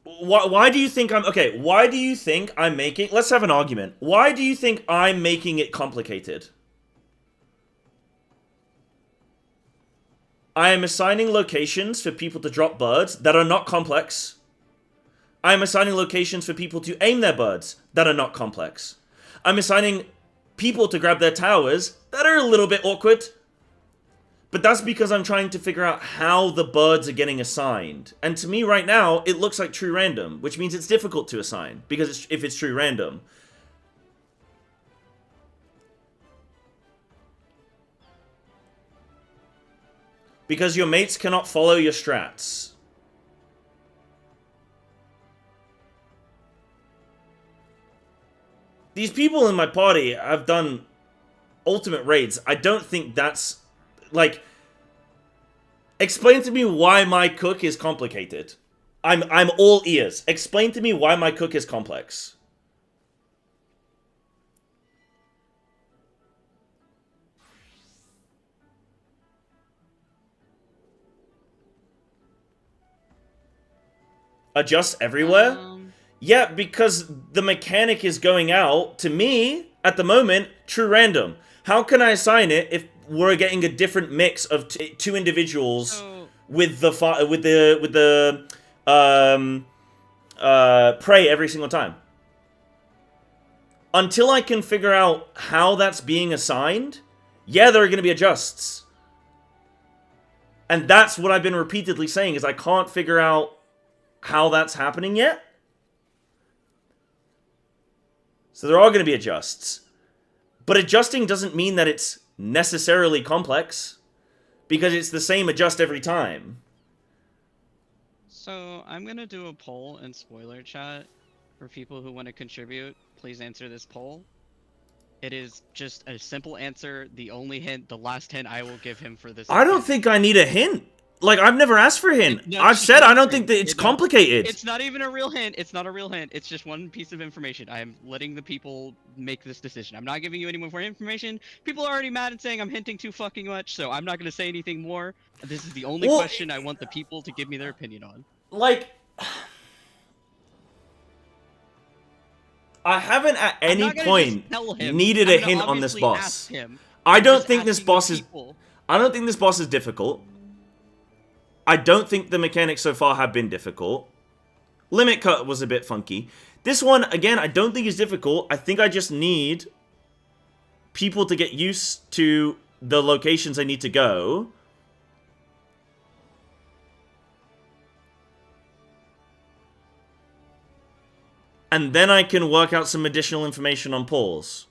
why do you think I'm... Okay, why do you think I'm making... Let's have an argument. Why do you think I'm making it complicated? I am assigning locations for people to drop birds that are not complex. I am assigning locations for people to aim their birds that are not complex. I'm assigning people to grab their towers that are a little bit awkward. But that's because I'm trying to figure out how the birds are getting assigned. And to me right now, it looks like true random, which means it's difficult to assign, because if it's true random. Because your mates cannot follow your strats. These people in my party have done ultimate raids. I don't think that's... Like... Explain to me why my cook is complicated. I'm all ears. Explain to me why my cook is complex. Adjust everywhere? Yeah, because the mechanic is going out, to me, at the moment, true random. How can I assign it if we're getting a different mix of two individuals with the prey every single time? Until I can figure out how that's being assigned, yeah, there are going to be adjusts. And that's what I've been repeatedly saying, is I can't figure out how that's happening yet. So there are going to be adjusts. But adjusting doesn't mean that it's necessarily complex, because it's the same adjust every time. So I'm going to do a poll in spoiler chat for people who want to contribute. Please answer this poll. It is just a simple answer. The only hint, the last hint I will give him for this. I don't think I need a hint. Like, I've never asked for a hint. No, I've said I don't think that it's complicated. It's not even a real hint. It's not a real hint. It's just one piece of information. I am letting the people make this decision. I'm not giving you any more information. People are already mad and saying I'm hinting too fucking much, so I'm not going to say anything more. This is the only question I want the people to give me their opinion on. Like, I haven't at any point needed a hint on this boss. I don't think this boss is... I don't think this boss is difficult. I don't think the mechanics so far have been difficult. Limit cut was a bit funky. This one, again, I don't think is difficult. I think I just need people to get used to the locations I need to go. And then I can work out some additional information on polls.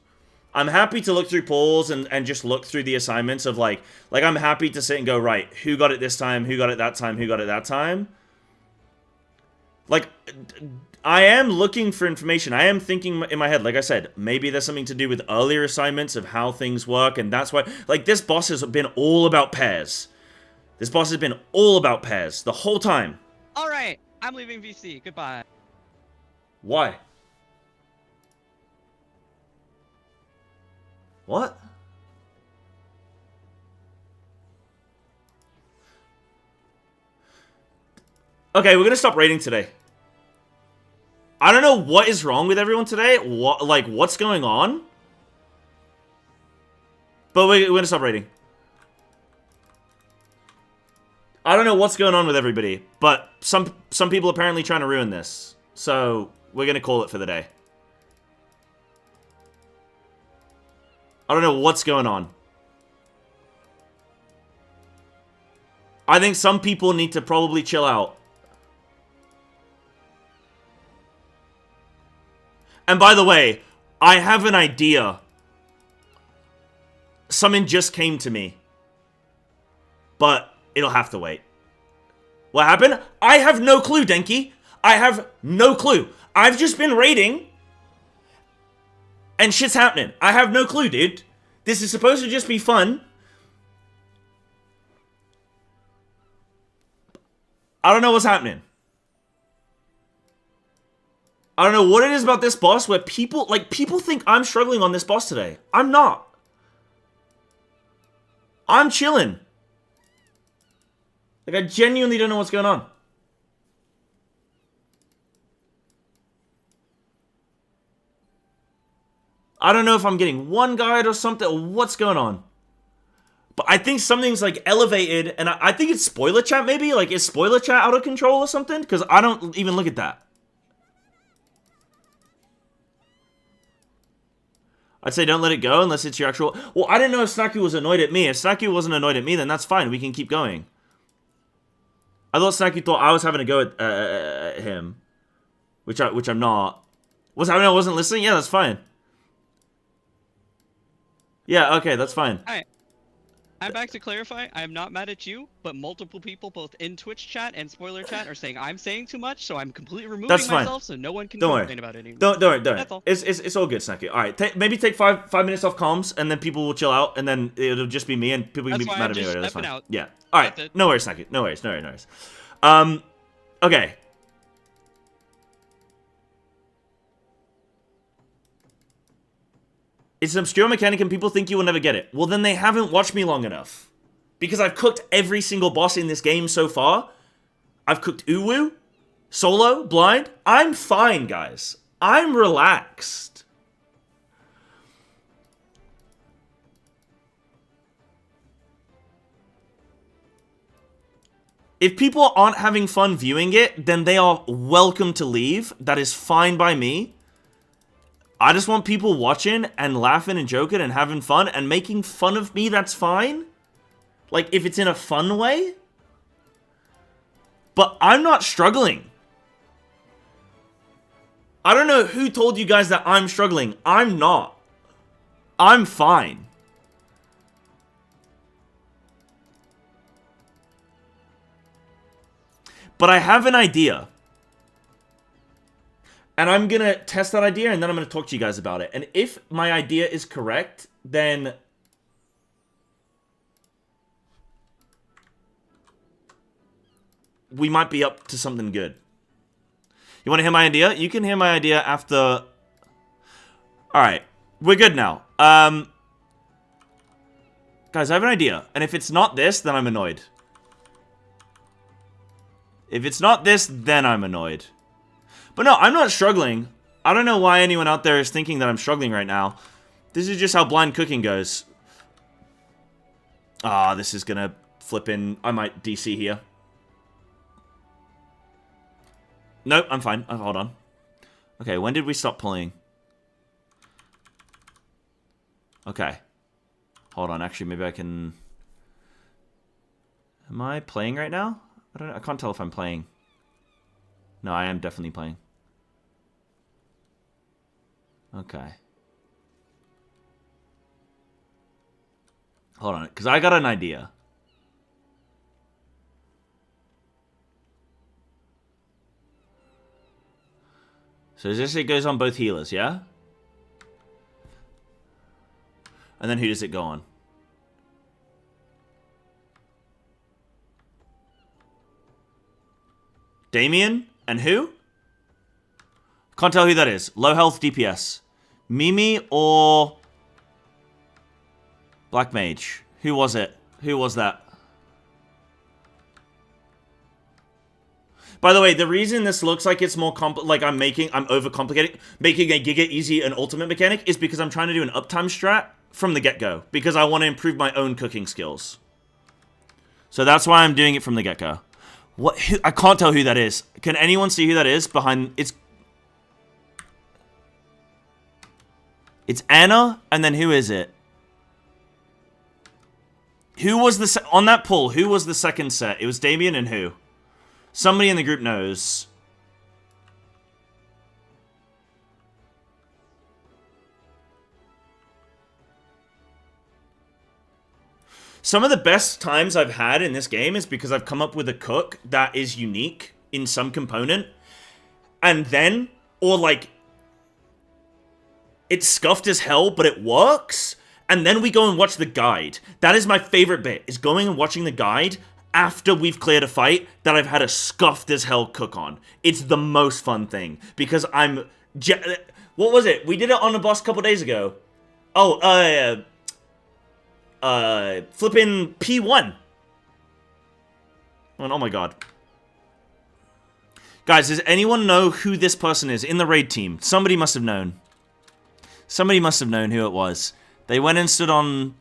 I'm happy to look through polls and just look through the assignments of like I'm happy to sit and go, right, who got it this time, who got it that time, who got it that time. Like, I am looking for information. I am thinking in my head, like I said, maybe there's something to do with earlier assignments of how things work, and that's why, like, this boss has been all about pairs. This boss has been all about pairs the whole time. Alright, I'm leaving VC. Goodbye. Why? What? Okay, we're gonna stop raiding today. I don't know what is wrong with everyone today. What's going on? But we're gonna stop raiding. I don't know what's going on with everybody, but some people are apparently trying to ruin this. So we're gonna call it for the day. I don't know what's going on. I think some people need to probably chill out. And by the way, I have an idea. Something just came to me. But it'll have to wait. What happened? I have no clue, Denki. I have no clue. I've just been raiding. And shit's happening. I have no clue, dude. This is supposed to just be fun. I don't know what's happening. I don't know what it is about this boss where people think I'm struggling on this boss today. I'm not. I'm chilling. Like, I genuinely don't know what's going on. I don't know if I'm getting one guide or something, or what's going on. But I think something's, like, elevated, and I think it's spoiler chat, maybe? Like, is spoiler chat out of control or something? Because I don't even look at that. I'd say don't let it go unless it's your actual... Well, I didn't know if Snacky was annoyed at me. If Snacky wasn't annoyed at me, then that's fine. We can keep going. I thought Snacky thought I was having a go at him. Which I'm not. I wasn't listening? Yeah, that's fine. Yeah, okay, that's fine. Alright. I'm back to clarify, I'm not mad at you, but multiple people, both in Twitch chat and spoiler chat, are saying I'm saying too much, so I'm completely removing myself, so no one can complain about it anymore. Don't worry. That's all. It's all good, Snacky. Alright, maybe take five minutes off comms, and then people will chill out, and then it'll just be me, and people can be mad at me later. That's fine. Out. Yeah. Alright, no worries, Snacky. No worries. Okay. It's an obscure mechanic and people think you will never get it. Well, then they haven't watched me long enough. Because I've cooked every single boss in this game so far. I've cooked Uwu, Solo, Blind. I'm fine, guys. I'm relaxed. If people aren't having fun viewing it, then they are welcome to leave. That is fine by me. I just want people watching and laughing and joking and having fun and making fun of me, that's fine. Like, if it's in a fun way. But I'm not struggling. I don't know who told you guys that I'm struggling. I'm not. I'm fine. But I have an idea. And I'm going to test that idea, and then I'm going to talk to you guys about it. And if my idea is correct, then... we might be up to something good. You want to hear my idea? You can hear my idea after... Alright, we're good now. Guys, I have an idea. And if it's not this, then I'm annoyed. If it's not this, then I'm annoyed. But no, I'm not struggling. I don't know why anyone out there is thinking that I'm struggling right now. This is just how blind cooking goes. Ah, this is gonna flip in. I might DC here. Nope, I'm fine. Oh, hold on. Okay, when did we stop pulling? Okay. Hold on, actually, maybe I can... Am I playing right now? I can't tell if I'm playing. No, I am definitely playing. Okay. Hold on, because I got an idea. So this it goes on both healers, yeah? And then who does it go on? Damien? And who? Can't tell who that is. Low health DPS. Mimi or... Black Mage. Who was it? Who was that? By the way, the reason this looks like it's more like I'm overcomplicating, making a Giga Easy an ultimate mechanic is because I'm trying to do an uptime strat from the get-go. Because I want to improve my own cooking skills. So that's why I'm doing it from the get-go. What? I can't tell who that is. Can anyone see who that is behind? It's Anna, and then who is it? Who was the on that poll? Who was the second set? It was Damien and who? Somebody in the group knows. Some of the best times I've had in this game is because I've come up with a cook that is unique in some component, and then, or like, it's scuffed as hell, but it works, and then we go and watch the guide. That is my favorite bit, is going and watching the guide after we've cleared a fight that I've had a scuffed as hell cook on. It's the most fun thing, because I'm... What was it? We did it on a boss a couple days ago. Oh, flipping P1. Oh my god. Guys, does anyone know who this person is in the raid team? Somebody must have known. Somebody must have known who it was. They went and stood on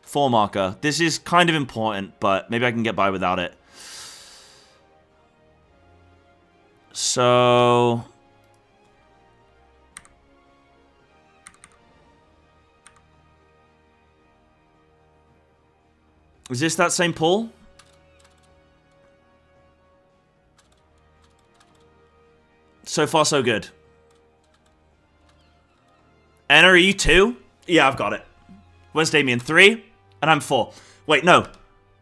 4 marker. This is kind of important, but maybe I can get by without it. So... is this that same poll? So far, so good. Anna, are you 2? Yeah, I've got it. Where's Damien? 3? And I'm 4. Wait, no.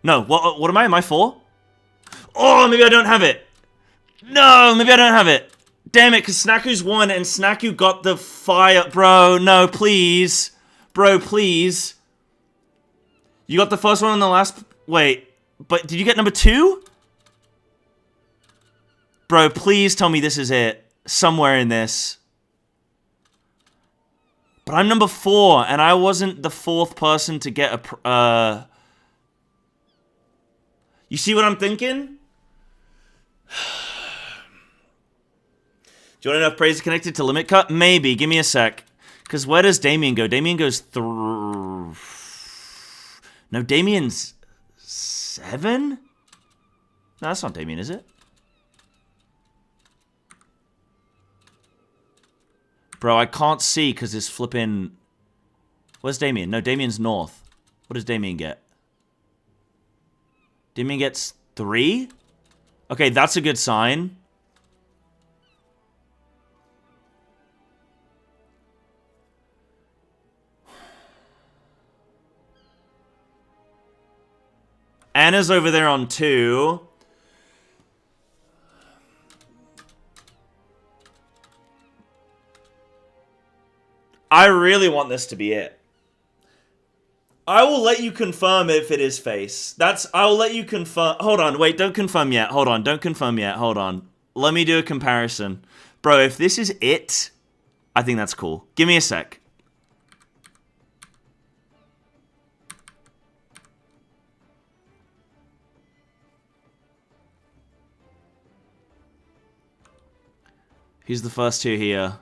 No, what am I? Am I 4? Oh, maybe I don't have it. No, maybe I don't have it. Damn it, because Snaku's 1 and Snaku got the fire. Bro, no, please. Bro, please. You got the first one on the last... Wait, but did you get number 2? Bro, please tell me this is it. Somewhere in this. But I'm number 4, and I wasn't the 4th person to get a... You see what I'm thinking? Do you want enough praise connected to limit cut? Maybe. Give me a sec. Because where does Damien go? Damien goes through... No, Damien's 7? No, that's not Damien, is it? Bro, I can't see because it's flipping... Where's Damien? No, Damien's north. What does Damien get? Damien gets 3? Okay, that's a good sign. Anna's over there on 2. I really want this to be it. I will let you confirm if it is face. I will let you confirm. Hold on, wait, don't confirm yet. Hold on, don't confirm yet. Hold on. Let me do a comparison. Bro, if this is it, I think that's cool. Give me a sec. Who's the first 2 here?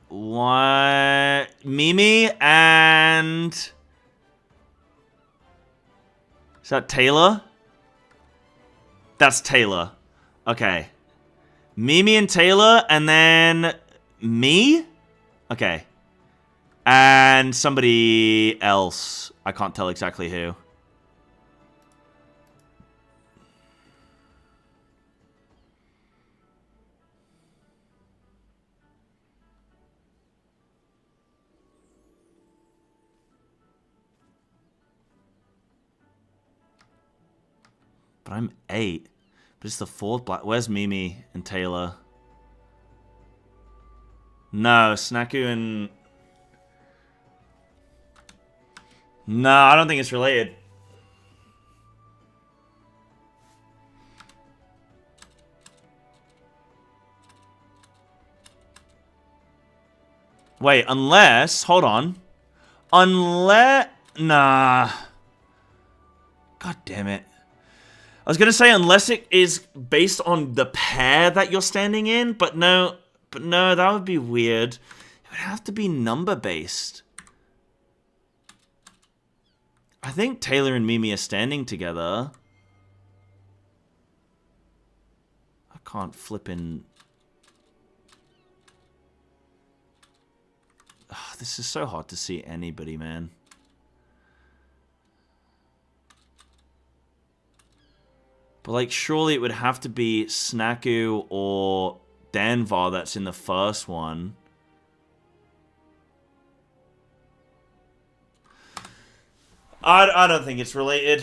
What? Mimi and... Is that Taylor? That's Taylor. Okay. Mimi and Taylor, and then... me? Okay. And somebody else. I can't tell exactly who. But I'm 8. But it's the 4th black. Where's Mimi and Taylor? No, Snaku and... No, I don't think it's related. Wait, unless... Hold on. Unless... Nah. God damn it. I was going to say unless it is based on the pair that you're standing in, but no, that would be weird. It would have to be number-based. I think Taylor and Mimi are standing together. I can't flip in... This is so hard to see anybody, man. But, like, surely it would have to be Snaku or Danvar that's in the first one. I don't think it's related.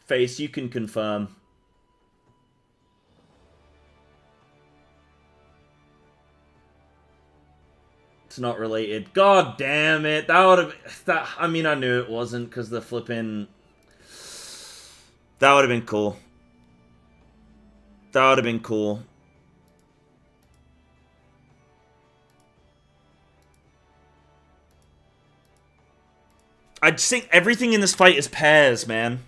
Face, you can confirm. It's not related. God damn it. That would have... I mean, I knew it wasn't because the flipping... That would have been cool. That would have been cool. I just think everything in this fight is pairs, man.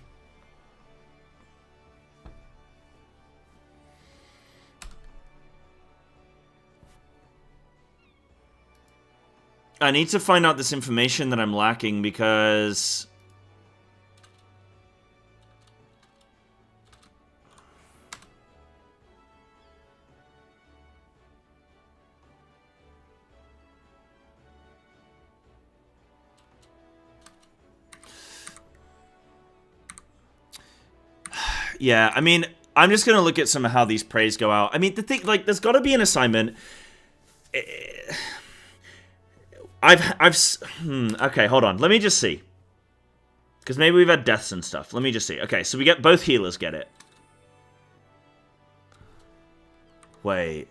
I need to find out this information that I'm lacking because... Yeah, I mean, I'm just going to look at some of how these praise go out. I mean, the thing, like, there's got to be an assignment. Okay, hold on. Let me just see. Because maybe we've had deaths and stuff. Let me just see. Okay, so we get both healers get it. Wait.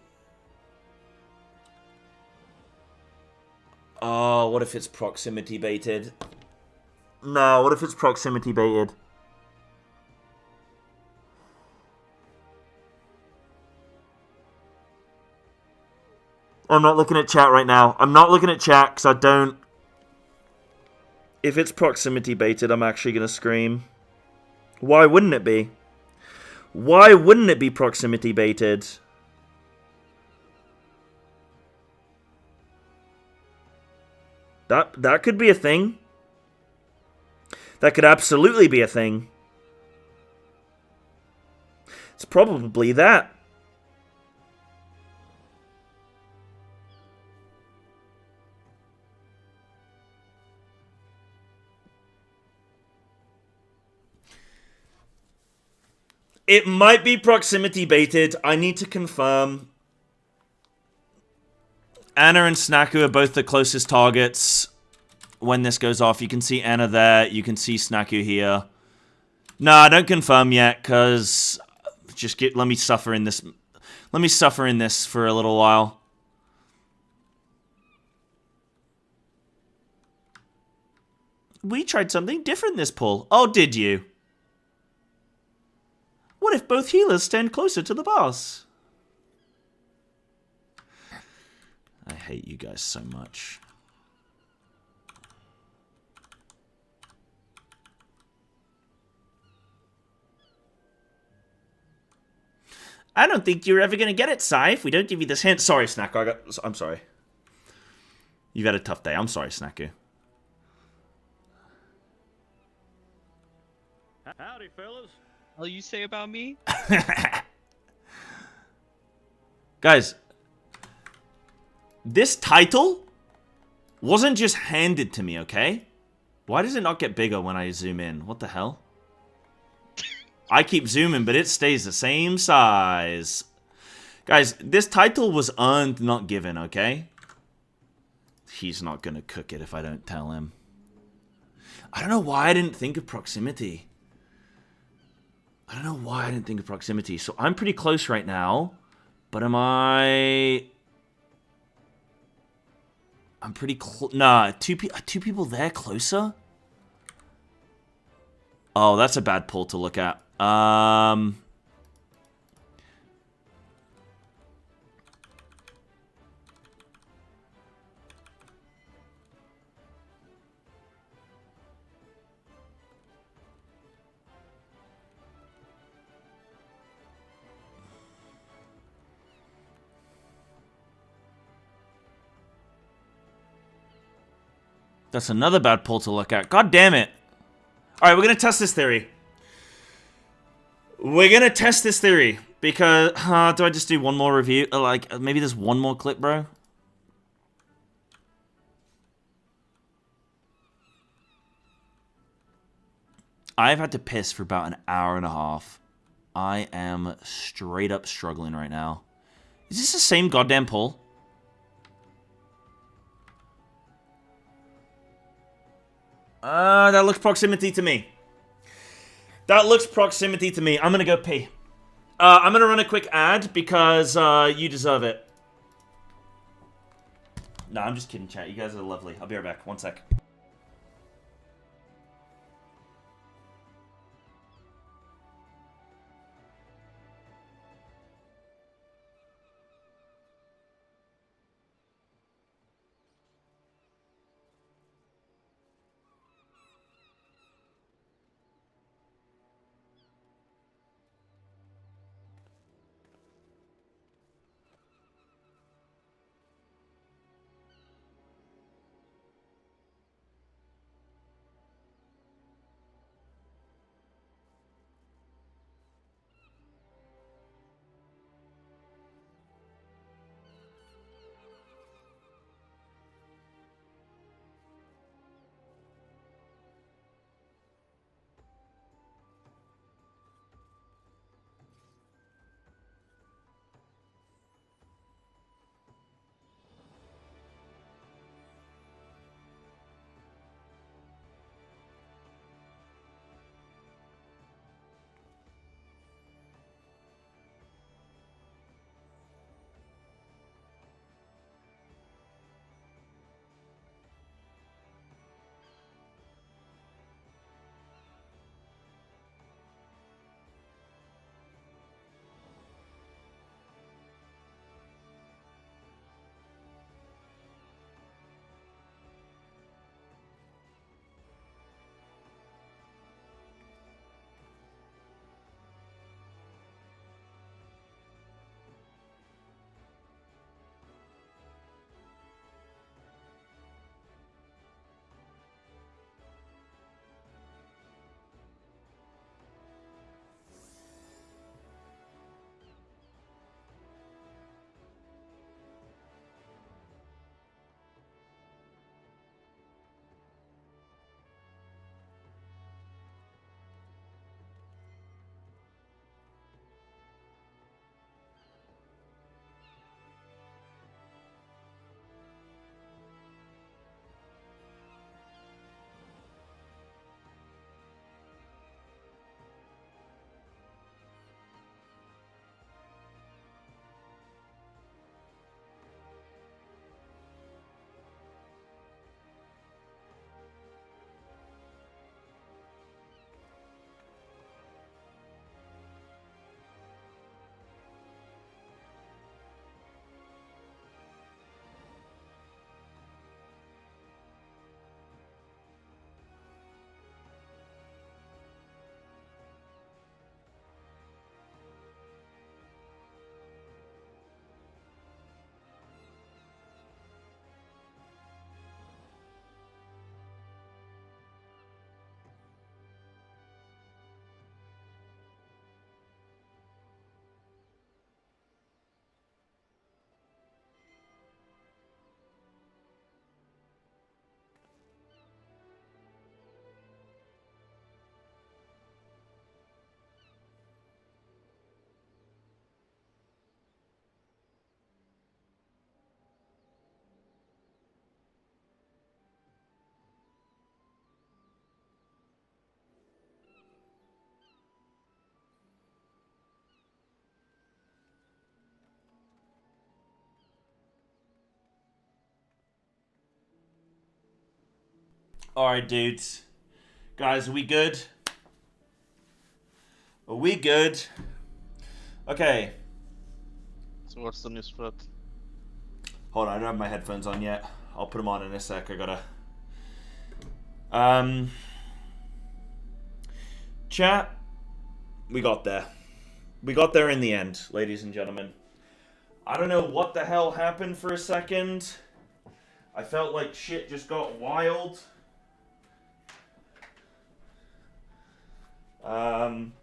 Oh, what if it's proximity baited? No, what if it's proximity baited? I'm not looking at chat right now. I'm not looking at chat because I don't... If it's proximity baited, I'm actually going to scream. Why wouldn't it be? Why wouldn't it be proximity baited? That could be a thing. That could absolutely be a thing. It's probably that. It might be proximity baited. I need to confirm. Anna and Snaku are both the closest targets when this goes off. You can see Anna there. You can see Snaku here. Nah, don't confirm yet, because let me suffer in this. Let me suffer in this for a little while. We tried something different this pull. Oh, did you? What if both healers stand closer to the boss? I hate you guys so much. I don't think you're ever going to get it, Psy, if we don't give you this hint. Sorry, Snaku. I'm sorry. You've had a tough day. I'm sorry, Snaku. Howdy, fellas. All you say about me? Guys, this title wasn't just handed to me, okay? Why does it not get bigger when I zoom in? What the hell? I keep zooming, but it stays the same size. Guys, this title was earned, not given, okay? He's not gonna cook it if I don't tell him. I don't know why I didn't think of proximity. I don't know why I didn't think of proximity. So I'm pretty close right now. But am I... I'm pretty close. Nah, two people there closer? Oh, that's a bad pull to look at. That's another bad pull to look at. God damn it. Alright, we're going to test this theory. We're going to test this theory. Because, do I just do one more review? Like, maybe there's one more clip, bro? I've had to piss for about an hour and a half. I am straight up struggling right now. Is this the same goddamn pull? That looks proximity to me. That looks proximity to me. I'm gonna go pee. I'm gonna run a quick ad because you deserve it. No, I'm just kidding, chat. You guys are lovely. I'll be right back. One sec. Alright, dudes. Guys, are we good? Are we good? Okay. So what's the news for it? Hold on, I don't have my headphones on yet. I'll put them on in a sec. I gotta... Chat. We got there. We got there in the end, ladies and gentlemen. I don't know what the hell happened for a second. I felt like shit just got wild.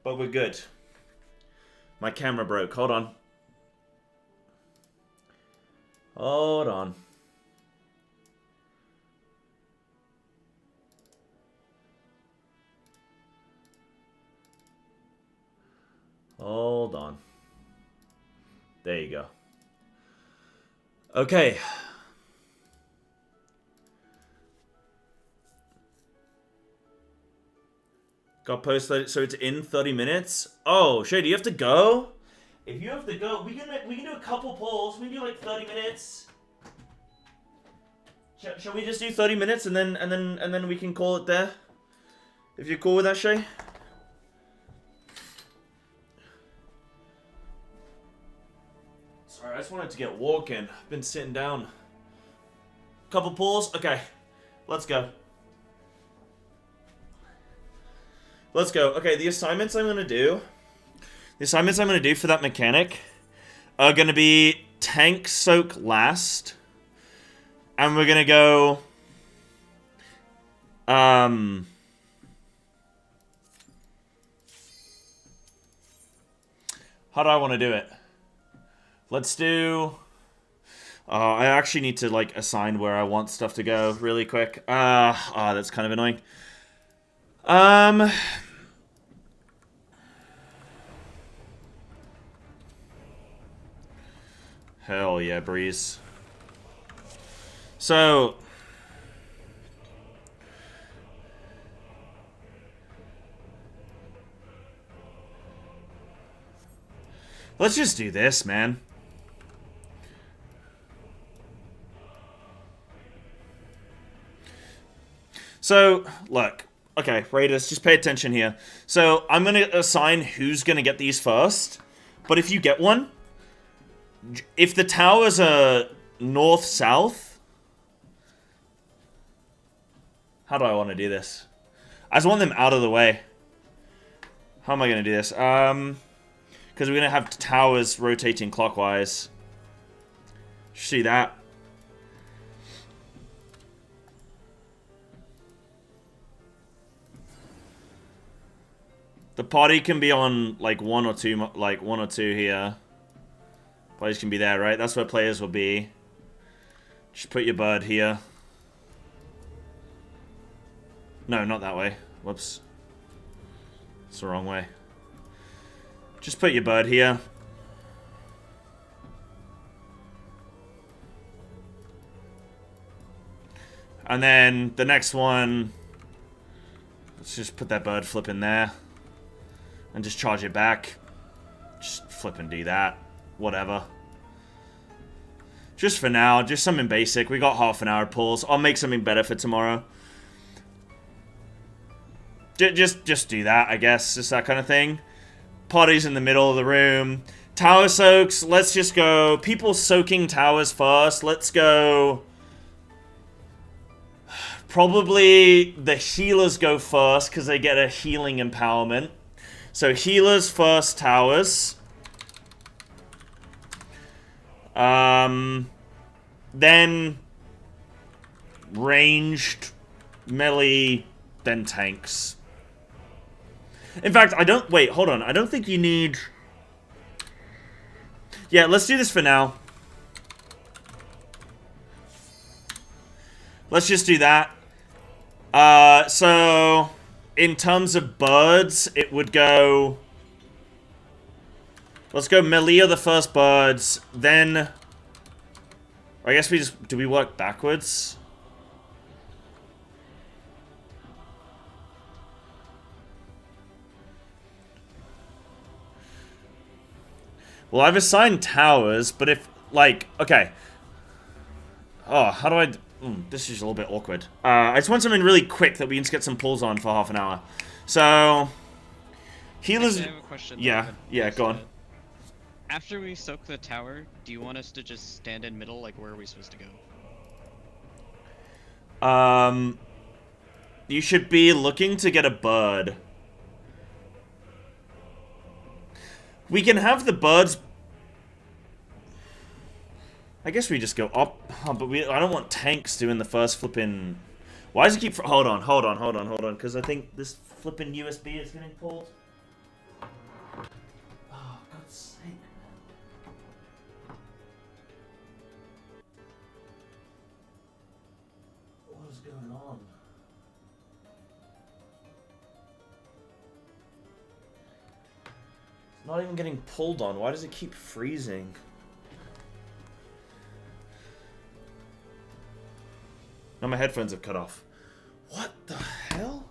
But we're good. My camera broke. Hold on. Hold on. Hold on. There you go. Okay. Got posted, so it's in 30 minutes. Oh, Shady, you have to go? If you have to go, we can do a couple polls. We can do like 30 minutes. Shall we just do 30 minutes and then we can call it there? If you're cool with that, Shay? Sorry, I just wanted to get walking. I've been sitting down. Couple polls? Okay. Let's go. Let's go. Okay, the assignments I'm gonna do for that mechanic are gonna be tank soak last. And we're gonna go how do I want to do it? Let's do I actually need to like assign where I want stuff to go really quick. That's kind of annoying. Hell yeah, Breeze. So let's just do this, man. So, look. Okay, Raiders, just pay attention here. So, I'm going to assign who's going to get these first. But if you get one, if the towers are north-south, how do I want to do this? I just want them out of the way. How am I going to do this? Because we're going to have towers rotating clockwise. See that? The party can be on like one or two here. Players can be there, right? That's where players will be. Just put your bird here. No, not that way. Whoops. It's the wrong way. Just put your bird here. And then the next one, let's just put that bird flip in there. And just charge it back. Just flip and do that. Whatever. Just for now, just something basic. We got half an hour pulls. I'll make something better for tomorrow. Just do that, I guess. Just that kind of thing. Party's in the middle of the room. Tower soaks. Let's just go. People soaking towers first. Let's go. Probably the healers go first because they get a healing empowerment. So healers first, towers. Then ranged, melee, then tanks. In fact, wait, hold on. I don't think you need... Yeah, let's do this for now. Let's just do that. So... In terms of birds, it would go... Let's go melee the first birds, then... I guess we just... Do we work backwards? Well, I've assigned towers, but if... Like, okay. Oh, how do I... this is a little bit awkward. I just want something really quick that we can just get some pulls on for half an hour. So, healers... I have a question. Yeah, go on. After we soak the tower, do you want us to just stand in middle? Like, where are we supposed to go? You should be looking to get a bird. We can have the birds... I guess we just go up, but I don't want tanks doing the first flipping... Why does it keep... Hold on, because I think this flipping USB is getting pulled. Oh, God's on? It's not even getting pulled on. Why does it keep freezing? Now my headphones have cut off. What the hell?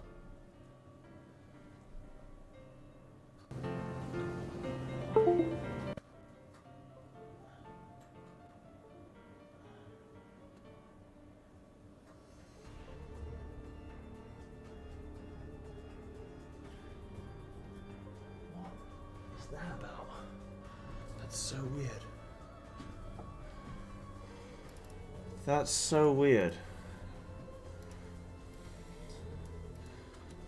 What's that about? That's so weird. That's so weird.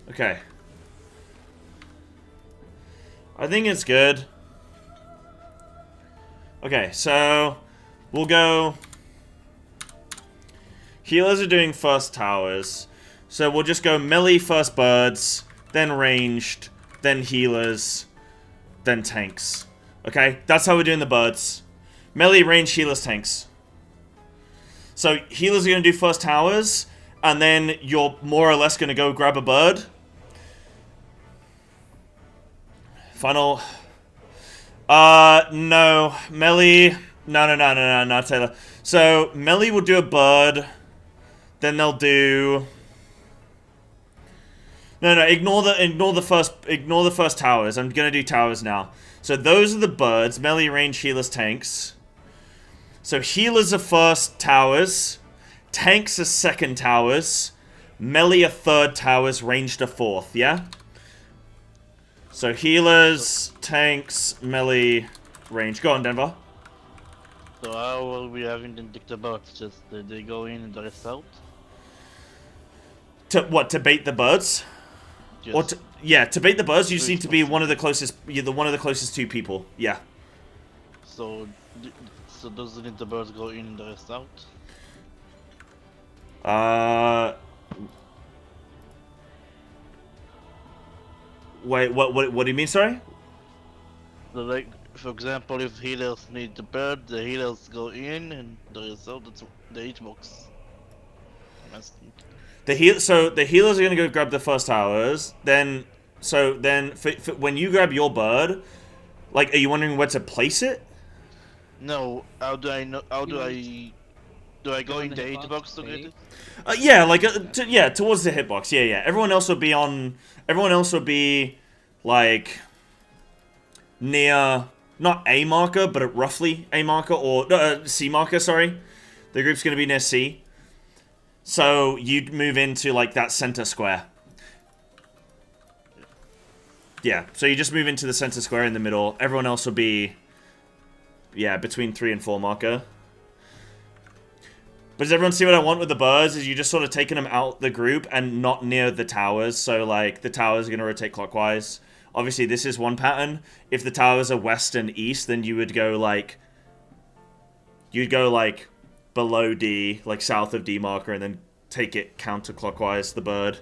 Okay. I think it's good. Okay, so we'll go. Healers are doing first towers. So we'll just go melee first birds, then ranged, then healers, then tanks. Okay, that's how we're doing the birds. Melee, range, healers, tanks. So healers are going to do first towers, and then you're more or less going to go grab a bird. Final. No. Melee. No, Taylor. So, melee will do a bird. Then they'll do... No, ignore the first towers. I'm gonna do towers now. So those are the birds. Melee, range, healers, tanks. So healers are first towers. Tanks are second towers. Melee are third towers. Ranged are fourth, yeah? So healers, tanks, melee, range. Go on, Denver. So how will we having them take the birds? Just they go in and the rest out? To what? To bait the birds? Just Or to, yeah, to bait the birds, you just need to be one of the closest. You're one of the closest two people. Yeah. so doesn't the birds go in and the rest out? Wait, what do you mean, sorry? So like, for example, if healers need the bird, the healers go in and the rest out. That's the hitbox. I'm asking. So the healers are gonna go grab the first towers. Then for when you grab your bird, like, are you wondering where to place it? No, how do I know? How do I? Do I go in the hitbox to get it? Yeah, like towards the hitbox. Yeah. Everyone else would be on. Everyone else would be like near, not A marker, but roughly A marker, or C marker. Sorry, the group's gonna be near C. So you'd move into like that center square. Yeah, so you just move into the center square in the middle. Everyone else will be, yeah, between 3 and 4 marker. But does everyone see what I want with the birds? Is you just sort of taking them out the group and not near the towers. So, like, the towers are going to rotate clockwise. Obviously, this is one pattern. If the towers are west and east, then you would go, like... You'd go, like, below D, like, south of D marker, and then take it counterclockwise, the bird.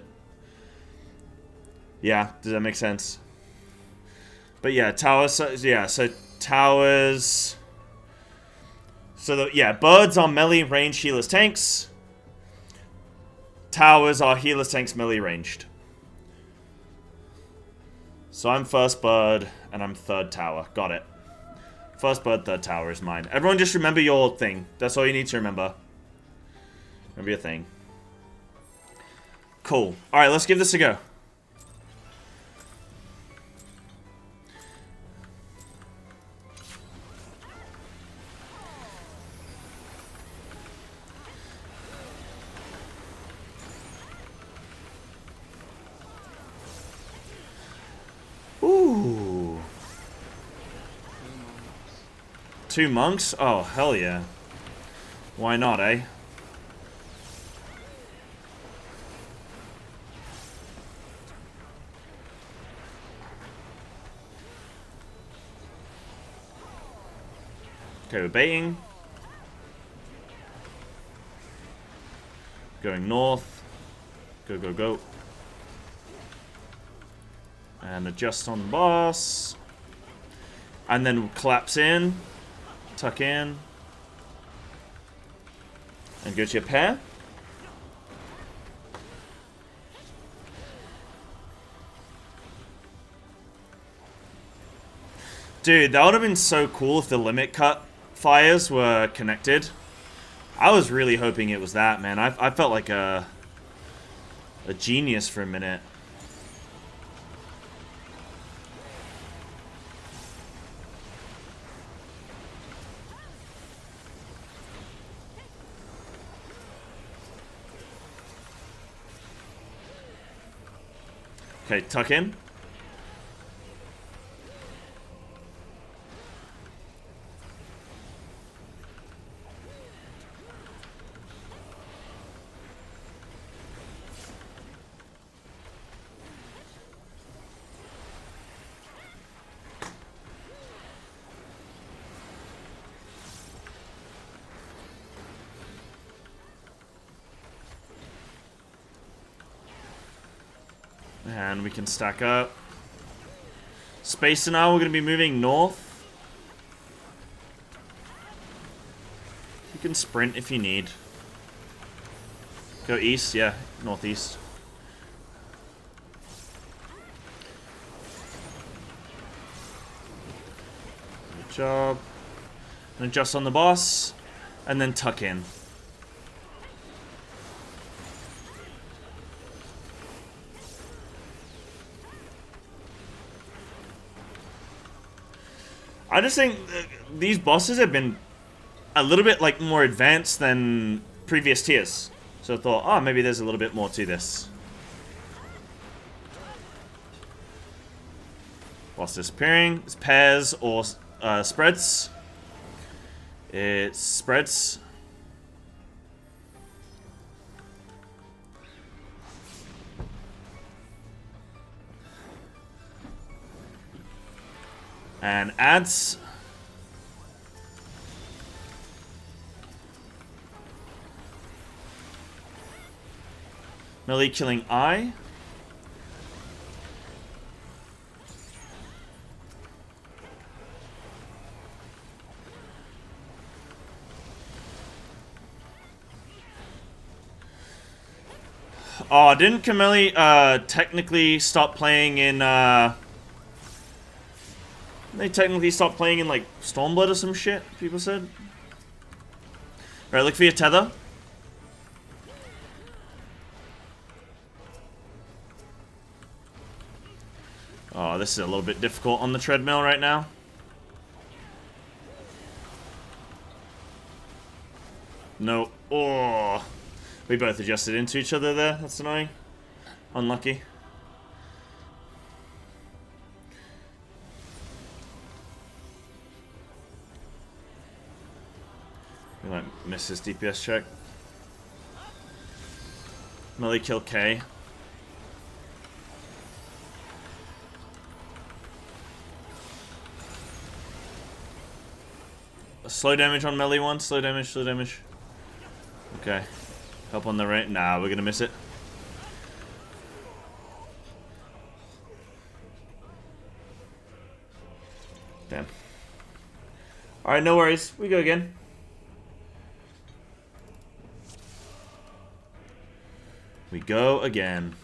Yeah, does that make sense? But, yeah, towers... so towers... So, yeah, birds are melee, ranged, healers, tanks. Towers are healers, tanks, melee, ranged. So I'm first bird, and I'm third tower. Got it. First bird, third tower is mine. Everyone just remember your thing. That's all you need to remember. Remember your thing. Cool. Alright, let's give this a go. Ooh. 2 monks? Oh, hell yeah. Why not, eh? Okay, we're baiting. Going north. Go, go, go. And adjust on the boss. And then collapse in. Tuck in. And go to your pair. Dude, that would have been so cool if the limit cut fires were connected. I was really hoping it was that, man. I felt like a genius for a minute. Okay, tuck in. And we can stack up. Space and I, we're going to be moving north. You can sprint if you need. Go east, yeah, northeast. Good job. And adjust on the boss, and then tuck in. I just think these bosses have been a little bit like more advanced than previous tiers. So I thought, oh, maybe there's a little bit more to this. Boss disappearing. It's pairs or spreads. It's spreads. And adds. Melee killing I. Oh, didn't Camille technically stop playing in they technically stopped playing in like Stormblood or some shit, people said. Alright, look for your tether. Oh, this is a little bit difficult on the treadmill right now. No. Oh. We both adjusted into each other there. That's annoying. Unlucky. We might miss his DPS check. Melee kill K. Slow damage on melee one. Slow damage, slow damage. Okay. Help on the right. Nah, we're gonna miss it. Damn. Alright, no worries. We go again. We go again.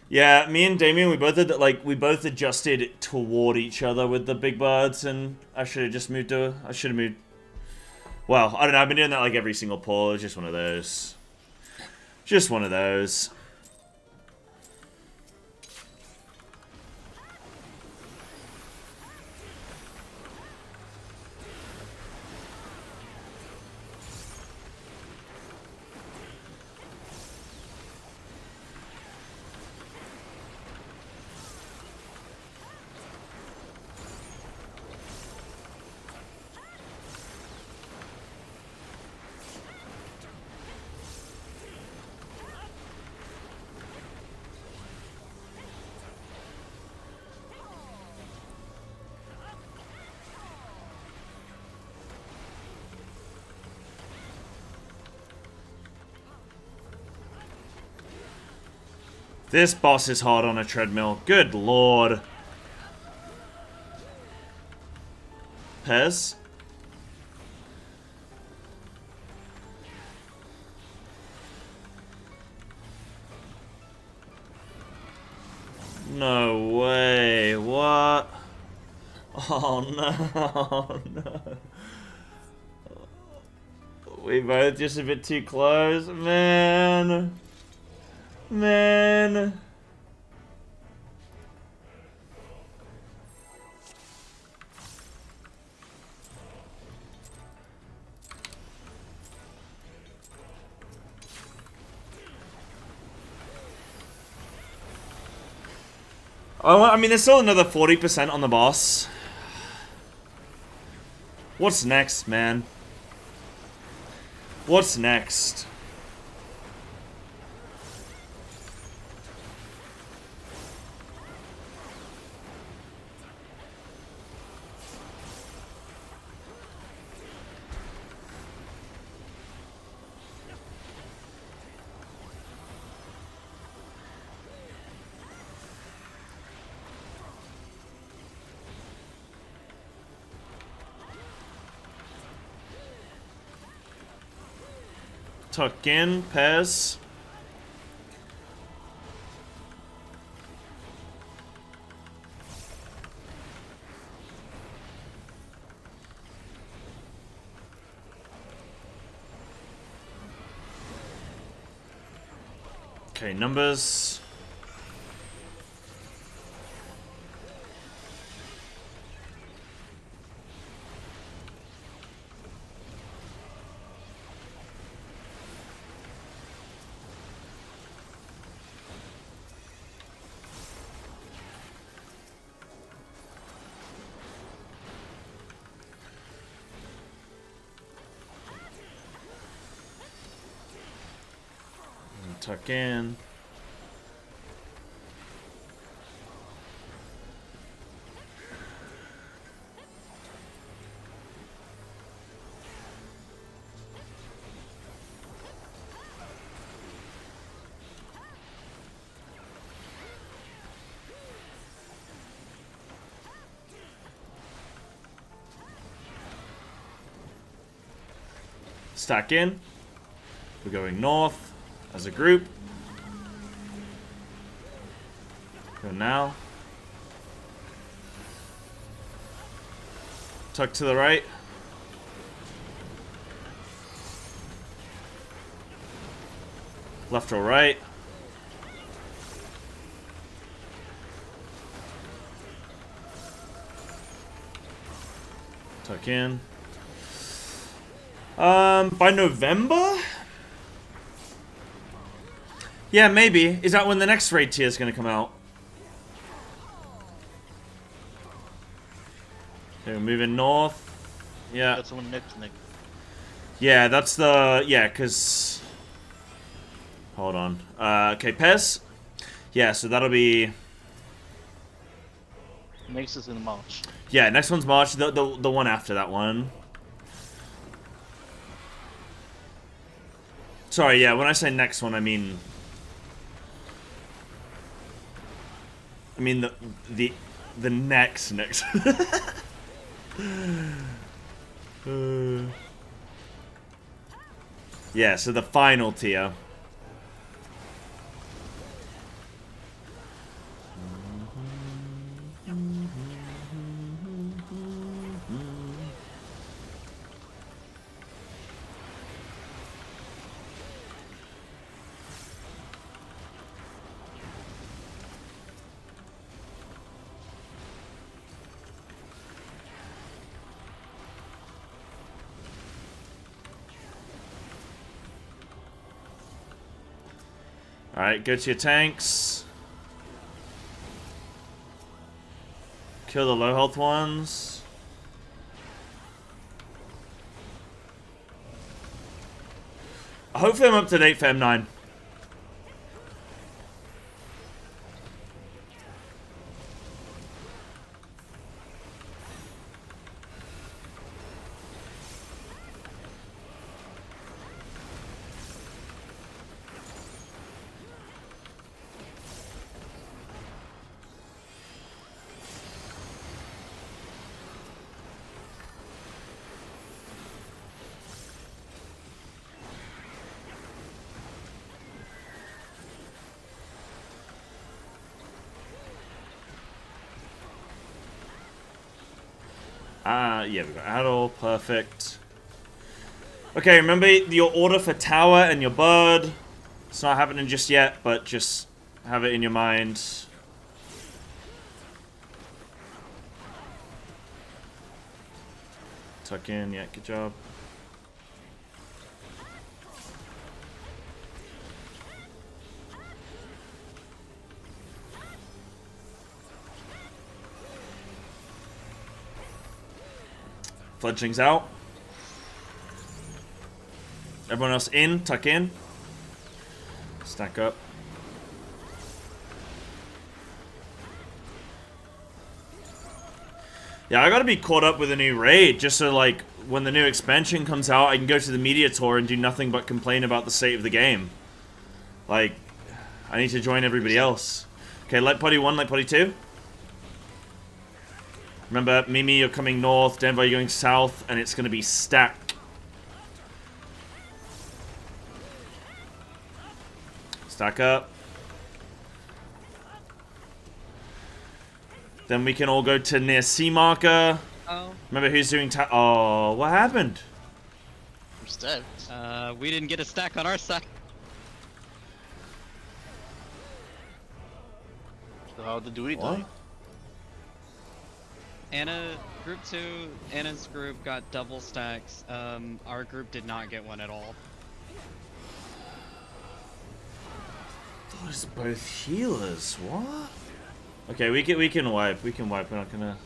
Yeah, me and Damien, we both adjusted toward each other with the big birds, and I should have just moved to. I should have moved. Well, I don't know. I've been doing that like every single pull. It's just one of those. Just one of those. This boss is hard on a treadmill. Good lord. Pez? No way. What? Oh no. No. We both just a bit too close. Man. Man. Oh, I mean, there's still another 40% on the boss. What's next, man? What's next? Tuck in, Pez. Okay, numbers. Tuck in. Stack in. We're going north as a group. Go now. Tuck to the right. Left or right. Tuck in. By November? Yeah, maybe. Is that when the next raid tier is going to come out? Okay, we're moving north. Yeah. That's the one next, Nick. Yeah, that's the... Yeah, because... Hold on. Okay, Pez. Yeah, so that'll be... Next is in March. Yeah, next one's March. The one after that one. Sorry, yeah, when I say next one, I mean... the next. Yeah, so the final tier. Alright, go to your tanks. Kill the low health ones. Hopefully I'm up to date for M9. Yeah, we got Adol. Perfect. Okay, remember your order for tower and your bird. It's not happening just yet, but just have it in your mind. Tuck in, yeah, good job. Fledglings out. Everyone else in, tuck in. Stack up. Yeah, I gotta be caught up with a new raid, just so, like, when the new expansion comes out, I can go to the media tour and do nothing but complain about the state of the game. Like, I need to join everybody else. Okay, Light Party 1, Light Party 2. Remember, Mimi, you're coming north, Denver, you're going south, and it's gonna be stack. Stack up. Then we can all go to near C marker. Oh. Remember who's doing oh, what happened? I'm stacked. We didn't get a stack on our side. So how did we What? die? Group 2, Anna's group got double stacks. Our group did not get one at all. Thought it's both healers. What? Okay, we can wipe. We can wipe. We're not gonna.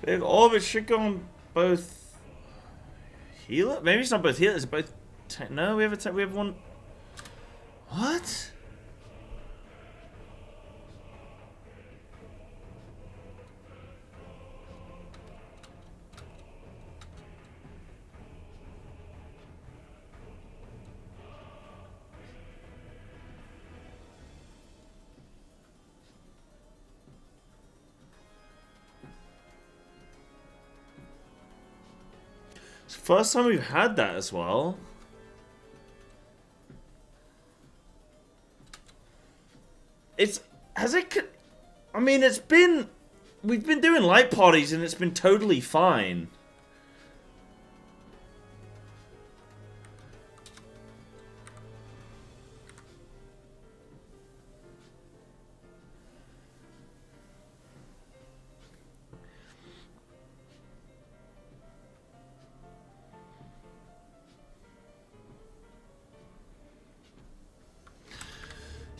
Big Orbit should go on both healer. Maybe it's not both healers. It's both. No, we have one. What? It's the first time we've had that as well. I mean, we've been doing light parties and it's been totally fine.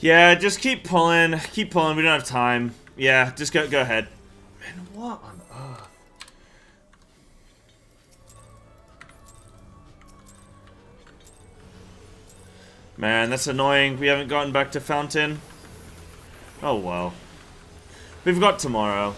Yeah, just keep pulling. Keep pulling. We don't have time. Yeah, just go ahead. Man, what on earth? Man, that's annoying. We haven't gotten back to Fountain. Oh well. We've got tomorrow.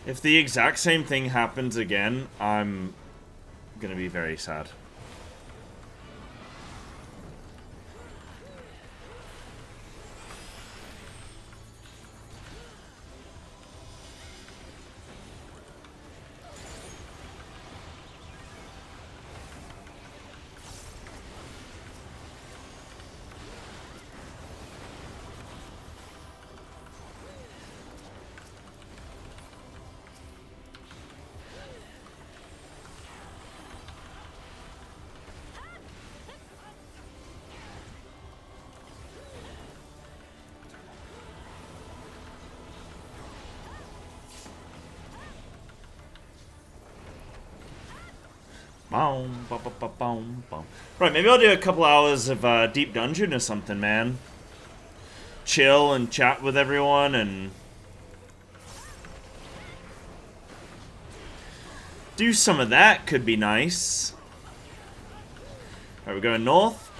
If the exact same thing happens again, I'm gonna be very sad. Boom, ba, ba, ba, boom, boom. Right, maybe I'll do a couple hours of Deep Dungeon or something, man. Chill and chat with everyone and do some of that. Could be nice. Alright, we're going north.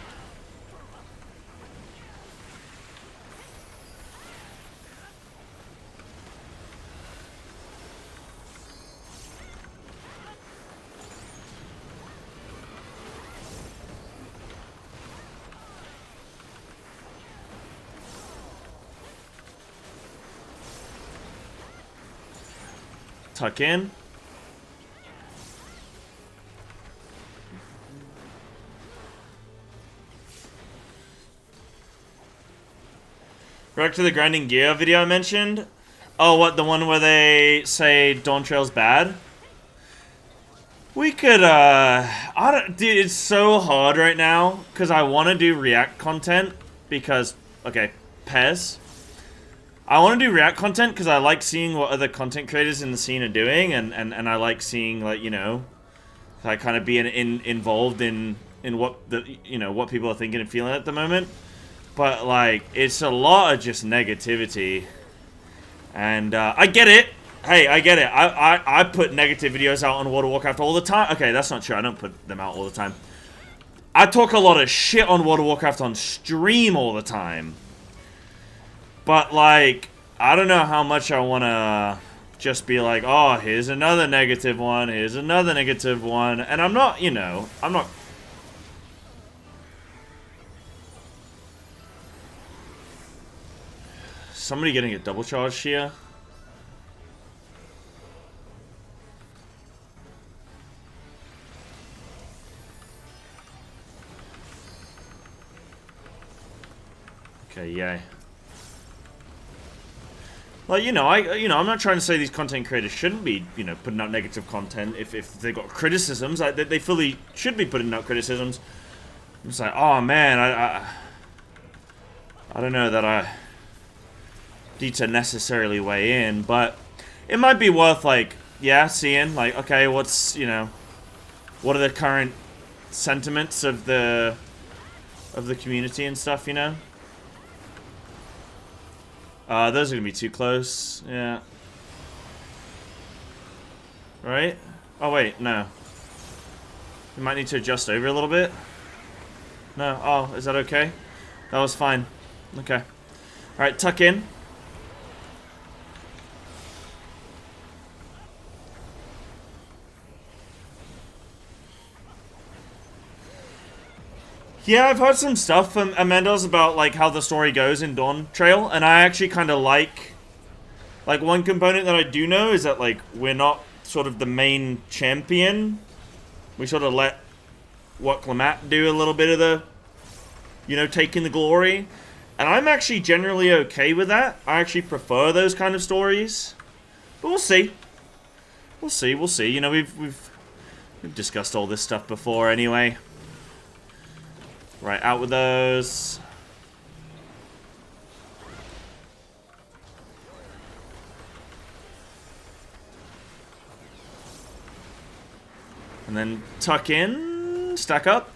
Tuck in. Back to the grinding gear video I mentioned. Oh, what, the one where they say Dawn Trail's bad? We could, I don't, dude, it's so hard right now, because I want to do React content, because, okay, Pez. I want to do React content, because I like seeing what other content creators in the scene are doing, and I like seeing, like, you know, like, kind of being involved in what the, you know, what people are thinking and feeling at the moment. But, like, it's a lot of just negativity. And, I get it. Hey, I get it. I put negative videos out on World of Warcraft all the time. Okay, that's not true. I don't put them out all the time. I talk a lot of shit on World of Warcraft on stream all the time. But, like, I don't know how much I want to just be like, oh, here's another negative one. Here's another negative one. And I'm not, you know, I'm not... Somebody getting a double charge here. Okay, yay. Well, you know, I'm not trying to say these content creators shouldn't be, you know, putting out negative content if they've got criticisms. Like, they fully should be putting out criticisms. It's like, oh man, I don't know that I need to necessarily weigh in, but it might be worth, like, yeah, seeing, like, okay, what's, you know, what are the current sentiments of the community and stuff, you know? Those are gonna be too close, yeah. Right? Oh wait, no. We might need to adjust over a little bit. No, oh, is that okay? That was fine. Okay. Alright, tuck in. Yeah, I've heard some stuff from Amanda's about, like, how the story goes in Dawn Trail, and I actually kind of like, one component that I do know is that, like, we're not sort of the main champion. We sort of let what Clemat do a little bit of the, you know, taking the glory. And I'm actually generally okay with that. I actually prefer those kind of stories. But we'll see. We'll see, we'll see. You know, we've discussed all this stuff before anyway. Right, out with those. And then tuck in, stack up.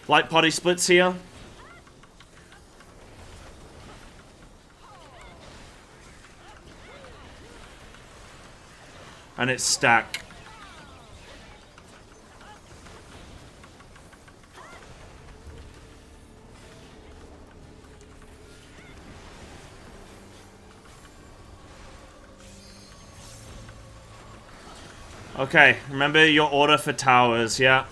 Light party splits here. And it's stack. Okay, remember your order for towers, yeah?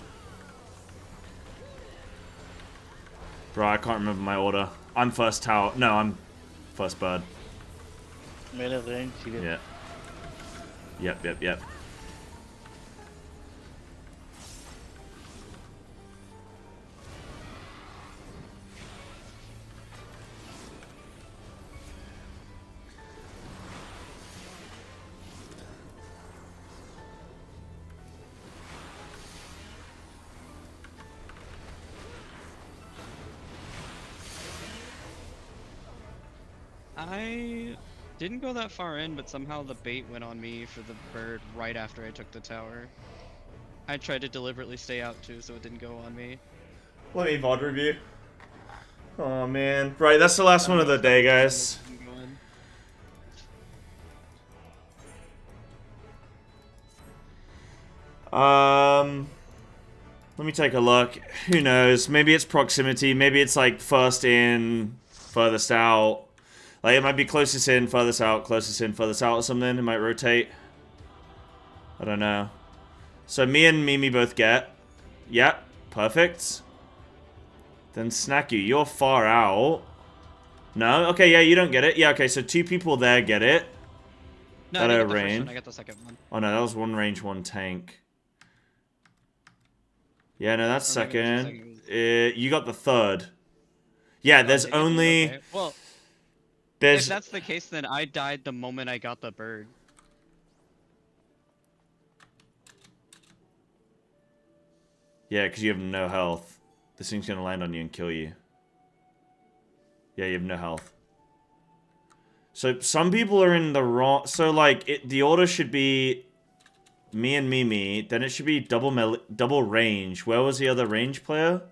Bro, I can't remember my order. I'm first tower. No, I'm first bird. Middle range, Yeah. Yep. Didn't go that far in, but somehow the bait went on me for the bird right after I took the tower. I tried to deliberately stay out too, so it didn't go on me. Let me VOD review. Oh man. Right, that's the last one of the day, guys. Let me take a look. Who knows? Maybe it's proximity. Maybe it's like first in, furthest out. Like it might be closest in, furthest out, closest in, furthest out or something. It might rotate. I don't know. So me and Mimi both get. Yep, perfect. Then Snacky, you're far out. No? Okay, yeah, you don't get it. Yeah, okay, so 2 people there get it. No, I didn't get the first one. I got the second one. Oh no, that was 1 range, 1 tank. Yeah, no, that's second. You got the third. Yeah, there's only... Okay. Well, there's... if that's the case, then I died the moment I got the bird. Yeah, because you have no health. This thing's gonna land on you and kill you. Yeah, you have no health. So, some people are in the wrong... So, like, the order should be... Me and Mimi, then it should be double range. Where was the other range player?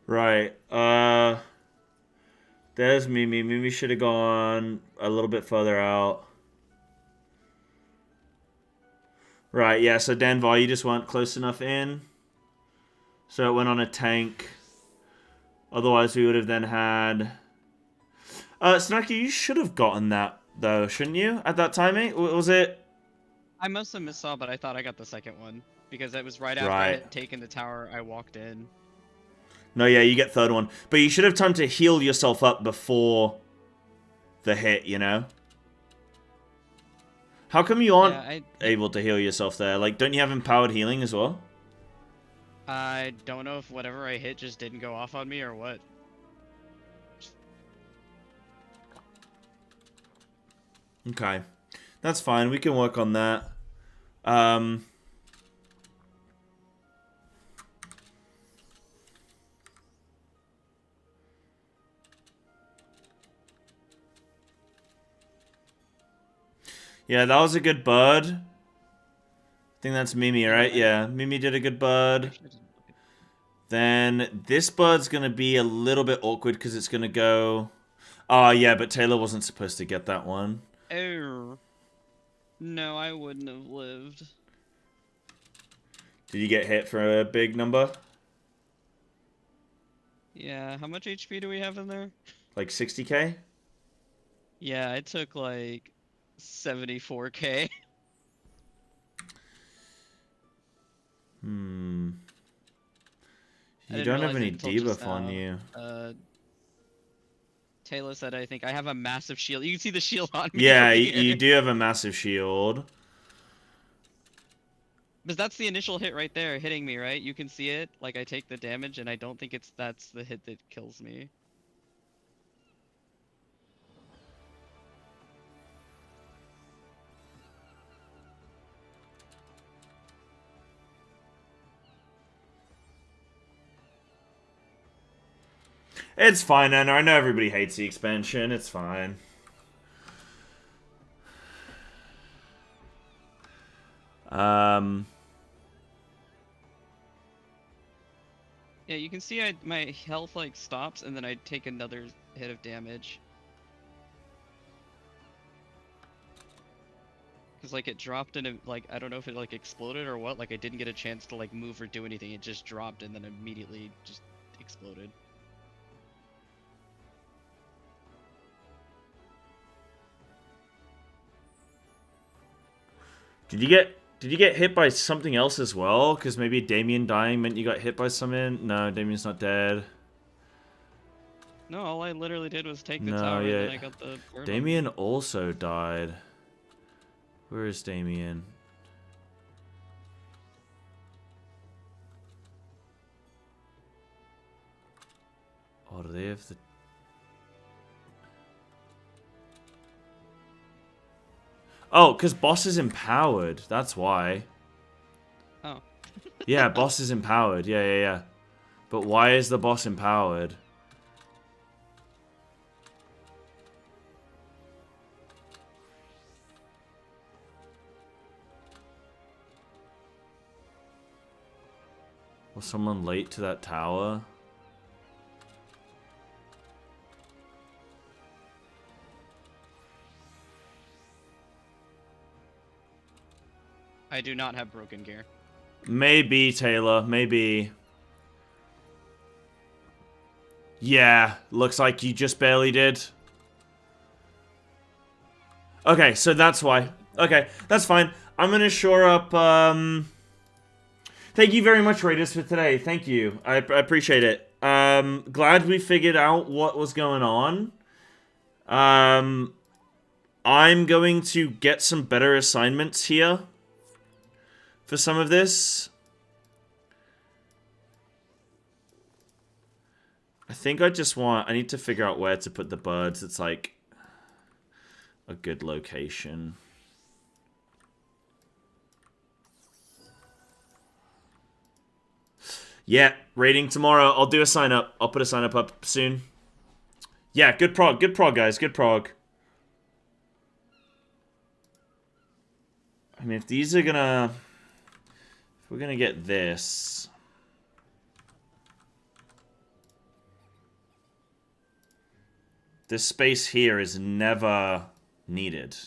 Right, there's Mimi. Mimi should have gone a little bit further out. Right, yeah, so Denvar, you just weren't close enough in. So it went on a tank. Otherwise, we would have then had... Snacky, you should have gotten that, though, shouldn't you? At that timing? Was it... I must have missaw, but I thought I got the second one. Because it was right after I had taken the tower, I walked in. No, yeah, you get third one. But you should have time to heal yourself up before the hit, you know? How come you aren't able to heal yourself there? Like, don't you have empowered healing as well? I don't know if whatever I hit just didn't go off on me or what. Okay. That's fine. We can work on that. Yeah, that was a good bird. I think that's Mimi, right? Yeah, Mimi did a good bird. Then this bird's going to be a little bit awkward because it's going to go... Oh, yeah, but Taylor wasn't supposed to get that one. Oh. No, I wouldn't have lived. Did you get hit for a big number? Yeah, how much HP do we have in there? Like 60k? Yeah, I took like 74k. You don't have any debuff on you. Taylor said, I think I have a massive shield. You can see the shield on me. Yeah, you do have a massive shield. But that's the initial hit right there, hitting me, right? You can see it. Like, I take the damage, and I don't think that's the hit that kills me. It's fine, Anna. I know everybody hates the expansion. It's fine. Yeah, you can see my health like stops and then I take another hit of damage. Cause like it dropped and it, like I don't know if it like exploded or what. Like I didn't get a chance to like move or do anything. It just dropped and then immediately just exploded. Did you get hit by something else as well? Because maybe Damien dying meant you got hit by something? No, Damien's not dead. No, all I literally did was take the tower and then I got the bird. Damien also died. Where is Damien? Oh, do they have the... Oh, because boss is empowered. That's why. Oh. Yeah, boss is empowered. Yeah. But why is the boss empowered? Was someone late to that tower? I do not have broken gear. Maybe, Taylor. Maybe. Yeah, looks like you just barely did. Okay, so that's why. Okay, that's fine. I'm gonna shore up, Thank you very much, Raiders, for today. Thank you. I appreciate it. Glad we figured out what was going on. I'm going to get some better assignments here for some of this. I think I need to figure out where to put the birds. It's like a good location. Yeah, rating tomorrow. I'll do a sign up. I'll put a sign up soon. Yeah, good prog, guys. Good prog. I mean, if these are gonna... If we're gonna get this... This space here is never needed.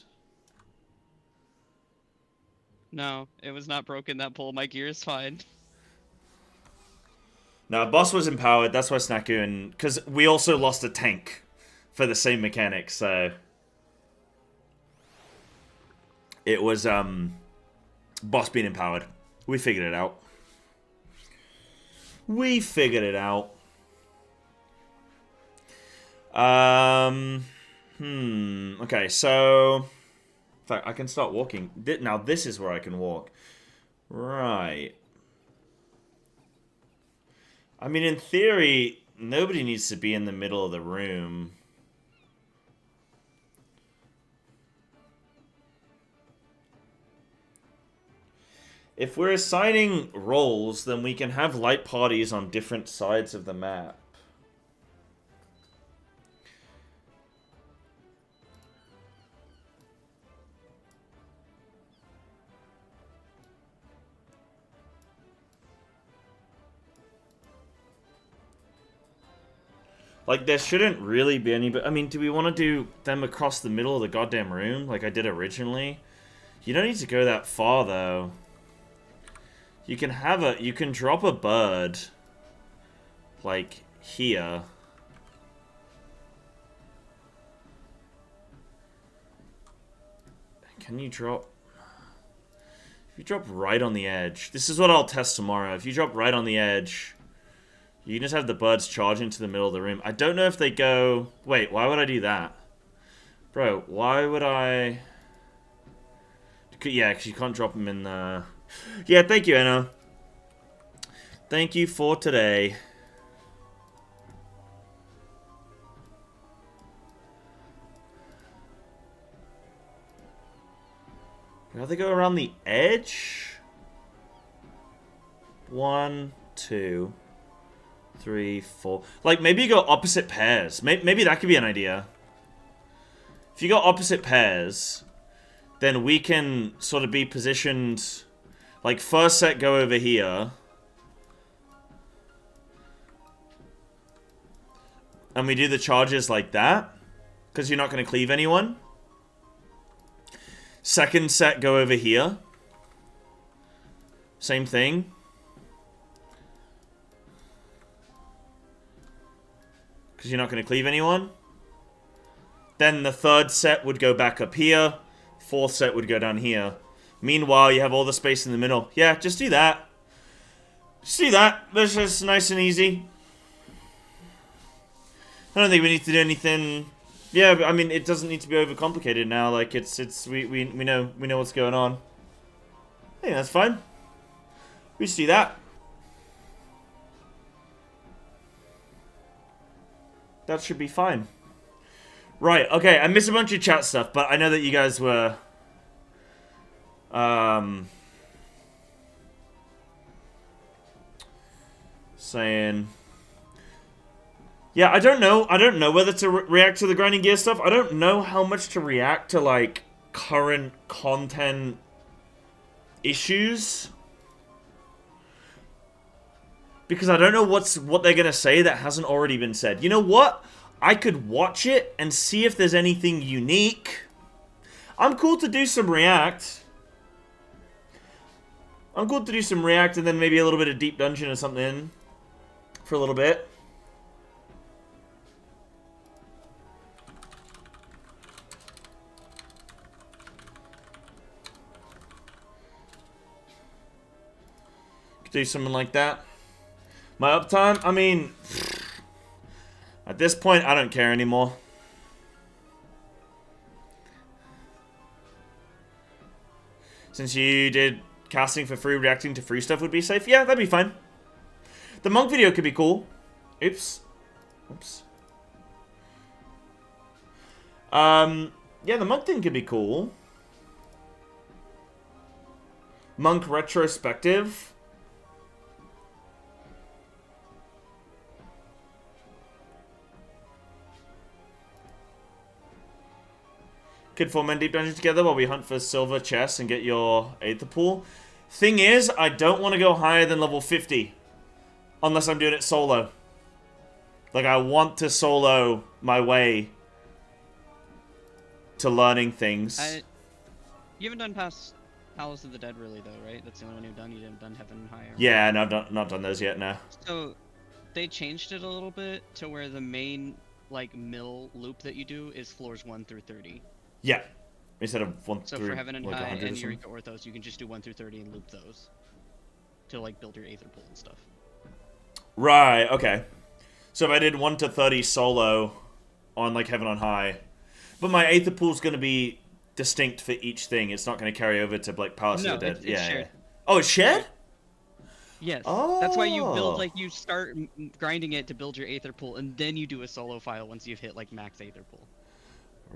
No, it was not broken, that pole. My gear is fine. No, boss was empowered. That's why Snaku and... Because we also lost a tank for the same mechanic, so... It was, boss being empowered. We figured it out. We figured it out. Okay, so... In fact, I can start walking. Now, this is where I can walk. Right. I mean, in theory, nobody needs to be in the middle of the room. If we're assigning roles, then we can have light parties on different sides of the map. Like, there shouldn't really be any... But I mean, do we want to do them across the middle of the goddamn room like I did originally? You don't need to go that far, though. You can have a... You can drop a bird, like, here. Can you drop... If you drop right on the edge... This is what I'll test tomorrow. If you drop right on the edge... You can just have the birds charge into the middle of the room. I don't know if they go... Wait, why would I do that? Bro, why would I... Yeah, because you can't drop them in the... Yeah, thank you, Anna. Thank you for today. How they go around the edge? 1, 2... 3, 4. Like, maybe you go opposite pairs. Maybe that could be an idea. If you go opposite pairs, then we can sort of be positioned... Like, first set go over here. And we do the charges like that. Because you're not going to cleave anyone. Second set go over here. Same thing. Because you're not going to cleave anyone. Then the third set would go back up here. Fourth set would go down here. Meanwhile, you have all the space in the middle. Yeah, just do that. Just do that. That's just nice and easy. I don't think we need to do anything. Yeah, but, I mean, it doesn't need to be overcomplicated now. Like, we know what's going on. I think that's fine. We just do that. That should be fine. Right, okay, I missed a bunch of chat stuff, but I know that you guys were... saying... Yeah, I don't know. I don't know whether to react to the grinding gear stuff. I don't know how much to react to, like, current content issues. Because I don't know what they're going to say that hasn't already been said. You know what? I could watch it and see if there's anything unique. I'm cool to do some react. I'm cool to do some react and then maybe a little bit of deep dungeon or something for a little bit. Could do something like that. My uptime, I mean, at this point, I don't care anymore. Since you did casting for free, reacting to free stuff would be safe. Yeah, that'd be fine. The monk video could be cool. Oops. Oops. Yeah, the monk thing could be cool. Monk retrospective. Could form men deep dungeons together while we hunt for silver chests and get your aether pool. Thing is, I don't want to go higher than level 50. Unless I'm doing it solo. Like, I want to solo my way to learning things. You haven't done past Palace of the Dead, really, though, right? That's the only one you've done. You haven't done Heaven and Higher. Yeah, no, I've not done those yet, no. So, they changed it a little bit to where the main, like, mill loop that you do is floors 1 through 30. Yeah. Instead of 1 so through, for Heaven and like, High 100 and or something. Eureka Orthos, you can just do 1 through 30 and loop those. To, like, build your Aether Pool and stuff. Right, okay. So if I did 1 to 30 solo on, like, Heaven on High, but my Aether Pool's going to be distinct for each thing. It's not going to carry over to, like, Palace of the Dead. It's shared. Yeah. Oh, it's shared? Yes. Oh. That's why you build, like, you start grinding it to build your Aether Pool, and then you do a solo file once you've hit, like, max Aether Pool.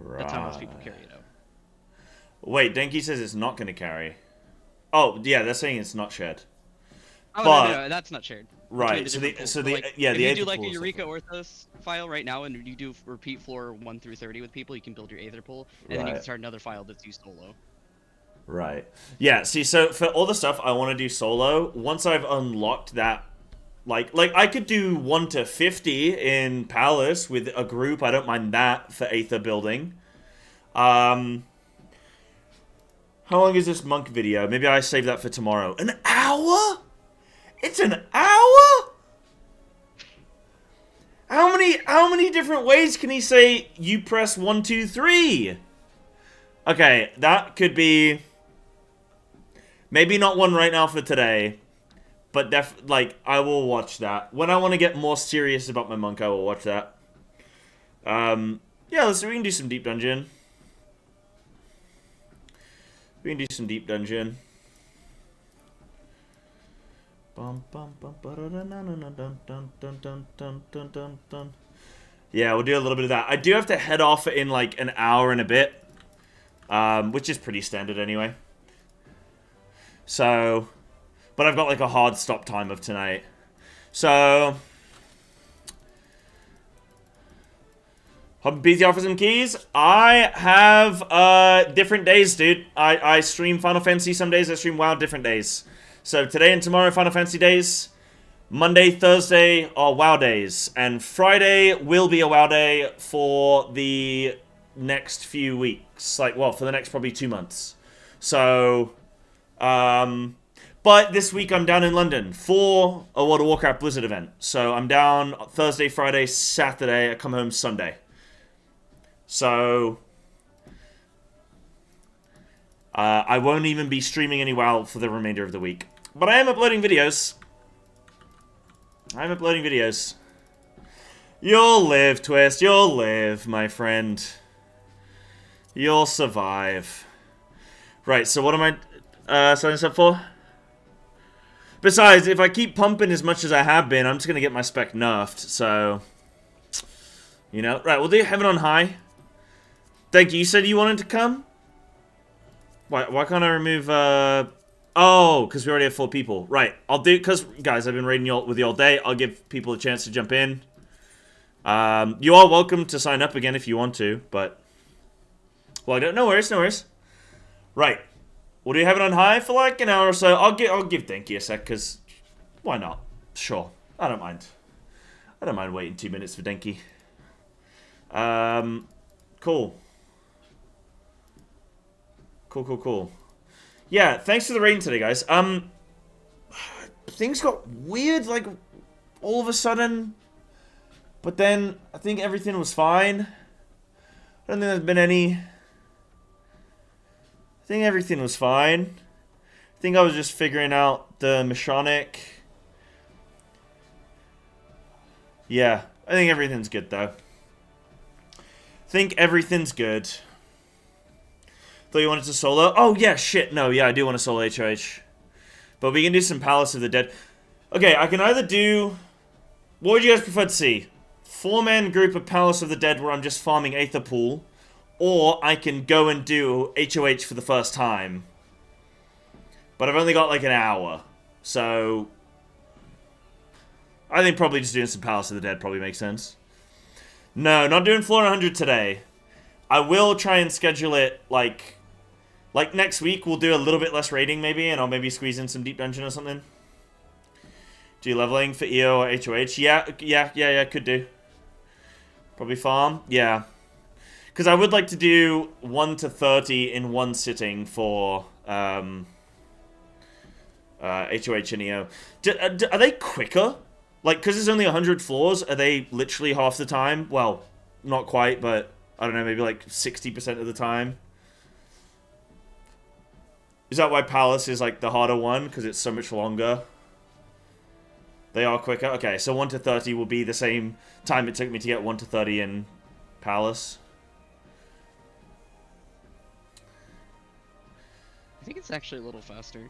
Right. That's how most people carry it out. Wait, Denki says it's not going to carry. Oh, yeah, they're saying it's not shared. Oh, but, no, that's not shared. Right, If you do like a Eureka Orthos file right now and you do repeat floor 1 through 30 with people, you can build your Aether Pool, and then you can start another file that's used solo. Right. Yeah, see, so for all the stuff I want to do solo, once I've unlocked that, like I could do 1 to 50 in Palace with a group, I don't mind that for Aether building. How long is this monk video? Maybe I save that for tomorrow. An hour? It's an hour? How many different ways can he say you press 1, 2, 3? Okay, that could be maybe not one right now for today, but I will watch that. When I want to get more serious about my monk, I will watch that. Yeah, we can do some deep dungeon. We can do some deep dungeon. Yeah, we'll do a little bit of that. I do have to head off in like an hour and a bit, which is pretty standard anyway. So, but I've got like a hard stop time of tonight. So, BT offers some keys. I have different days, dude. I stream Final Fantasy some days. I stream WoW different days. So today and tomorrow Final Fantasy days. Monday, Thursday are WoW days. And Friday will be a WoW day for the next few weeks. Like, well, for the next probably 2 months. So, but this week I'm down in London for a World of Warcraft Blizzard event. So I'm down Thursday, Friday, Saturday. I come home Sunday. So, I won't even be streaming any WoW for the remainder of the week. But I am uploading videos. I'm uploading videos. You'll live, Twist. You'll live, my friend. You'll survive. Right, so what am I signing this up for? Besides, if I keep pumping as much as I have been, I'm just going to get my spec nerfed, so... You know? Right, we'll do Heaven on High. Thank you. You said you wanted to come? Why can't I remove, Oh, because we already have 4 people. Right, I'll do, because, guys, I've been raiding you all with you all day. I'll give people a chance to jump in. You are welcome to sign up again if you want to, but... Well, I don't... No worries, no worries. Right. We'll do Heaven on High for like an hour or so. I'll give Denki a sec, because... Why not? Sure. I don't mind. I don't mind waiting 2 minutes for Denki. Cool. Cool. Yeah, thanks for the rating today, guys. Things got weird, like, all of a sudden. But then, I think everything was fine. I don't think there's been any... I think everything was fine. I think I was just figuring out the mechanic. Yeah, I think everything's good, though. I think everything's good. Thought you wanted to solo? Oh, yeah, shit. No, yeah, I do want to solo HOH. But we can do some Palace of the Dead. Okay, I can either do... What would you guys prefer to see? 4-man group of Palace of the Dead where I'm just farming Aether Pool. Or I can go and do HOH for the first time. But I've only got like an hour. So... I think probably just doing some Palace of the Dead probably makes sense. No, not doing Floor 100 today. I will try and schedule it like next week. We'll do a little bit less raiding maybe, and I'll maybe squeeze in some Deep Dungeon or something. Do leveling for EO or HOH? Yeah, could do. Probably farm? Yeah. Because I would like to do 1 to 30 in one sitting for HOH and EO. Are they quicker? Like, because there's only 100 floors, are they literally half the time? Well, not quite, but I don't know, maybe like 60% of the time. Is that why Palace is like the harder one? Because it's so much longer? They are quicker? Okay, so 1 to 30 will be the same time it took me to get 1 to 30 in Palace. I think it's actually a little faster.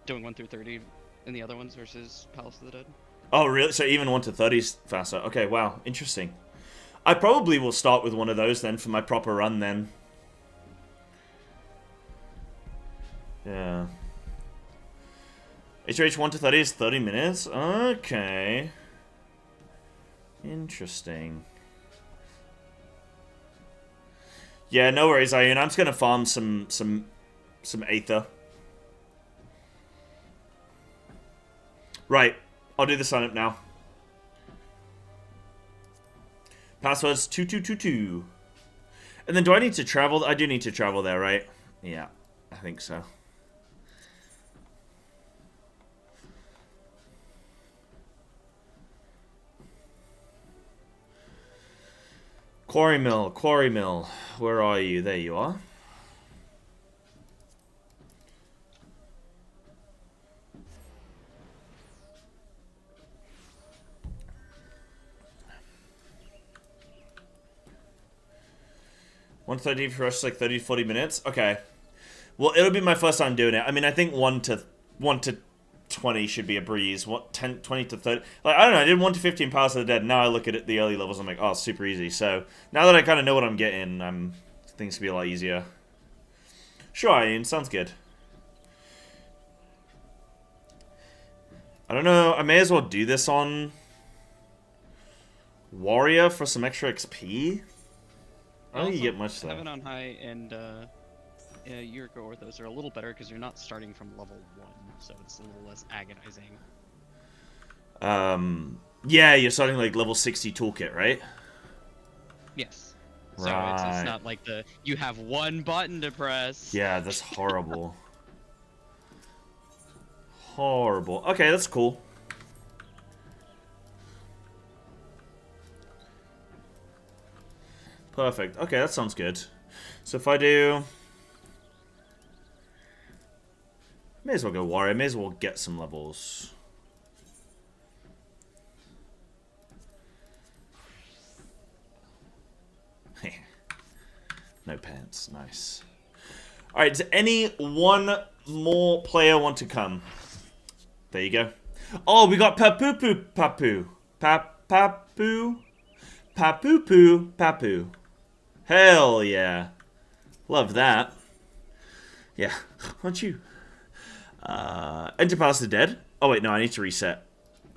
Doing 1 through 30 in the other ones versus Palace of the Dead. Oh, really? So even 1 to 30 is faster. Okay, wow. Interesting. I probably will start with one of those then for my proper run then. Yeah. HOH 1 to 30 is 30 minutes? Okay. Interesting. Yeah, no worries, Ian. I'm just gonna farm some Aether. Right. I'll do the sign up now. Password's 2222. And then do I need to travel? I do need to travel there, right? Yeah, I think so. Quarry Mill. Where are you? There you are. $130 for us, like 30 to 40 minutes. Okay. Well, it'll be my first time doing it. I mean, I think 1 to 20 should be a breeze. What 10, 20 to 30? Like I don't know. I did 1 to 15 Palace of the Dead. Now I look at it, the early levels. I'm like, oh, it's super easy. So now that I kind of know what I'm getting, things will be a lot easier. Sure, Ian. Sounds good. I don't know. I may as well do this on Warrior for some extra XP. I don't think you get much though. Heaven on High and Yuriko Orthos are a little better because you're not starting from level 1, so it's a little less agonizing. Yeah, you're starting like level 60 toolkit, right? Yes. Right. So it's not like you have one button to press. Yeah, that's horrible. Horrible. Okay, that's cool. Perfect. Okay, that sounds good. So if I do... May as well go Warrior. May as well get some levels. No pants. Nice. Alright, does any one more player want to come? There you go. Oh, we got Papu. Papoo Papoo. Hell yeah. Love that. Yeah. Aren't you? Enter past the dead. Oh wait, no, I need to reset.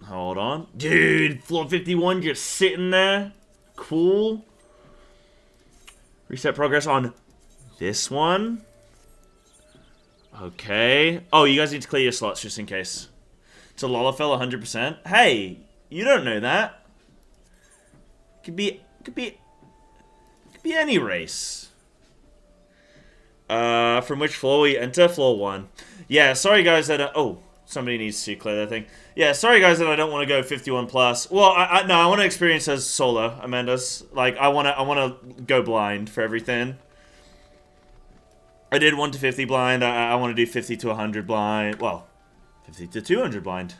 Hold on. Dude, floor 51 just sitting there. Cool. Reset progress on this one. Okay. Oh, you guys need to clear your slots just in case. It's a Lollafell 100%. Hey, you don't know that. Could be any race. From which floor will you enter? Floor 1. Yeah, sorry guys that oh, somebody needs to clear that thing. Yeah, sorry guys that I don't want to go 51 plus. Well, no, I want to experience as solo, Amanda's. Like I want to go blind for everything. I did 1 to 50 blind. I want to do 50 to 100 blind. Well, 50 to 200 blind.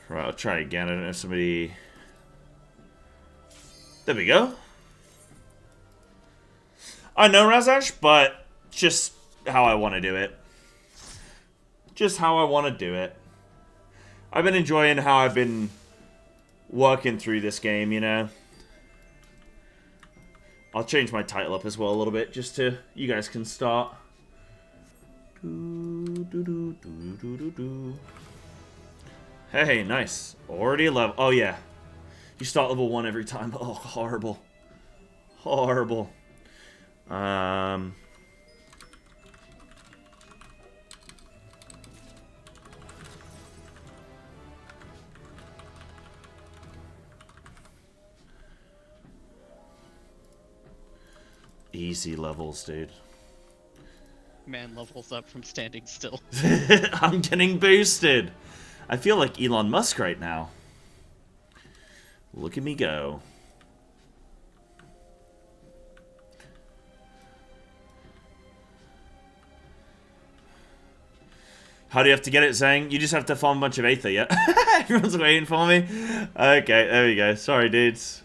Right, I'll try again. I don't know if somebody... There we go. I know Razash, but just how I want to do it. Just how I want to do it. I've been enjoying how I've been working through this game, you know. I'll change my title up as well a little bit, just to... You guys can start. Hey, nice. Already level... Oh, yeah. You start level 1 every time. Oh, horrible. Horrible. Easy levels, dude. Man levels up from standing still. I'm getting boosted. I feel like Elon Musk right now. Look at me go. How do you have to get it, Zhang? You just have to farm a bunch of Aether, yeah? Everyone's waiting for me. Okay, there we go. Sorry, dudes.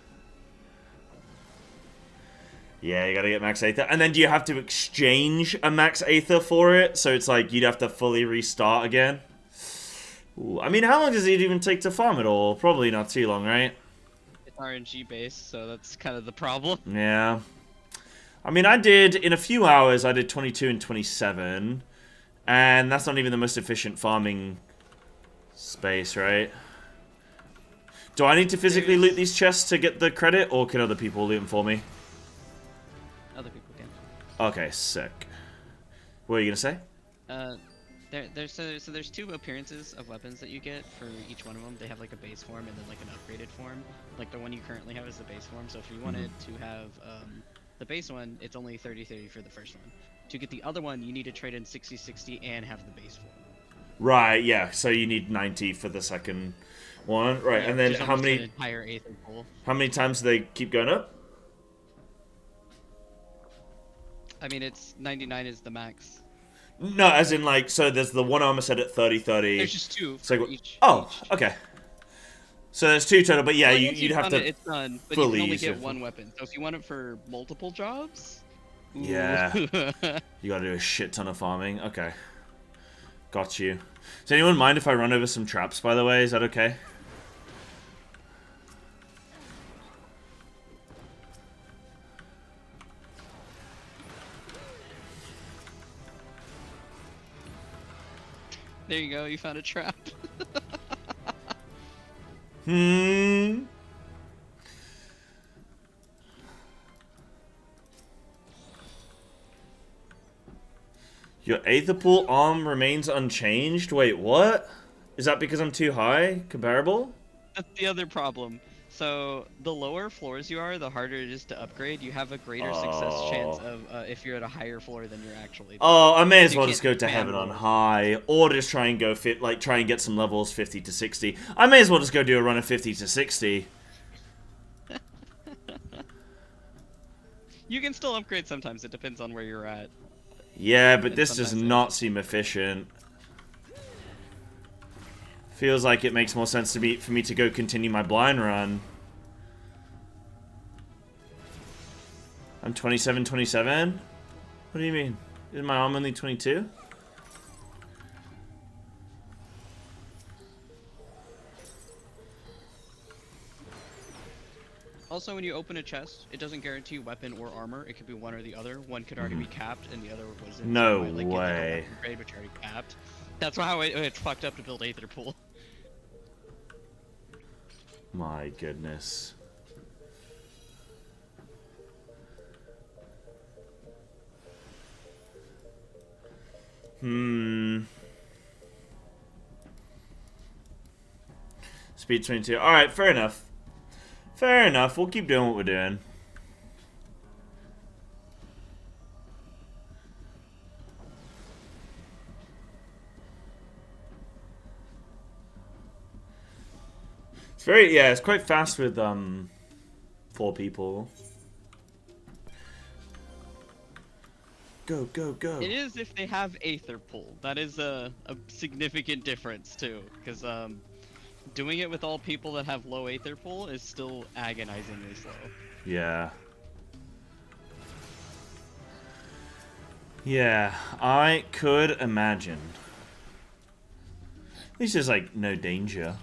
Yeah, you gotta get max Aether. And then do you have to exchange a max Aether for it? So it's like you'd have to fully restart again? Ooh, I mean, how long does it even take to farm it all? Probably not too long, right? It's RNG based, so that's kind of the problem. Yeah. I mean, I did, in a few hours, I did 22 and 27. And that's not even the most efficient farming space, right? Do I need to physically loot these chests to get the credit, or can other people loot them for me? Other people can. Okay, sick. What are you gonna say? So there's 2 appearances of weapons that you get for each one of them. They have like a base form and then like an upgraded form. Like the one you currently have is the base form. So if you wanted to have the base one, it's only 30-30 for the first one. To get the other one, you need to trade in 60-60 and have the base form. Right, yeah. So you need 90 for the second one, right? Yeah, and then just how many? an entire Aether pool. How many times do they keep going up? I mean, it's 99 is the max. No, as in like, so there's the one armor set at 30-30. There's just 2 for So each. oh, each. okay. So there's 2 total, but yeah, Well, you'd have to. It's done, but fully you can only use get it. 1 weapon. So if you want it for multiple jobs, ooh. Yeah. You gotta do a shit ton of farming. Okay. Got you. Does anyone mind if I run over some traps, by the way? Is that okay? There you go, you found a trap. Your Aether pool arm remains unchanged? Wait, what? Is that because I'm too high? Comparable? That's the other problem. So the lower floors you are, the harder it is to upgrade. You have a greater success chance of if you're at a higher floor than you're actually. Oh, I may as You well can't just go to man heaven on roll. high, or just try and go try and get some levels 50 to 60. I may as well just go do a run of 50 to 60. You can still upgrade sometimes. It depends on where you're at. Yeah, but And this does sometimes not seem efficient. Feels like it makes more sense to for me to go continue my blind run. I'm 27. What do you mean? Is my arm only 22? Also, when you open a chest, it doesn't guarantee weapon or armor. It could be one or the other. One could already be capped, and the other wasn't. No so you might, like, way. Get the weapon grade, which already capped. That's how it's fucked up to build Aether Pool. My goodness. Speed 22. Alright, fair enough. Fair enough. We'll keep doing what we're doing. It's very, yeah, it's quite fast with 4 people. Go, go, go. It is if they have Aether Pool. That is a significant difference too, because doing it with all people that have low Aether Pool is still agonizingly slow. Yeah. Yeah, I could imagine. At least there's like no danger.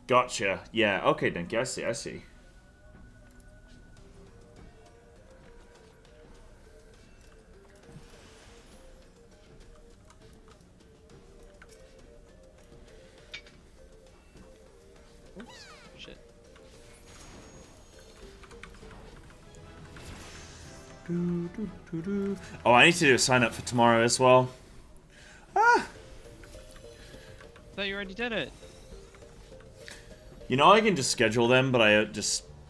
Gotcha. Yeah, okay, Denki, I see, I see. Oops. Shit. Oh, I need to do a sign up for tomorrow as well. Ah! Thought you already did it. You know, I can just schedule them, but I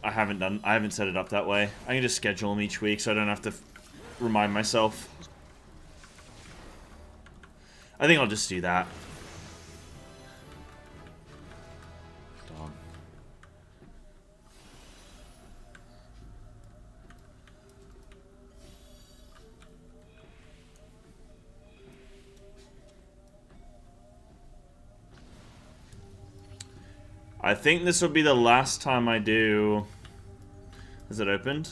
haven't set it up that way. I can just schedule them each week so I don't have to remind myself. I think I'll just do that. Dog. I think this will be the last time I do... Is it opened?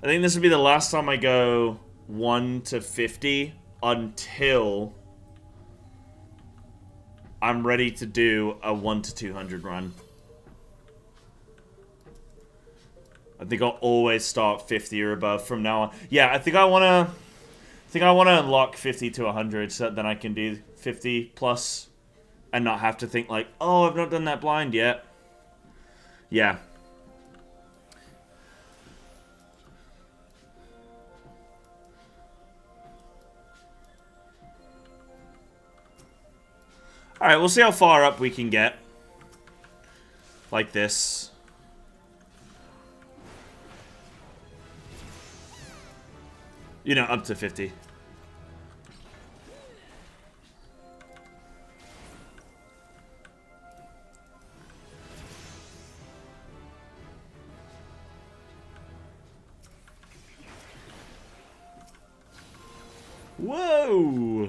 I think this will be the last time I go 1 to 50 until I'm ready to do a 1 to 200 run. I think I'll always start 50 or above from now on. Yeah, I think I want to unlock 50 to 100 so that then I can do 50 plus. And not have to think like, oh, I've not done that blind yet. Yeah. Alright, we'll see how far up we can get. Like this. You know, up to 50. Whoa!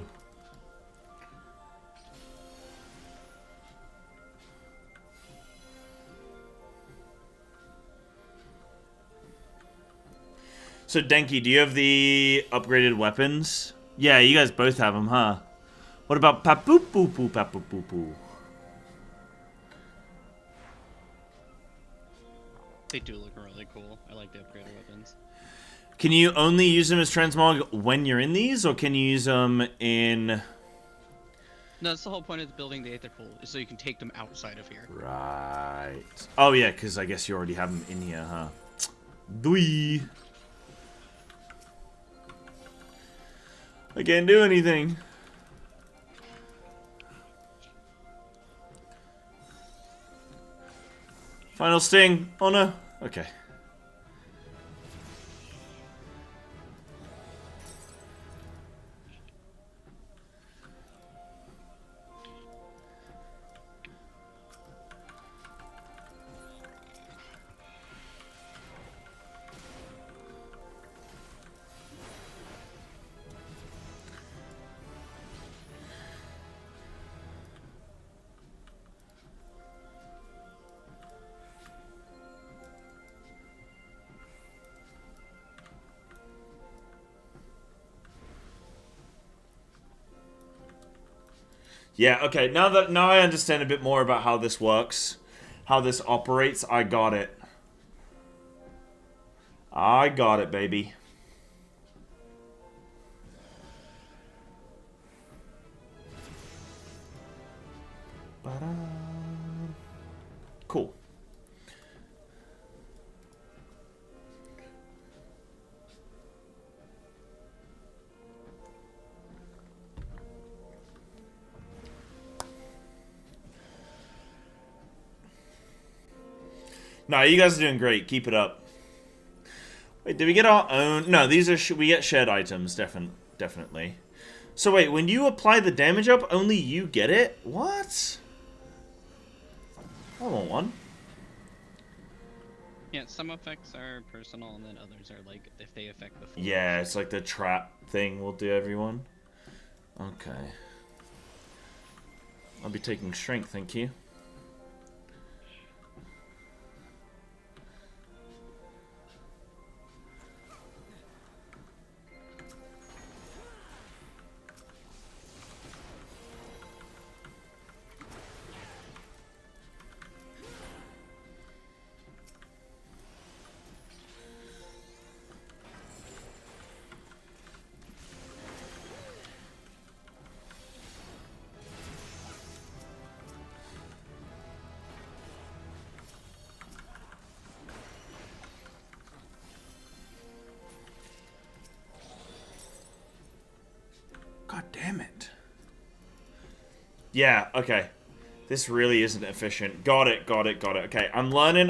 So, Denki, do you have the upgraded weapons? Yeah, you guys both have them, huh? What about Papoopoo Papoopoo? They do look really cool. I like the upgraded weapons. Can you only use them as transmog when you're in these, or can you use them in... No, that's the whole point of building the Aether Pool, is so you can take them outside of here. Right. Oh, yeah, because I guess you already have them in here, huh? Dwee. I can't do anything. Final sting. Oh, no. Okay. Yeah, okay, now I understand a bit more about how this works, how this operates, I got it. I got it, baby. Cool. No, you guys are doing great. Keep it up. Wait, did we get our own? No, these are we get shared items, definitely. So wait, when you apply the damage up, only you get it? What? I want one. Yeah, some effects are personal, and then others are like if they affect the full. Yeah, it's like the trap thing will do everyone. Okay. I'll be taking strength, thank you. God damn it. Yeah, okay. This really isn't efficient. Got it. Okay, I'm learning.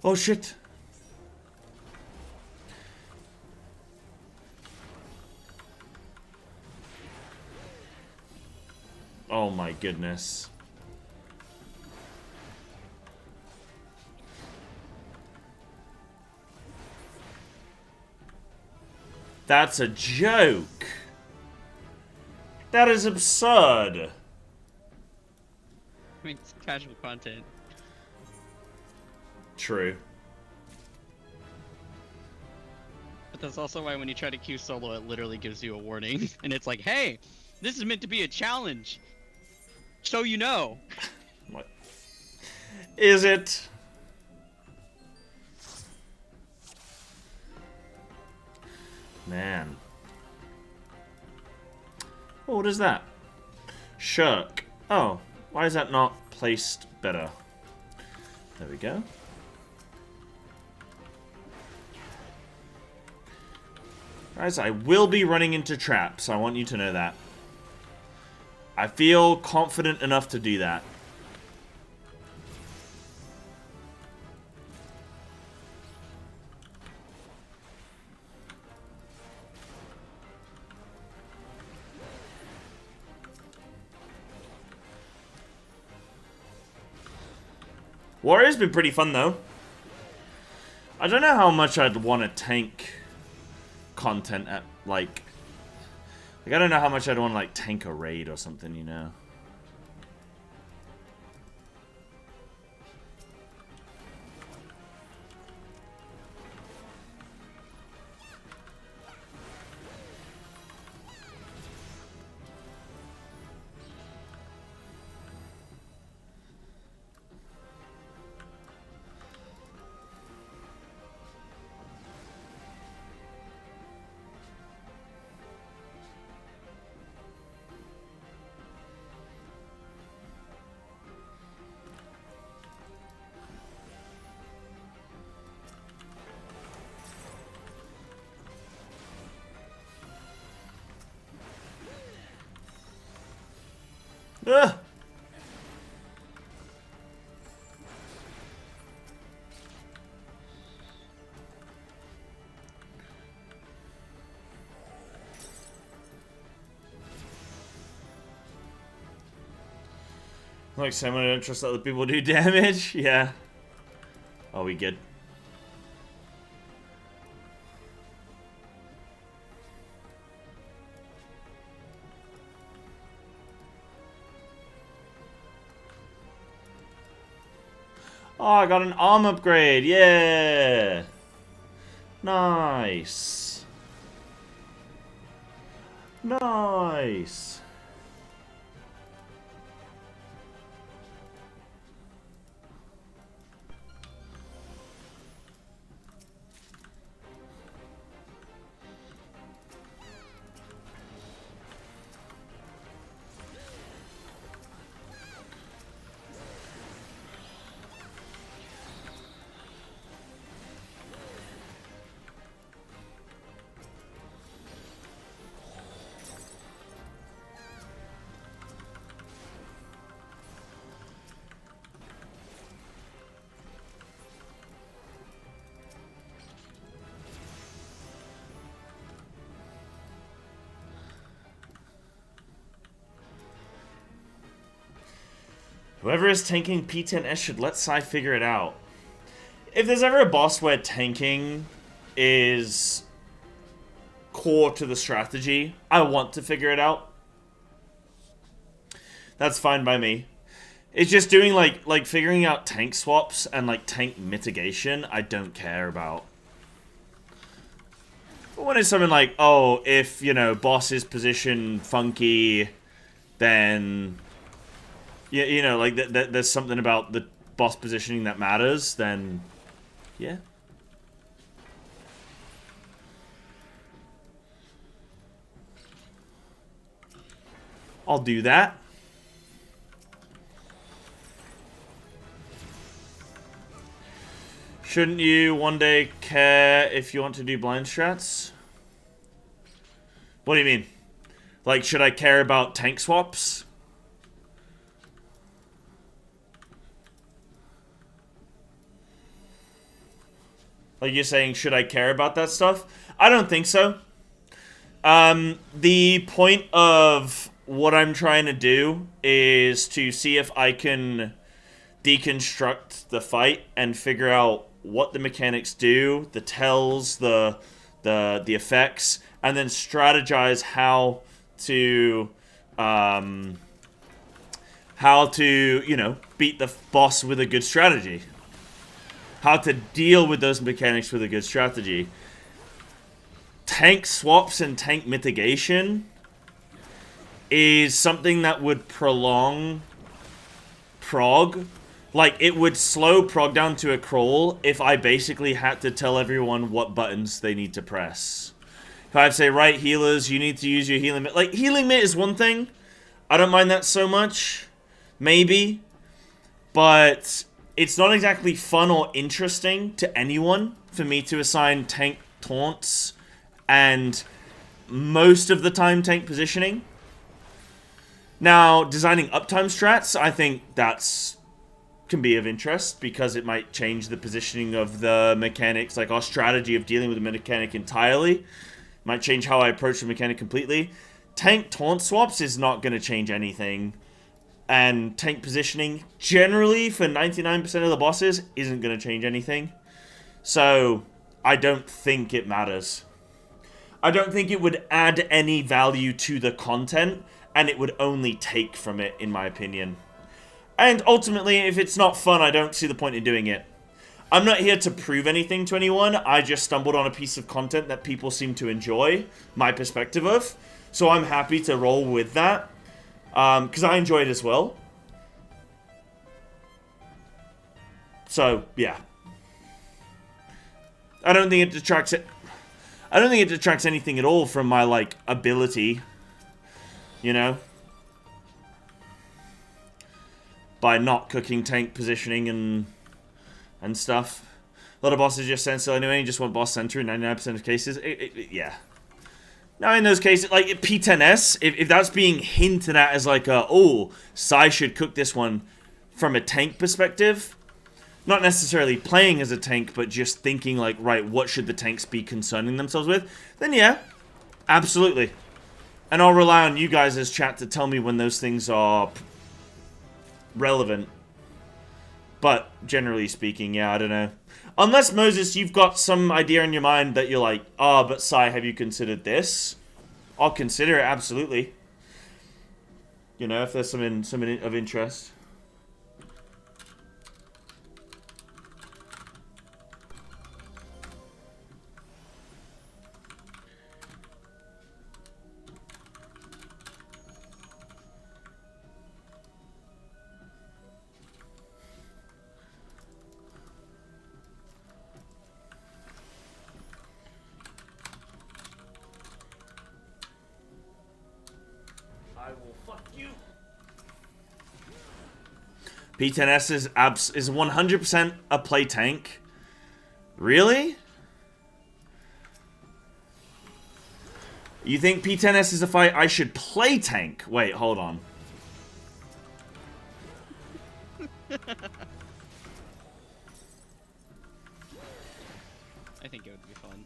Oh, shit. Oh my goodness. That's a joke. That is absurd. I mean, it's casual content. True. But that's also why when you try to queue solo, it literally gives you a warning. And it's like, hey, this is meant to be a challenge. So you know. What? Is it? Man. Oh, what is that? Shirk. Oh, why is that not placed better? There we go. Guys, I will be running into traps. I want you to know that. I feel confident enough to do that. Warrior's been pretty fun, though. I don't know how much I'd want to tank content at, like, I don't know how much I'd want to, like, tank a raid or something, you know? Ugh. Like someone interested other people do damage? Yeah. Oh, we good. Oh, I got an arm upgrade. Yeah. Nice. Nice. Whoever is tanking P3S should let Psy figure it out. If there's ever a boss where tanking is core to the strategy, I want to figure it out. That's fine by me. It's just doing like figuring out tank swaps and like tank mitigation, I don't care about. But when it's something like, oh, if, you know, boss is position funky, then... Yeah, you know, like, there's something about the boss positioning that matters, then, yeah. I'll do that. Shouldn't you one day care if you want to do blind strats? What do you mean? Like, should I care about tank swaps? Like, you're saying, should I care about that stuff? I don't think so. The point of what I'm trying to do is to see if I can deconstruct the fight and figure out what the mechanics do, the tells, the effects, and then strategize how to, you know, beat the boss with a good strategy. How to deal with those mechanics with a good strategy. Tank swaps and tank mitigation is something that would prolong prog. Like, it would slow prog down to a crawl if I basically had to tell everyone what buttons they need to press. If I'd say, right, healers, you need to use your healing mitt. Like, healing mitt is one thing. I don't mind that so much. Maybe. But... it's not exactly fun or interesting to anyone for me to assign tank taunts and most of the time tank positioning. Now, designing uptime strats, I think that's can be of interest because it might change the positioning of the mechanics, like our strategy of dealing with the mechanic entirely. Might change how I approach the mechanic completely. Tank taunt swaps is not going to change anything. And tank positioning, generally, for 99% of the bosses, isn't going to change anything. So, I don't think it matters. I don't think it would add any value to the content, and it would only take from it, in my opinion. And ultimately, if it's not fun, I don't see the point in doing it. I'm not here to prove anything to anyone, I just stumbled on a piece of content that people seem to enjoy, my perspective of, so I'm happy to roll with that. Because I enjoy it as well. So, yeah. I don't think it detracts it. I don't think it detracts anything at all from my, like, ability. You know? By not cooking tank positioning and stuff. A lot of bosses just censor anyway, you just want boss center in 99% of cases. Yeah. Now, in those cases, like, P3S, if that's being hinted at as like a, oh, Psy should cook this one from a tank perspective, not necessarily playing as a tank, but just thinking like, right, what should the tanks be concerning themselves with, then yeah, absolutely. And I'll rely on you guys as chat to tell me when those things are relevant. But, generally speaking, yeah, I don't know. Unless, Moses, you've got some idea in your mind that you're like, oh, but Psy, have you considered this? I'll consider it, absolutely. You know, if there's something of interest. Fuck you. P3S is 100% a play tank. Really? You think P3S is a fight I should play tank? Wait, hold on. I think it would be fun.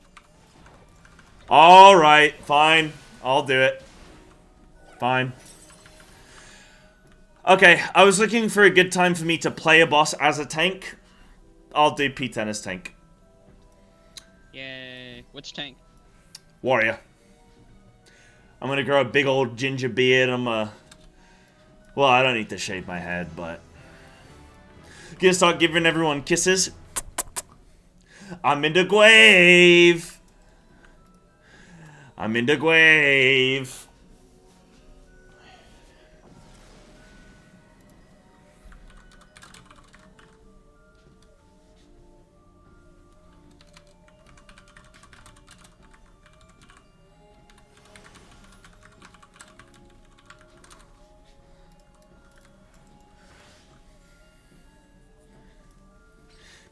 Alright, fine. I'll do it. Fine. Okay, I was looking for a good time for me to play a boss as a tank. I'll do P3S tank. Yay. Which tank? Warrior. I'm gonna grow a big old ginger beard. Well, I don't need to shave my head, but... Gonna start giving everyone kisses. I'm in the grave. I'm in the grave.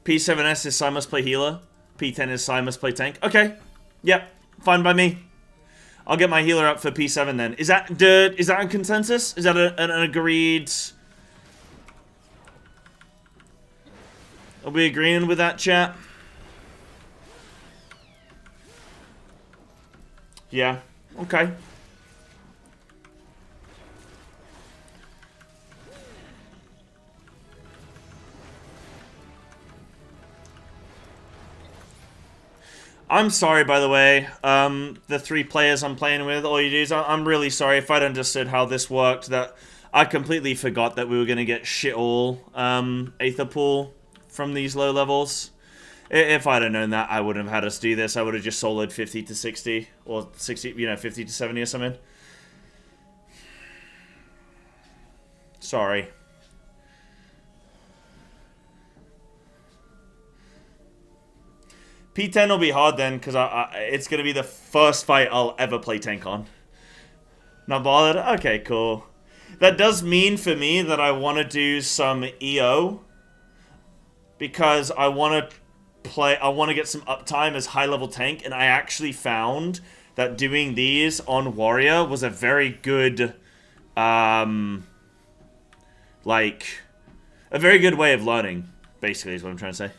P7S is Psy play healer. P10 is Psy play tank. Okay. Yep. Fine by me. I'll get my healer up for P7 then. Is that in consensus? Is that an agreed... Are we agreeing with that, chat? Yeah. Okay. I'm sorry, by the way, the 3 players I'm playing with, all you do is, I'm really sorry if I'd understood how this worked, that I completely forgot that we were going to get shit all Aether Pool from these low levels. If I'd have known that, I wouldn't have had us do this. I would have just soloed 50 to 60, or 60, 50 to 70 or something. Sorry. P10 will be hard then, because it's going to be the first fight I'll ever play tank on. Not bothered? Okay, cool. That does mean for me that I want to do some EO. Because I want to get some uptime as high-level tank, and I actually found that doing these on Warrior was a very good, a very good way of learning, basically, is what I'm trying to say.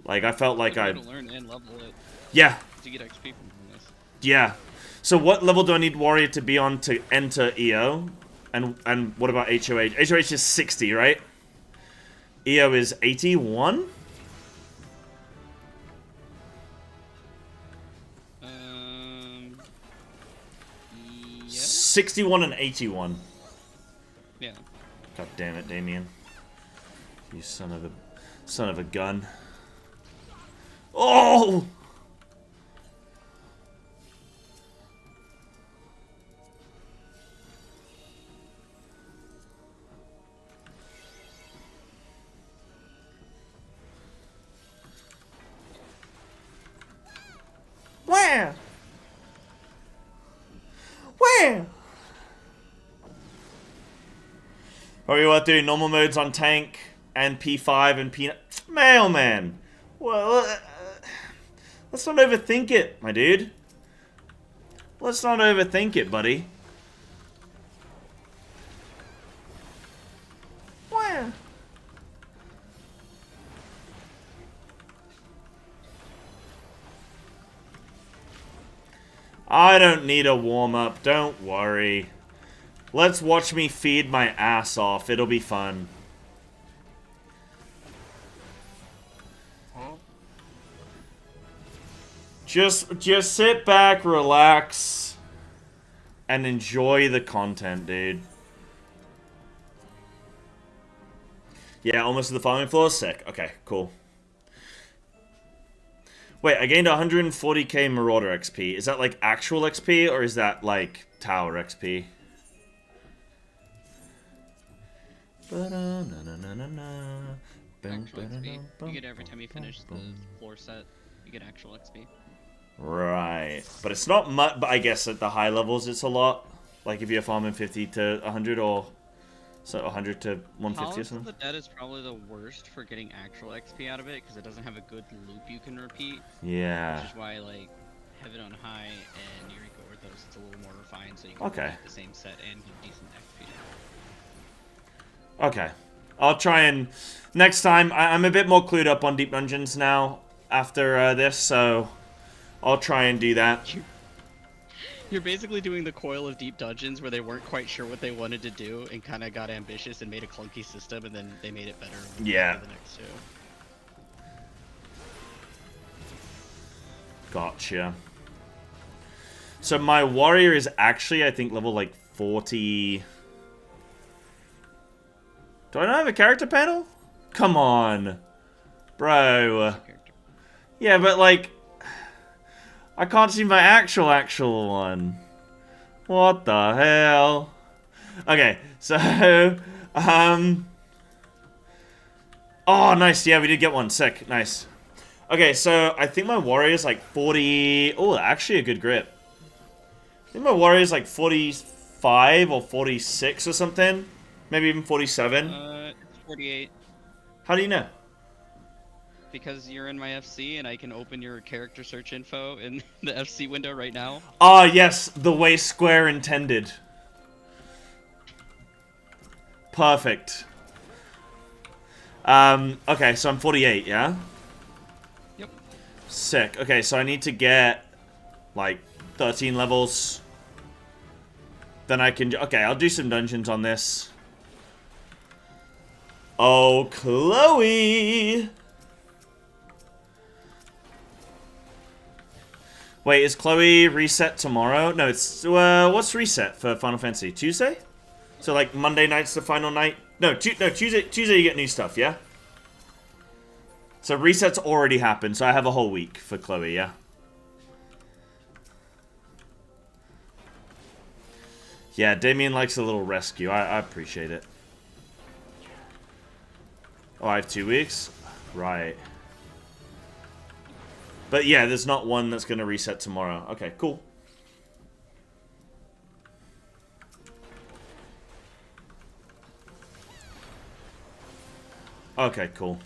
Like, I felt like I... learn and level it. Yeah. To get XP from this. Yeah. So what level do I need Warrior to be on to enter EO? And what about HOH? HOH is 60, right? EO is 81? Yeah. 61 and 81. Yeah. God damn it, Damien. You son of a gun. Oh! Where? Where? Or you want to do normal modes on tank and P5 and P9? Mailman! Well, let's not overthink it, my dude. Let's not overthink it, buddy. Where? I don't need a warm-up, don't worry. Let's watch me feed my ass off, it'll be fun. Just sit back, relax, and enjoy the content, dude. Yeah, almost to the farming floor, sick. Okay, cool. Wait, I gained 140k Marauder XP. Is that like actual XP, or is that like tower XP? Actual XP. You get it every time you finish the floor set. You get actual XP. Right. But it's not much, but I guess at the high levels it's a lot. Like if you're farming 50 to 100 or so 100 to 150 or Palace of something. the Dead is probably the worst for getting actual XP out of it because it doesn't have a good loop you can repeat. Yeah. Which is why like Heaven on High and Eureka Orthos it's a little more refined so you can Okay. repeat the same set and get decent XP. Okay. I'll try and next time. I'm a bit more clued up on deep dungeons now after this, so I'll try and do that. You're basically doing the coil of deep dungeons where they weren't quite sure what they wanted to do and kind of got ambitious and made a clunky system and then they made it better. Yeah. For the next two. Gotcha. So my warrior is actually, I think, level like 40. Do I not have a character panel? Come on. Bro. Yeah, but like, I can't see my actual one. What the hell? Okay, so, oh, nice. Yeah, we did get one. Sick. Nice. Okay, so I think my warrior is like 40. Oh, actually a good grip. I think my warrior is like 45 or 46 or something. Maybe even 47. It's 48. How do you know? Because you're in my FC and I can open your character search info in the FC window right now. Ah, yes, the way Square intended. Perfect. Okay, so I'm 48, yeah? Yep. Sick. Okay, so I need to get, like, 13 levels. Then I can... Okay, I'll do some dungeons on this. Oh, Chloe! Wait, is Chloe reset tomorrow? No, it's... what's reset for Final Fantasy? Tuesday? So, like, Monday night's the final night? No, Tuesday you get new stuff, yeah? So, reset's already happened, so I have a whole week for Chloe, yeah? Yeah, Damien likes a little rescue. I appreciate it. Oh, I have 2 weeks? Right. But yeah, there's not one that's going to reset tomorrow. Okay, cool. Okay, cool.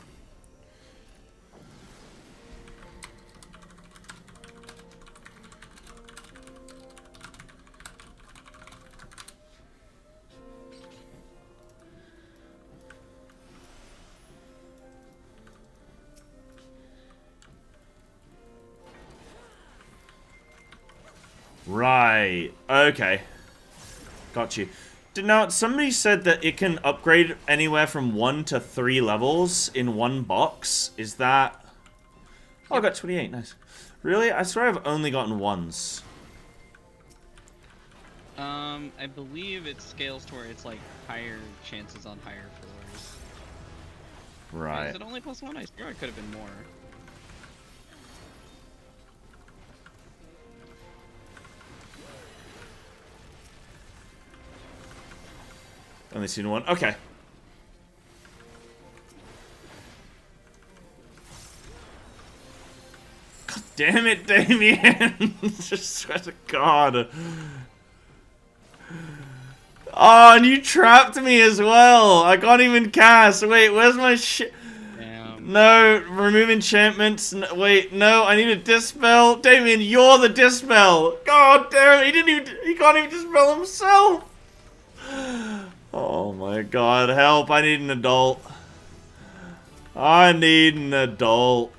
Right. Okay. Got you. Now, somebody said that it can upgrade anywhere from 1 to 3 levels in one box. Is that... Oh, I got 28. Nice. Really? I swear I've only gotten ones. I believe it scales to where it's like higher chances on higher floors. Right. Is it only +1? I swear it could have been more. Only seen one. Okay. God damn it, Damien! Just swear to God. Oh, and you trapped me as well. I can't even cast. Wait, where's my shit? No, remove enchantments. No, wait, no, I need a dispel. Damien, you're the dispel. God damn it, he can't even dispel himself. Oh my God, help, I need an adult. I need an adult.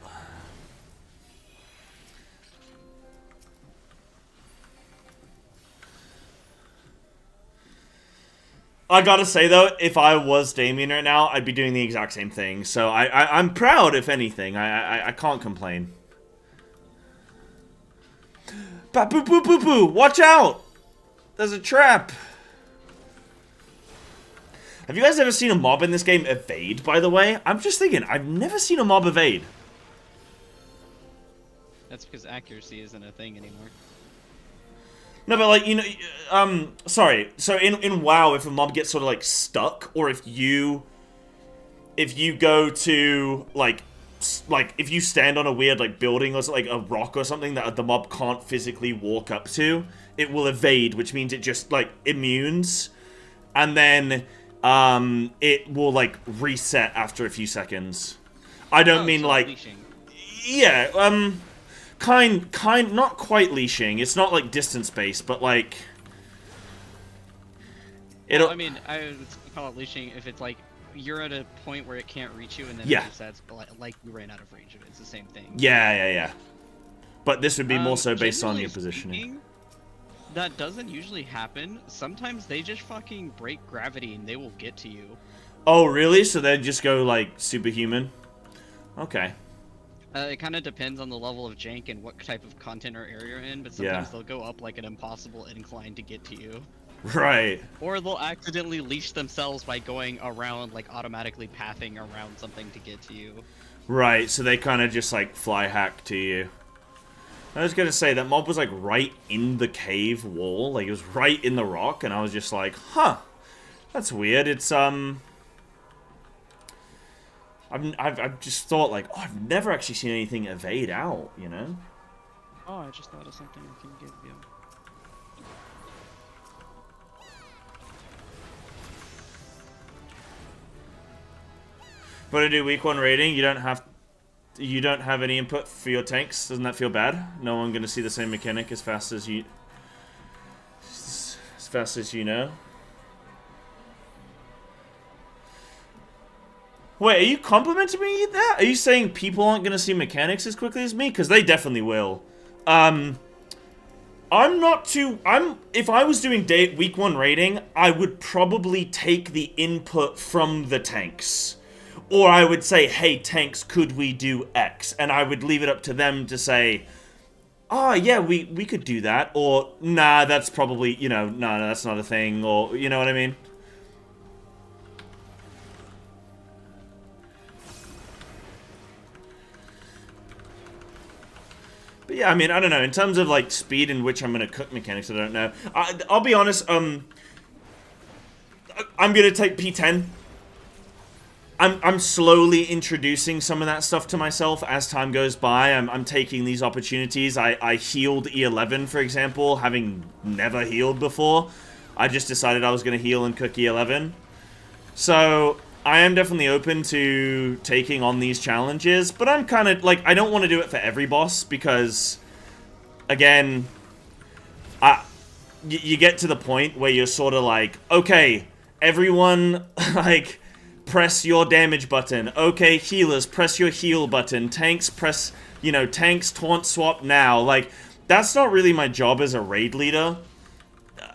I gotta say though, if I was Damien right now, I'd be doing the exact same thing. So I'm proud, if anything. I can't complain. Ba boo boo boo boo! Watch out! There's a trap. Have you guys ever seen a mob in this game evade, by the way? I'm just thinking, I've never seen a mob evade. That's because accuracy isn't a thing anymore. No, but like, you know, sorry. So in WoW, if a mob gets sort of like stuck, or if you go to like like, if you stand on a weird, like, building or like a rock or something that the mob can't physically walk up to, it will evade, which means it just, like, immunes, and then, it will, like, reset after a few seconds. I don't mean, so like... leashing. Yeah, not quite leashing. It's not, like, distance-based, but, like... It'll... Well, I mean, I would call it leashing if it's, like, you're at a point where it can't reach you, and then Yeah. it resets, like you ran out of range of it. It's the same thing. Yeah. But this would be more so based on Generally your positioning. speaking, that doesn't usually happen. Sometimes they just fucking break gravity and they will get to you. Oh, really? So they just go, like, superhuman? Okay. It kind of depends on the level of jank and what type of content or area you're in, but sometimes Yeah. they'll go up like an impossible incline to get to you. Right. Or they'll accidentally leash themselves by going around, like automatically pathing around something to get to you. Right, so they kind of just, like, fly hack to you. I was gonna say, that mob was, like, right in the cave wall. Like, it was right in the rock, and I was just like, huh. That's weird. It's, I've just thought, like, oh, I've never actually seen anything evade out, you know? Oh, I just thought of something I can give you. But to do week 1 rating, you don't have any input for your tanks. Doesn't that feel bad? No one gonna see the same mechanic as fast as you know. Wait, are you complimenting me there? Are you saying people aren't gonna see mechanics as quickly as me? Because they definitely will. If I was doing week 1 rating, I would probably take the input from the tanks. Or I would say, hey, tanks, could we do X? And I would leave it up to them to say, oh, yeah, we could do that. Or, nah, that's probably, you know, no, that's not a thing. Or, you know what I mean? But yeah, I mean, I don't know. In terms of, like, speed in which I'm going to cook mechanics, I don't know. I'll be honest, I'm going to take P10. I'm slowly introducing some of that stuff to myself as time goes by. I'm taking these opportunities. I healed E11, for example, having never healed before. I just decided I was going to heal and cook E11. So, I am definitely open to taking on these challenges, but I'm kind of, like, I don't want to do it for every boss, because, again, you get to the point where you're sort of like, okay, everyone, like... press your damage button. Okay, healers, press your heal button. Tanks, press, you know, tanks, taunt swap now. Like, that's not really my job as a raid leader.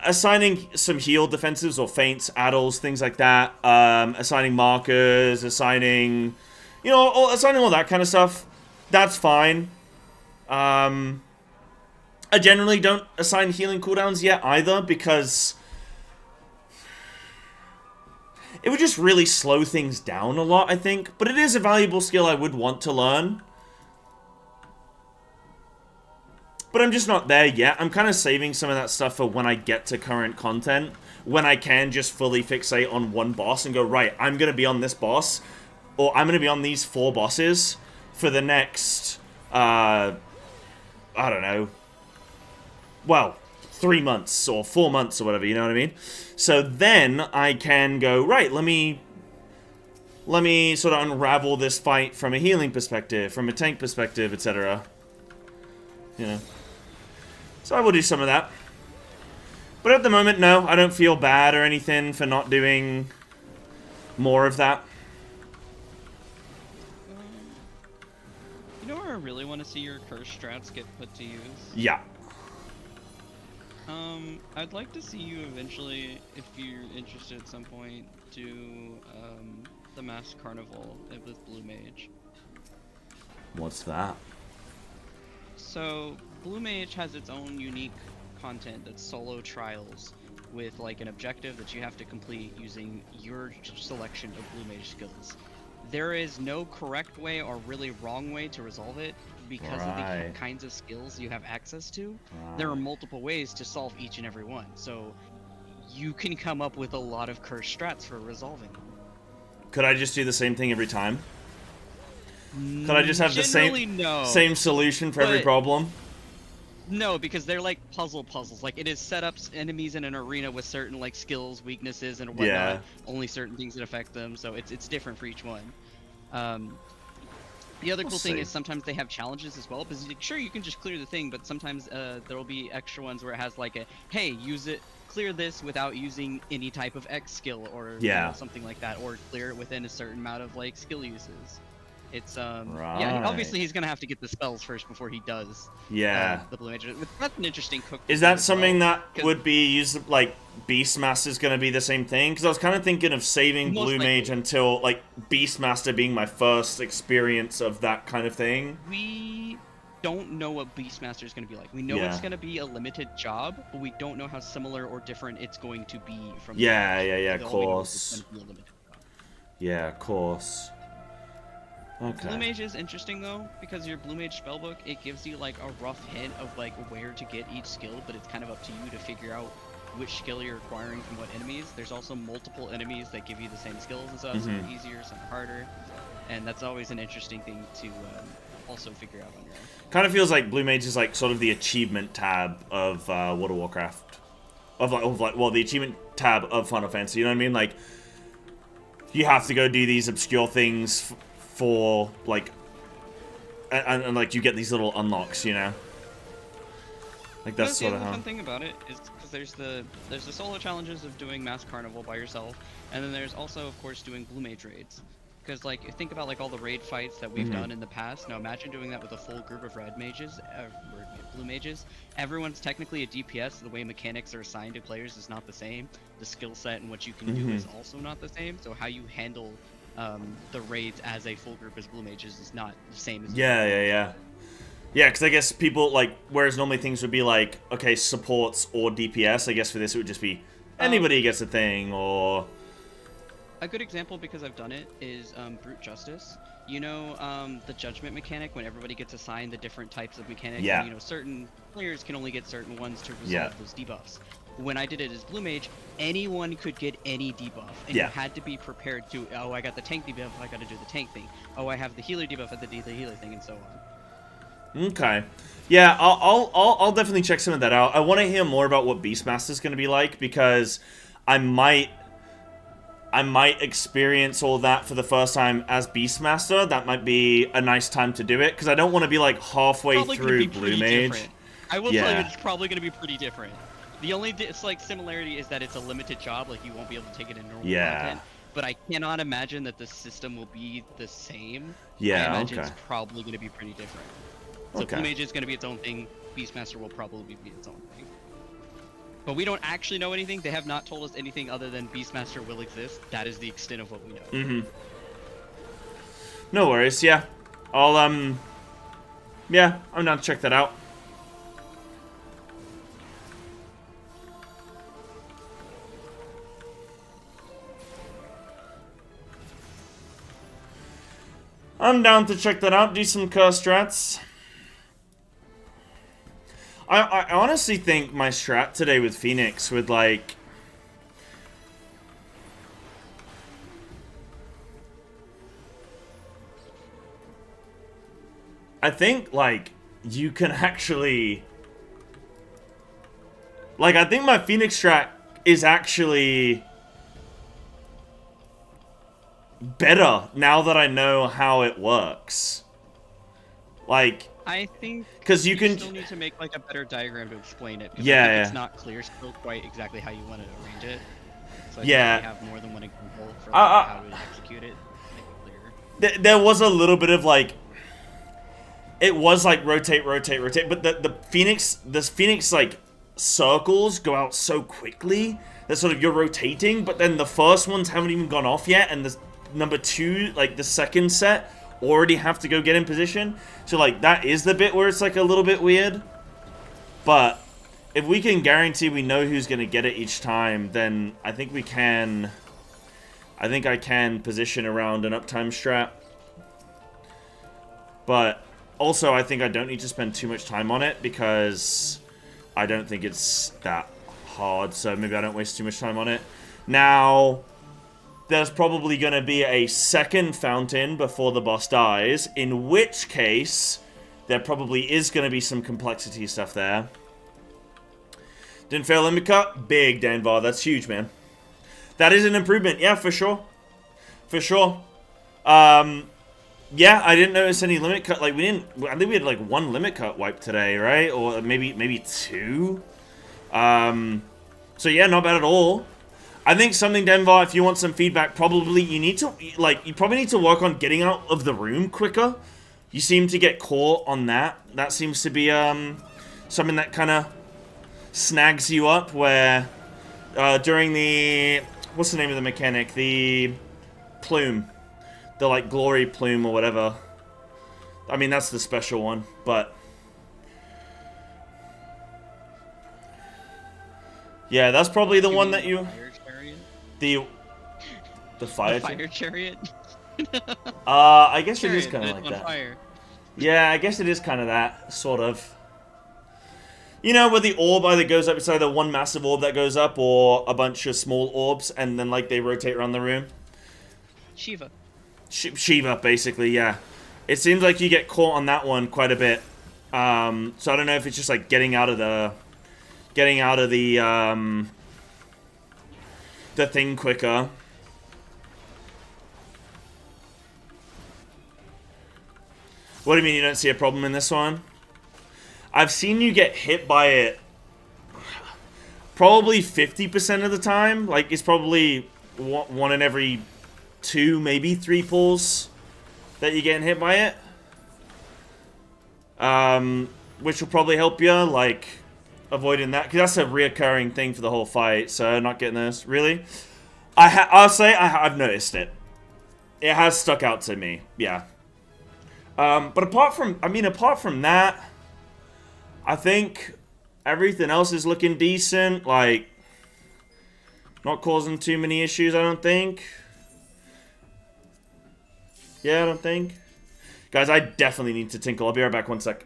Assigning some heal defensives or feints, addles, things like that. Assigning markers, assigning, you know, assigning all that kind of stuff. That's fine. I generally don't assign healing cooldowns yet either, because... it would just really slow things down a lot, I think. But it is a valuable skill I would want to learn. But I'm just not there yet. I'm kind of saving some of that stuff for when I get to current content. When I can just fully fixate on one boss and go, right, I'm going to be on this boss. Or I'm going to be on these 4 bosses for the next, I don't know. Well, 3 months or 4 months or whatever, you know what I mean? So then I can go, right, let me sort of unravel this fight from a healing perspective, from a tank perspective, etc. You know. So I will do some of that. But at the moment, no, I don't feel bad or anything for not doing more of that. You know where I really want to see your curse strats get put to use? Yeah. I'd like to see you eventually, if you're interested at some point, do the Masked Carnival with Blue Mage. What's that? So, Blue Mage has its own unique content that's solo trials with like an objective that you have to complete using your selection of Blue Mage skills. There is no correct way or really wrong way to resolve it because of the kinds of skills you have access to. There are multiple ways to solve each and every one, so you can come up with a lot of cursed strats for resolving them. Could I just do the same thing every time? Could I just have the Generally, no. same solution for every But- problem? No, because they're like puzzles. Like it is set up enemies in an arena with certain like skills, weaknesses, and whatnot. Yeah. Only certain things that affect them, so it's different for each one. The other We'll cool thing see. is sometimes they have challenges as well. Because sure, you can just clear the thing, but sometimes there will be extra ones where it has like a hey, clear this without using any type of X skill or you Yeah. know, something like that, or clear it within a certain amount of like skill uses. It's yeah, Right. obviously he's gonna have to get the spells first before he does Yeah. the Blue Mage. That's an interesting cook. Is that something that 'cause- would be used, like, Beastmaster's gonna be the same thing? Because I was kind of thinking of saving Most Blue Mage likely. until, like, Beastmaster being my first experience of that kind of thing. We don't know what Beastmaster is going to be like. We know Yeah. it's going to be a limited job, but we don't know how similar or different it's going to be from. Yeah, the yeah, of All we know is course. it's gonna be a limited job. Yeah, of course. Okay. Blue Mage is interesting though, because your Blue Mage spellbook, it gives you like a rough hint of like where to get each skill, but it's kind of up to you to figure out which skill you're acquiring from what enemies. There's also multiple enemies that give you the same skills and stuff, some are easier, some are harder, and that's always an interesting thing to also figure out on your own. Kind of feels like Blue Mage is, like, sort of the achievement tab of World of Warcraft. Well, the achievement tab of Final Fantasy, you know what I mean? Like, you have to go do these obscure things for, like, and like, you get these little unlocks, you know? Like, that's The sort of other how... fun thing about it is because there's the solo challenges of doing Mass Carnival by yourself, and then there's also, of course, doing Blue Mage raids. Because like think about like all the raid fights that we've done in the past. Now imagine doing that with a full group of red mages, blue mages. Everyone's technically a DPS. The way mechanics are assigned to players is not the same. The skill set and what you can do is also not the same. So how you handle the raids as a full group as blue mages is not the same as Yeah, because I guess people, like, whereas normally things would be like, okay, supports or DPS, I guess for this it would just be anybody gets a thing, or... A good example, because I've done it, is Brute Justice. You know, the judgment mechanic, when everybody gets assigned the different types of mechanics, Yeah. and, you know, certain players can only get certain ones to resolve Yeah. those debuffs. When I did it as Blue Mage, anyone could get any debuff, and Yeah. you had to be prepared to, oh, I got the tank debuff, I gotta do the tank thing. Oh, I have the healer debuff, I have to do the healer thing, and so on. Okay. Yeah, I'll definitely check some of that out. I want to hear more about what Beastmaster's going to be like, because I might experience all that for the first time as Beastmaster. That might be a nice time to do it, because I don't want to be like halfway Probably gonna through be Blue pretty Mage. different. I will tell Yeah. you, it's probably going to be pretty different. The only similarity is that it's a limited job, like you won't be able to take it in normal Yeah. content. But I cannot imagine that the system will be the same. Yeah, I imagine okay. it's probably going to be pretty different. So Okay. Blue Mage is going to be its own thing. Beastmaster will probably be its own thing. But we don't actually know anything. They have not told us anything other than Beastmaster will exist. That is the extent of what we know. No worries, yeah. Yeah, I'm down to check that out. I'm down to check that out, do some curse strats. I honestly think my strat today with Phoenix would, like... I think, like, you can actually... Like, I think my Phoenix strat is actually... better now that I know how it works. Like... I think 'Cause you can- still need to make like a better diagram to explain it. 'Cause I Yeah, think yeah. it's not clear still quite exactly how you want to arrange it. So I Yeah. think we have more than one example for I- like, how to execute it. Make it clearer. There was a little bit of, like... It was, like, rotate, rotate, rotate, but the Phoenix... This Phoenix, like, circles go out so quickly that sort of you're rotating, but then the first ones haven't even gone off yet, and the number two, like, the second set already have to go get in position. So, like, that is the bit where it's, like, a little bit weird. But if we can guarantee we know who's going to get it each time, then I think we can... I think I can position around an uptime strat. But also, I think I don't need to spend too much time on it, because I don't think it's that hard, so maybe I don't waste too much time on it. Now, there's probably going to be a second fountain before the boss dies, in which case there probably is going to be some complexity stuff there. Didn't fail limit cut? Big, Danvar. That's huge, man. That is an improvement. Yeah, for sure. For sure. Yeah, I didn't notice any limit cut. Like, I think we had, like, 1 limit cut wipe today, right? Or maybe 2. So, yeah, not bad at all. I think something, Denver, if you want some feedback, probably you need to, like, you probably need to work on getting out of the room quicker. You seem to get caught on that. That seems to be, something that kind of snags you up, where, during the, what's the name of the mechanic? The plume. The, like, glory plume or whatever. I mean, that's the special one, but... Yeah, that's probably the one that you... The fire chariot? I guess it is kind of like on that. Fire. Yeah, I guess it is kind of that, sort of. You know, where the orb either goes up, it's either one massive orb that goes up, or a bunch of small orbs, and then, like, they rotate around the room. Shiva. Shiva, basically, yeah. It seems like you get caught on that one quite a bit. So I don't know if it's just, like, getting out of the thing quicker. What do you mean you don't see a problem in this one? I've seen you get hit by it probably 50% of the time. Like, it's probably one in every 2, maybe 3 pulls that you're getting hit by it. Which will probably help you, like, avoiding that. Because that's a reoccurring thing for the whole fight, so not getting this. Really? I'll say I've noticed it. It has stuck out to me, yeah. But apart from that, I think everything else is looking decent. Like, not causing too many issues, I don't think. Yeah, I don't think. Guys, I definitely need to tinkle. I'll be right back, 1 sec.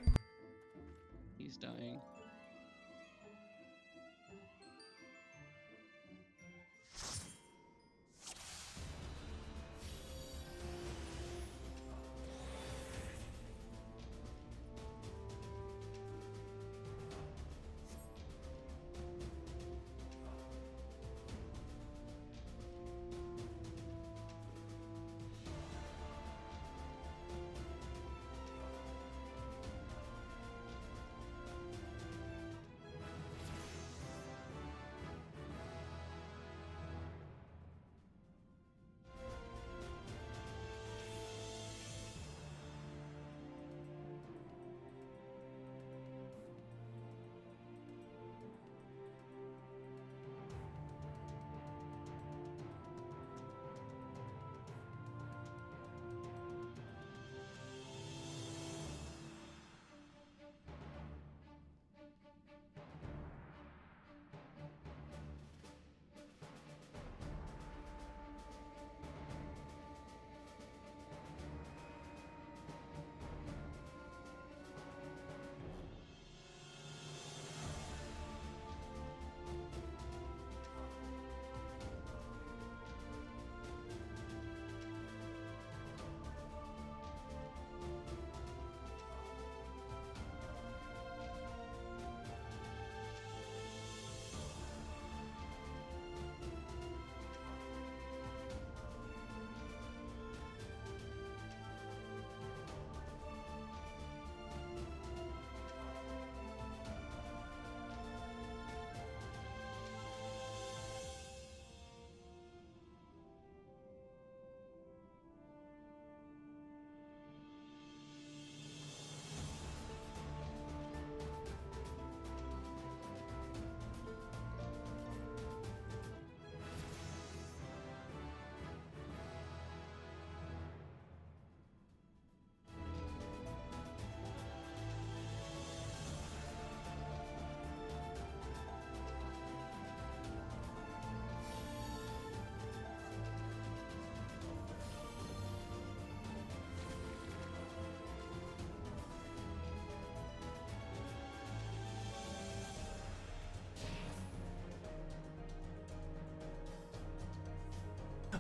He's dying.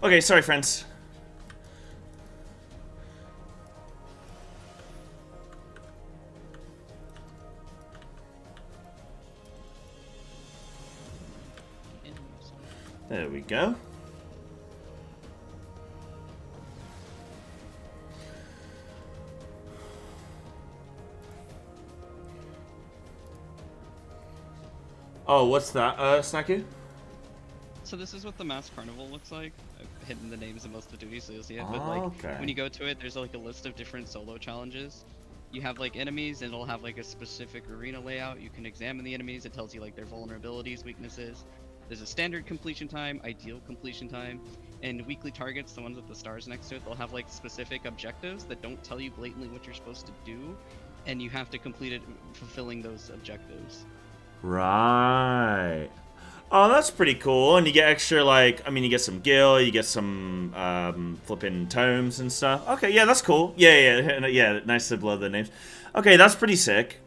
Okay, sorry, friends. There we go. Oh, what's that, Snaku? So this is what the Mass Carnival looks like. I've hidden the names of most of the duties so you'll see it, but Oh, like okay. when you go to it, there's like a list of different solo challenges. You have like enemies, and it'll have like a specific arena layout. You can examine the enemies. It tells you like their vulnerabilities, weaknesses. There's a standard completion time, ideal completion time, and weekly targets, the ones with the stars next to it, they'll have like specific objectives that don't tell you blatantly what you're supposed to do, and you have to complete it fulfilling those objectives. Right. Oh, that's pretty cool. And you get extra, like, I mean, you get some gil, you get some flipping tomes and stuff. Okay, yeah, that's cool. Yeah, nice to blow the names. Okay, that's pretty sick.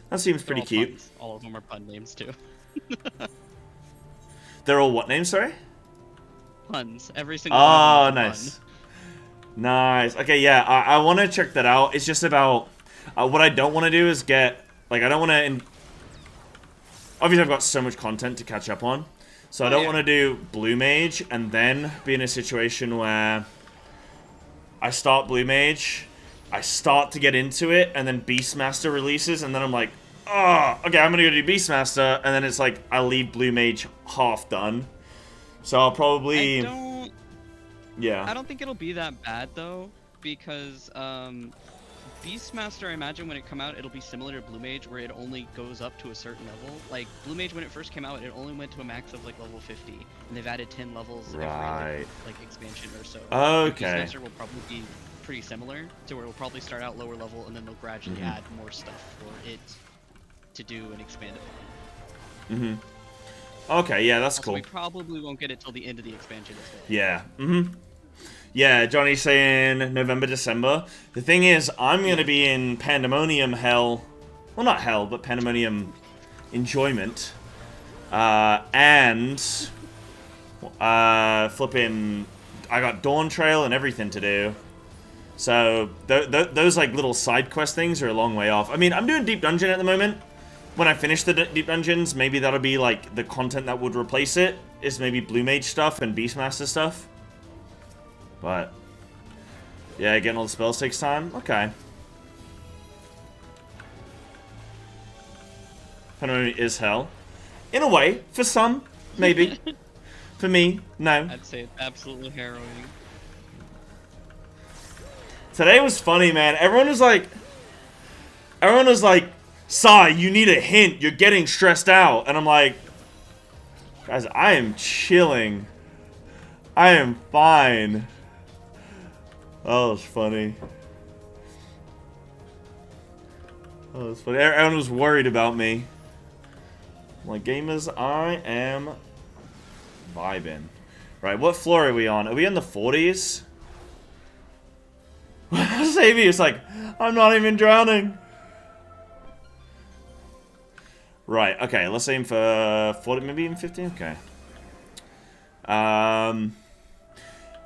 That seems They're pretty all cute. puns. All of them are pun names too. They're all what names, sorry? Puns. Every single one Oh, of them is a nice. Nice. Okay, yeah, I want to check that out. It's just about... what I don't want to do is get... Like, I don't want to... Obviously, I've got so much content to catch up on. So I don't want to do Blue Mage and then be in a situation where I start Blue Mage, I start to get into it, and then Beastmaster releases, and then I'm like, oh, okay, I'm going to go do Beastmaster, and then it's like, I leave Blue Mage half done. So I'll probably... I don't think it'll be that bad, though, because, Beastmaster, I imagine when it come out, it'll be similar to Blue Mage, where it only goes up to a certain level. Like, Blue Mage, when it first came out, it only went to a max of, like, level 50, and they've added 10 levels every, like, expansion or so. Okay. Beastmaster will probably be pretty similar, to where it will probably start out lower level, and then they'll gradually add more stuff for it to do and expand upon. Okay, yeah, that's Also, cool. we probably won't get it till the end of the expansion as well. Yeah, Yeah, Johnny's saying November, December. The thing is, I'm going to be in Pandemonium Hell. Well, not Hell, but Pandemonium Enjoyment. And... flipping... I got Dawn Trail and everything to do. So, those, like, little side quest things are a long way off. I mean, I'm doing Deep Dungeon at the moment. When I finish the Deep Dungeons, maybe that'll be, like, the content that would replace it. Is maybe Blue Mage stuff and Beastmaster stuff. But, yeah, getting all the spells takes time. Okay. Pandemonium is hell. In a way, for some, maybe. For me, no. I'd say it's absolutely harrowing. Today was funny, man. Everyone was like, Sai, you need a hint. You're getting stressed out. And I'm like, guys, I am chilling. I am fine. Oh, it's funny. Oh, it's funny. Everyone was worried about me. I'm like, gamers, I am vibing. Right, what floor are we on? Are we in the 40s? Xavier's like, I'm not even drowning. Right, okay, let's aim for 40, maybe even 50? Okay.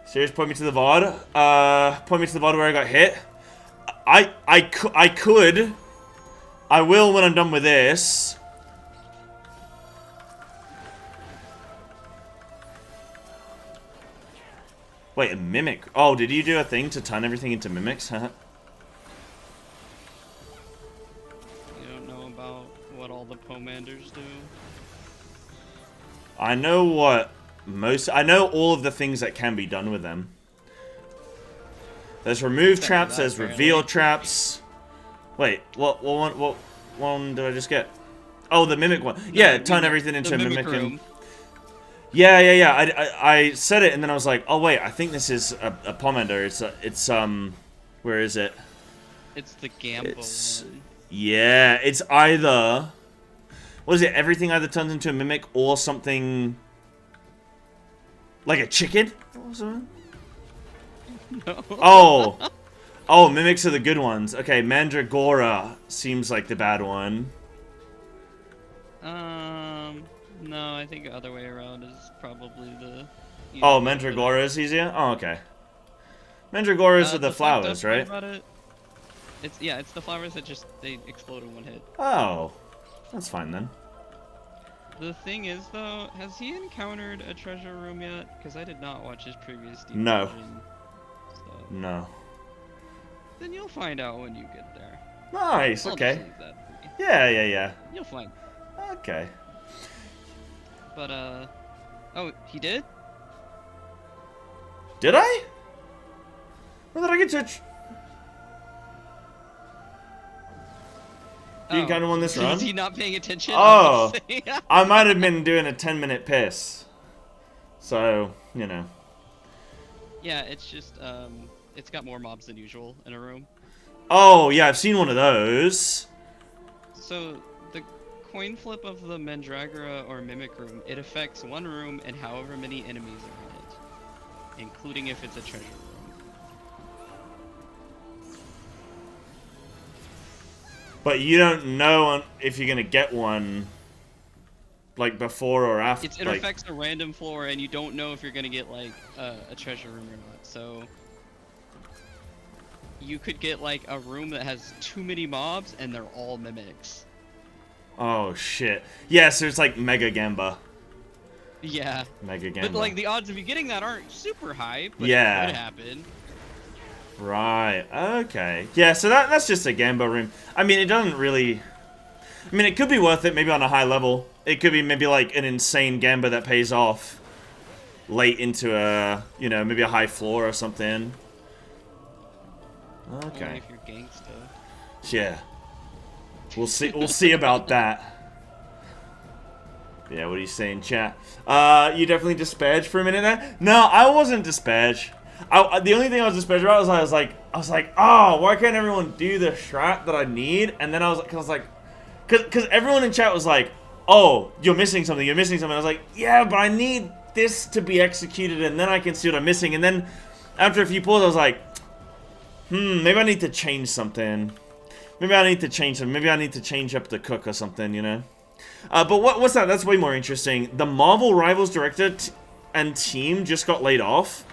Serious, point me to the VOD. Point me to the VOD where I got hit. I could. I will when I'm done with this. Wait, a mimic. Oh, did you do a thing to turn everything into mimics? Huh? You don't know about what all the Pomanders do? I know what most... I know all of the things that can be done with them. There's remove traps, there's reveal traps. Wait, what one did I just get? Oh, the mimic one. Yeah, turn everything into a mimic. Yeah. I said it and then I was like, oh wait, I think this is a pomander. It's where is it? It's the Gambo one. Yeah, it's either... What is it? Everything either turns into a mimic or something... Like a chicken? No. Oh, mimics are the good ones. Okay, Mandragora seems like the bad one. No, I think the other way around is probably the Oh, Mandragora is easier? Oh, okay. Mandragora is with the fucked up flowers, part right? about it, it's the flowers that just they explode in one hit. Oh, that's fine then. The thing is, though, has he encountered a treasure room yet? Because I did not watch his previous deep No. division stuff. No. Then you'll find out when you get there. Nice, I'll okay. just leave that for you. Yeah. You'll find. Okay. But oh, he did? Did I? When did I get to... You kind of won this run? Is he not paying attention? Oh, I might have been doing a 10-minute piss. So, you know. Yeah, it's just it's got more mobs than usual in a room. Oh, yeah, I've seen one of those. So the coin flip of the Mandragora or Mimic room, it affects one room and however many enemies are in it, including if it's a treasure room. But you don't know if you're gonna get one, like, before or after. It affects a random floor, and you don't know if you're gonna get, like, a treasure room or not, so... You could get, like, a room that has too many mobs, and they're all mimics. Oh, shit. Yeah, so it's like Mega Gamba. Yeah. Mega Gamba. But, like, the odds of you getting that aren't super high, but yeah. it could happen. Right, okay. Yeah, so that's just a Gamba room. I mean, it doesn't really... I mean, it could be worth it, maybe on a high level. It could be maybe, like, an insane Gamba that pays off late into a, you know, maybe a high floor or something. Okay. Only if you're gangsta. Yeah. We'll see about that. Yeah, what are you saying, chat? You definitely disparaged for a minute there? No, I wasn't disparaged. The only thing I was disparaged about was I was like, oh, why can't everyone do the strat that I need? And then I was like, because everyone in chat was like, oh, you're missing something. I was like, yeah, but I need this to be executed, and then I can see what I'm missing. And then after a few pulls, I was like, maybe I need to change something. Maybe I need to change up the cook or something, you know. But what's that? That's way more interesting. The Marvel Rivals director and team just got laid off.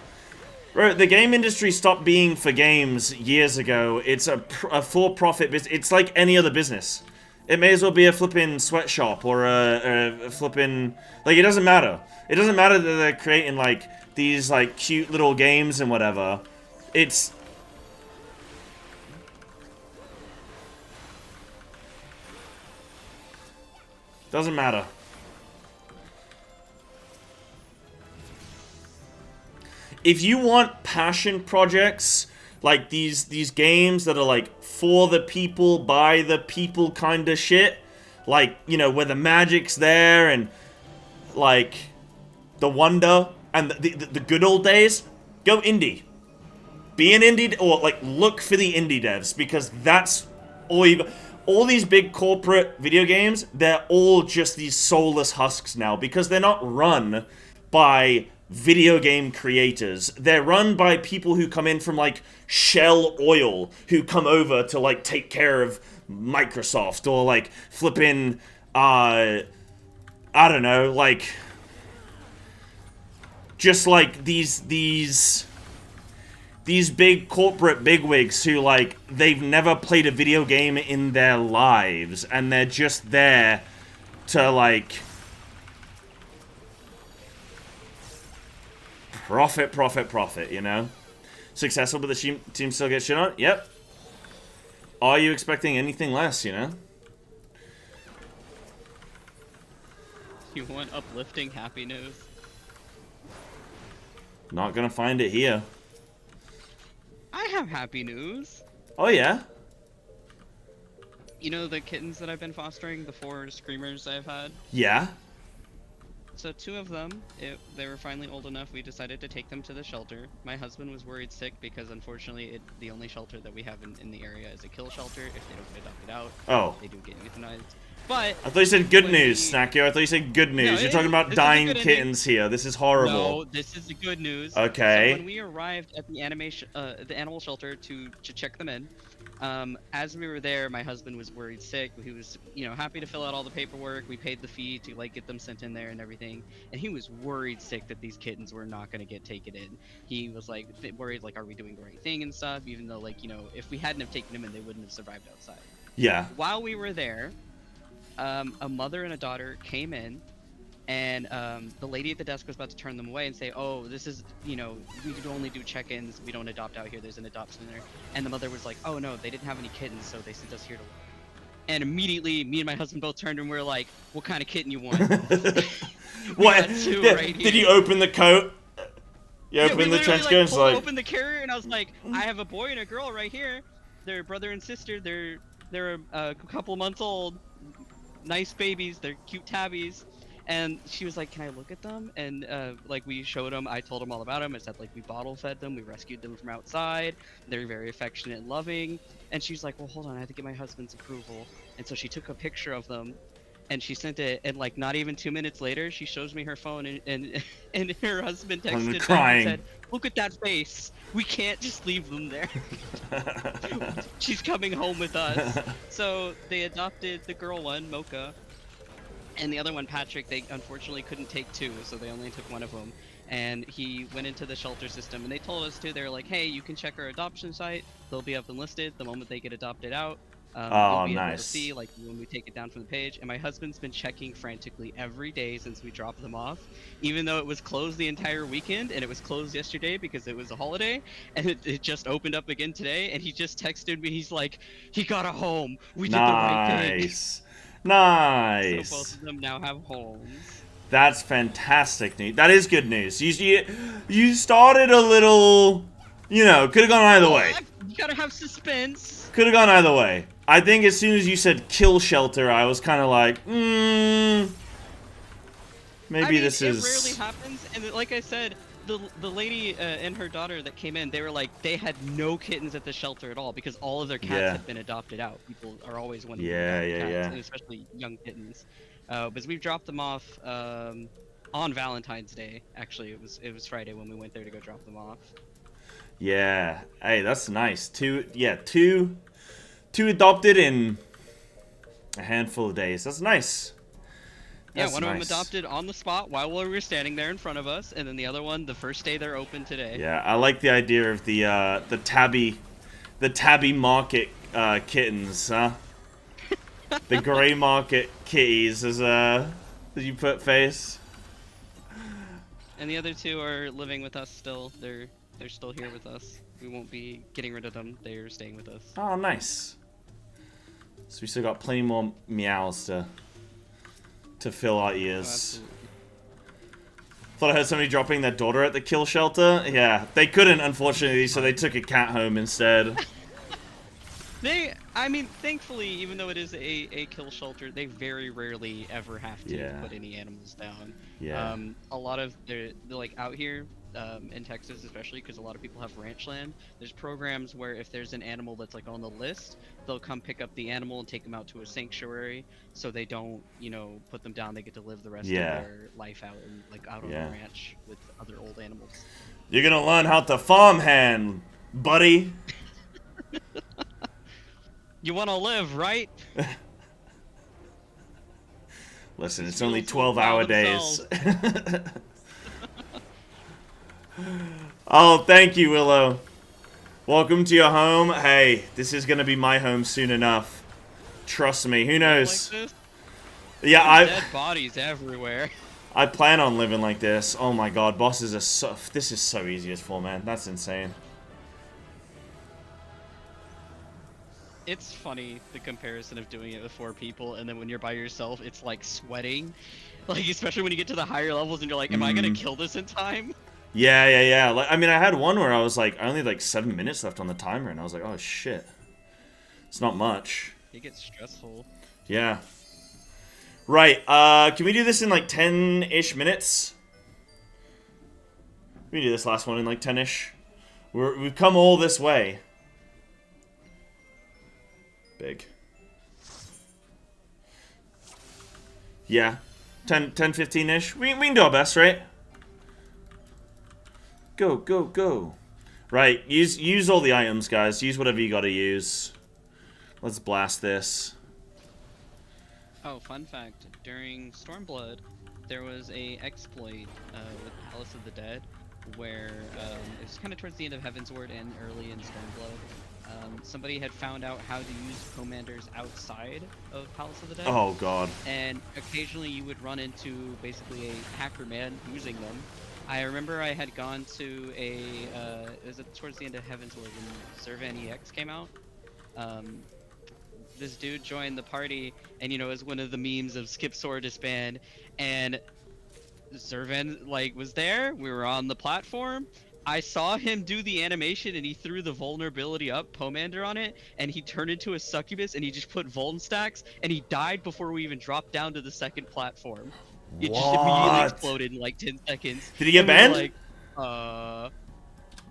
Right, the game industry stopped being for games years ago. It's a for-profit business. It's like any other business. It may as well be a flipping sweatshop or a flipping... Like, it doesn't matter. It doesn't matter that they're creating, like, these, like, cute little games and whatever. It's... Doesn't matter. If you want passion projects, like these games that are like for the people, by the people kind of shit, like, you know, where the magic's there and like the wonder and the good old days, go indie. Be an indie, or like look for the indie devs, because that's all these big corporate video games, they're all just these soulless husks now, because they're not run by video game creators. They're run by people who come in from, like, Shell Oil, who come over to, like, take care of Microsoft, or, like, flipping, I don't know, like, just, like, these big corporate bigwigs who, like, they've never played a video game in their lives, and they're just there to, like, profit, you know? Successful, but the team still gets shit on? Yep. Are you expecting anything less, you know? You want uplifting happy news? Not gonna find it here. I have happy news. Oh, yeah? You know the kittens that I've been fostering? The 4 screamers I've had? Yeah? So 2 of them, they were finally old enough, we decided to take them to the shelter. My husband was worried sick because unfortunately the only shelter that we have in the area is a kill shelter. If they don't get adopted out, Oh. they do get euthanized. But I thought you said good when news, we- Snackio. I thought you said good news. No, You're it talking is- about this is a dying good ending. kittens here. This is horrible. No, this is the good news. Okay. So when we arrived at the animal shelter to check them in, as we were there, my husband was worried sick. He was, happy to fill out all the paperwork. We paid the fee to like get them sent in there and everything. And he was worried sick that these kittens were not going to get taken in. He was like worried, like, are we doing the right thing and stuff? Even though, like, if we hadn't have taken them in, they wouldn't have survived outside. Yeah. While we were there, a mother and a daughter came in, and the lady at the desk was about to turn them away and say, oh, this is, we could only do check-ins, we don't adopt out here, there's an adoption center. And the mother was like, oh no, they didn't have any kittens, so they sent us here to look. And immediately, me and my husband both turned and we were like, what kind of kitten you want? What? got two Yeah, right did here. you open the coat? You Yeah, open we the literally, trench coat and it's like... opened the carrier and I was like, I have a boy and a girl right here. They're brother and sister. They're a couple months old. Nice babies. They're cute tabbies. And she was like, can I look at them? And like we showed them. I told them all about them. I said like we bottle fed them. We rescued them from outside. They're very affectionate and loving. And she's like, well, hold on. I have to get my husband's approval. And so she took a picture of them. And she sent it, and like not even 2 minutes later, she shows me her phone, and her husband texted back crying. and said, "Look at that face. We can't just leave them there. She's coming home with us." So they adopted the girl one, Mocha, and the other one, Patrick. They unfortunately couldn't take two, so they only took one of them. And he went into the shelter system, and they told us too. They were like, "Hey, you can check our adoption site. They'll be up and listed the moment they get adopted out." Oh, you'll be able to nice. see, like, when we take it down from the page. And my husband's been checking frantically every day since we dropped them off, even though it was closed the entire weekend, and it was closed yesterday because it was a holiday, and it just opened up again today. And he just texted me. He's like, he got a home. We did the right thing. Nice. Nice. So both of them now have homes. That's fantastic news. That is good news. You started a little, could have gone either way. You gotta have suspense. Could have gone either way. I think as soon as you said kill shelter, I was kind of like, maybe I mean, this is... It rarely happens, and like I said, the lady and her daughter that came in, they were like, they had no kittens at the shelter at all because all of their cats had been adopted out. People are always wanting to adopt cats, and especially young kittens. But we've dropped them off on Valentine's Day. Actually, it was Friday when we went there to go drop them off. Yeah. Hey, that's nice. Two adopted in a handful of days. That's nice. Yeah, one of them adopted on the spot while we were standing there in front of us, and then the other one the first day they're open today. Yeah, I like the idea of the tabby market kittens, huh? The gray market kitties, as you put face. And the other two are living with us still. They're still here with us. We won't be getting rid of them. They're staying with us. Oh, nice. So we still got plenty more meows to fill our ears. Absolutely. Thought I heard somebody dropping their daughter at the kill shelter. Yeah, they couldn't, unfortunately, so they took a cat home instead. I mean, thankfully, even though it is a kill shelter, they very rarely ever have to put any animals down. Yeah. A lot of they're like out here in Texas, especially because a lot of people have ranch land. There's programs where if there's an animal that's like on the list, they'll come pick up the animal and take them out to a sanctuary, so they don't, put them down. They get to live the rest of their life out and like out on the ranch with other old animals. You're gonna learn how to farmhand, buddy. You want to live, right? Listen, it's only 12-hour days. Oh, thank you, Willow. Welcome to your home. Hey, this is gonna be my home soon enough. Trust me. Who knows? Like this? Yeah, Dead bodies everywhere. I plan on living like this. Oh my god, bosses are so... This is so easy as 4, man. That's insane. It's funny, the comparison of doing it with 4 people, and then when you're by yourself, it's like sweating. Like, especially when you get to the higher levels and you're like, am I gonna kill this in time? Yeah. Like, I mean, I had one where I was like, I only had like 7 minutes left on the timer, and I was like, oh shit. It's not much. It gets stressful. Yeah. Right, can we do this in like 10-ish minutes? We do this last one in like 10-ish. We've come all this way. Big. Yeah. 10, 15-ish. We can do our best, right? Go, go, go. Right, use all the items, guys. Use whatever you gotta use. Let's blast this. Oh, fun fact. During Stormblood, there was a exploit with Palace of the Dead where it was kind of towards the end of Heavensward and early in Stormblood. Somebody had found out how to use commanders outside of Palace of the Dead. Oh, God. And occasionally you would run into basically a hacker man using them. I remember I had gone to a, it was towards the end of Heavensward when Zervan EX came out. This dude joined the party, and you know, it was one of the memes of skip sword disband, and Zervan, like, was there, we were on the platform, I saw him do the animation, and he threw the vulnerability up, Pomander on it, and he turned into a succubus, and he just put Vuln stacks, and he died before we even dropped down to the second platform. It just immediately exploded in like 10 seconds. Did he get banned? Like,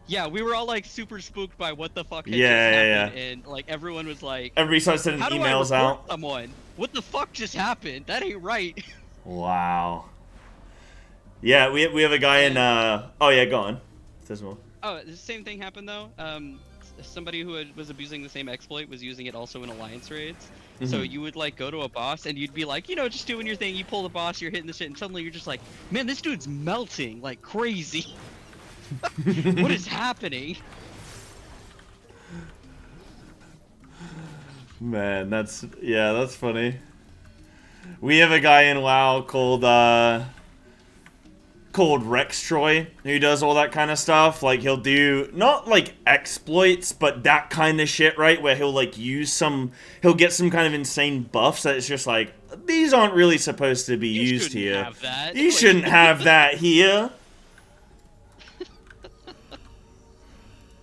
yeah, we were all like super spooked by what the fuck had just happened, and like everyone was like, everybody started sending emails out. Someone, what the fuck just happened? That ain't right. Wow. Yeah, we have a guy in oh yeah, go on. There's more. Oh, the same thing happened though. Somebody who was abusing the same exploit was using it also in alliance raids. So you would like go to a boss and you'd be like, you know, just doing your thing. You pull the boss, you're hitting the shit, and suddenly you're just like, man, this dude's melting like crazy. What is happening? Man, that's funny. We have a guy in WoW called Rex Troy who does all that kind of stuff. Like, he'll do not like exploits, but that kind of shit, right? Where he'll like he'll get some kind of insane buffs that it's just like, these aren't really supposed to be used here. You shouldn't have that here.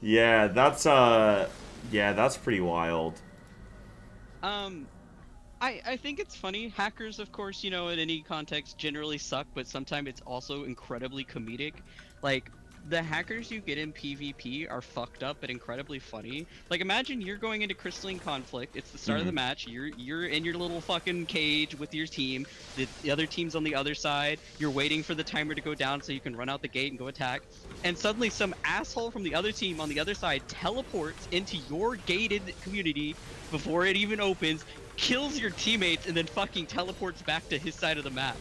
Yeah, that's pretty wild. I think it's funny. Hackers, of course, you know, in any context generally suck, but sometimes it's also incredibly comedic. Like, the hackers you get in PvP are fucked up but incredibly funny. Like, imagine you're going into crystalline conflict, it's the start of the match, you're in your little fucking cage with your team, the other team's on the other side, you're waiting for the timer to go down so you can run out the gate and go attack, and suddenly some asshole from the other team on the other side teleports into your gated community before it even opens, kills your teammates, and then fucking teleports back to his side of the map.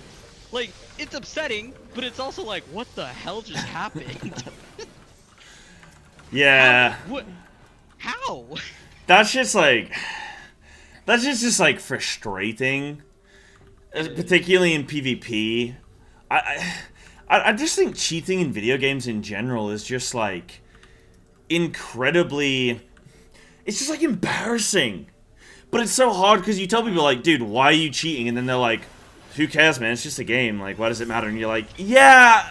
Like, it's upsetting, but it's also like, what the hell just happened? Yeah. How? That's just like frustrating, particularly in PvP. I just think cheating in video games in general is just like incredibly. It's just like embarrassing. But it's so hard because you tell people like, dude, why are you cheating? And then they're like, who cares, man? It's just a game. Like, why does it matter? And you're like, yeah,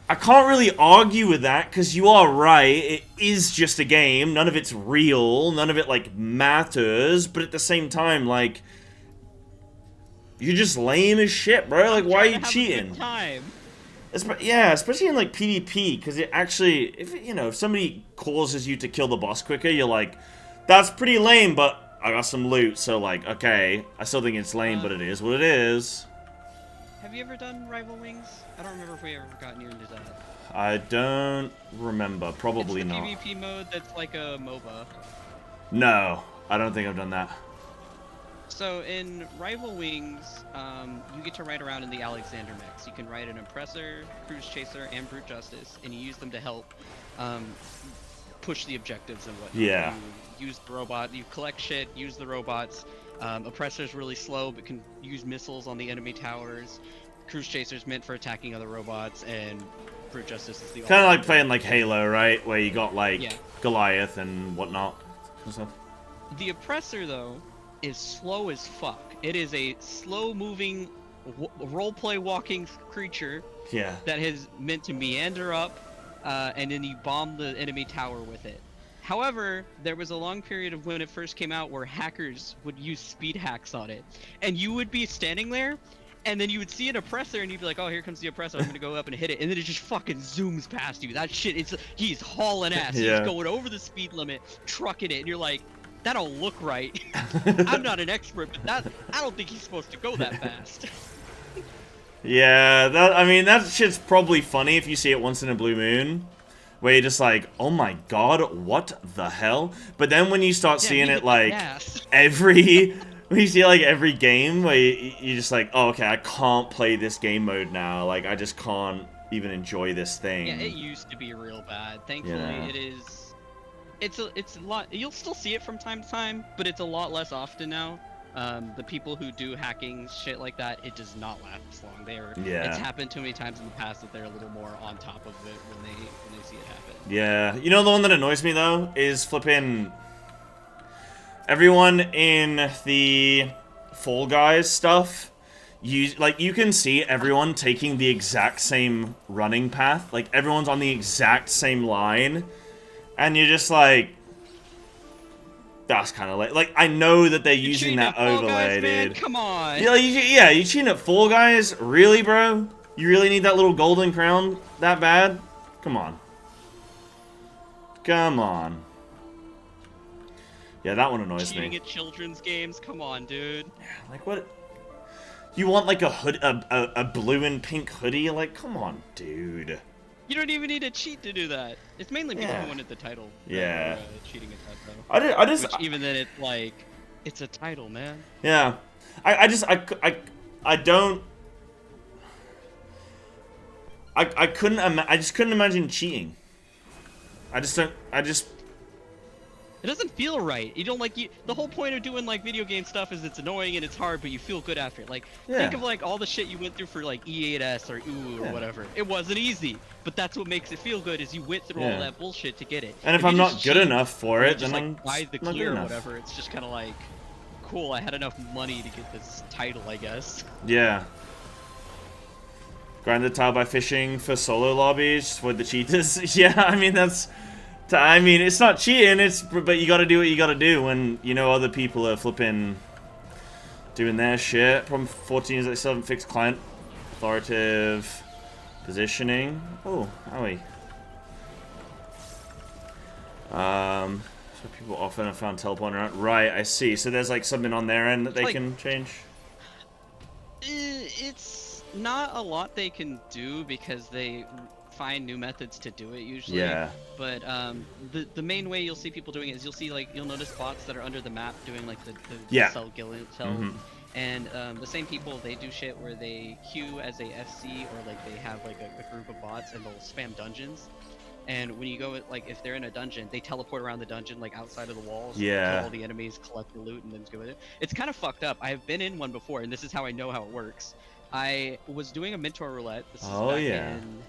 I can't really argue with that because you are right. It is just a game. None of it's real. None of it, like, matters. But at the same time, like, you're just lame as shit, bro. Like, why are you cheating? Yeah, especially in, like, PvP, because it actually, if somebody causes you to kill the boss quicker, you're like, that's pretty lame, but I got some loot, so, like, okay. I still think it's lame, but it is what it is. Have you ever done Rival Wings? I don't remember if we ever got near into that. I don't remember. Probably not. It's the PvP mode that's like a MOBA. No, I don't think I've done that. So in Rival Wings, you get to ride around in the Alexander mechs. You can ride an Oppressor, Cruise Chaser, and Brute Justice, and you use them to help push the objectives and whatnot. Yeah. You use the robot, you collect shit, use the robots. Oppressor's really slow, but can use missiles on the enemy towers. Cruise Chaser's meant for attacking other robots, and Brute Justice is the kind of like playing like Halo, right? Where you got like Goliath and whatnot. The Oppressor, though, is slow as fuck. It is a slow-moving, roleplay walking creature that is meant to meander up, and then you bomb the enemy tower with it. However, there was a long period of when it first came out where hackers would use speed hacks on it. And you would be standing there, and then you would see an Oppressor, and you'd be like, oh, here comes the Oppressor, I'm gonna go up and hit it. And then it just fucking zooms past you. That shit, he's hauling ass. He's going over the speed limit, trucking it, and you're like, that don't look right. I'm not an expert, but I don't think he's supposed to go that fast. Yeah, I mean, that shit's probably funny if you see it once in a blue moon. Where you're just like, oh my god, what the hell? But then when you start seeing it like every... When you see like every game where you're just like, oh, okay, I can't play this game mode now. Like, I just can't even enjoy this thing. Yeah, it used to be real bad. Thankfully, Yeah. it is... It's a lot... You'll still see it from time to time, but it's a lot less often now. The people who do hacking shit like that, it does not last long. Yeah. It's happened too many times in the past that they're a little more on top of it when they see it happen. Yeah. You know the one that annoys me, though, is flipping... Everyone in the Fall Guys stuff, you can see everyone taking the exact same running path. Like, everyone's on the exact same line. And you're just like... That's kind of like I know that they're using that overlay, dude. Come on. Yeah, you cheating at Fall Guys? Really, bro? You really need that little golden crown that bad? Come on. Come on. Yeah, that one annoys Cheating me. at children's games? Come on, dude. Like, what? You want, like, a blue and pink hoodie? Like, come on, dude. You don't even need to cheat to do that. It's mainly people who wanted the title. Yeah. Cheating at that, though. I just... Which, even then, it's like... It's a title, man. Yeah. I don't... I just couldn't imagine cheating. I just... It doesn't feel right. You don't like the whole point of doing like video game stuff is it's annoying and it's hard, but you feel good after it. Like think of like all the shit you went through for like E8S or OO or whatever. It wasn't easy, but that's what makes it feel good is you went through all that bullshit to get it. And if I'm not good enough for it, then like, I'm buy the not good clear or enough. whatever. It's just kind of like, cool. I had enough money to get this title, I guess. Yeah. Grind the tile by fishing for solo lobbies for the cheaters. Yeah, I mean that's. I mean, it's not cheating, but you gotta do what you gotta do when, you know, other people are flipping doing their shit. Problem 14 is that they still haven't fixed client authoritative positioning. Oh, owie. So people often have found teleport around. Right, I see. So there's like something on their end that they can change? It's not a lot they can do because they find new methods to do it usually. Yeah. But the main way you'll see people doing it is you'll notice bots that are under the map doing like the cell killing and the same people, they do shit where they queue as a FC or like they have like a group of bots and they'll spam dungeons. And when you go, like, if they're in a dungeon, they teleport around the dungeon, like, outside of the walls. Yeah. Kill all the enemies, collect the loot, and then go with it. It's kind of fucked up. I have been in one before, and this is how I know how it works. I was doing a mentor roulette. This is back in...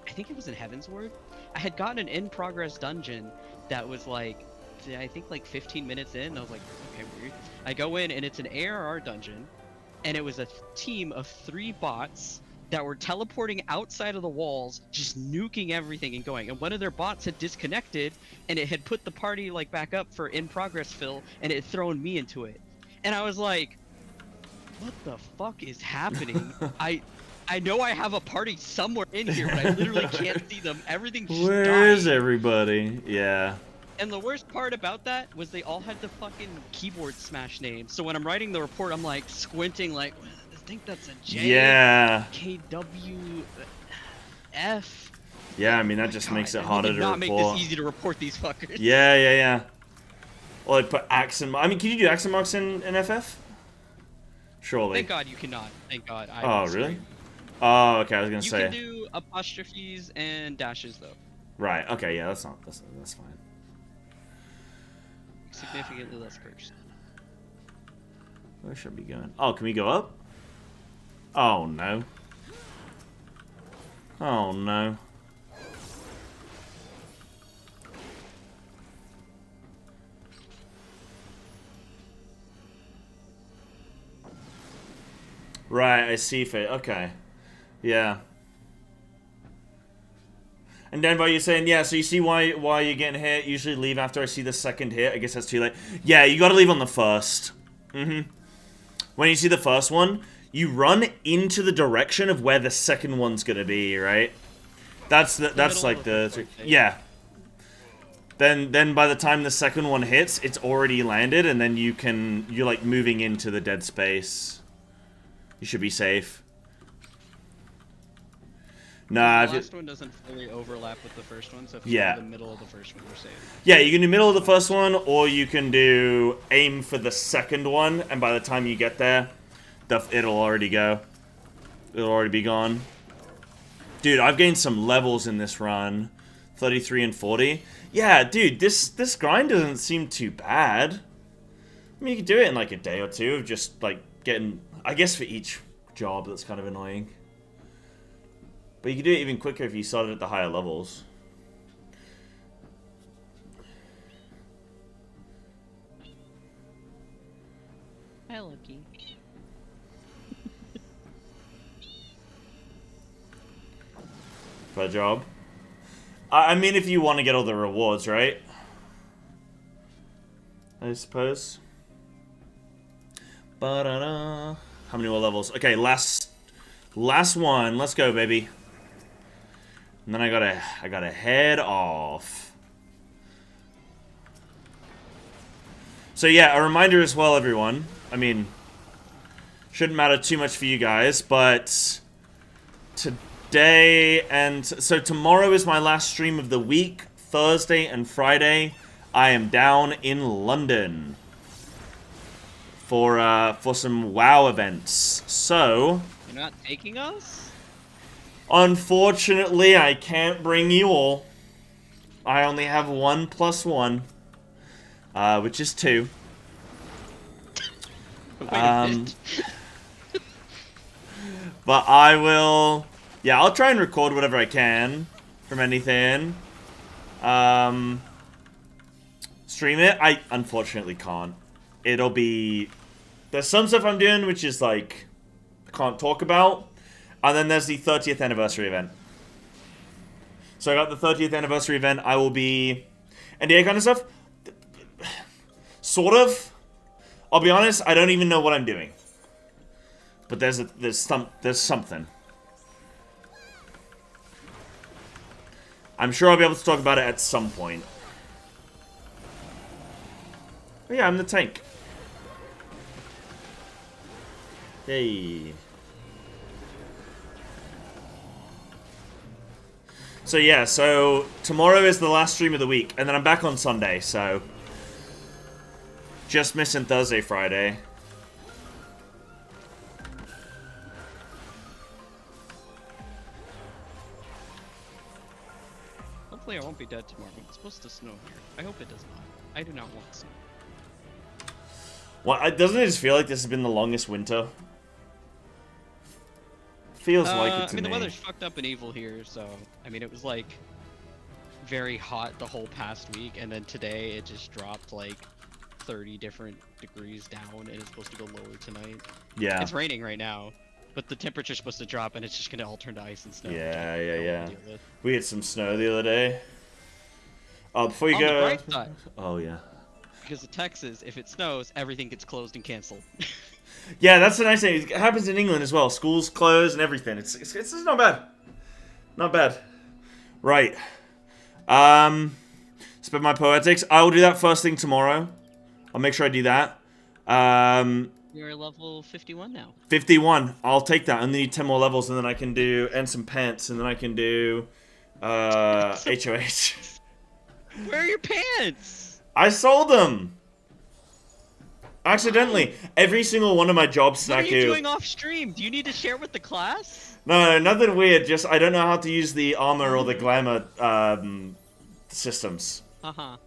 I think it was in Heavensward. I had gotten an in-progress dungeon that was, like, I think, like, 15 minutes in. I was like, okay, weird. I go in, and it's an ARR dungeon, and it was a team of 3 bots that were teleporting outside of the walls, just nuking everything and going. And one of their bots had disconnected, and it had put the party like back up for in progress fill, and it had thrown me into it. And I was like, what the fuck is happening? I know I have a party somewhere in here, but I literally can't see them. Everything's just Where is dying. everybody? Yeah. And the worst part about that was they all had the fucking keyboard smash names. So when I'm writing the report, I'm like squinting like, I think that's a J. Yeah. KW F. Yeah, I mean that just makes it harder to report. Not make this easy to report these fuckers. Yeah. Or like put accent. I mean, can you do accent marks in FF? Surely. Thank God you cannot. Thank God. Oh really? Oh, okay. I was gonna say. You can do apostrophes and dashes though. Right. Okay. Yeah. That's fine. Significantly less cursed. Where should we be going? Oh, can we go up? Oh no. Oh no. Right, I see it. Okay. Yeah. And then, you're saying, yeah, so you see why you're getting hit? Usually leave after I see the second hit. I guess that's too late. Yeah, you gotta leave on the first. When you see the first one, you run into the direction of where the second one's gonna be, right? That's like the... Yeah. then by the time the second one hits, it's already landed, and then you're like moving into the dead space. You should be safe. Nah, the last one doesn't fully overlap with the first one, so if you Yeah. go in the middle of the first one, you're safe. Yeah, you can do middle of the first one, or you can do aim for the second one, and by the time you get there, it'll already go. It'll already be gone. Dude, I've gained some levels in this run. 33 and 40. Yeah, dude, this grind doesn't seem too bad. I mean, you could do it in like a day or two of just like getting... I guess for each job, that's kind of annoying. But you could do it even quicker if you started at the higher levels. Hi, Lucky. For a job. I mean, if you want to get all the rewards, right? I suppose. Ba-da-da. How many more levels? Okay, last one. Let's go, baby. And then I gotta head off. So yeah, a reminder as well, everyone. I mean, shouldn't matter too much for you guys, but today and so tomorrow is my last stream of the week. Thursday and Friday, I am down in London for some WoW events. So You're not taking us? unfortunately, I can't bring you all. I only have 1 + 1, which is 2. Wait a minute. But I will... Yeah, I'll try and record whatever I can from anything. Stream it? I unfortunately can't. It'll be... There's some stuff I'm doing which is like... I can't talk about. And then there's the 30th anniversary event. So I got the 30th anniversary event. I will be... NDA kind of stuff? Sort of. I'll be honest, I don't even know what I'm doing. But there's something. I'm sure I'll be able to talk about it at some point. Oh yeah, I'm the tank. Hey. So yeah, so tomorrow is the last stream of the week, and then I'm back on Sunday, so... Just missing Thursday, Friday. Hopefully I won't be dead tomorrow. It's supposed to snow here. I hope it does not. I do not want snow. Well, doesn't it just feel like this has been the longest winter? Feels like it to I mean, me. the weather's fucked up and evil here, so... I mean, it was, like, very hot the whole past week, and then today it just dropped, like, 30 different degrees down, and it's supposed to go lower tonight. Yeah. It's raining right now, but the temperature's supposed to drop, and it's just gonna all turn to ice and snow. Yeah. We had some snow the other day. Oh, before you On go... the bright side, Oh, yeah. because of Texas, if it snows, everything gets closed and canceled. Yeah, that's the nice thing. It happens in England as well. Schools close and everything. It's not bad. Not bad. Right. Spend my poetics. I will do that first thing tomorrow. I'll make sure I do that. You're level 51 now. 51. I'll take that. I only need 10 more levels, and then I can do... And some pants, and then I can do... HOH. Where are your pants? I sold them! Accidentally. Every single one of my jobs, What are you Snaku... doing off stream? Do you need to share with the class? No, nothing weird. Just I don't know how to use the armor or the glamour systems. Uh-huh.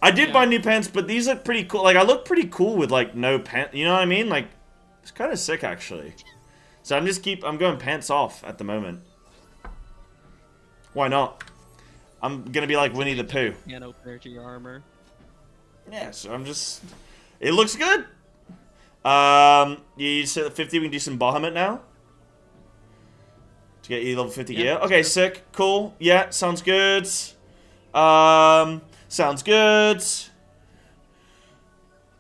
I did buy new pants, but these look pretty cool. Like, I look pretty cool with, like, no pants. You know what I mean? Like, it's kind of sick, actually. So I'm going pants off at the moment. Why not? I'm gonna be like Winnie the Pooh. Can opener to your armor. Yeah, so I'm just... It looks good! You said 50, we can do some Bahamut now? To get you level 50 gear? Okay, sick. Cool. Yeah, sounds good. Sounds good.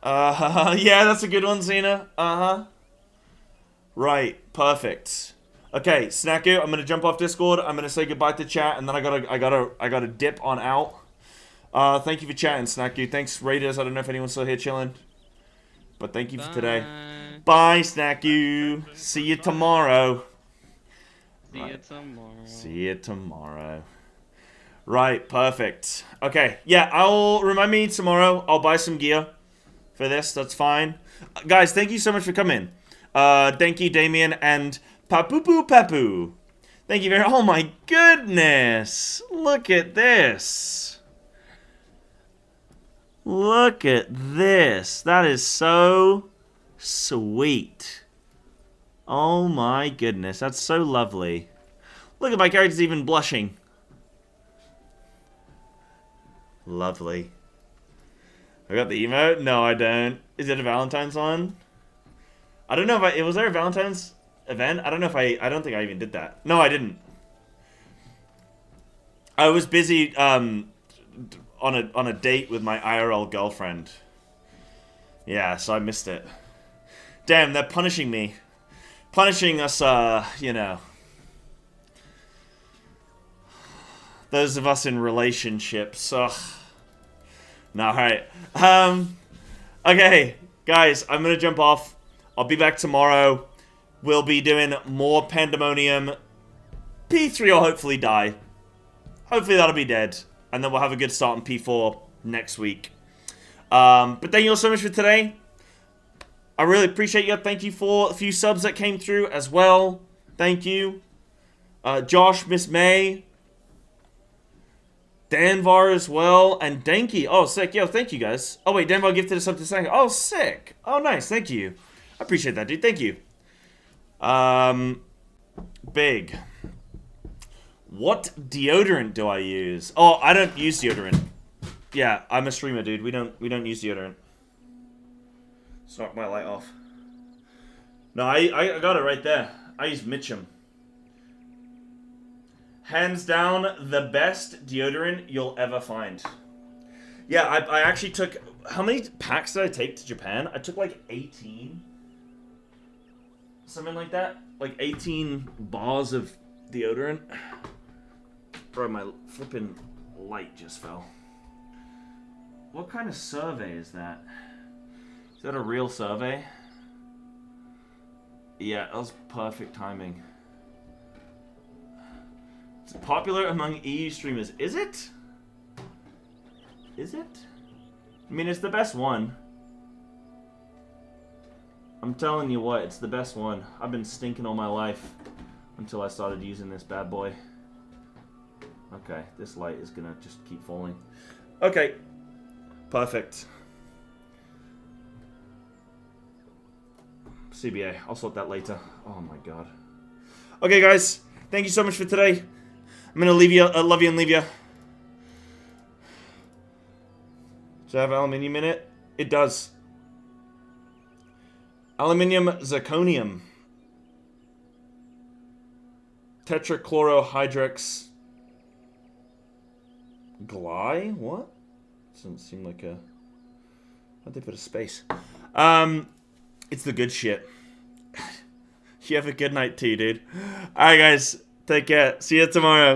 Yeah, that's a good one, Xena. Right, perfect. Okay, Snaku, I'm gonna jump off Discord. I'm gonna say goodbye to chat, and then I gotta dip on out. Thank you for chatting, Snacky. Thanks, Raiders. I don't know if anyone's still here chilling. But thank you for today. Bye, Snacky. See you tomorrow. See you tomorrow. See you tomorrow. Right, perfect. Okay, yeah, I'll remind me tomorrow. I'll buy some gear for this. That's fine. Guys, thank you so much for coming. Thank you, Damien and Papu Papu. Thank you very much. Oh my goodness. Look at this. Look at this. That is so sweet. Oh my goodness. That's so lovely. Look at my character's even blushing. Lovely. I got the emote? No, I don't. Is it a Valentine's one? I don't know if was there a Valentine's event? I don't know if I don't think I even did that. No, I didn't. I was busy on a date with my IRL girlfriend. Yeah, so I missed it. Damn, they're punishing me. Punishing us, you know. Those of us in relationships. Ugh. No, alright. Okay, guys, I'm gonna jump off. I'll be back tomorrow. We'll be doing more Pandemonium. P3 will hopefully die. Hopefully that'll be dead. And then we'll have a good start on P4 next week. But thank you all so much for today. I really appreciate you. Thank you for a few subs that came through as well. Thank you. Josh, Miss May. Danvar as well. And Danky. Oh, sick. Yo, thank you guys. Oh, wait. Danvar gifted us something second. Oh, sick. Oh, nice. Thank you. I appreciate that, dude. Thank you. Big. What deodorant do I use? Oh, I don't use deodorant. Yeah, I'm a streamer, dude. We don't use deodorant. Knock my light off. No, I got it right there. I use Mitchum. Hands down, the best deodorant you'll ever find. Yeah, I actually took... How many packs did I take to Japan? I took like 18. Something like that. Like 18 bars of deodorant. Bro, my flipping light just fell. What kind of survey is that? Is that a real survey? Yeah, that was perfect timing. It's popular among EU streamers. Is it? Is it? I mean, it's the best one. I'm telling you what, it's the best one. I've been stinking all my life until I started using this bad boy. Okay, this light is gonna just keep falling. Okay. Perfect. CBA. I'll sort that later. Oh my god. Okay, guys. Thank you so much for today. I'm gonna leave you. Love you and leave you. Does it have aluminium in it? It does. Aluminium zirconium. Tetrachlorohydrex. Gly? What? Doesn't seem like a... How'd they put a space? It's the good shit. You have a good night too, dude. Alright, guys. Take care. See you tomorrow.